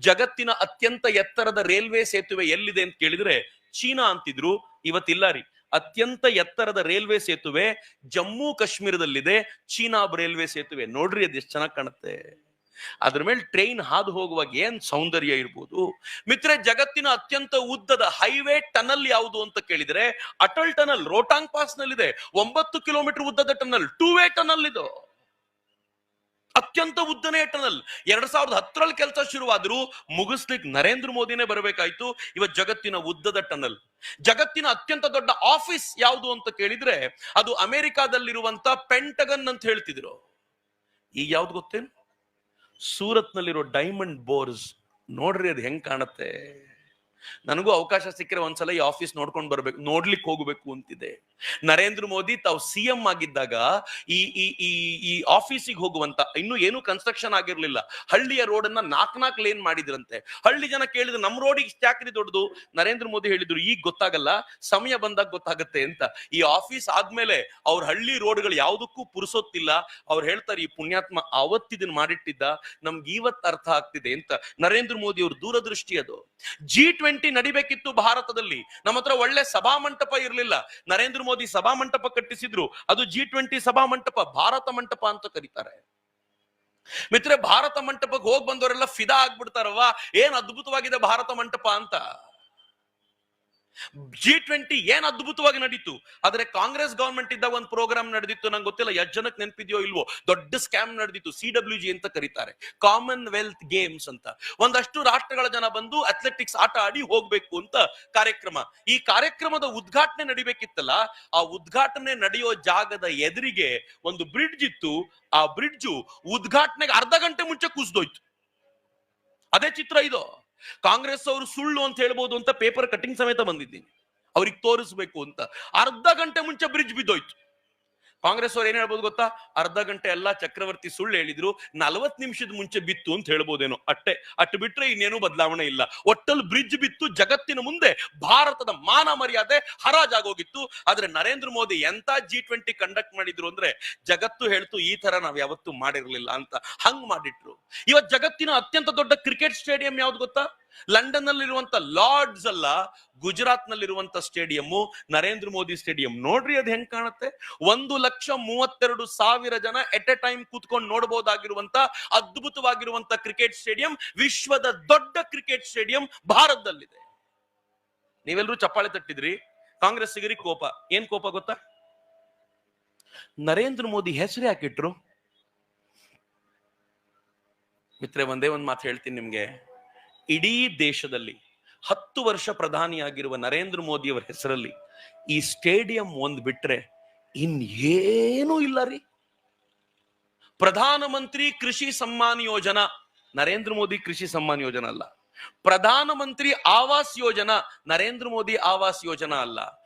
ಜಗತ್ತಿನ ಅತ್ಯಂತ ಎತ್ತರದ ರೈಲ್ವೆ ಸೇತುವೆ ಎಲ್ಲಿದೆ ಅಂತ ಕೇಳಿದ್ರೆ ಚೀನಾ ಅಂತಿದ್ರು, ಇವತ್ತಿಲ್ಲ ರೀ. ಅತ್ಯಂತ ಎತ್ತರದ ರೈಲ್ವೆ ಸೇತುವೆ ಜಮ್ಮು ಕಾಶ್ಮೀರದಲ್ಲಿದೆ, ಚೀನಾ ರೈಲ್ವೆ ಸೇತುವೆ. ನೋಡ್ರಿ ಅದು ಎಷ್ಟು ಚೆನ್ನಾಗಿ ಕಾಣುತ್ತೆ. ಅದ್ರ ಮೇಲೆ ಟ್ರೈನ್ ಹಾದು ಹೋಗುವಾಗ ಏನ್ ಸೌಂದರ್ಯ ಇರ್ಬೋದು. ಮಿತ್ರೆ, ಜಗತ್ತಿನ ಅತ್ಯಂತ ಉದ್ದದ ಹೈವೇ ಟನಲ್ ಯಾವುದು ಅಂತ ಕೇಳಿದ್ರೆ ಅಟಲ್ ಟನಲ್ ರೋಟಾಂಗ್ ಪಾಸ್ ನಲ್ಲಿದೆ. 9 ಕಿಲೋಮೀಟರ್ ಉದ್ದದ ಟನಲ್, 2 ವೇ ಟನಲ್ ಇದು. ಅತ್ಯಂತ ಉದ್ದನೇ ಟನಲ್. 2010ರಲ್ಲಿ ಕೆಲಸ ಶುರುವಾದ್ರೂ ಮುಗಿಸ್ಲಿಕ್ಕೆ ನರೇಂದ್ರ ಮೋದಿನೇ ಬರಬೇಕಾಯ್ತು. ಇವತ್ತು ಜಗತ್ತಿನ ಉದ್ದದ ಟನಲ್. ಜಗತ್ತಿನ ಅತ್ಯಂತ ದೊಡ್ಡ ಆಫೀಸ್ ಯಾವುದು ಅಂತ ಕೇಳಿದ್ರೆ ಅದು ಅಮೆರಿಕಾದಲ್ಲಿರುವಂತ ಪೆಂಟಗನ್ ಅಂತ ಹೇಳ್ತಿದ್ರು. ಈಗ ಯಾವ್ದು ಗೊತ್ತೇನು? ಸೂರತ್ ನಲ್ಲಿರೋ ಡೈಮಂಡ್ ಬೋರ್ಸ್. ನೋಡ್ರಿ ಅದು ಹೆಂಗ್ ಕಾಣುತ್ತೆ. ನನಗೂ ಅವಕಾಶ ಸಿಕ್ಕರೆ ಒಂದ್ಸಲ ಈ ಆಫೀಸ್ ನೋಡ್ಲಿಕ್ಕೆ ಹೋಗ್ಬೇಕು ಅಂತಿದೆ. ನರೇಂದ್ರ ಮೋದಿ ತಾವು ಸಿಎಂ ಆಗಿದ್ದಾಗ ಈ ಆಫೀಸಿಗೆ ಹೋಗುವಂತ, ಇನ್ನು ಏನು ಕನ್ಸ್ಟ್ರಕ್ಷನ್ ಆಗಿರ್ಲಿಲ್ಲ, ಹಳ್ಳಿಯ ರೋಡ್ ಅನ್ನ 4 ಲೇನ್ ಮಾಡಿದ್ರಂತೆ. ಹಳ್ಳಿ ಜನ ಕೇಳಿದ್ರು, ನಮ್ ರೋಡಿಗೆ ಚಾಕ್ರಿ ದೊಡ್ಡದು. ನರೇಂದ್ರ ಮೋದಿ ಹೇಳಿದ್ರು, ಈಗ ಗೊತ್ತಾಗಲ್ಲ, ಸಮಯ ಬಂದಾಗ ಗೊತ್ತಾಗತ್ತೆ ಅಂತ. ಈ ಆಫೀಸ್ ಆದ್ಮೇಲೆ ಅವ್ರ ಹಳ್ಳಿ ರೋಡ್ಗಳು ಯಾವ್ದಕ್ಕೂ ಪುರುಸೊತ್ತಿಲ್ಲ. ಅವ್ರು ಹೇಳ್ತಾರೆ, ಈ ಪುಣ್ಯಾತ್ಮ ಅವತ್ತಿದನ್ ಮಾಡಿಟ್ಟಿದ್ದ, ನಮ್ಗೆ ಇವತ್ತು ಅರ್ಥ ಆಗ್ತಿದೆ ಅಂತ. ನರೇಂದ್ರ ಮೋದಿ ಅವ್ರ ದೂರದೃಷ್ಟಿ ಅದು. G20 ನಡಿಬೇಕಿತ್ತು ಭಾರತದಲ್ಲಿ, ನಮ್ಮ ಹತ್ರ ಒಳ್ಳೆ ಸಭಾ ಮಂಟಪ ಇರಲಿಲ್ಲ. ನರೇಂದ್ರ ಮೋದಿ ಸಭಾ ಮಂಟಪ ಕಟ್ಟಿಸಿದ್ರು. ಅದು G20 ಸಭಾ ಮಂಟಪ, ಭಾರತ ಮಂಟಪ ಅಂತ ಕರೀತಾರೆ. ಮಿತ್ರೆ, ಭಾರತ ಮಂಟಪಕ್ಕೆ ಹೋಗಿ ಬಂದವರೆಲ್ಲ ಫಿದಾ ಆಗ್ಬಿಡ್ತಾರವ್ವ, ಏನ್ ಅದ್ಭುತವಾಗಿದೆ ಭಾರತ ಮಂಟಪ ಅಂತ. G20 ಏನ್ ಅದ್ಭುತವಾಗಿ ನಡೀತು. ಆದ್ರೆ ಕಾಂಗ್ರೆಸ್ ಗವರ್ಮೆಂಟ್ ಇದ್ದಾಗ ಒಂದು ಪ್ರೋಗ್ರಾಮ್ ನಡೆದಿತ್ತು, ನಂಗೆ ಗೊತ್ತಿಲ್ಲ ಎಷ್ಟು ಜನಕ್ಕೆ ನೆನಪಿದ್ಯೋ ಇಲ್ವೋ, ದೊಡ್ಡ ಸ್ಕ್ಯಾಮ್ ನಡೆದಿತ್ತು. CWG ಅಂತ ಕರೀತಾರೆ, ಕಾಮನ್ ವೆಲ್ತ್ ಗೇಮ್ಸ್ ಅಂತ. ಒಂದಷ್ಟು ರಾಷ್ಟ್ರಗಳ ಜನ ಬಂದು ಅಥ್ಲೆಟಿಕ್ಸ್ ಆಟ ಆಡಿ ಹೋಗ್ಬೇಕು ಅಂತ ಕಾರ್ಯಕ್ರಮ. ಈ ಕಾರ್ಯಕ್ರಮದ ಉದ್ಘಾಟನೆ ನಡಿಬೇಕಿತ್ತಲ್ಲ, ಆ ಉದ್ಘಾಟನೆ ನಡೆಯೋ ಜಾಗದ ಎದುರಿಗೆ ಒಂದು ಬ್ರಿಡ್ಜ್ ಇತ್ತು. ಆ ಬ್ರಿಡ್ಜು ಉದ್ಘಾಟನೆಗೆ ಅರ್ಧ ಗಂಟೆ ಮುಂಚೆ ಕುಸಿದೋಯ್ತು. ಅದೇ ಚಿತ್ರ ಇದು. ಕಾಂಗ್ರೆಸ್ ಅವರು ಸುಳ್ಳು ಅಂತ ಹೇಳ್ಬೋದು ಅಂತ ಪೇಪರ್ ಕಟಿಂಗ್ ಸಮೇತ ಬಂದಿದ್ದೀನಿ, ಅವ್ರಿಗೆ ತೋರಿಸ್ಬೇಕು ಅಂತ. ಅರ್ಧ ಗಂಟೆ ಮುಂಚೆ ಬ್ರಿಡ್ಜ್ ಬಿದ್ದೋಯ್ತು. ಕಾಂಗ್ರೆಸ್ ಅವ್ರು ಏನ್ ಹೇಳ್ಬೋದು ಗೊತ್ತಾ, ಅರ್ಧ ಗಂಟೆ ಎಲ್ಲ ಚಕ್ರವರ್ತಿ ಸುಳ್ಳು ಹೇಳಿದ್ರು, 40 ನಿಮಿಷದ ಮುಂಚೆ ಬಿತ್ತು ಅಂತ ಹೇಳ್ಬೋದೇನೋ, ಅಟ್ಟು ಬಿಟ್ರೆ ಇನ್ನೇನು ಬದಲಾವಣೆ ಇಲ್ಲ. ಒಟ್ಟಲ್ಲಿ ಬ್ರಿಡ್ಜ್ ಬಿತ್ತು. ಜಗತ್ತಿನ ಮುಂದೆ ಭಾರತದ ಮಾನ ಮರ್ಯಾದೆ ಹರಾಜಾಗೋಗಿತ್ತು. ಆದ್ರೆ ನರೇಂದ್ರ ಮೋದಿ ಎಂತ G20 ಕಂಡಕ್ಟ್ ಮಾಡಿದ್ರು ಅಂದ್ರೆ, ಜಗತ್ತು ಹೇಳ್ತು ಈ ತರ ನಾವ್ ಯಾವತ್ತೂ ಮಾಡಿರ್ಲಿಲ್ಲ ಅಂತ. ಹಂಗ್ ಮಾಡಿಟ್ರು. ಇವತ್ತು ಜಗತ್ತಿನ ಅತ್ಯಂತ ದೊಡ್ಡ ಕ್ರಿಕೆಟ್ ಸ್ಟೇಡಿಯಂ ಯಾವ್ದು ಗೊತ್ತಾ? ಲಂಡನ್ ನಲ್ಲಿರುವಂತ ಲಾರ್ಡ್ಸ್ ಅಲ್ಲ, ಗುಜರಾತ್ ನಲ್ಲಿರುವಂತ ಸ್ಟೇಡಿಯಂ ನರೇಂದ್ರ ಮೋದಿ ಸ್ಟೇಡಿಯಂ. ನೋಡ್ರಿ ಅದು ಹೆಂಗ್ ಕಾಣುತ್ತೆ. 1,32,000 ಜನ ಎಟ್ ಎ ಟೈಮ್ ಕೂತ್ಕೊಂಡು ನೋಡಬಹುದಾಗಿರುವಂತ ಅದ್ಭುತವಾಗಿರುವಂತ ಕ್ರಿಕೆಟ್ ಸ್ಟೇಡಿಯಂ, ವಿಶ್ವದ ದೊಡ್ಡ ಕ್ರಿಕೆಟ್ ಸ್ಟೇಡಿಯಂ ಭಾರತದಲ್ಲಿದೆ. ನೀವೆಲ್ಲರೂ ಚಪ್ಪಾಳೆ ತಟ್ಟಿದ್ರಿ. ಕಾಂಗ್ರೆಸ್ಸಿಗರಿಗೆ ಕೋಪ. ಏನ್ ಕೋಪ ಗೊತ್ತಾ? ನರೇಂದ್ರ ಮೋದಿ ಹೆಸರು ಯಾಕಿಟ್ರು? ಮಿತ್ರೆ, ಒಂದೇ ಒಂದ್ ಮಾತು ಹೇಳ್ತೀನಿ ನಿಮ್ಗೆ. ಇಡೀ ದೇಶದಲ್ಲಿ 10 ವರ್ಷ ಪ್ರಧಾನಿಯಾಗಿರುವ ನರೇಂದ್ರ ಮೋದಿ ಅವರ ಹೆಸರಲ್ಲಿ ಈ ಸ್ಟೇಡಿಯಂ ಒಂದ್ ಬಿಟ್ರೆ ಇನ್ನೇನೂ ಇಲ್ಲ ರೀ. ಪ್ರಧಾನಮಂತ್ರಿ ಕೃಷಿ ಸಮ್ಮಾನ್ ಯೋಜನಾ, ನರೇಂದ್ರ ಮೋದಿ ಕೃಷಿ ಸಮ್ಮಾನ್ ಯೋಜನಾ ಅಲ್ಲ, ಪ್ರಧಾನಮಂತ್ರಿ ಆವಾಸ್ ಯೋಜನಾ ನರೇಂದ್ರ ಮೋದಿ ಆವಾಸ್ ಯೋಜನಾ ಅಲ್ಲ.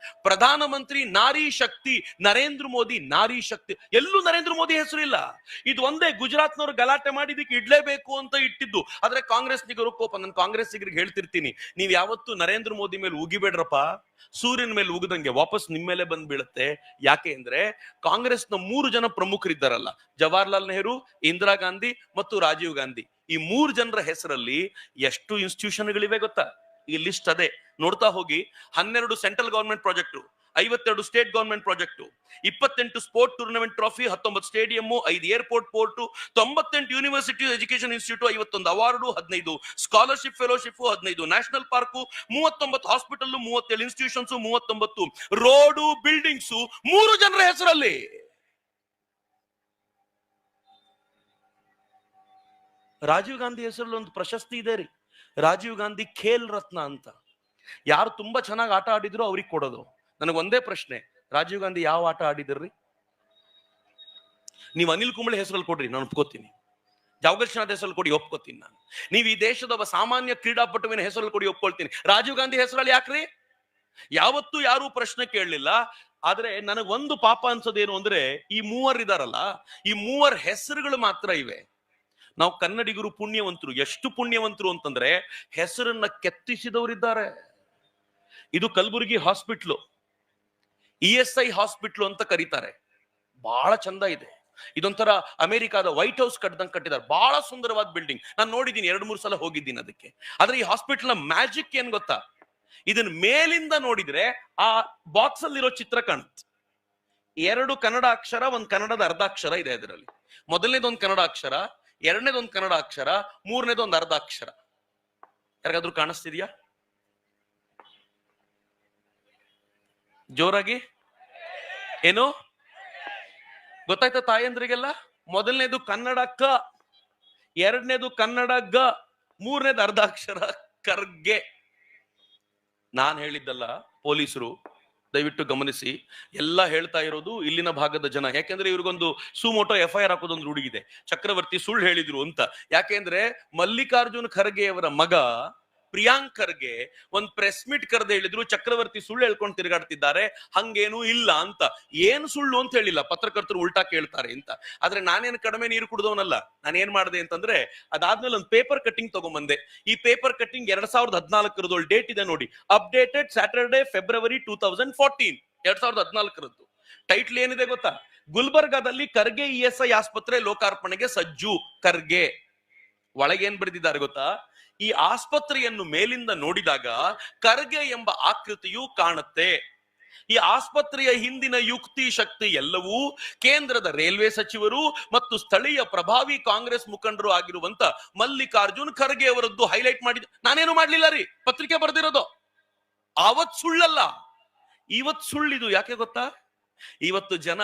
ಪ್ರಧಾನಮಂತ್ರಿ ನಾರಿ ಶಕ್ತಿ ನರೇಂದ್ರ ಮೋದಿ ನಾರಿ ಶಕ್ತಿ. ಎಲ್ಲೂ ನರೇಂದ್ರ ಮೋದಿ ಹೆಸರು ಇಲ್ಲ. ಇದು ಒಂದೇ ಗುಜರಾತ್ನವರು ಗಲಾಟೆ ಮಾಡಿದಕ್ಕೆ ಇಡ್ಲೇಬೇಕು ಅಂತ ಇಟ್ಟಿದ್ದು. ಆದ್ರೆ ಕಾಂಗ್ರೆಸ್ನಿಗರು ಕೋಪ. ನಾನು ಕಾಂಗ್ರೆಸ್ಸಿಗರಿಗೆ ಹೇಳ್ತಿರ್ತೀನಿ, ನೀವ್ ಯಾವತ್ತು ನರೇಂದ್ರ ಮೋದಿ ಮೇಲೆ ಉಗಿಬೇಡ್ರಪ್ಪ, ಸೂರ್ಯನ ಮೇಲೆ ಉಗಿದಂಗೆ ವಾಪಸ್ ನಿಮ್ಮ ಮೇಲೆ ಬಂದ್ ಬೀಳುತ್ತೆ. ಯಾಕೆ ಅಂದ್ರೆ ಕಾಂಗ್ರೆಸ್ನ 3 ಜನ ಪ್ರಮುಖರಿದ್ದಾರಲ್ಲ, ಜವಾಹರ್ಲಾಲ್ ನೆಹರು, ಇಂದಿರಾ ಗಾಂಧಿ ಮತ್ತು ರಾಜೀವ್ ಗಾಂಧಿ. ಈ 3 ಜನರ ಹೆಸರಲ್ಲಿ ಎಷ್ಟು ಇನ್ಸ್ಟಿಟ್ಯೂಷನ್ಗಳಿವೆ ಗೊತ್ತಾ? ಈ ಲಿಸ್ಟ್ ಅದೇ ನೋಡ್ತಾ ಹೋಗಿ. 12 central government project, 52 state government project, 28 sport tournament trophy, 19 stadium, 5 airport port, 98 university education institute, 51 award, 15 scholarship fellowship, 15 national park, 39 hospital, 37 institutions, 39 road buildings, 3 ಜನರ ಹೆಸರಲ್ಲಿ. ರಾಜೀವ್ ಗಾಂಧಿ ಹೆಸರಲ್ಲಿ ಒಂದು ಪ್ರಶಸ್ತಿ ಇದೆ ರೀ, ರಾಜೀವ್ ಗಾಂಧಿ ಖೇಲ್ ರತ್ನ ಅಂತ. ಯಾರು ತುಂಬಾ ಚೆನ್ನಾಗಿ ಆಟ ಆಡಿದ್ರು ಅವ್ರಿಗೆ ಕೊಡೋದು. ನನಗೆ ಒಂದೇ ಪ್ರಶ್ನೆ, ರಾಜೀವ್ ಗಾಂಧಿ ಯಾವ ಆಟ ಆಡಿದ್ರಿ? ನೀವು ಅನಿಲ್ ಕುಂಬ್ಳೆ ಹೆಸರಲ್ಲಿ ಕೊಡ್ರಿ, ನಾನು ಒಪ್ಕೋತೀನಿ. ಜಾವಗರ್ಷನಾಥ್ ಹೆಸರಲ್ಲಿ ಕೊಡಿ, ಒಪ್ಕೋತೀನಿ ನಾನು. ನೀವು ಈ ದೇಶದ ಒಬ್ಬ ಸಾಮಾನ್ಯ ಕ್ರೀಡಾಪಟುವಿನ ಹೆಸರಲ್ಲಿ ಕೊಡಿ, ಒಪ್ಕೊಳ್ತೀನಿ. ರಾಜೀವ್ ಗಾಂಧಿ ಹೆಸರಲ್ಲಿ ಯಾಕ್ರಿ? ಯಾವತ್ತೂ ಯಾರು ಪ್ರಶ್ನೆ ಕೇಳಲಿಲ್ಲ. ಆದ್ರೆ ನನಗೊಂದು ಪಾಪ ಅನ್ಸೋದೇನು ಅಂದ್ರೆ, ಈ 3 ಇದಾರಲ್ಲ, ಈ 3 ಹೆಸರುಗಳು ಮಾತ್ರ ಇವೆ. ನಾವು ಕನ್ನಡಿಗರು ಪುಣ್ಯವಂತರು. ಎಷ್ಟು ಪುಣ್ಯವಂತರು ಅಂತಂದ್ರೆ ಹೆಸರನ್ನ ಕೆತ್ತಿಸಿದವರಿದ್ದಾರೆ. ಇದು ಕಲಬುರಗಿ ಹಾಸ್ಪಿಟ್ಲು, ESI ಹಾಸ್ಪಿಟ್ಲು ಅಂತ ಕರೀತಾರೆ. ಬಹಳ ಚಂದ ಇದೆ. ಇದೊಂಥರ ಅಮೆರಿಕಾದ ವೈಟ್ ಹೌಸ್ ಕಟ್ಟದಂಗೆ ಕಟ್ಟಿದ್ದಾರೆ. ಬಹಳ ಸುಂದರವಾದ ಬಿಲ್ಡಿಂಗ್. ನಾನು ನೋಡಿದ್ದೀನಿ, 2-3 ಸಲ ಹೋಗಿದ್ದೀನಿ ಅದಕ್ಕೆ. ಆದ್ರೆ ಈ ಹಾಸ್ಪಿಟಲ್ ನ ಮ್ಯಾಜಿಕ್ ಏನ್ ಗೊತ್ತಾ? ಇದನ್ನ ಮೇಲಿಂದ ನೋಡಿದ್ರೆ ಆ ಬಾಕ್ಸ್ ಅಲ್ಲಿರೋ ಚಿತ್ರ ಕಾಣುತ್ತೆ. 2 ಕನ್ನಡ ಅಕ್ಷರ, 1 ಕನ್ನಡದ ಅರ್ಧ ಅಕ್ಷರ ಇದೆ ಅದರಲ್ಲಿ. ಮೊದಲನೇದೊಂದು ಕನ್ನಡ ಅಕ್ಷರ, ಎರಡನೇದೊಂದು ಕನ್ನಡ ಅಕ್ಷರ, ಮೂರನೇದೊಂದು ಅರ್ಧ ಅಕ್ಷರ. ಯಾರಿಗಾದ್ರೂ ಕಾಣಿಸ್ತಿದ್ಯಾ? ಜೋರಾಗಿ ಏನು ಗೊತ್ತಾಯ್ತಾ ತಾಯಂದ್ರಿಗೆಲ್ಲ? ಮೊದಲನೇದು ಕನ್ನಡ ಕ, ಎರಡನೇದು ಕನ್ನಡ ಗ, ಮೂರನೇದು ಅರ್ಧ ಅಕ್ಷರ ಕರ್ಗೆ. ನಾನ್ ಹೇಳಿದ್ದಲ್ಲ, ಪೊಲೀಸರು ದಯವಿಟ್ಟು ಗಮನಿಸಿ. ಎಲ್ಲ ಹೇಳ್ತಾ ಇರೋದು ಇಲ್ಲಿನ ಭಾಗದ ಜನ. ಯಾಕೆಂದ್ರೆ ಇವ್ರಿಗೊಂದು ಸುಮೋಟೋ FIR ಹಾಕೋದೊಂದು ರೂಢಿಗಿದೆ. ಚಕ್ರವರ್ತಿ ಸುಳ್ಳು ಹೇಳಿದ್ರು ಅಂತ. ಯಾಕೆಂದ್ರೆ ಮಲ್ಲಿಕಾರ್ಜುನ್ ಖರ್ಗೆ ಅವರ ಮಗ ಪ್ರಿಯಾಂಕ್ ಖರ್ಗೆ ಒಂದ್ ಪ್ರೆಸ್ ಮೀಟ್ ಕರೆದು ಹೇಳಿದ್ರು, ಚಕ್ರವರ್ತಿ ಸುಳ್ಳು ಹೇಳ್ಕೊಂಡು ತಿರುಗಾಡ್ತಿದ್ದಾರೆ, ಹಂಗೇನು ಇಲ್ಲ ಅಂತ. ಏನು ಸುಳ್ಳು ಅಂತ ಹೇಳಿಲ್ಲ, ಪತ್ರಕರ್ತರು ಉಲ್ಟಾ ಕೇಳ್ತಾರೆ ಅಂತ. ಆದ್ರೆ ನಾನೇನು ಕಡಿಮೆ ನೀರು ಕುಡ್ದವನಲ್ಲ. ನಾನೇನ್ ಮಾಡಿದೆ ಅಂತಂದ್ರೆ, ಅದಾದ್ಮೇಲೆ ಒಂದು ಪೇಪರ್ ಕಟ್ಟಿಂಗ್ ತಗೊಂಬಂದೆ. ಈ ಪೇಪರ್ ಕಟ್ಟಿಂಗ್ 2014 ಡೇಟ್ ಇದೆ ನೋಡಿ, ಅಪ್ಡೇಟೆಡ್ ಸ್ಯಾಟರ್ಡೆ ಫೆಬ್ರವರಿ 2014, 2014. ಟೈಟ್ಲ್ ಏನಿದೆ ಗೊತ್ತಾ? ಗುಲ್ಬರ್ಗಾದಲ್ಲಿ ಖರ್ಗೆ ESI ಆಸ್ಪತ್ರೆ ಲೋಕಾರ್ಪಣೆಗೆ ಸಜ್ಜು ಖರ್ಗೆ. ಒಳಗೇನ್ ಬರೆದಿದ್ದಾರೆ ಗೊತ್ತಾ? ಈ ಆಸ್ಪತ್ರೆಯನ್ನು ಮೇಲಿಂದ ನೋಡಿದಾಗ ಖರ್ಗೆ ಎಂಬ ಆಕೃತಿಯು ಕಾಣುತ್ತೆ. ಈ ಆಸ್ಪತ್ರೆಯ ಹಿಂದಿನ ಯುಕ್ತಿ ಶಕ್ತಿ ಎಲ್ಲವೂ ಕೇಂದ್ರದ ರೈಲ್ವೆ ಸಚಿವರು ಮತ್ತು ಸ್ಥಳೀಯ ಪ್ರಭಾವಿ ಕಾಂಗ್ರೆಸ್ ಮುಖಂಡರು ಆಗಿರುವಂತ ಮಲ್ಲಿಕಾರ್ಜುನ್ ಖರ್ಗೆ ಅವರದ್ದು ಹೈಲೈಟ್ ಮಾಡಿದ. ನಾನೇನು ಮಾಡ್ಲಿಲ್ಲ ರೀ, ಪತ್ರಿಕೆ ಬರೆದಿರೋದು. ಆವತ್ ಸುಳ್ಳಲ್ಲ, ಇವತ್ ಸುಳ್ಳಿದು. ಯಾಕೆ ಗೊತ್ತಾ? ಇವತ್ತು ಜನ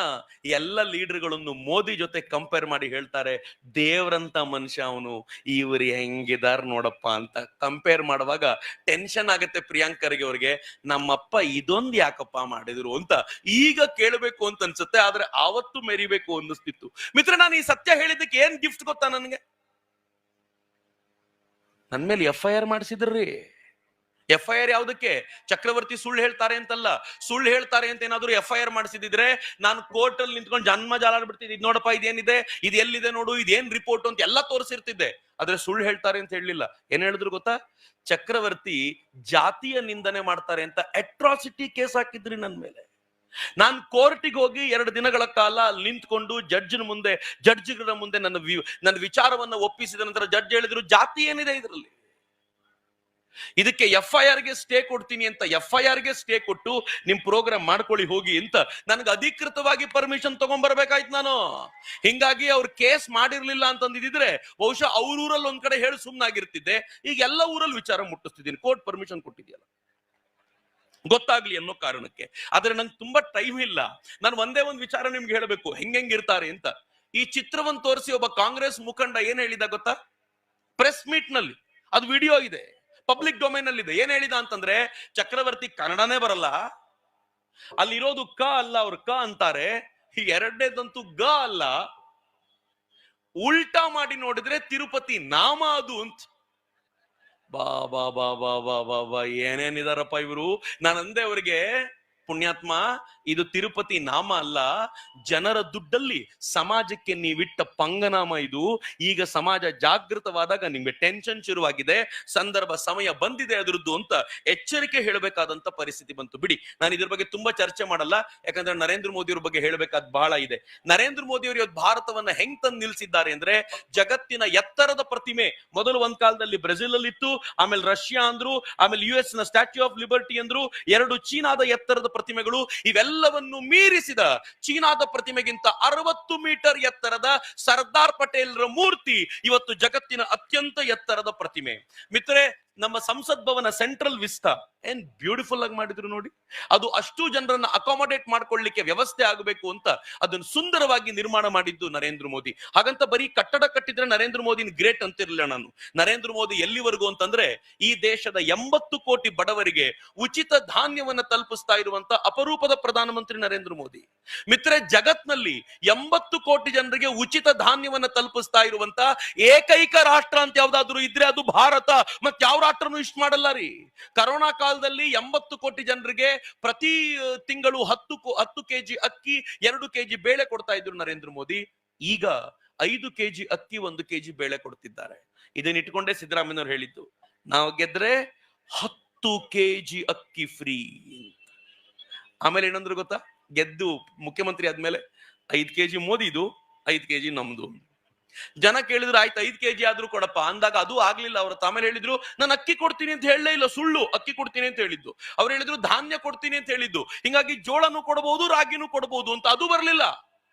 ಎಲ್ಲ ಲೀಡರ್ಗಳನ್ನು ಮೋದಿ ಜೊತೆ ಕಂಪೇರ್ ಮಾಡಿ ಹೇಳ್ತಾರೆ, ದೇವ್ರಂತ ಮನುಷ್ಯ ಅವನು, ಇವ್ರು ಹೆಂಗಿದಾರ್ ನೋಡಪ್ಪ ಅಂತ ಕಂಪೇರ್ ಮಾಡುವಾಗ ಟೆನ್ಷನ್ ಆಗತ್ತೆ ಪ್ರಿಯಾಂಕ್ ಖರ್ಗೆ ಅವ್ರಿಗೆ. ನಮ್ಮಪ್ಪ ಇದೊಂದು ಯಾಕಪ್ಪ ಮಾಡಿದ್ರು ಅಂತ ಈಗ ಕೇಳಬೇಕು ಅಂತ ಅನ್ಸುತ್ತೆ. ಆದ್ರೆ ಆವತ್ತು ಮೆರಿಬೇಕು ಅನ್ನಿಸ್ತಿತ್ತು. ಮಿತ್ರ, ನಾನು ಈ ಸತ್ಯ ಹೇಳಿದ್ದಕ್ಕೆ ಏನ್ ಗಿಫ್ಟ್ ಗೊತ್ತಾ ನನಗೆ? ನನ್ ಮೇಲೆ FIR ಮಾಡಿಸಿದ್ರಿ. FIR ಯಾವುದಕ್ಕೆ? ಚಕ್ರವರ್ತಿ ಸುಳ್ಳು ಹೇಳ್ತಾರೆ ಅಂತಲ್ಲ. ಸುಳ್ಳು ಹೇಳ್ತಾರೆ ಅಂತ ಏನಾದ್ರು FIR ಮಾಡಿಸಿದ್ರೆ ನಾನು ಕೋರ್ಟ್ ಅಲ್ಲಿ ನಿಂತ್ಕೊಂಡು ಜನ್ಮ ಜಾಲಾಡ್ಬಿಡ್ತಿದ್ದೆ. ಇದು ನೋಡಪ್ಪ, ಇದೇನಿದೆ, ಇದು ಎಲ್ಲಿದೆ ನೋಡು, ಇದೇನ್ ರಿಪೋರ್ಟ್ ಅಂತ ಎಲ್ಲ ತೋರಿಸಿರ್ತಿದ್ದೆ. ಆದ್ರೆ ಸುಳ್ಳು ಹೇಳ್ತಾರೆ ಅಂತ ಹೇಳಲಿಲ್ಲ. ಏನ್ ಹೇಳಿದ್ರು ಗೊತ್ತಾ? ಚಕ್ರವರ್ತಿ ಜಾತಿಯ ನಿಂದನೆ ಮಾಡ್ತಾರೆ ಅಂತ ಅಟ್ರಾಸಿಟಿ ಕೇಸ್ ಹಾಕಿದ್ರಿ ನನ್ ಮೇಲೆ. ನಾನು ಕೋರ್ಟಿಗೆ ಹೋಗಿ 2 ದಿನಗಳ ಕಾಲ ನಿಂತ್ಕೊಂಡು ಜಡ್ಜ್ಗಳ ಮುಂದೆ ನನ್ನ ವಿಚಾರವನ್ನ ಒಪ್ಪಿಸಿದ ನಂತರ ಜಡ್ಜ್ ಹೇಳಿದ್ರು, ಜಾತಿ ಏನಿದೆ ಇದರಲ್ಲಿ, ಇದಕ್ಕೆ FIR ಗೆ ಸ್ಟೇ ಕೊಡ್ತೀನಿ ಅಂತ. FIR ಗೆ ಸ್ಟೇ ಕೊಟ್ಟು ನಿಮ್ ಪ್ರೋಗ್ರಾಮ್ ಮಾಡ್ಕೊಳ್ಳಿ ಹೋಗಿ ಅಂತ ನನಗೆ ಅಧಿಕೃತವಾಗಿ ಪರ್ಮಿಷನ್ ತಗೊಂಡ್ಬರ್ಬೇಕಾಯ್ತು ನಾನು. ಹಿಂಗಾಗಿ ಅವ್ರು ಕೇಸ್ ಮಾಡಿರ್ಲಿಲ್ಲ ಅಂತಂದಿದ್ರೆ ಬಹುಶಃ ಅವ್ರ ಊರಲ್ಲಿ ಒಂದ್ ಕಡೆ ಹೇಳಿ ಸುಮ್ನಾಗಿರ್ತಿದ್ದೆ. ಈಗ ಎಲ್ಲ ಊರಲ್ಲಿ ವಿಚಾರ ಮುಟ್ಟಿಸ್ತಿದ್ದೀನಿ, ಕೋರ್ಟ್ ಪರ್ಮಿಷನ್ ಕೊಟ್ಟಿದ್ಯಲ್ಲ ಗೊತ್ತಾಗ್ಲಿ ಅನ್ನೋ ಕಾರಣಕ್ಕೆ. ಆದ್ರೆ ನಂಗೆ ತುಂಬಾ ಟೈಮ್ ಇಲ್ಲ. ನಾನು ಒಂದೇ ಒಂದು ವಿಚಾರ ನಿಮ್ಗೆ ಹೇಳಬೇಕು, ಹೆಂಗಿರ್ತಾರೆ ಅಂತ. ಈ ಚಿತ್ರವನ್ನು ತೋರಿಸಿ ಒಬ್ಬ ಕಾಂಗ್ರೆಸ್ ಮುಖಂಡ ಏನ್ ಹೇಳಿದ ಗೊತ್ತಾ? ಪ್ರೆಸ್ ಮೀಟ್ ನಲ್ಲಿ, ಅದು ವಿಡಿಯೋ ಇದೆ, ಪಬ್ಲಿಕ್ ಡೊಮೈನ್ ಅಲ್ಲಿ ಇದೆ. ಏನ್ ಹೇಳಿದ ಅಂತಂದ್ರೆ, ಚಕ್ರವರ್ತಿ ಕನ್ನಡನೇ ಬರಲ್ಲ, ಅಲ್ಲಿರೋದು ಕ ಅಲ್ಲ, ಅವ್ರು ಕ ಅಂತಾರೆ, ಎರಡನೇದಂತೂ ಗ ಅಲ್ಲ, ಉಲ್ಟಾ ಮಾಡಿ ನೋಡಿದ್ರೆ ತಿರುಪತಿ ನಾಮ ಅದು ಅಂತ. ಬಾ ಬಾ ಬಾ ಬಾ ಬಾ ಬಾ ಬಾ ಏನೇನಿದಾರಪ್ಪ ಇವರು. ನಾನಂದೆ ಅವರಿಗೆ, ಪುಣ್ಯಾತ್ಮ, ಇದು ತಿರುಪತಿ ನಾಮ ಅಲ್ಲ, ಜನರ ದುಡ್ಡಲ್ಲಿ ಸಮಾಜಕ್ಕೆ ನೀವಿಟ್ಟ ಪಂಗನಾಮ ಇದು. ಈಗ ಸಮಾಜ ಜಾಗೃತವಾದಾಗ ನಿಮ್ಗೆ ಟೆನ್ಷನ್ ಶುರುವಾಗಿದೆ, ಸಂದರ್ಭ ಸಮಯ ಬಂದಿದೆ ಅದರದ್ದು ಅಂತ ಎಚ್ಚರಿಕೆ ಹೇಳಬೇಕಾದಂತ ಪರಿಸ್ಥಿತಿ ಬಂತು. ಬಿಡಿ, ನಾನು ಇದ್ರ ಬಗ್ಗೆ ತುಂಬಾ ಚರ್ಚೆ ಮಾಡಲ್ಲ, ಯಾಕಂದ್ರೆ ನರೇಂದ್ರ ಮೋದಿ ಅವ್ರ ಬಗ್ಗೆ ಹೇಳಬೇಕಾದ್ ಬಹಳ ಇದೆ. ನರೇಂದ್ರ ಮೋದಿ ಅವರು ಇವತ್ತು ಭಾರತವನ್ನ ಹೆಂಗ್ ತಂದು ನಿಲ್ಸಿದ್ದಾರೆ ಅಂದ್ರೆ, ಜಗತ್ತಿನ ಎತ್ತರದ ಪ್ರತಿಮೆ. ಮೊದಲು ಒಂದ್ ಕಾಲದಲ್ಲಿ ಬ್ರೆಜಿಲ್ ಅಲ್ಲಿ ಇತ್ತು, ಆಮೇಲೆ ರಷ್ಯಾ ಅಂದ್ರು, ಆಮೇಲೆ US ನ ಸ್ಟ್ಯಾಚ್ಯೂ ಆಫ್ ಲಿಬರ್ಟಿ ಅಂದ್ರು, 2 ಚೀನಾದ ಎತ್ತರದ ಪ್ರತಿಮೆಗಳು. ಇವೆಲ್ಲವನ್ನು ಮೀರಿಸಿದ ಚೀನಾದ ಪ್ರತಿಮೆಗಿಂತ 60 ಮೀಟರ್ ಎತ್ತರದ ಸರ್ದಾರ್ ಪಟೇಲ್ರ ಮೂರ್ತಿ ಇವತ್ತು ಜಗತ್ತಿನ ಅತ್ಯಂತ ಎತ್ತರದ ಪ್ರತಿಮೆ. ಮಿತ್ರರೆ, ನಮ್ಮ ಸಂಸತ್ ಭವನ ಸೆಂಟ್ರಲ್ ವಿಸ್ತಾ ಏನ್ ಬ್ಯೂಟಿಫುಲ್ ಆಗಿ ಮಾಡಿದ್ರು ನೋಡಿ. ಅದು ಅಷ್ಟು ಜನರನ್ನ ಅಕಾಮಡೇಟ್ ಮಾಡ್ಕೊಳ್ಳಿಕ್ಕೆ ವ್ಯವಸ್ಥೆ ಆಗಬೇಕು ಅಂತ ಅದನ್ನು ಸುಂದರವಾಗಿ ನಿರ್ಮಾಣ ಮಾಡಿದ್ದು ನರೇಂದ್ರ ಮೋದಿ. ಹಾಗಂತ ಬರೀ ಕಟ್ಟಡ ಕಟ್ಟಿದ್ರೆ ನರೇಂದ್ರ ಮೋದಿ ಗ್ರೇಟ್ ಅಂತಿರ್ಲಿಲ್ಲ ನಾನು. ನರೇಂದ್ರ ಮೋದಿ ಎಲ್ಲಿವರೆಗೂ ಅಂತಂದ್ರೆ, ಈ ದೇಶದ 80 ಕೋಟಿ ಬಡವರಿಗೆ ಉಚಿತ ಧಾನ್ಯವನ್ನ ತಲುಪಿಸ್ತಾ ಇರುವಂತ ಅಪರೂಪದ ಪ್ರಧಾನಮಂತ್ರಿ ನರೇಂದ್ರ ಮೋದಿ. ಮಿತ್ರರೆ, ಜಗತ್ನಲ್ಲಿ 80 ಕೋಟಿ ಜನರಿಗೆ ಉಚಿತ ಧಾನ್ಯವನ್ನ ತಲುಪಿಸ್ತಾ ಇರುವಂತ ಏಕೈಕ ರಾಷ್ಟ್ರ ಅಂತ ಯಾವ್ದಾದ್ರು ಇದ್ರೆ ಅದು ಭಾರತ. ಮತ್ ಯಾವ ರಾಷ್ಟ್ರನು ಇಷ್ಟು ಮಾಡಲ್ಲ ರೀ. ಕರೋನಾ ಕಾಲದಲ್ಲಿ 80 ಕೋಟಿ ಜನರಿಗೆ ಪ್ರತಿ ತಿಂಗಳು 10 ಕೆಜಿ ಅಕ್ಕಿ, 2 ಕೆಜಿ ಬೇಳೆ ಕೊಡ್ತಾ ಇದ್ರು ನರೇಂದ್ರ ಮೋದಿ. ಈಗ 5 ಕೆಜಿ ಅಕ್ಕಿ, 1 ಕೆಜಿ ಬೇಳೆ ಕೊಡ್ತಿದ್ದಾರೆ. ಇದನ್ನ ಇಟ್ಕೊಂಡೇ ಸಿದ್ದರಾಮಯ್ಯನವ್ರು ಹೇಳಿದ್ದು, ನಾವು ಗೆದ್ರೆ 10 ಕೆಜಿ ಅಕ್ಕಿ ಫ್ರೀ. ಆಮೇಲೆ ಏನಂದ್ರು ಗೊತ್ತಾ, ಗೆದ್ದು ಮುಖ್ಯಮಂತ್ರಿ ಆದ್ಮೇಲೆ 5 ಕೆಜಿ ಮೋದಿದು, 5 ಕೆಜಿ ನಮ್ದು. ಜನ ಕೇಳಿದ್ರು, ಆಯ್ತು 5 ಕೆಜಿ ಆದ್ರೂ ಕೊಡಪ್ಪ ಅಂದಾಗ ಅದು ಆಗ್ಲಿಲ್ಲ ಅವ್ರ. ಆಮೇಲೆ ಹೇಳಿದ್ರು, ನಾನು ಅಕ್ಕಿ ಕೊಡ್ತೀನಿ ಅಂತ ಹೇಳಲೇ ಇಲ್ಲ, ಸುಳ್ಳು. ಅಕ್ಕಿ ಕೊಡ್ತೀನಿ ಅಂತ ಹೇಳಿದ್ದು ಅವ್ರು. ಹೇಳಿದ್ರು ಧಾನ್ಯ ಕೊಡ್ತೀನಿ ಅಂತ ಹೇಳಿದ್ದು, ಹಿಂಗಾಗಿ ಜೋಳನೂ ಕೊಡಬಹುದು, ರಾಗಿನೂ ಕೊಡಬಹುದು ಅಂತ, ಅದು ಬರ್ಲಿಲ್ಲ.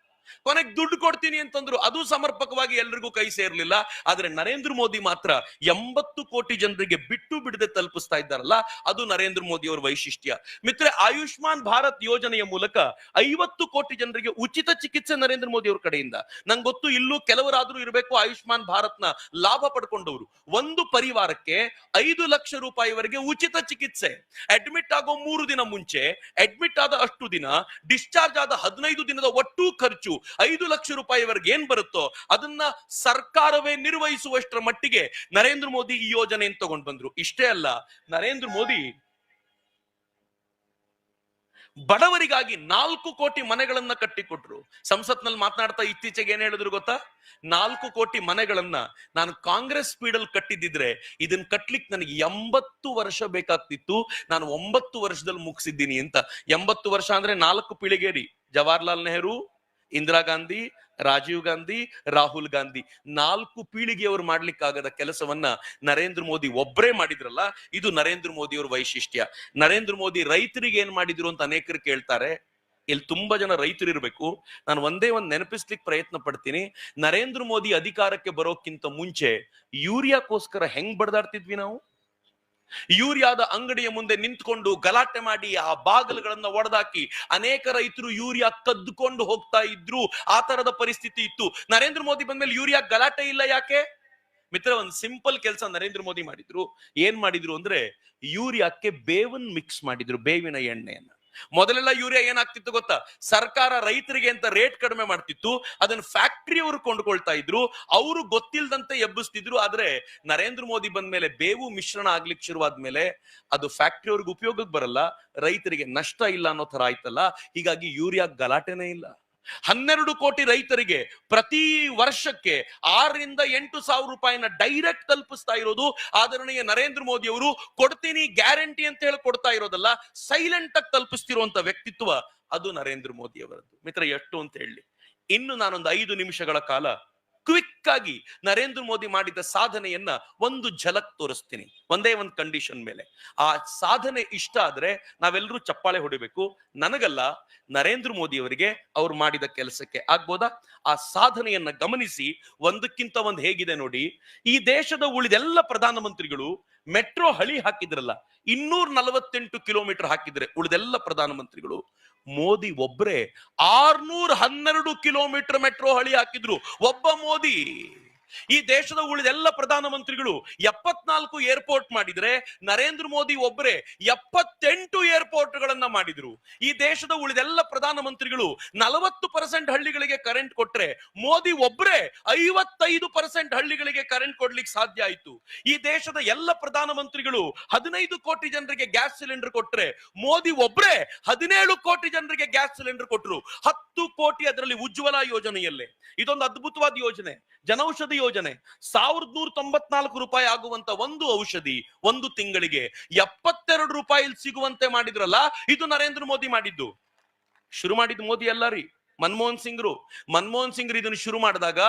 ಕೊನೆಗೆ ದುಡ್ಡು ಕೊಡ್ತೀನಿ ಅಂತಂದ್ರು, ಅದು ಸಮರ್ಪಕವಾಗಿ ಎಲ್ರಿಗೂ ಕೈ ಸೇರ್ಲಿಲ್ಲ. ಆದ್ರೆ ನರೇಂದ್ರ ಮೋದಿ ಮಾತ್ರ 80 ಕೋಟಿ ಜನರಿಗೆ ಬಿಟ್ಟು ಬಿಡದೆ ತಲುಪಿಸ್ತಾ ಇದ್ದಾರಲ್ಲ, ಅದು ನರೇಂದ್ರ ಮೋದಿ ಅವರ ವೈಶಿಷ್ಟ್ಯ. ಮಿತ್ರ, ಆಯುಷ್ಮಾನ್ ಭಾರತ್ ಯೋಜನೆಯ ಮೂಲಕ 50 ಕೋಟಿ ಜನರಿಗೆ ಉಚಿತ ಚಿಕಿತ್ಸೆ ನರೇಂದ್ರ ಮೋದಿ ಅವ್ರ ಕಡೆಯಿಂದ. ನಂಗೆ ಗೊತ್ತು, ಇಲ್ಲೂ ಕೆಲವರಾದ್ರೂ ಇರಬೇಕು ಆಯುಷ್ಮಾನ್ ಭಾರತ್ನ ಲಾಭ ಪಡ್ಕೊಂಡವರು. ಒಂದು ಪರಿವಾರಕ್ಕೆ 5 ಲಕ್ಷ ರೂಪಾಯಿವರೆಗೆ ಉಚಿತ ಚಿಕಿತ್ಸೆ. ಅಡ್ಮಿಟ್ ಆಗೋ 3 ದಿನ ಮುಂಚೆ, ಅಡ್ಮಿಟ್ ಆದ ಅಷ್ಟು ದಿನ, ಡಿಸ್ಚಾರ್ಜ್ ಆದ 15 ದಿನದ ಒಟ್ಟು ಖರ್ಚು 5 ಲಕ್ಷ ರೂಪಾಯಿವರೆಗೆ ಏನ್ ಬರುತ್ತೋ ಅದನ್ನ ಸರ್ಕಾರವೇ ನಿರ್ವಹಿಸುವಷ್ಟರ ಮಟ್ಟಿಗೆ ನರೇಂದ್ರ ಮೋದಿ ಈ ಯೋಜನೆಯನ್ನು ತಗೊಂಡು ಬಂದ್ರು. ಇಷ್ಟೇ ಅಲ್ಲ, ನರೇಂದ್ರ ಮೋದಿ ಬಡವರಿಗಾಗಿ 4 ಕೋಟಿ ಮನೆಗಳನ್ನ ಕಟ್ಟಿಕೊಟ್ರು. ಸಂಸತ್ನಲ್ಲಿ ಮಾತನಾಡ್ತಾ ಇತ್ತೀಚೆಗೆ ಏನ್ ಹೇಳಿದ್ರು ಗೊತ್ತಾ, 4 ಕೋಟಿ ಮನೆಗಳನ್ನ ನಾನು ಕಾಂಗ್ರೆಸ್ ಸ್ಪೀಡಲ್ಲಿ ಕಟ್ಟಿದ್ದಿದ್ರೆ ಇದನ್ನ ಕಟ್ಲಿಕ್ಕೆ ನನಗೆ 80 ವರ್ಷ ಬೇಕಾಗ್ತಿತ್ತು, ನಾನು 9 ವರ್ಷದಲ್ಲಿ ಮುಗಿಸಿದ್ದೀನಿ ಅಂತ. 80 ವರ್ಷ ಅಂದ್ರೆ 4 ಪೀಳಿಗೆ ರೀ. ಜವಾಹರ್ಲಾಲ್ ನೆಹರು, ಇಂದಿರಾ ಗಾಂಧಿ, ರಾಜೀವ್ ಗಾಂಧಿ, ರಾಹುಲ್ ಗಾಂಧಿ, 4 ಪೀಳಿಗೆಯವರು ಮಾಡ್ಲಿಕ್ಕಾಗದ ಕೆಲಸವನ್ನ ನರೇಂದ್ರ ಮೋದಿ ಒಬ್ಬರೇ ಮಾಡಿದ್ರಲ್ಲ, ಇದು ನರೇಂದ್ರ ಮೋದಿ ಅವರ ವೈಶಿಷ್ಟ್ಯ. ನರೇಂದ್ರ ಮೋದಿ ರೈತರಿಗೆ ಏನ್ ಮಾಡಿದ್ರು ಅಂತ ಅನೇಕರು ಕೇಳ್ತಾರೆ. ಇಲ್ಲಿ ತುಂಬಾ ಜನ ರೈತರು ಇರಬೇಕು. ನಾನು ಒಂದೇ ಒಂದು ನೆನಪಿಸ್ಲಿಕ್ಕೆ ಪ್ರಯತ್ನ ಪಡ್ತೀನಿ. ನರೇಂದ್ರ ಮೋದಿ ಅಧಿಕಾರಕ್ಕೆ ಬರೋಕ್ಕಿಂತ ಮುಂಚೆ ಯೂರಿಯಾಕ್ಕೋಸ್ಕರ ಹೆಂಗ್ ಬಡದಾಡ್ತಿದ್ವಿ ನಾವು. ಯೂರಿಯಾದ ಅಂಗಡಿಯ ಮುಂದೆ ನಿಂತ್ಕೊಂಡು ಗಲಾಟೆ ಮಾಡಿ ಆ ಬಾಗಿಲುಗಳನ್ನ ಒಡೆದಾಕಿ ಅನೇಕ ರೈತರು ಯೂರಿಯಾ ಕದ್ದುಕೊಂಡು ಹೋಗ್ತಾ ಇದ್ರು. ಆ ತರದ ಪರಿಸ್ಥಿತಿ ಇತ್ತು. ನರೇಂದ್ರ ಮೋದಿ ಬಂದ್ಮೇಲೆ ಯೂರಿಯಾ ಗಲಾಟೆ ಇಲ್ಲ. ಯಾಕೆ ಮಿತ್ರ? ಒಂದು ಸಿಂಪಲ್ ಕೆಲಸ ನರೇಂದ್ರ ಮೋದಿ ಮಾಡಿದ್ರು. ಏನ್ ಮಾಡಿದ್ರು ಅಂದ್ರೆ, ಯೂರಿಯಾಕ್ಕೆ ಬೇವನ್ ಮಿಕ್ಸ್ ಮಾಡಿದ್ರು, ಬೇವಿನ ಎಣ್ಣೆಯನ್ನ. ಮೊದಲೆಲ್ಲ ಯೂರಿಯಾ ಏನಾಗ್ತಿತ್ತು ಗೊತ್ತಾ, ಸರ್ಕಾರ ರೈತರಿಗೆ ಅಂತ ರೇಟ್ ಕಡಿಮೆ ಮಾಡ್ತಿತ್ತು, ಅದನ್ನ ಫ್ಯಾಕ್ಟರಿ ಅವರು ಕೊಂಡ್ಕೊಳ್ತಾ ಇದ್ರು, ಅವರು ಗೊತ್ತಿಲ್ದಂತೆ ಎಬ್ಬಿಸ್ತಿದ್ರು. ಆದ್ರೆ ನರೇಂದ್ರ ಮೋದಿ ಬಂದ್ಮೇಲೆ ಬೇವು ಮಿಶ್ರಣ ಆಗ್ಲಿಕ್ಕೆ ಶುರುವಾದ್ಮೇಲೆ ಅದು ಫ್ಯಾಕ್ಟರಿ ಅವ್ರಿಗೆ ಉಪಯೋಗಕ್ಕೆ ಬರಲ್ಲ, ರೈತರಿಗೆ ನಷ್ಟ ಇಲ್ಲ ಅನ್ನೋ ತರ ಆಯ್ತಲ್ಲ. ಹೀಗಾಗಿ ಯೂರಿಯಾ ಗಲಾಟೆನೇ ಇಲ್ಲ. 12 ಕೋಟಿ ರೈತರಿಗೆ ಪ್ರತಿ ವರ್ಷಕ್ಕೆ 6 ರಿಂದ 8 ಸಾವಿರ ರೂಪಾಯಿನ ಡೈರೆಕ್ಟ್ ತಲುಪಿಸ್ತಾ ಇರೋದು ಆದರಣೀಯ ನರೇಂದ್ರ ಮೋದಿ ಅವರು. ಕೊಡ್ತೀನಿ ಗ್ಯಾರಂಟಿ ಅಂತ ಹೇಳಿ ಕೊಡ್ತಾ ಇರೋದಲ್ಲ, ಸೈಲೆಂಟ್ ಆಗಿ ತಲುಪಿಸ್ತಿರುವಂತ ವ್ಯಕ್ತಿತ್ವ ಅದು ನರೇಂದ್ರ ಮೋದಿ ಅವರದ್ದು. ಮಿತ್ರ, ಎಷ್ಟು ಅಂತ ಹೇಳಿ ಇನ್ನು ನಾನೊಂದು 5 ನಿಮಿಷಗಳ ಕಾಲ ಕ್ವಿಕ್ ಆಗಿ ನರೇಂದ್ರ ಮೋದಿ ಮಾಡಿದ ಸಾಧನೆಯನ್ನ ಒಂದು ಝಲಕ್ ತೋರಿಸ್ತೀನಿ, ಒಂದೇ ಒಂದು ಕಂಡೀಷನ್ ಮೇಲೆ. ಆ ಸಾಧನೆ ಇಷ್ಟ ಆದ್ರೆ ನಾವೆಲ್ಲರೂ ಚಪ್ಪಾಳೆ ಹೊಡಿಬೇಕು. ನನಗಲ್ಲ, ನರೇಂದ್ರ ಮೋದಿ ಅವರಿಗೆ ಅವ್ರು ಮಾಡಿದ ಕೆಲಸಕ್ಕೆ. ಆಗ್ಬೋದಾ? ಆ ಸಾಧನೆಯನ್ನ ಗಮನಿಸಿ, ಒಂದಕ್ಕಿಂತ ಒಂದು ಹೇಗಿದೆ ನೋಡಿ. ಈ ದೇಶದ ಉಳಿದೆಲ್ಲ ಪ್ರಧಾನಮಂತ್ರಿಗಳು ಮೆಟ್ರೋ ಹಳಿ ಹಾಕಿದ್ರಲ್ಲ, 248 ಕಿಲೋಮೀಟರ್ ಹಾಕಿದ್ರೆ ಉಳಿದೆಲ್ಲ ಪ್ರಧಾನಮಂತ್ರಿಗಳು. ಮೋದಿ ಒಬ್ರೆ 612 ಕಿಲೋಮೀಟರ್ ಮೆಟ್ರೋ ಹಳಿ ಹಾಕಿದ್ರು. ಒಬ್ಬ ಮೋದಿ ಈ ದೇಶದ ಉಳಿದೆಲ್ಲ ಪ್ರಧಾನಮಂತ್ರಿಗಳು 74 ಏರ್ಪೋರ್ಟ್ ಮಾಡಿದ್ರೆ ನರೇಂದ್ರ ಮೋದಿ ಒಬ್ಬರೇ 78 ಏರ್ಪೋರ್ಟ್ ಗಳನ್ನ ಮಾಡಿದ್ರು. ಈ ದೇಶದ ಉಳಿದೆಲ್ಲ ಪ್ರಧಾನಮಂತ್ರಿಗಳು 40% ಹಳ್ಳಿಗಳಿಗೆ ಕರೆಂಟ್ ಕೊಟ್ರೆ ಮೋದಿ ಒಬ್ಬರೇ 55% ಹಳ್ಳಿಗಳಿಗೆ ಕರೆಂಟ್ ಕೊಡ್ಲಿಕ್ಕೆ ಸಾಧ್ಯ ಆಯ್ತು. ಈ ದೇಶದ ಎಲ್ಲ ಪ್ರಧಾನಮಂತ್ರಿಗಳು 15 ಕೋಟಿ ಜನರಿಗೆ ಗ್ಯಾಸ್ ಸಿಲಿಂಡರ್ ಕೊಟ್ರೆ ಮೋದಿ ಒಬ್ಬರೇ 17 ಕೋಟಿ ಜನರಿಗೆ ಗ್ಯಾಸ್ ಸಿಲಿಂಡರ್ ಕೊಟ್ಟರು. 10 ಕೋಟಿ ಅದರಲ್ಲಿ ಉಜ್ವಲ ಯೋಜನೆಯಲ್ಲೇ. ಇದೊಂದು ಅದ್ಭುತವಾದ ಯೋಜನೆ, ಜನೌಷಧಿ ಯೋಜನೆ. 1194 ರೂಪಾಯಿ ಆಗುವಂತ ಒಂದು ಔಷಧಿ ಒಂದು ತಿಂಗಳಿಗೆ 72 ರೂಪಾಯಿ ಸಿಗುವಂತೆ ಮಾಡಿದ್ರಲ್ಲ, ಇದು ನರೇಂದ್ರ ಮೋದಿ ಮಾಡಿದ್ದು. ಶುರು ಮಾಡಿದ್ದು ಮೋದಿ ಅಲ್ಲ ರೀ, ಮನಮೋಹನ್ ಸಿಂಗ್ ಇದನ್ನು ಶುರು ಮಾಡಿದಾಗ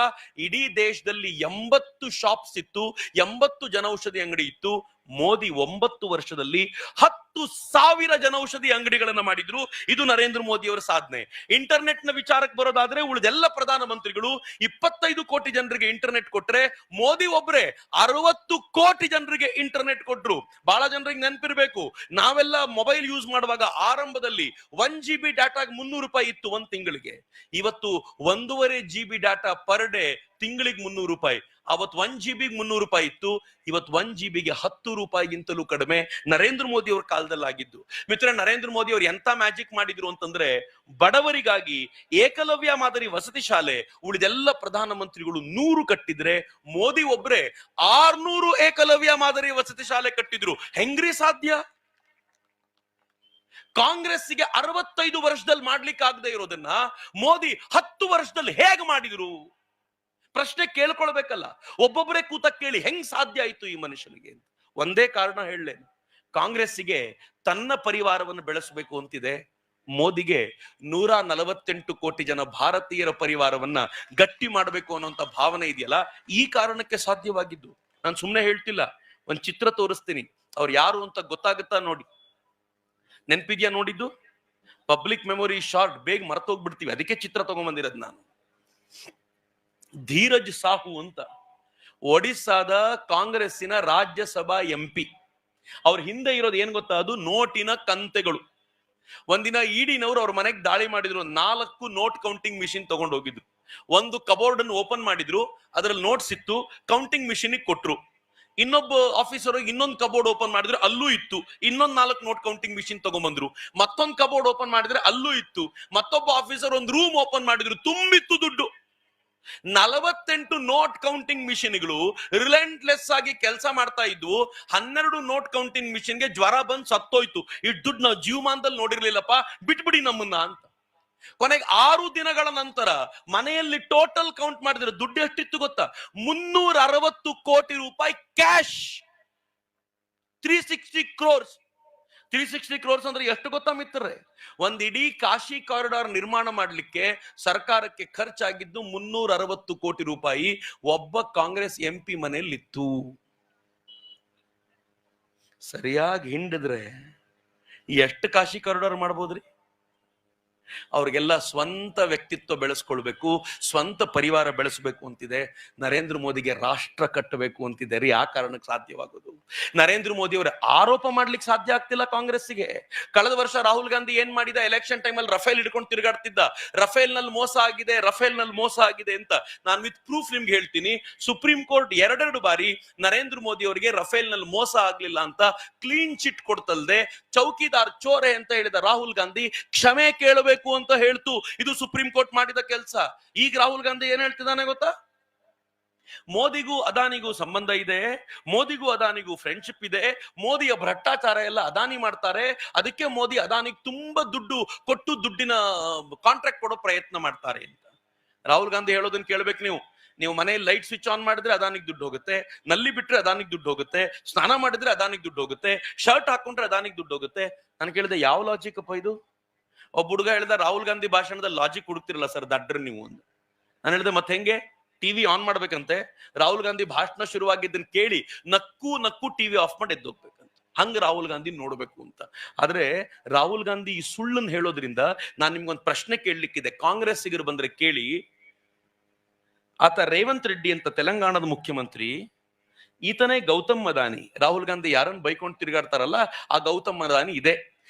ಇಡೀ ದೇಶದಲ್ಲಿ 80 ಶಾಪ್ಸ್ ಇತ್ತು, 80 ಜನೌಷಧಿ ಅಂಗಡಿ ಇತ್ತು. ಮೋದಿ 9 ವರ್ಷದಲ್ಲಿ 10,000 ಜನೌಷಧಿ ಅಂಗಡಿಗಳನ್ನ ಮಾಡಿದ್ರು. ಇದು ನರೇಂದ್ರ ಮೋದಿ ಅವರ ಸಾಧನೆ. ಇಂಟರ್ನೆಟ್ ನ ವಿಚಾರಕ್ಕೆ ಬರೋದಾದ್ರೆ ಉಳಿದೆಲ್ಲ ಪ್ರಧಾನಮಂತ್ರಿಗಳು 25 ಕೋಟಿ ಜನರಿಗೆ ಇಂಟರ್ನೆಟ್ ಕೊಟ್ರೆ ಮೋದಿ ಒಬ್ಬರೇ 60 ಕೋಟಿ ಜನರಿಗೆ ಇಂಟರ್ನೆಟ್ ಕೊಟ್ರು. ಬಹಳ ಜನರಿಗೆ ನೆನಪಿರ್ಬೇಕು, ನಾವೆಲ್ಲ ಮೊಬೈಲ್ ಯೂಸ್ ಮಾಡುವಾಗ ಆರಂಭದಲ್ಲಿ 1 GB ಡಾಟಾಗೆ 300 ರೂಪಾಯಿ ಇತ್ತು ಒಂದ್ ತಿಂಗಳಿಗೆ. ಇವತ್ತು 1.5 GB ಡಾಟಾ ಪರ್ ಡೇ ತಿಂಗಳಿಗೆ 300 ರೂಪಾಯಿ. ಅವತ್ತು 1 GB 300 ರೂಪಾಯಿ ಇತ್ತು, ಇವತ್ತು 1 GB 10 ರೂಪಾಯಿಗಿಂತಲೂ ಕಡಿಮೆ ನರೇಂದ್ರ ಮೋದಿ ಅವ್ರ ಕಾಲದಲ್ಲಿ ಆಗಿದ್ದು. ಮಿತ್ರ, ನರೇಂದ್ರ ಮೋದಿ ಅವರು ಎಂತ ಮ್ಯಾಜಿಕ್ ಮಾಡಿದ್ರು ಅಂತಂದ್ರೆ, ಬಡವರಿಗಾಗಿ ಏಕಲವ್ಯ ಮಾದರಿ ವಸತಿ ಶಾಲೆ ಉಳಿದೆಲ್ಲ ಪ್ರಧಾನಮಂತ್ರಿಗಳು 100 ಕಟ್ಟಿದ್ರೆ ಮೋದಿ ಒಬ್ಬರೇ 600 ಏಕಲವ್ಯ ಮಾದರಿ ವಸತಿ ಶಾಲೆ ಕಟ್ಟಿದ್ರು. ಹೆಂಗ್ರಿ ಸಾಧ್ಯ? ಕಾಂಗ್ರೆಸ್ಸಿಗೆ 65 ವರ್ಷದಲ್ಲಿ ಮಾಡ್ಲಿಕ್ಕೆ ಆಗದೆ ಇರೋದನ್ನ ಮೋದಿ 10 ವರ್ಷದಲ್ಲಿ ಹೇಗೆ ಮಾಡಿದ್ರು? ಪ್ರಶ್ನೆ ಕೇಳ್ಕೊಳ್ಬೇಕಲ್ಲ. ಒಬ್ಬೊಬ್ಬರೇ ಕೂತ ಕೇಳಿ ಹೆಂಗ್ ಸಾಧ್ಯ ಆಯ್ತು ಈ ಮನುಷ್ಯನಿಗೆ? ಒಂದೇ ಕಾರಣ ಹೇಳಲೇನು, ಕಾಂಗ್ರೆಸ್ಸಿಗೆ ತನ್ನ ಪರಿವಾರವನ್ನು ಬೆಳೆಸಬೇಕು ಅಂತಿದೆ. ಮೋದಿಗೆ 148 ಕೋಟಿ ಜನ ಭಾರತೀಯರ ಪರಿವಾರವನ್ನ ಗಟ್ಟಿ ಮಾಡಬೇಕು ಅನ್ನೋಂತ ಭಾವನೆ ಇದೆಯಲ್ಲ, ಈ ಕಾರಣಕ್ಕೆ ಸಾಧ್ಯವಾಗಿದ್ದು. ನಾನು ಸುಮ್ಮನೆ ಹೇಳ್ತಿಲ್ಲ, ಒಂದ್ ಚಿತ್ರ ತೋರಿಸ್ತೀನಿ, ಅವ್ರು ಯಾರು ಅಂತ ಗೊತ್ತಾಗುತ್ತಾ ನೋಡಿ. ನೆನ್ಪಿದ್ಯಾ ನೋಡಿದ್ದು? ಪಬ್ಲಿಕ್ ಮೆಮೊರಿ ಶಾರ್ಟ್, ಬೇಗ ಮರ್ತೋಗ್ಬಿಡ್ತೀವಿ, ಅದಕ್ಕೆ ಚಿತ್ರ ತಗೊಂಡ್ಬಂದಿರೋದು ನಾನು. ಧೀರಜ್ ಸಾಹು ಅಂತ ಒಡಿಸ್ಸಾದ ಕಾಂಗ್ರೆಸ್ಸಿನ ರಾಜ್ಯಸಭಾ MP. ಅವ್ರ ಹಿಂದೆ ಇರೋದು ಏನ್ ಗೊತ್ತಾ? ಅದು ನೋಟಿನ ಕಂತೆಗಳು. ಒಂದಿನ ಇಡಿನವರು ಅವ್ರ ಮನೆಗೆ ದಾಳಿ ಮಾಡಿದ್ರು. 4 ನೋಟ್ ಕೌಂಟಿಂಗ್ ಮಿಷಿನ್ ತಗೊಂಡು ಹೋಗಿದ್ರು. ಒಂದು ಕಬೋರ್ಡ್ ಅನ್ನು ಓಪನ್ ಮಾಡಿದ್ರು, ಅದರಲ್ಲಿ ನೋಟ್ಸ್ ಇತ್ತು, ಕೌಂಟಿಂಗ್ ಮಿಷಿನ್ ಕೊಟ್ರು. ಇನ್ನೊಬ್ಬ ಆಫೀಸರ್ ಇನ್ನೊಂದು ಕಬೋರ್ಡ್ ಓಪನ್ ಮಾಡಿದ್ರೆ ಅಲ್ಲೂ ಇತ್ತು, ಇನ್ನೊಂದ್ 4 ನೋಟ್ ಕೌಂಟಿಂಗ್ ಮಿಷಿನ್ ತಗೊಂಡ್ಬಂದ್ರು. ಮತ್ತೊಂದು ಕಬೋರ್ಡ್ ಓಪನ್ ಮಾಡಿದ್ರೆ ಅಲ್ಲೂ ಇತ್ತು. ಮತ್ತೊಬ್ಬ ಆಫೀಸರ್ ಒಂದು ರೂಮ್ ಓಪನ್ ಮಾಡಿದ್ರು, ತುಂಬಿತ್ತು ದುಡ್ಡು. 48 ನೋಟ್ ಕೌಂಟಿಂಗ್ ಮಿಷಿನ್ಗಳು ರಿಲೆಂಟ್ಲೆಸ್ ಆಗಿ ಕೆಲಸ ಮಾಡ್ತಾ ಇದ್ವು. 12 ನೋಟ್ ಕೌಂಟಿಂಗ್ ಮಿಷಿನ್ಗೆ ಜ್ವರ ಬಂದು ಸತ್ತೋಯ್ತು. ಈ ದುಡ್ಡು ನಾವು ಜೀವಮಾನದಲ್ಲಿ ನೋಡಿರ್ಲಿಲ್ಲಪ್ಪ, ಬಿಟ್ಬಿಡಿ ನಮ್ಮನ್ನ ಅಂತ. ಕೊನೆಗೆ 6 ದಿನಗಳ ನಂತರ ಮನೆಯಲ್ಲಿ ಟೋಟಲ್ ಕೌಂಟ್ ಮಾಡಿದ್ರೆ ದುಡ್ಡು ಎಷ್ಟಿತ್ತು ಗೊತ್ತಾ? 360 ಕೋಟಿ ರೂಪಾಯಿ ಕ್ಯಾಶ್. 360 crores. 360 crores ಅಂದ್ರೆ ಎಷ್ಟು ಗೊತ್ತಾ ಮಿತ್ರರೇ? ಒಂದ್ ಇಡೀ ಕಾಶಿ ಕಾರಿಡಾರ್ ನಿರ್ಮಾಣ ಮಾಡ್ಲಿಕ್ಕೆ ಸರ್ಕಾರಕ್ಕೆ ಖರ್ಚಾಗಿದ್ದು 360 ಕೋಟಿ ರೂಪಾಯಿ ಒಬ್ಬ ಕಾಂಗ್ರೆಸ್ MP ಮನೆಯಲ್ಲಿತ್ತು. ಸರಿಯಾಗಿ ಹಿಂಡಿದ್ರೆ ಎಷ್ಟು ಕಾಶಿ ಕಾರಿಡಾರ್ ಮಾಡ್ಬೋದ್ರಿ? ಅವ್ರಿಗೆಲ್ಲ ಸ್ವಂತ ವ್ಯಕ್ತಿತ್ವ ಬೆಳೆಸ್ಕೊಳ್ಬೇಕು, ಸ್ವಂತ ಪರಿವಾರ ಬೆಳೆಸಬೇಕು ಅಂತಿದೆ. ನರೇಂದ್ರ ಮೋದಿಗೆ ರಾಷ್ಟ್ರ ಕಟ್ಟಬೇಕು ಅಂತಿದೆ ರೀ. ಆ ಕಾರಣಕ್ಕೆ ಸಾಧ್ಯವಾಗೋದು. ನರೇಂದ್ರ ಮೋದಿ ಅವರ ಆರೋಪ ಮಾಡ್ಲಿಕ್ಕೆ ಸಾಧ್ಯ ಆಗ್ತಿಲ್ಲ ಕಾಂಗ್ರೆಸ್ಸಿಗೆ. ಕಳೆದ ವರ್ಷ ರಾಹುಲ್ ಗಾಂಧಿ ಏನ್ ಮಾಡಿದ? ಎಲೆಕ್ಷನ್ ಟೈಮಲ್ಲಿ ರಫೇಲ್ ಹಿಡ್ಕೊಂಡು ತಿರುಗಾಡ್ತಿದ್ದ. ರಫೇಲ್ ನಲ್ಲಿ ಮೋಸ ಆಗಿದೆ, ರಫೇಲ್ ನಲ್ಲಿ ಮೋಸ ಆಗಿದೆ ಅಂತ. ನಾನು ವಿತ್ ಪ್ರೂಫ್ ನಿಮ್ಗೆ ಹೇಳ್ತೀನಿ. ಸುಪ್ರೀಂ ಕೋರ್ಟ್ 2 ಬಾರಿ ನರೇಂದ್ರ ಮೋದಿ ಅವರಿಗೆ ರಫೇಲ್ ನಲ್ಲಿ ಮೋಸ ಆಗ್ಲಿಲ್ಲ ಅಂತ ಕ್ಲೀನ್ ಚಿಟ್ ಕೊಡ್ತಲ್ದೆ ಚೌಕಿದಾರ್ ಚೋರೆ ಅಂತ ಹೇಳಿದ ರಾಹುಲ್ ಗಾಂಧಿ ಕ್ಷಮೆ ಕೇಳಬೇಕು ಅಂತ ಹೇಳ್ತು. ಇದು ಸುಪ್ರೀಂ ಕೋರ್ಟ್ ಮಾಡಿದ ಕೆಲಸ. ಈಗ ರಾಹುಲ್ ಗಾಂಧಿ ಏನ್ ಹೇಳ್ತಿದ್ದಾನೆ ಗೊತ್ತಾ? ಮೋದಿಗೂ ಅದಾನಿಗೂ ಸಂಬಂಧ ಇದೆ, ಮೋದಿಗೂ ಅದಾನಿಗೂ ಫ್ರೆಂಡ್ಶಿಪ್ ಇದೆ, ಮೋದಿಯ ಭ್ರಷ್ಟಾಚಾರ ಎಲ್ಲ ಅದಾನಿ ಮಾಡ್ತಾರೆ, ಅದಕ್ಕೆ ಮೋದಿ ಅದಾನಿಗೆ ತುಂಬಾ ದುಡ್ಡು ಕೊಟ್ಟು ದುಡ್ಡಿನ ಕಾಂಟ್ರಾಕ್ಟ್ ಕೊಡೋ ಪ್ರಯತ್ನ ಮಾಡ್ತಾರೆ ಅಂತ. ರಾಹುಲ್ ಗಾಂಧಿ ಹೇಳೋದನ್ನ ಕೇಳ್ಬೇಕು ನೀವು. ನೀವು ಮನೆಯಲ್ಲಿ ಲೈಟ್ ಸ್ವಿಚ್ ಆನ್ ಮಾಡಿದ್ರೆ ಅದಾನಿಗೆ ದುಡ್ಡು ಹೋಗುತ್ತೆ, ನಲ್ಲಿ ಬಿಟ್ರೆ ಅದಾನಿಗೆ ದುಡ್ಡು ಹೋಗುತ್ತೆ, ಸ್ನಾನ ಮಾಡಿದ್ರೆ ಅದಾನಿಗೆ ದುಡ್ಡು ಹೋಗುತ್ತೆ, ಶರ್ಟ್ ಹಾಕೊಂಡ್ರೆ ಅದಾನಿಗೆ ದುಡ್ಡು ಹೋಗುತ್ತೆ. ನಾನು ಕೇಳಿದೆ, ಯಾವ ಲಾಜಿಕ್ ಅಪ್ಪ ಇದು? ಒಬ್ಬ ಹುಡುಗ ಹೇಳ್ದ, ರಾಹುಲ್ ಗಾಂಧಿ ಭಾಷಣದಲ್ಲಿ ಲಾಜಿಕ್ ಹುಡುಕ್ತಿರಲ್ಲ ಸರ್, ದಡ್ಡ್ರಿ ನೀವು ಅಂತ. ನಾನು ಹೇಳಿದೆ, ಮತ್ತೆ ಹೆಂಗೆ? ಟಿವಿ ಆನ್ ಮಾಡ್ಬೇಕಂತೆ, ರಾಹುಲ್ ಗಾಂಧಿ ಭಾಷಣ ಶುರುವಾಗಿದ್ದನ್ನು ಕೇಳಿ ನಕ್ಕು ನಕ್ಕು ಟಿವಿ ಆಫ್ ಮಾಡಿ ಎದ್ದೋಗ್ಬೇಕಂತ. ಹಂಗ ರಾಹುಲ್ ಗಾಂಧಿ ನೋಡ್ಬೇಕು ಅಂತ. ಆದ್ರೆ ರಾಹುಲ್ ಗಾಂಧಿ ಈ ಸುಳ್ಳನ್ನು ಹೇಳೋದ್ರಿಂದ ನಾನು ನಿಮ್ಗೊಂದು ಪ್ರಶ್ನೆ ಕೇಳಲಿಕ್ಕಿದೆ. ಕಾಂಗ್ರೆಸ್ಸಿಗರು ಬಂದ್ರೆ ಕೇಳಿ. ಆತ ರೇವಂತ್ ರೆಡ್ಡಿ ಅಂತ ತೆಲಂಗಾಣದ ಮುಖ್ಯಮಂತ್ರಿ, ಈತನೇ ಗೌತಮ್ ಅದಾನಿ. ರಾಹುಲ್ ಗಾಂಧಿ ಯಾರನ್ನು ಬೈಕೊಂಡು ತಿರುಗಾಡ್ತಾರಲ್ಲ, ಆ ಗೌತಮ್ ಅದಾನಿ ಇದೆ.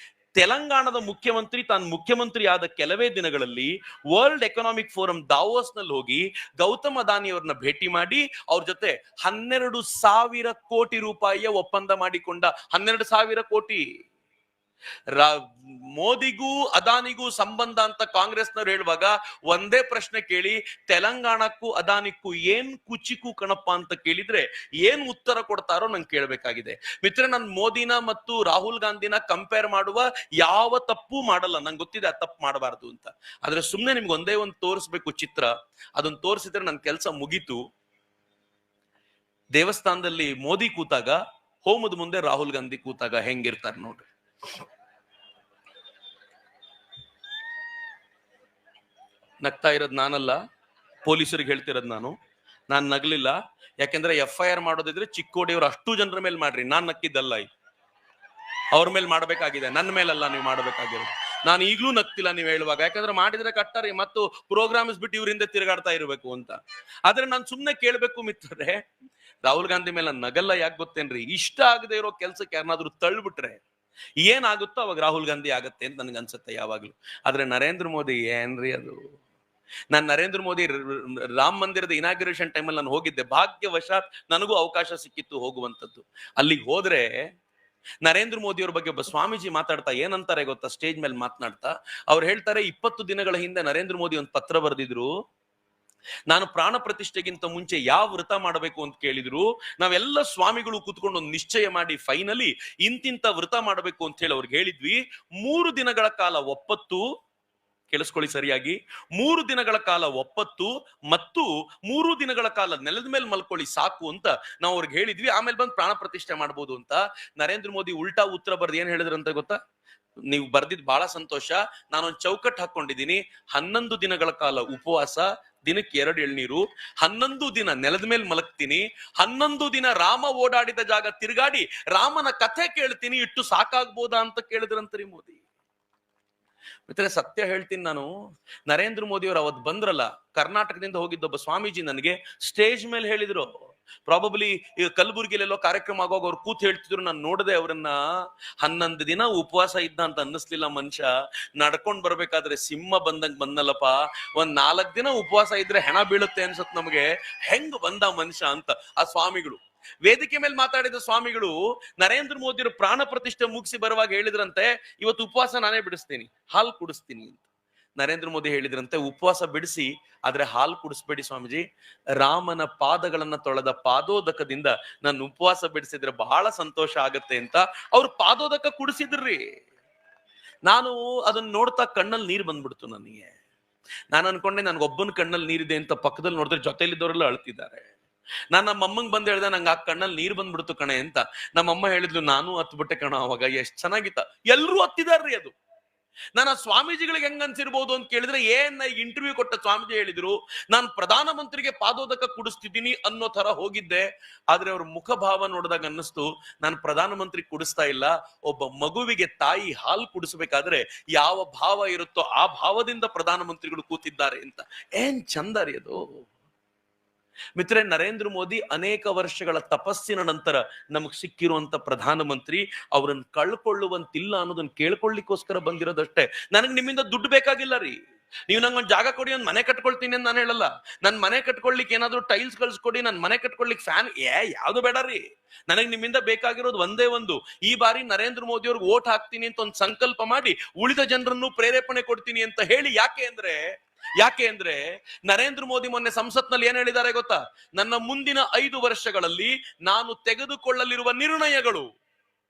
ತೆಲಂಗಾಣದ ಮುಖ್ಯಮಂತ್ರಿ ತಾನು ಮುಖ್ಯಮಂತ್ರಿ ಆದ ಕೆಲವೇ ದಿನಗಳಲ್ಲಿ ವರ್ಲ್ಡ್ ಎಕನಾಮಿಕ್ ಫೋರಂ ದಾವೋಸ್ ನಲ್ಲಿ ಹೋಗಿ ಗೌತಮ್ ಅದಾನಿ ಅವ್ರನ್ನ ಭೇಟಿ ಮಾಡಿ ಅವ್ರ ಜೊತೆ 12,000 ಕೋಟಿ ರೂಪಾಯಿಯ ಒಪ್ಪಂದ ಮಾಡಿಕೊಂಡ. 12,000 ಕೋಟಿ. ಮೋದಿಗೂ ಅದಾನಿಗೂ ಸಂಬಂಧ ಅಂತ ಕಾಂಗ್ರೆಸ್ನವ್ರು ಹೇಳುವಾಗ ಒಂದೇ ಪ್ರಶ್ನೆ ಕೇಳಿ, ತೆಲಂಗಾಣಕ್ಕೂ ಅದಾನಿಕ್ಕೂ ಏನ್ ಕುಚಿಕು ಕಣಪ್ಪ ಅಂತ ಕೇಳಿದ್ರೆ ಏನ್ ಉತ್ತರ ಕೊಡ್ತಾರೋ ನಂಗೆ ಕೇಳಬೇಕಾಗಿದೆ. ಮಿತ್ರ, ನಾನು ಮೋದಿನ ಮತ್ತು ರಾಹುಲ್ ಗಾಂಧಿನ ಕಂಪೇರ್ ಮಾಡುವ ಯಾವ ತಪ್ಪು ಮಾಡಲ್ಲ, ನಂಗೆ ಗೊತ್ತಿದೆ ಆ ತಪ್ಪು ಮಾಡಬಾರ್ದು ಅಂತ. ಆದ್ರೆ ಸುಮ್ನೆ ನಿಮ್ಗೆ ಒಂದೇ ಒಂದು ತೋರಿಸ್ಬೇಕು ಚಿತ್ರ, ಅದನ್ನ ತೋರಿಸಿದ್ರೆ ನನ್ ಕೆಲಸ ಮುಗೀತು. ದೇವಸ್ಥಾನದಲ್ಲಿ ಮೋದಿ ಕೂತಾಗ, ಹೋಮದ ಮುಂದೆ ರಾಹುಲ್ ಗಾಂಧಿ ಕೂತಾಗ ಹೆಂಗಿರ್ತಾರೆ ನೋಡ್ರಿ. ನಗ್ತಾ ಇರೋದು ನಾನಲ್ಲ, ಪೊಲೀಸರಿಗೆ ಹೇಳ್ತಿರೋದು ನಾನು ನಗ್ಲಿಲ್ಲ. ಯಾಕೆಂದ್ರೆ FIR ಮಾಡೋದಿದ್ರೆ ಚಿಕ್ಕೋಡಿಯವರು ಅಷ್ಟು ಜನರ ಮೇಲೆ ಮಾಡ್ರಿ, ನಾನ್ ನಕ್ಕಿದ್ದಲ್ಲ. ಅವ್ರ ಮೇಲೆ ಮಾಡ್ಬೇಕಾಗಿದೆ, ನನ್ನ ಮೇಲಲ್ಲ ನೀವು ಮಾಡ್ಬೇಕಾಗಿರೋದು. ನಾನು ಈಗ್ಲೂ ನಗ್ತಿಲ್ಲ ನೀವು ಹೇಳುವಾಗ, ಯಾಕಂದ್ರೆ ಮಾಡಿದ್ರೆ ಕಟ್ಟಾರಿ ಮತ್ತು ಪ್ರೋಗ್ರಾಮ್ಸ್ ಬಿಟ್ಟು ಇವ್ರಿಂದ ತಿರುಗಾಡ್ತಾ ಇರಬೇಕು ಅಂತ. ಆದ್ರೆ ನಾನು ಸುಮ್ನೆ ಕೇಳ್ಬೇಕು ಮಿತ್ರರೇ, ರಾಹುಲ್ ಗಾಂಧಿ ಮೇಲೆ ನಗಲ್ಲ. ಯಾಕೆ ಗೊತ್ತೇನ್ರಿ? ಇಷ್ಟ ಆಗದೆ ಇರೋ ಕೆಲ್ಸಕ್ಕೆ ಯಾರನ್ನಾದ್ರೂ ತಳ್ಳಿಬಿಟ್ರೆ ಏನಾಗುತ್ತೋ ಅವಾಗ ರಾಹುಲ್ ಗಾಂಧಿ ಆಗತ್ತೆ ಅಂತ ನನ್ಗೆ ಅನ್ಸುತ್ತೆ ಯಾವಾಗ್ಲೂ. ಆದ್ರೆ ನರೇಂದ್ರ ಮೋದಿ ಏನ್ರಿ ಅದು? ನಾನು ನರೇಂದ್ರ ಮೋದಿ ರಾಮ ಮಂದಿರದ ಇನಾಗ್ರೇಷನ್ ಟೈಮಲ್ಲಿ ನಾನು ಹೋಗಿದ್ದೆ. ಭಾಗ್ಯವಶಾತ್ ನನಗೂ ಅವಕಾಶ ಸಿಕ್ಕಿತ್ತು ಹೋಗುವಂಥದ್ದು. ಅಲ್ಲಿಗೆ ಹೋದ್ರೆ ನರೇಂದ್ರ ಮೋದಿ ಅವ್ರ ಬಗ್ಗೆ ಒಬ್ಬ ಸ್ವಾಮೀಜಿ ಮಾತಾಡ್ತಾ ಏನಂತಾರೆ ಗೊತ್ತಾ? ಸ್ಟೇಜ್ ಮೇಲೆ ಮಾತನಾಡ್ತಾ ಅವ್ರು ಹೇಳ್ತಾರೆ, 20 ದಿನಗಳ ಹಿಂದೆ ನರೇಂದ್ರ ಮೋದಿ ಒಂದು ಪತ್ರ ಬರೆದಿದ್ರು. ನಾನು ಪ್ರಾಣ ಪ್ರತಿಷ್ಠೆಗಿಂತ ಮುಂಚೆ ಯಾವ ವ್ರತ ಮಾಡಬೇಕು ಅಂತ ಕೇಳಿದ್ರು. ನಾವೆಲ್ಲ ಸ್ವಾಮಿಗಳು ಕೂತ್ಕೊಂಡು ಒಂದು ನಿಶ್ಚಯ ಮಾಡಿ ಫೈನಲಿ ಇಂತಿಂತ ವ್ರತ ಮಾಡಬೇಕು ಅಂತ ಹೇಳಿ ಅವ್ರಿಗೆ ಹೇಳಿದ್ವಿ. 3 ದಿನಗಳ ಕಾಲ ಒಪ್ಪತ್ತು, ಕೇಳಿಸ್ಕೊಳ್ಳಿ ಸರಿಯಾಗಿ, 3 ದಿನಗಳ ಕಾಲ ಒಪ್ಪತ್ತು ಮತ್ತು 3 ದಿನಗಳ ಕಾಲ ನೆಲದ ಮೇಲೆ ಮಲ್ಕೊಳ್ಳಿ ಸಾಕು ಅಂತ ನಾವು ಅವ್ರಿಗೆ ಹೇಳಿದ್ವಿ. ಆಮೇಲೆ ಬಂದು ಪ್ರಾಣ ಪ್ರತಿಷ್ಠೆ ಮಾಡ್ಬೋದು ಅಂತ. ನರೇಂದ್ರ ಮೋದಿ ಉಲ್ಟಾ ಉತ್ತರ ಬರ್ದು ಏನ್ ಹೇಳಿದ್ರಂತ ಗೊತ್ತಾ? ನೀವು ಬರ್ದಿದ್ ಬಹಳ ಸಂತೋಷ, ನಾನೊಂದು ಚೌಕಟ್ಟು ಹಾಕೊಂಡಿದ್ದೀನಿ. 11 ದಿನಗಳ ಕಾಲ ಉಪವಾಸ, ದಿನಕ್ಕೆ 2 ಎಳ್ನೀರು, 11 ದಿನ ನೆಲದ ಮೇಲೆ ಮಲಗ್ತೀನಿ, 11 ದಿನ ರಾಮ ಓಡಾಡಿದ ಜಾಗ ತಿರುಗಾಡಿ ರಾಮನ ಕಥೆ ಕೇಳ್ತೀನಿ, ಇಟ್ಟು ಸಾಕಾಗ್ಬೋದಾ ಅಂತ ಕೇಳಿದ್ರಂತ್ರಿ ಮೋದಿ. ಮಿತ್ರ, ಸತ್ಯ ಹೇಳ್ತೀನಿ ನಾನು, ನರೇಂದ್ರ ಮೋದಿ ಅವರು ಅವತ್ತು ಬಂದ್ರಲ್ಲ, ಕರ್ನಾಟಕದಿಂದ ಹೋಗಿದ್ದೊಬ್ಬ ಸ್ವಾಮೀಜಿ ನನಗೆ ಸ್ಟೇಜ್ ಮೇಲೆ ಹೇಳಿದ್ರು. ಪ್ರಾಬಬ್ಲಿ ಈಗ ಕಲಬುರ್ಗಿಲೆಲ್ಲೋ ಕಾರ್ಯಕ್ರಮ ಆಗೋಗ ಅವ್ರು ಕೂತ್ ಹೇಳ್ತಿದ್ರು. ನಾನು ನೋಡದೆ ಅವರನ್ನ. 11 ದಿನ ಉಪವಾಸ ಇದ್ದ ಅಂತ ಅನ್ನಿಸ್ಲಿಲ್ಲ ಮನುಷ್ಯ. ನಡ್ಕೊಂಡ್ ಬರ್ಬೇಕಾದ್ರೆ ಸಿಂಹ ಬಂದಂಗ್ ಬಂದಲ್ಲಪ್ಪ. 4 ದಿನ ಉಪವಾಸ ಇದ್ರೆ ಹೆಣ ಬೀಳುತ್ತೆ ಅನ್ಸತ್ ನಮಗೆ. ಹೆಂಗ್ ಬಂದ ಮನುಷ್ಯ ಅಂತ ಆ ಸ್ವಾಮಿಗಳು. ವೇದಿಕೆ ಮೇಲೆ ಮಾತಾಡಿದ ಸ್ವಾಮಿಗಳು ನರೇಂದ್ರ ಮೋದಿಯವರು ಪ್ರಾಣ ಪ್ರತಿಷ್ಠೆ ಮುಗಿಸಿ ಬರುವಾಗ ಹೇಳಿದ್ರಂತೆ, ಇವತ್ತು ಉಪವಾಸ ನಾನೇ ಬಿಡಿಸ್ತೀನಿ, ಹಾಲು ಕುಡಿಸ್ತೀನಿ ಅಂತ. ನರೇಂದ್ರ ಮೋದಿ ಹೇಳಿದ್ರಂತೆ, ಉಪವಾಸ ಬಿಡಿಸಿ ಆದ್ರೆ ಹಾಲು ಕುಡಿಸ್ಬೇಡಿ ಸ್ವಾಮೀಜಿ, ರಾಮನ ಪಾದಗಳನ್ನ ತೊಳೆದ ಪಾದೋದಕದಿಂದ ನಾನು ಉಪವಾಸ ಬಿಡಿಸಿದ್ರೆ ಬಹಳ ಸಂತೋಷ ಆಗತ್ತೆ ಅಂತ ಅವ್ರು ಪಾದೋದಕ ಕುಡಿಸಿದ್ರಿ. ನಾನು ಅದನ್ನ ನೋಡ್ತಾ ಕಣ್ಣಲ್ಲಿ ನೀರು ಬಂದ್ಬಿಡ್ತು ನನಗೆ. ನಾನು ಅನ್ಕೊಂಡೆ ನನ್ಗೊಬ್ಬನ ಕಣ್ಣಲ್ಲಿ ನೀರಿದೆ ಅಂತ. ಪಕ್ಕದಲ್ಲಿ ನೋಡಿದ್ರೆ ಜೊತೆಲಿದ್ದವರೆಲ್ಲ ಅಳ್ತಿದ್ದಾರೆ. ನಾನು ನಮ್ಮ ಅಮ್ಮಂಗ್ ಬಂದ್ ಹೇಳ್ದೆ, ನಂಗೆ ಆ ಕಣ್ಣಲ್ಲಿ ನೀರ್ ಬಂದ್ಬಿಡ್ತು ಕಣೆ ಅಂತ. ನಮ್ಮಮ್ಮ ಹೇಳಿದ್ಲು, ನಾನು ಹತ್ಬಿಟ್ಟೆ ಕಣ. ಅವಾಗ ಎಷ್ಟ್ ಚೆನ್ನಾಗಿತ್ತ, ಎಲ್ರೂ ಹತ್ತಿದಾರ್ರಿ. ಅದು ನಾನು ಆ ಸ್ವಾಮೀಜಿಗಳಿಗೆ ಹೆಂಗ್ ಅನ್ಸಿರ್ಬೋದು ಅಂತ ಕೇಳಿದ್ರೆ, ಈಗ ಇಂಟರ್ವ್ಯೂ ಕೊಟ್ಟ ಸ್ವಾಮೀಜಿ ಹೇಳಿದ್ರು, ನಾನು ಪ್ರಧಾನ ಮಂತ್ರಿಗೆ ಪಾದೋದಕ ಕುಡಿಸ್ತಿದ್ದೀನಿ ಅನ್ನೋ ತರ ಹೋಗಿದ್ದೆ. ಆದ್ರೆ ಅವ್ರ ಮುಖಭಾವ ನೋಡಿದಾಗ ಅನ್ನಿಸ್ತು, ನಾನು ಪ್ರಧಾನ ಮಂತ್ರಿ ಕುಡಿಸ್ತಾ ಇಲ್ಲ, ಒಬ್ಬ ಮಗುವಿಗೆ ತಾಯಿ ಹಾಲು ಕುಡಿಸ್ಬೇಕಾದ್ರೆ ಯಾವ ಭಾವ ಇರುತ್ತೋ ಆ ಭಾವದಿಂದ ಪ್ರಧಾನ ಮಂತ್ರಿಗಳು ಕೂತಿದ್ದಾರೆ ಅಂತ. ಏನ್ ಚಂದ ರೀ ಅದು. ಮಿತ್ರ, ನರೇಂದ್ರ ಮೋದಿ ಅನೇಕ ವರ್ಷಗಳ ತಪಸ್ಸಿನ ನಂತರ ನಮಗ್ ಸಿಕ್ಕಿರುವಂತ ಪ್ರಧಾನ ಮಂತ್ರಿ. ಅವ್ರನ್ನ ಕಳ್ಕೊಳ್ಳುವಂತಿಲ್ಲ ಅನ್ನೋದನ್ನ ಕೇಳ್ಕೊಳ್ಳಿಕ್ಕೋಸ್ಕರ ಬಂದಿರೋದಷ್ಟೇ. ನನಗ್ ನಿಮ್ಮಿಂದ ದುಡ್ಡು ಬೇಕಾಗಿಲ್ಲ ರೀ. ನೀವು ನಂಗೊಂದು ಜಾಗ ಕೊಡಿ, ಒಂದ್ ಮನೆ ಕಟ್ಕೊಳ್ತೀನಿ ಅಂತ ನಾನು ಹೇಳಲ್ಲ. ನನ್ ಮನೆ ಕಟ್ಕೊಳ್ಲಿಕ್ಕೆ ಏನಾದ್ರು ಟೈಲ್ಸ್ ಕಳ್ಸ್ಕೊಡಿ, ನನ್ ಮನೆ ಕಟ್ಕೊಳ್ಲಿಕ್ಕೆ ಫ್ಯಾನ್ ಯಾವ್ದು ಬೇಡ ರೀ. ನನಗ್ ನಿಮ್ಮಿಂದ ಬೇಕಾಗಿರೋದು ಒಂದೇ ಒಂದು, ಈ ಬಾರಿ ನರೇಂದ್ರ ಮೋದಿ ಅವ್ರಿಗೆ ಓಟ್ ಹಾಕ್ತೀನಿ ಅಂತ ಒಂದು ಸಂಕಲ್ಪ ಮಾಡಿ ಉಳಿದ ಜನರನ್ನು ಪ್ರೇರೇಪಣೆ ಕೊಡ್ತೀನಿ ಅಂತ ಹೇಳಿ. ಯಾಕೆ ಅಂದ್ರೆ ನರೇಂದ್ರ ಮೋದಿ ಮೊನ್ನೆ ಸಂಸತ್ನಲ್ಲಿ ಏನ್ ಹೇಳಿದ್ದಾರೆ ಗೊತ್ತಾ? ನನ್ನ ಮುಂದಿನ 5 ವರ್ಷಗಳಲ್ಲಿ ನಾನು ತೆಗೆದುಕೊಳ್ಳಲಿರುವ ನಿರ್ಣಯಗಳು,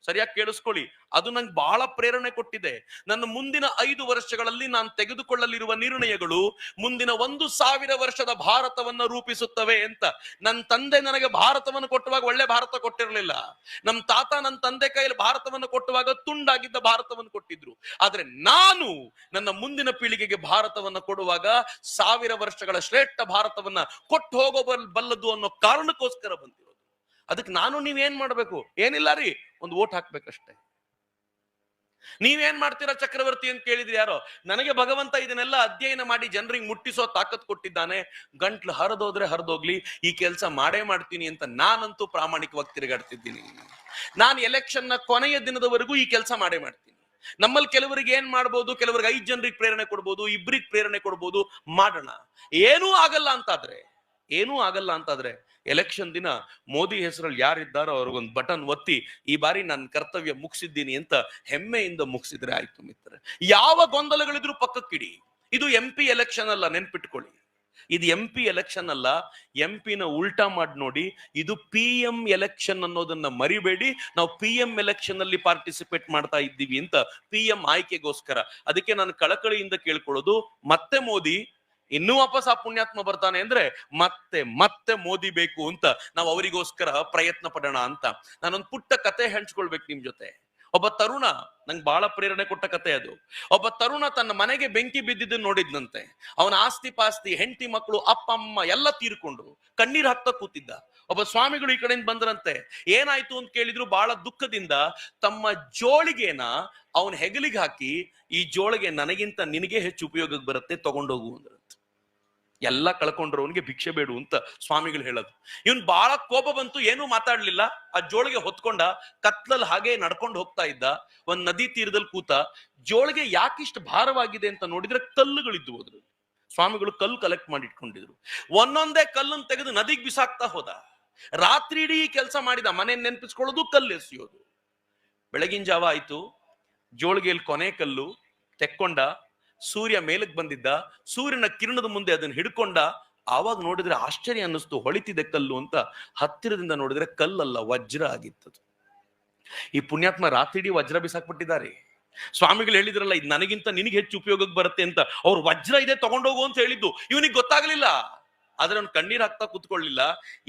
ಸರಿಯಾಗಿ ಕೇಳಿಸ್ಕೊಳ್ಳಿ, ಅದು ನಂಗೆ ಬಹಳ ಪ್ರೇರಣೆ ಕೊಟ್ಟಿದೆ. ನನ್ನ ಮುಂದಿನ 5 ವರ್ಷಗಳಲ್ಲಿ ನಾನು ತೆಗೆದುಕೊಳ್ಳಲಿರುವ ನಿರ್ಣಯಗಳು ಮುಂದಿನ 1,000 ವರ್ಷದ ಭಾರತವನ್ನ ರೂಪಿಸುತ್ತವೆ ಅಂತ. ನನ್ನ ತಂದೆ ನನಗೆ ಭಾರತವನ್ನು ಕೊಟ್ಟುವಾಗ ಒಳ್ಳೆ ಭಾರತ ಕೊಟ್ಟಿರಲಿಲ್ಲ. ನಮ್ಮ ತಾತ ನನ್ನ ತಂದೆ ಕೈಯಲ್ಲಿ ಭಾರತವನ್ನು ಕೊಟ್ಟುವಾಗ ತುಂಡಾಗಿದ್ದ ಭಾರತವನ್ನು ಕೊಟ್ಟಿದ್ರು. ಆದ್ರೆ ನಾನು ನನ್ನ ಮುಂದಿನ ಪೀಳಿಗೆಗೆ ಭಾರತವನ್ನ ಕೊಡುವಾಗ 1000 ವರ್ಷಗಳ ಶ್ರೇಷ್ಠ ಭಾರತವನ್ನ ಕೊಟ್ಟು ಹೋಗಬಲ್ಲದು ಅನ್ನೋ ಕಾರಣಕ್ಕೋಸ್ಕರ ಬಂದಿರೋದು. ಅದಕ್ಕೆ ನಾನು ನೀವೇನ್ ಮಾಡ್ಬೇಕು? ಏನಿಲ್ಲ ರೀ, ಒಂದು ಓಟ್ ಹಾಕ್ಬೇಕಷ್ಟೇ. ನೀವೇನ್ ಮಾಡ್ತೀರಾ ಚಕ್ರವರ್ತಿ ಅಂತ ಕೇಳಿದ್ರಿ ಯಾರೋ. ನನಗೆ ಭಗವಂತ ಇದನ್ನೆಲ್ಲ ಅಧ್ಯಯನ ಮಾಡಿ ಜನರಿಗೆ ಮುಟ್ಟಿಸೋ ತಾಕತ್ ಕೊಟ್ಟಿದ್ದಾನೆ. ಗಂಟ್ಲು ಹರಿದೋದ್ರೆ ಹರಿದೋಗ್ಲಿ, ಈ ಕೆಲಸ ಮಾಡೇ ಮಾಡ್ತೀನಿ ಅಂತ ನಾನಂತೂ ಪ್ರಾಮಾಣಿಕವಾಗಿ ತಿರುಗಾಡ್ತಿದ್ದೀನಿ. ನಾನು ಎಲೆಕ್ಷನ್ ನ ಕೊನೆಯ ದಿನದವರೆಗೂ ಈ ಕೆಲಸ ಮಾಡೇ ಮಾಡ್ತೀನಿ. ನಮ್ಮಲ್ಲಿ ಕೆಲವರಿಗೆ ಏನ್ ಮಾಡ್ಬೋದು, ಕೆಲವರಿಗೆ 5 ಜನರಿಗೆ ಪ್ರೇರಣೆ ಕೊಡ್ಬೋದು, ಇಬ್ಬರಿಗೆ ಪ್ರೇರಣೆ ಕೊಡ್ಬೋದು, ಮಾಡೋಣ. ಏನೂ ಆಗಲ್ಲ ಅಂತಾದ್ರೆ ಎಲೆಕ್ಷನ್ ದಿನ ಮೋದಿ ಹೆಸರಲ್ಲಿ ಯಾರಿದ್ದಾರೋ ಅವ್ರಿಗೊಂದು ಬಟನ್ ಒತ್ತಿ ಈ ಬಾರಿ ನನ್ನ ಕರ್ತವ್ಯ ಮುಗಿಸಿದ್ದೀನಿ ಅಂತ ಹೆಮ್ಮೆಯಿಂದ ಮುಗಿಸಿದ್ರೆ ಆಯ್ತು ಮಿತ್ರರೆ. ಯಾವ ಗೊಂದಲಗಳಿದ್ರು ಪಕ್ಕಕ್ಕಿಡಿ. ಇದು MP ಎಲೆಕ್ಷನ್ ಅಲ್ಲ, ನೆನ್ಪಿಟ್ಕೊಳ್ಳಿ. ಇದು MP ಎಲೆಕ್ಷನ್ ಅಲ್ಲ, MP ನ ಉಲ್ಟಾ ಮಾಡಿ ನೋಡಿ. ಇದು PM ಎಲೆಕ್ಷನ್ ಅನ್ನೋದನ್ನ ಮರಿಬೇಡಿ. ನಾವು PM ಎಲೆಕ್ಷನ್ ಅಲ್ಲಿ ಪಾರ್ಟಿಸಿಪೇಟ್ ಮಾಡ್ತಾ ಇದ್ದೀವಿ ಅಂತ, PM ಆಯ್ಕೆಗೋಸ್ಕರ. ಅದಕ್ಕೆ ನಾನು ಕಳಕಳಿಯಿಂದ ಕೇಳ್ಕೊಳ್ಳೋದು, ಮತ್ತೆ ಮೋದಿ ಇನ್ನೂ ವಾಪಸ್ ಆ ಪುಣ್ಯಾತ್ಮ ಬರ್ತಾನೆ ಅಂದ್ರೆ ಮತ್ತೆ ಮೋದಿ ಬೇಕು ಅಂತ ನಾವು ಅವರಿಗೋಸ್ಕರ ಪ್ರಯತ್ನ ಪಡೋಣ ಅಂತ. ನಾನೊಂದು ಪುಟ್ಟ ಕತೆ ಹಂಚ್ಕೊಳ್ಬೇಕು ನಿಮ್ ಜೊತೆ. ಒಬ್ಬ ತರುಣ, ನಂಗೆ ಬಹಳ ಪ್ರೇರಣೆ ಕೊಟ್ಟ ಕತೆ ಅದು. ಒಬ್ಬ ತರುಣ ತನ್ನ ಮನೆಗೆ ಬೆಂಕಿ ಬಿದ್ದಿದ್ದನ್ನು ನೋಡಿದ್ನಂತೆ. ಅವನ ಆಸ್ತಿ ಪಾಸ್ತಿ, ಹೆಂಡತಿ ಮಕ್ಕಳು, ಅಪ್ಪ ಅಮ್ಮ ಎಲ್ಲ ತೀರ್ಕೊಂಡು ಕಣ್ಣೀರ್ ಹಾಕ್ತಾ ಕೂತಿದ್ದ. ಒಬ್ಬ ಸ್ವಾಮಿಗಳು ಈ ಕಡೆಯಿಂದ ಬಂದ್ರಂತೆ. ಏನಾಯ್ತು ಅಂತ ಕೇಳಿದ್ರು. ಬಹಳ ದುಃಖದಿಂದ ತಮ್ಮ ಜೋಳಿಗೆನ ಅವನ ಹೆಗಲಿಗೆ ಹಾಕಿ, ಈ ಜೋಳಿಗೆ ನನಗಿಂತ ನಿನಗೆ ಹೆಚ್ಚು ಉಪಯೋಗಕ್ಕೆ ಬರುತ್ತೆ, ತಗೊಂಡೋಗು ಅಂದ್ರಂತೆ. ಎಲ್ಲ ಕಳ್ಕೊಂಡ್ರು, ಅವನಿಗೆ ಭಿಕ್ಷೆ ಬೇಡು ಅಂತ ಸ್ವಾಮಿಗಳು ಹೇಳೋದು. ಇವನ್ ಬಹಳ ಕೋಪ ಬಂತು, ಏನೂ ಮಾತಾಡ್ಲಿಲ್ಲ. ಆ ಜೋಳಿಗೆ ಹೊತ್ಕೊಂಡ ಕತ್ಲಲ್ಲಿ ಹಾಗೆ ನಡ್ಕೊಂಡು ಹೋಗ್ತಾ ಇದ್ದ. ಒಂದ್ ನದಿ ತೀರದಲ್ಲಿ ಕೂತ. ಜೋಳಿಗೆ ಯಾಕಿಷ್ಟು ಭಾರವಾಗಿದೆ ಅಂತ ನೋಡಿದ್ರೆ ಕಲ್ಲುಗಳಿದ್ವು ಅದ್ರಲ್ಲಿ. ಸ್ವಾಮಿಗಳು ಕಲ್ಲು ಕಲೆಕ್ಟ್ ಮಾಡಿ ಇಟ್ಕೊಂಡಿದ್ರು. ಒಂದೊಂದೇ ಕಲ್ಲನ್ನು ತೆಗೆದು ನದಿಗೆ ಬಿಸಾಕ್ತಾ ಹೋದ. ರಾತ್ರಿ ಇಡೀ ಕೆಲಸ ಮಾಡಿದ, ಮನೆ ನೆನ್ಪಿಸ್ಕೊಳ್ಳೋದು, ಕಲ್ಲು ಎಸೆಯೋದು. ಬೆಳಗಿನ ಜಾವ ಆಯ್ತು, ಜೋಳಿಗೆಯಲ್ಲಿ ಕೊನೆ ಕಲ್ಲು ತೆಕ್ಕೊಂಡ. ಸೂರ್ಯ ಮೇಲಕ್ಕೆ ಬಂದಿದ್ದ. ಸೂರ್ಯನ ಕಿರಣದ ಮುಂದೆ ಅದನ್ನ ಹಿಡ್ಕೊಂಡ. ಆವಾಗ ನೋಡಿದ್ರೆ ಆಶ್ಚರ್ಯ ಅನ್ನಿಸ್ತು, ಹೊಳಿತಿದೆ ಕಲ್ಲು ಅಂತ. ಹತ್ತಿರದಿಂದ ನೋಡಿದ್ರೆ ಕಲ್ಲಲ್ಲ, ವಜ್ರ ಆಗಿತ್ತದು. ಈ ಪುಣ್ಯಾತ್ಮ ರಾತ್ರಿ ಇಡೀ ವಜ್ರ ಬಿಸಾಕ್ಬಿಟ್ಟಿದ್ದಾರೆ. ಸ್ವಾಮಿಗಳು ಹೇಳಿದ್ರಲ್ಲ, ಇದು ನನಗಿಂತ ನಿನಗೆ ಹೆಚ್ಚು ಉಪಯೋಗಕ್ಕೆ ಬರುತ್ತೆ ಅಂತ. ಅವ್ರು ವಜ್ರ ಇದೆ ತಗೊಂಡೋಗು ಅಂತ ಹೇಳಿದ್ದು ಇವನಿಗೆ ಗೊತ್ತಾಗ್ಲಿಲ್ಲ. ಆದ್ರೆ ಅವ್ನು ಕಣ್ಣೀರ್ ಹಾಕ್ತಾ ಕೂತ್ಕೊಳ್ಳಿಲ್ಲ.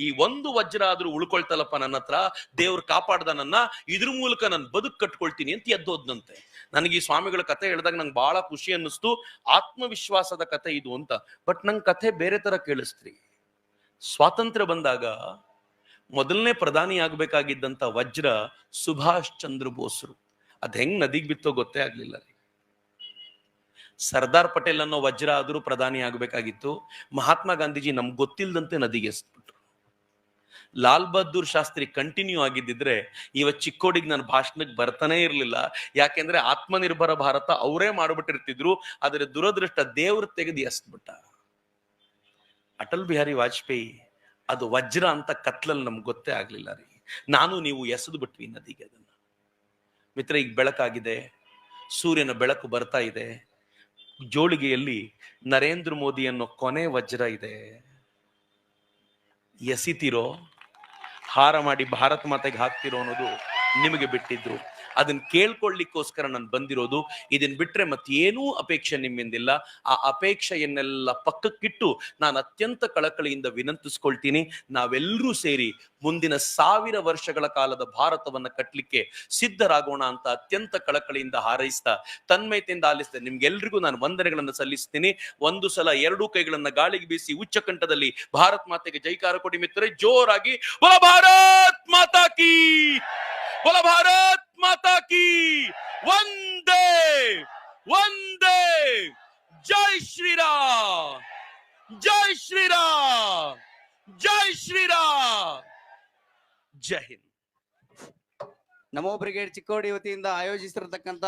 ಈ ಒಂದು ವಜ್ರ ಆದ್ರೂ ಉಳ್ಕೊಳ್ತಲ್ಲಪ್ಪ ನನ್ನ ಹತ್ರ, ದೇವ್ರು ಕಾಪಾಡ್ದ ನನ್ನ, ಇದ್ರ ಮೂಲಕ ನಾನು ಬದುಕು ಕಟ್ಕೊಳ್ತೀನಿ ಅಂತ ಎದ್ದೋದ್ನಂತೆ. ನನಗೆ ಈ ಸ್ವಾಮಿಗಳ ಕತೆ ಹೇಳಿದಾಗ ನಂಗೆ ಬಹಳ ಖುಷಿ ಅನ್ನಿಸ್ತು. ಆತ್ಮವಿಶ್ವಾಸದ ಕತೆ ಇದು ಅಂತ. ಬಟ್ ನಂಗೆ ಕತೆ ಬೇರೆ ತರ ಕೇಳಿಸ್ತ್ರಿ. ಸ್ವಾತಂತ್ರ್ಯ ಬಂದಾಗ ಮೊದಲನೇ ಪ್ರಧಾನಿ ಆಗ್ಬೇಕಾಗಿದ್ದಂತ ವಜ್ರ ಸುಭಾಷ್ ಚಂದ್ರ ಬೋಸ್ರು. ಅದ್ ಹೆಂಗ್ ನದಿಗೆ ಬಿತ್ತೋ ಗೊತ್ತೇ ಆಗ್ಲಿಲ್ಲ ರೀ. ಸರ್ದಾರ್ ಪಟೇಲ್ ಅನ್ನೋ ವಜ್ರ ಆದ್ರೂ ಪ್ರಧಾನಿ ಆಗ್ಬೇಕಾಗಿತ್ತು. ಮಹಾತ್ಮ ಗಾಂಧೀಜಿ ನಮ್ಗೆ ಗೊತ್ತಿಲ್ಲದಂತೆ ನದಿಗೆ ಎಸ್ಬಿಟ್ರು. ಲಾಲ್ ಬಹದ್ದೂರ್ ಶಾಸ್ತ್ರಿ ಕಂಟಿನ್ಯೂ ಆಗಿದ್ದಿದ್ರೆ ಇವತ್ತು ಚಿಕ್ಕೋಡಿಗೆ ನನ್ನ ಭಾಷಣಕ್ಕೆ ಬರ್ತಾನೆ ಇರ್ಲಿಲ್ಲ. ಯಾಕೆಂದ್ರೆ ಆತ್ಮನಿರ್ಭರ ಭಾರತ ಅವರೇ ಮಾಡ್ಬಿಟ್ಟಿರ್ತಿದ್ರು. ಆದ್ರೆ ದುರದೃಷ್ಟ ದೇವ್ರ ತೆಗೆದು ಎಸ್ಬಿಟ್ಟ. ಅಟಲ್ ಬಿಹಾರಿ ವಾಜಪೇಯಿ ಅದು ವಜ್ರ ಅಂತ ಕತ್ಲಲ್ಲಿ ನಮ್ಗೆ ಗೊತ್ತೇ ಆಗ್ಲಿಲ್ಲ ರೀ. ನಾನು ನೀವು ಎಸೆದು ಬಿಟ್ವಿ ನದಿಗೆ ಅದನ್ನ. ಮಿತ್ರ, ಈಗ ಬೆಳಕಾಗಿದೆ, ಸೂರ್ಯನ ಬೆಳಕು ಬರ್ತಾ ಇದೆ. ಜೋಳಿಗೆಯಲ್ಲಿ ನರೇಂದ್ರ ಮೋದಿ ಅನ್ನೋ ಕೊನೆ ವಜ್ರ ಇದೆ. ಎಸಿತಿರೋ, ಹಾರ ಮಾಡಿ ಭಾರತ ಮಾತೆಗೆ ಹಾಕ್ತಿರೋ ಅನ್ನೋದು ನಿಮಗೆ ಬಿಟ್ಟಿದ್ದು. ಅದನ್ನ ಕೇಳ್ಕೊಳ್ಳಿಕ್ಕೋಸ್ಕರ ನಾನು ಬಂದಿರೋದು. ಇದನ್ ಬಿಟ್ರೆ ಮತ್ತೇನೂ ಅಪೇಕ್ಷೆ ನಿಮ್ಮಿಂದಿಲ್ಲ. ಆ ಅಪೇಕ್ಷೆಯನ್ನೆಲ್ಲ ಪಕ್ಕಕ್ಕಿಟ್ಟು ನಾನು ಅತ್ಯಂತ ಕಳಕಳಿಯಿಂದ ವಿನಂತಿಸ್ಕೊಳ್ತೀನಿ, ನಾವೆಲ್ಲರೂ ಸೇರಿ ಮುಂದಿನ 1000 ವರ್ಷಗಳ ಕಾಲದ ಭಾರತವನ್ನ ಕಟ್ಟಲಿಕ್ಕೆ ಸಿದ್ಧರಾಗೋಣ ಅಂತ ಅತ್ಯಂತ ಕಳಕಳಿಯಿಂದ ಹಾರೈಸ್ತಾ, ತನ್ಮಯತೆಯಿಂದ ಆಲಿಸ್ತಾ ನಿಮ್ಗೆಲ್ರಿಗೂ ನಾನು ವಂದನೆಗಳನ್ನು ಸಲ್ಲಿಸ್ತೀನಿ. ಒಂದು ಸಲ ಎರಡೂ ಕೈಗಳನ್ನ ಗಾಳಿಗೆ ಬೀಸಿ ಉಚ್ಚ ಕಂಠದಲ್ಲಿ ಭಾರತ್ ಮಾತೆಗೆ ಜೈಕಾರ ಕೊಡಿ ಮಿತ್ರರೇ, ಜೋರಾಗಿ. ಬೋಲೋ ಭಾರತ್ ಮಾತಾ ಕೀ, ಬೋಲೋ ಭಾರತ್ ಮಾತಾ ಕೀ, ವಂದೇ ವಂದೇ, ಜೈ ಶ್ರೀರಾಮ್, ಜೈ ಶ್ರೀರಾಮ್, ಜೈ ಶ್ರೀರಾಮ್, ಜೈ ಹಿಂದ್. ನಮೋ ಬ್ರಿಗೇಡ್ ಚಿಕ್ಕೋಡಿ ವತಿಯಿಂದ ಆಯೋಜಿಸಿರತಕ್ಕಂತ